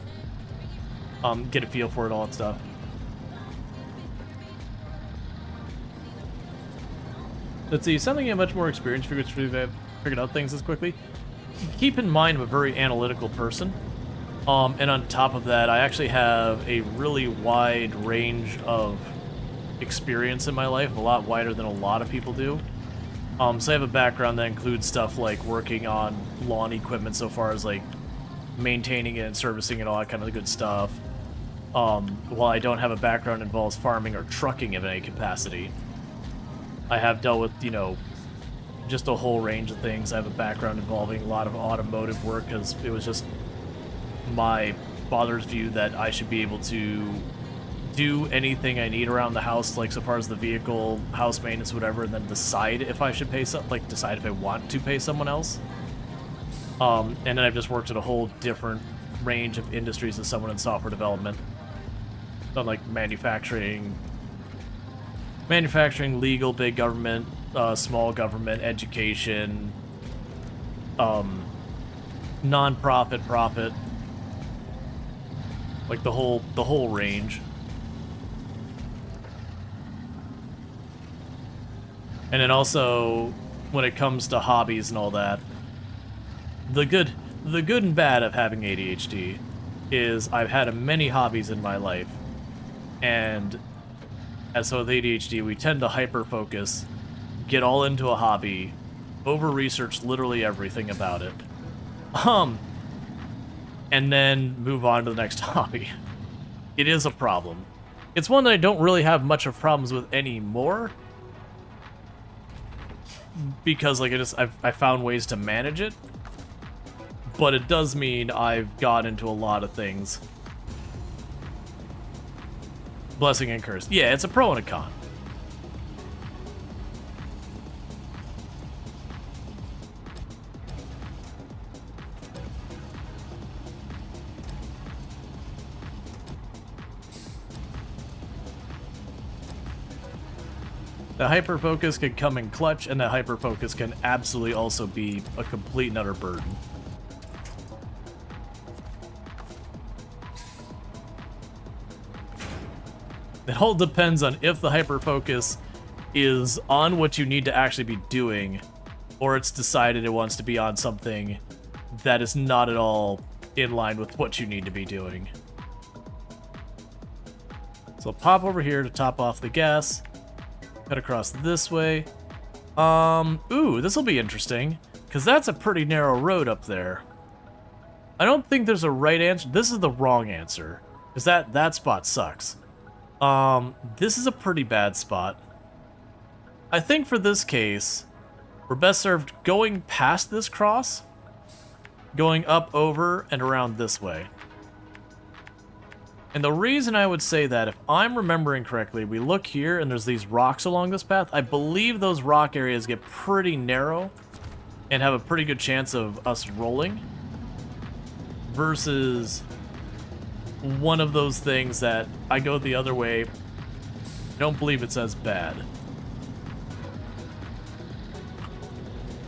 get a feel for it, all that stuff. Let's see, something you have much more experience figured out things this quickly. Keep in mind I'm a very analytical person, and on top of that, I actually have a really wide range of experience in my life, a lot wider than a lot of people do. So I have a background that includes stuff like working on lawn equipment, so far as like maintaining it and servicing it, all that kind of good stuff. While I don't have a background that involves farming or trucking of any capacity, I have dealt with, you know, just a whole range of things. I have a background involving a lot of automotive work because it was just my father's view that I should be able to do anything I need around the house, like so far as the vehicle, house maintenance, whatever, and then decide if I should pay decide if I want to pay someone else. And then I've just worked at a whole different range of industries as someone in software development. Done like manufacturing, legal, big government, small government, education, non-profit, profit, like the whole range. And then also, when it comes to hobbies and all that, the good and bad of having ADHD is I've had many hobbies in my life, and as so with ADHD, we tend to hyper-focus, get all into a hobby, over-research literally everything about it, and then move on to the next hobby. It is a problem. It's one that I don't really have much of problems with anymore, because like I found ways to manage it, but it does mean I've got into a lot of things. Blessing and curse. Yeah, it's a pro and a con. The hyperfocus can come in clutch, and the hyperfocus can absolutely also be a complete and utter burden. It all depends on if the hyperfocus is on what you need to actually be doing, or it's decided it wants to be on something that is not at all in line with what you need to be doing. So pop over here to top off the gas, cut across this way. Ooh, this will be interesting, because that's a pretty narrow road up there. I don't think there's a right answer. This is the wrong answer, because that spot sucks. This is a pretty bad spot. I think for this case, we're best served going past this cross, going up, over, and around this way. And the reason I would say that, if I'm remembering correctly, we look here and there's these rocks along this path. I believe those rock areas get pretty narrow and have a pretty good chance of us rolling, versus one of those things that I go the other way. I don't believe it's as bad.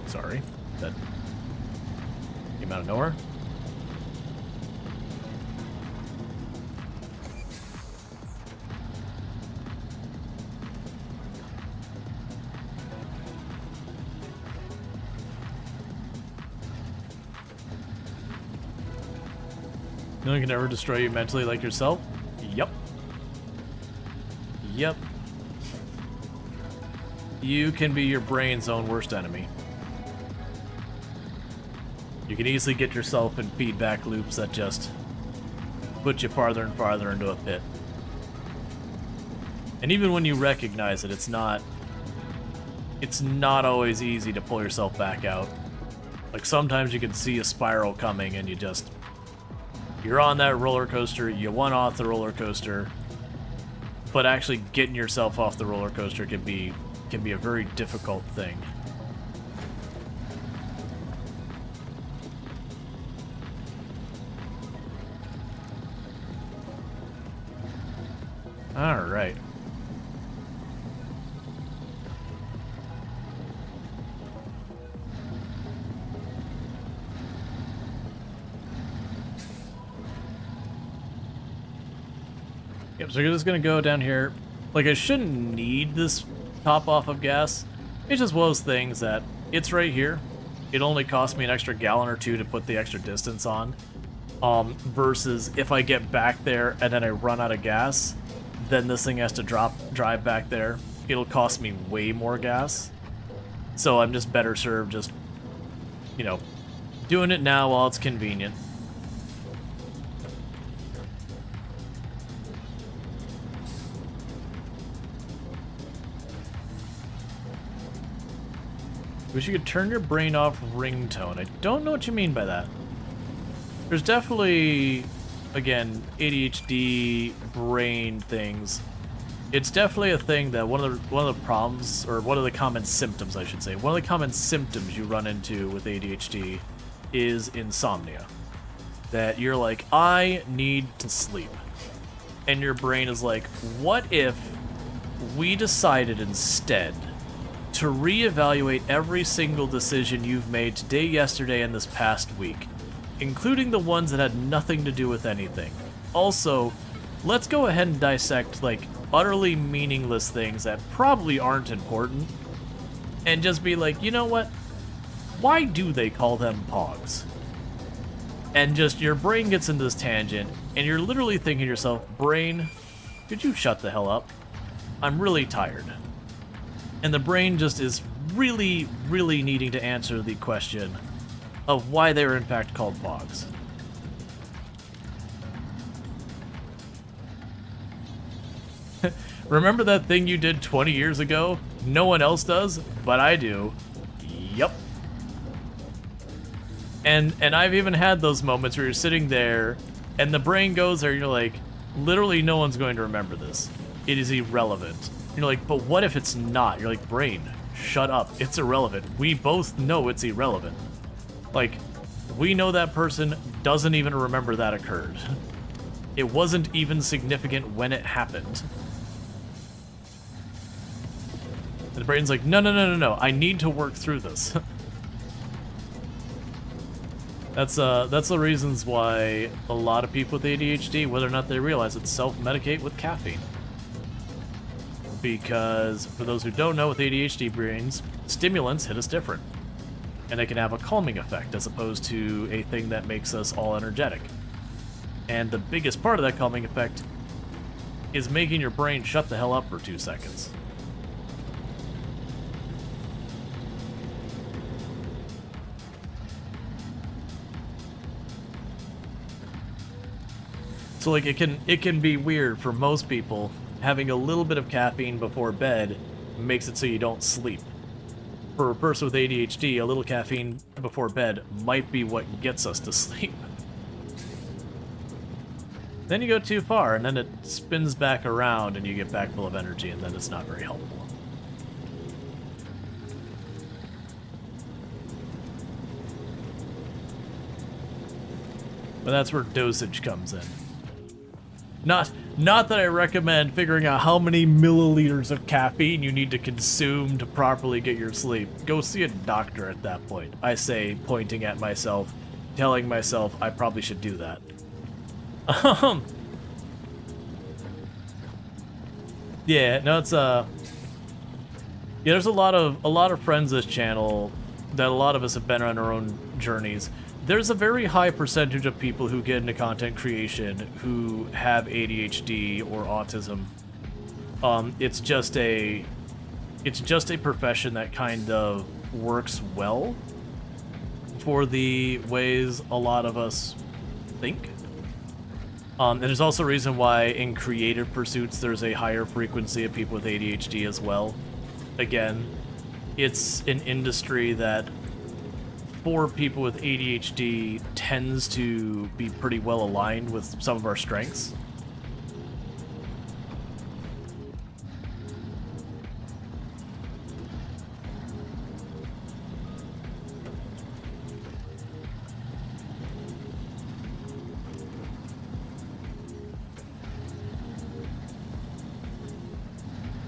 Sorry, that came out of nowhere. No one can ever destroy you mentally like yourself? Yep. Yep. You can be your brain's own worst enemy. You can easily get yourself in feedback loops that just put you farther and farther into a pit. And even when you recognize it, it's not always easy to pull yourself back out. Like, sometimes you can see a spiral coming and you're on that roller coaster, you want off the roller coaster, but actually getting yourself off the roller coaster can be a very difficult thing. All right. Yep, so we're just gonna go down here. Like, I shouldn't need this top off of gas. It's just one of those things that it's right here. It only cost me an extra gallon or two to put the extra distance on. Versus if I get back there and then I run out of gas, then this thing has to drive back there. It'll cost me way more gas. So I'm just better served just, you know, doing it now while it's convenient. Wish you could turn your brain off ringtone. I don't know what you mean by that. There's definitely, again, ADHD brain things. It's definitely a thing that one of the problems, or one of the common symptoms, I should say, one of the common symptoms you run into with ADHD is insomnia. That you're like, I need to sleep. And your brain is like, what if we decided instead to reevaluate every single decision you've made today, yesterday, and this past week, including the ones that had nothing to do with anything. Also, let's go ahead and dissect, like, utterly meaningless things that probably aren't important, and just be like, you know what? Why do they call them pogs? And just your brain gets into this tangent, and you're literally thinking to yourself, brain, could you shut the hell up? I'm really tired. And the brain just is really, really needing to answer the question of why they were in fact called pogs. Remember that thing you did 20 years ago? No one else does, but I do. Yup. And I've even had those moments where you're sitting there and the brain goes there and you're like, literally no one's going to remember this. It is irrelevant. You're like, but what if it's not? You're like, brain, shut up. It's irrelevant. We both know it's irrelevant. Like, we know that person doesn't even remember that occurred. It wasn't even significant when it happened. The brain's like, no, no, no, no, no. I need to work through this. That's the reasons why a lot of people with ADHD, whether or not they realize it, self-medicate with caffeine. Because for those who don't know, with ADHD brains, stimulants hit us different. And they can have a calming effect as opposed to a thing that makes us all energetic. And the biggest part of that calming effect is making your brain shut the hell up for 2 seconds. So like it can be weird for most people. Having a little bit of caffeine before bed makes it so you don't sleep. For a person with ADHD, a little caffeine before bed might be what gets us to sleep. Then you go too far, and then it spins back around, and you get back full of energy, and then it's not very helpful. But that's where dosage comes in. Not that I recommend figuring out how many milliliters of caffeine you need to consume to properly get your sleep. Go see a doctor at that point. I say, pointing at myself, telling myself I probably should do that. Yeah, no, it's yeah, there's a lot of friends of this channel that a lot of us have been on our own journeys. There's a very high percentage of people who get into content creation who have ADHD or autism. It's just a profession that kind of works well for the ways a lot of us think. And there's also a reason why in creative pursuits there's a higher frequency of people with ADHD as well. Again, it's an industry that for people with ADHD tends to be pretty well aligned with some of our strengths.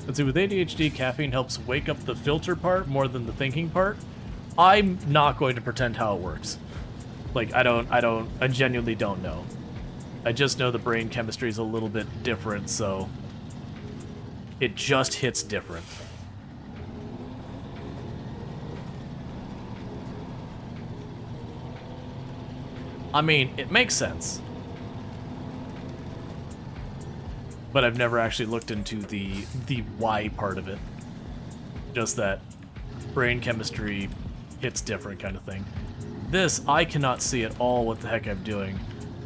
Let's see, with ADHD, caffeine helps wake up the filter part more than the thinking part. I'm not going to pretend how it works. Like, I genuinely don't know. I just know the brain chemistry is a little bit different, so it just hits different. I mean, it makes sense. But I've never actually looked into the why part of it. Just that brain chemistry hits different kind of thing. This, I cannot see at all what the heck I'm doing.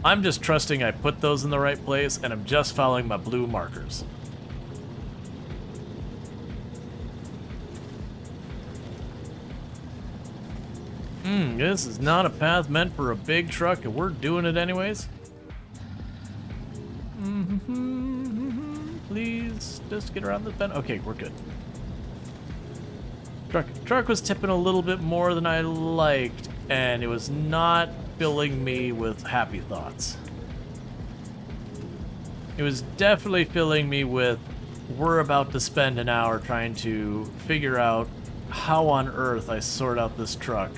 I'm just trusting I put those in the right place, and I'm just following my blue markers. This is not a path meant for a big truck, and we're doing it anyways. Please, just get around this bend. Okay, we're good. Truck was tipping a little bit more than I liked, and it was not filling me with happy thoughts. It was definitely filling me with, we're about to spend an hour trying to figure out how on earth I sort out this truck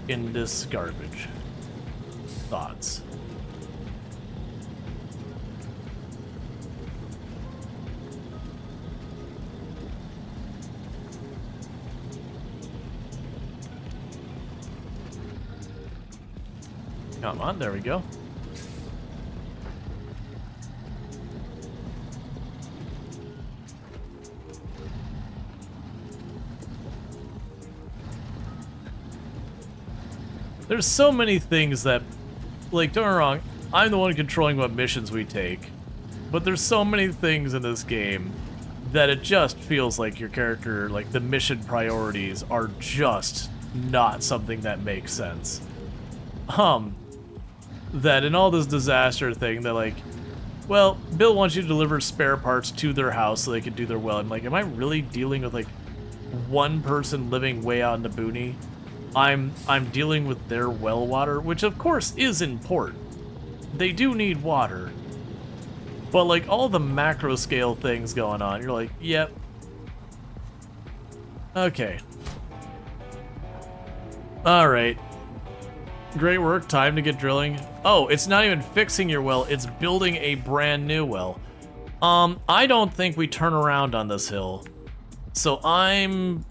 in this garbage. Thoughts. Come on, there we go. There's so many things that, like, don't get me wrong, I'm the one controlling what missions we take, but there's so many things in this game that it just feels like your character, like, the mission priorities are just not something that makes sense. That in all this disaster thing, they're like, well, Bill wants you to deliver spare parts to their house so they can do their well. I'm like, am I really dealing with, like, one person living way out in the boony? I'm dealing with their well water, which of course is important. They do need water. But, like, all the macro scale things going on, you're like, yep. Okay. Alright. Great work. Time to get drilling. Oh, it's not even fixing your well. It's building a brand new well. I don't think we turn around on this hill. So I'm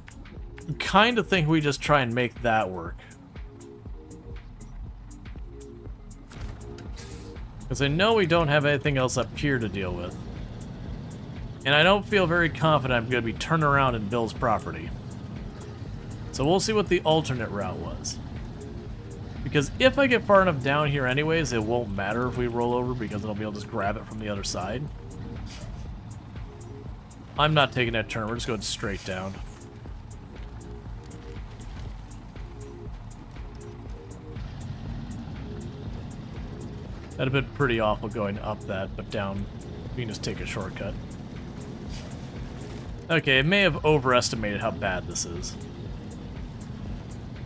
kind of think we just try and make that work. Because I know we don't have anything else up here to deal with. And I don't feel very confident I'm going to be turning around in Bill's property. So we'll see what the alternate route was. Because if I get far enough down here anyways, it won't matter if we roll over because I'll be able to just grab it from the other side. I'm not taking that turn, we're just going straight down. That'd have been pretty awful going up that, but down, we can just take a shortcut. Okay, it may have overestimated how bad this is.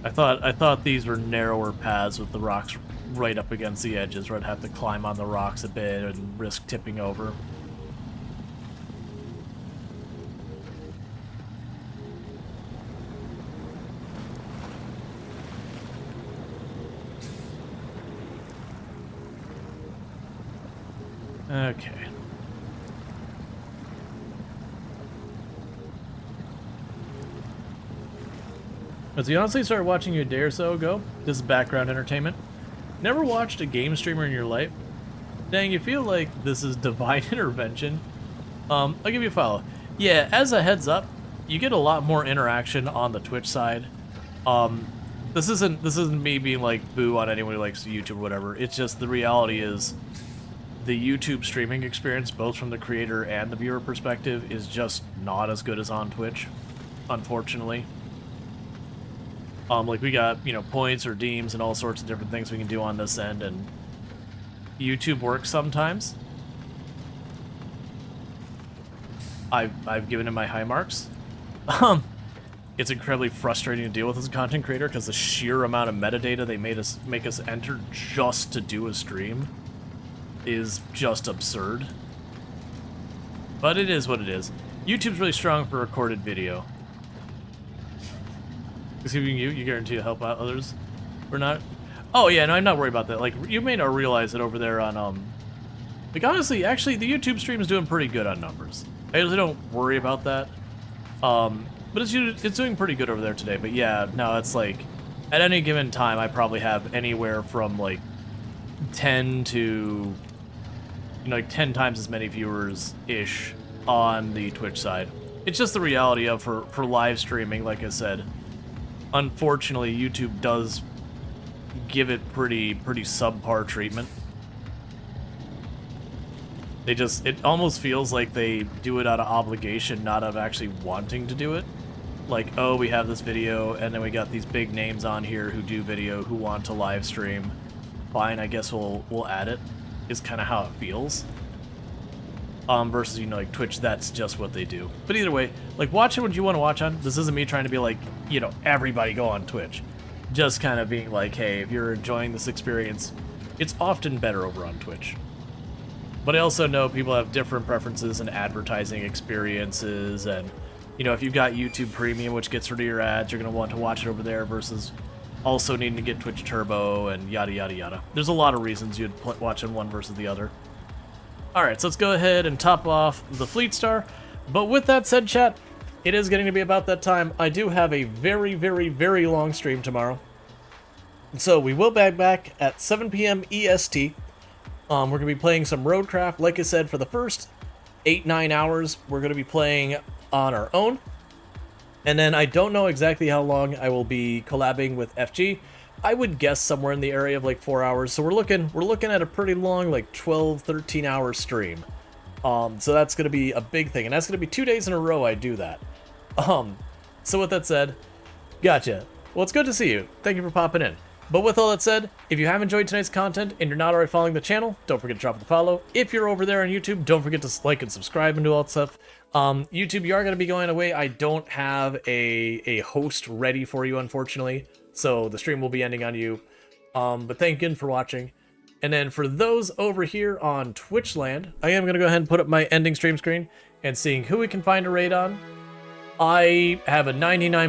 I thought these were narrower paths with the rocks right up against the edges, where I'd have to climb on the rocks a bit and risk tipping over. Okay. As you honestly started watching you a day or so ago, this is background entertainment. Never watched a game streamer in your life? Dang, you feel like this is divine intervention. I'll give you a follow. Yeah, as a heads up, you get a lot more interaction on the Twitch side. This isn't me being like boo on anyone who likes YouTube or whatever. It's just the reality is the YouTube streaming experience, both from the creator and the viewer perspective, is just not as good as on Twitch, unfortunately. Like we got, you know, points or deems and all sorts of different things we can do on this end, and YouTube works sometimes. I've given it my high marks. It's incredibly frustrating to deal with as a content creator because the sheer amount of metadata they make us enter just to do a stream is just absurd. But it is what it is. YouTube's really strong for recorded video. Excuse you guarantee to help out others? We're not? Oh yeah, no, I'm not worried about that. Like, you may not realize that over there on, like, honestly, actually, the YouTube stream is doing pretty good on numbers. I usually don't worry about that. But it's doing pretty good over there today. But yeah, no, it's like, at any given time, I probably have anywhere from, like, 10 to, you know, like 10 times as many viewers-ish on the Twitch side. It's just the reality of, for live streaming, like I said, unfortunately, YouTube does give it pretty subpar treatment. It almost feels like they do it out of obligation, not of actually wanting to do it. Like, oh, we have this video, and then we got these big names on here who do video, who want to live stream. Fine, I guess we'll add it, is kind of how it feels. Versus, you know, like Twitch, that's just what they do. But either way, like, watch it what you want to watch on. This isn't me trying to be like, you know, everybody go on Twitch. Just kind of being like, hey, if you're enjoying this experience, it's often better over on Twitch. But I also know people have different preferences and advertising experiences, and, you know, if you've got YouTube Premium, which gets rid of your ads, you're going to want to watch it over there versus also needing to get Twitch Turbo and yada yada yada. There's a lot of reasons you'd watch in one versus the other. Alright, so let's go ahead and top off the Fleet Star. But with that said, chat, it is getting to be about that time. I do have a very, very, very long stream tomorrow. So we will be back at 7 p.m. EST. We're going to be playing some RoadCraft. Like I said, for the first 8-9 hours, we're going to be playing on our own. And then I don't know exactly how long I will be collabing with FG. I would guess somewhere in the area of like 4 hours. So we're looking at a pretty long, like 12-13 hour stream. So that's going to be a big thing, and that's going to be 2 days in a row I do that. So with that said, gotcha. Well, it's good to see you. Thank you for popping in. But with all that said, if you have enjoyed tonight's content and you're not already following the channel, don't forget to drop the follow. If you're over there on YouTube, don't forget to like and subscribe and do all that stuff. YouTube, you are going to be going away. I don't have a host ready for you, unfortunately. So the stream will be ending on you. But thank you again for watching. And then for those over here on Twitch land, I am going to go ahead and put up my ending stream screen and seeing who we can find a raid on. I have a 99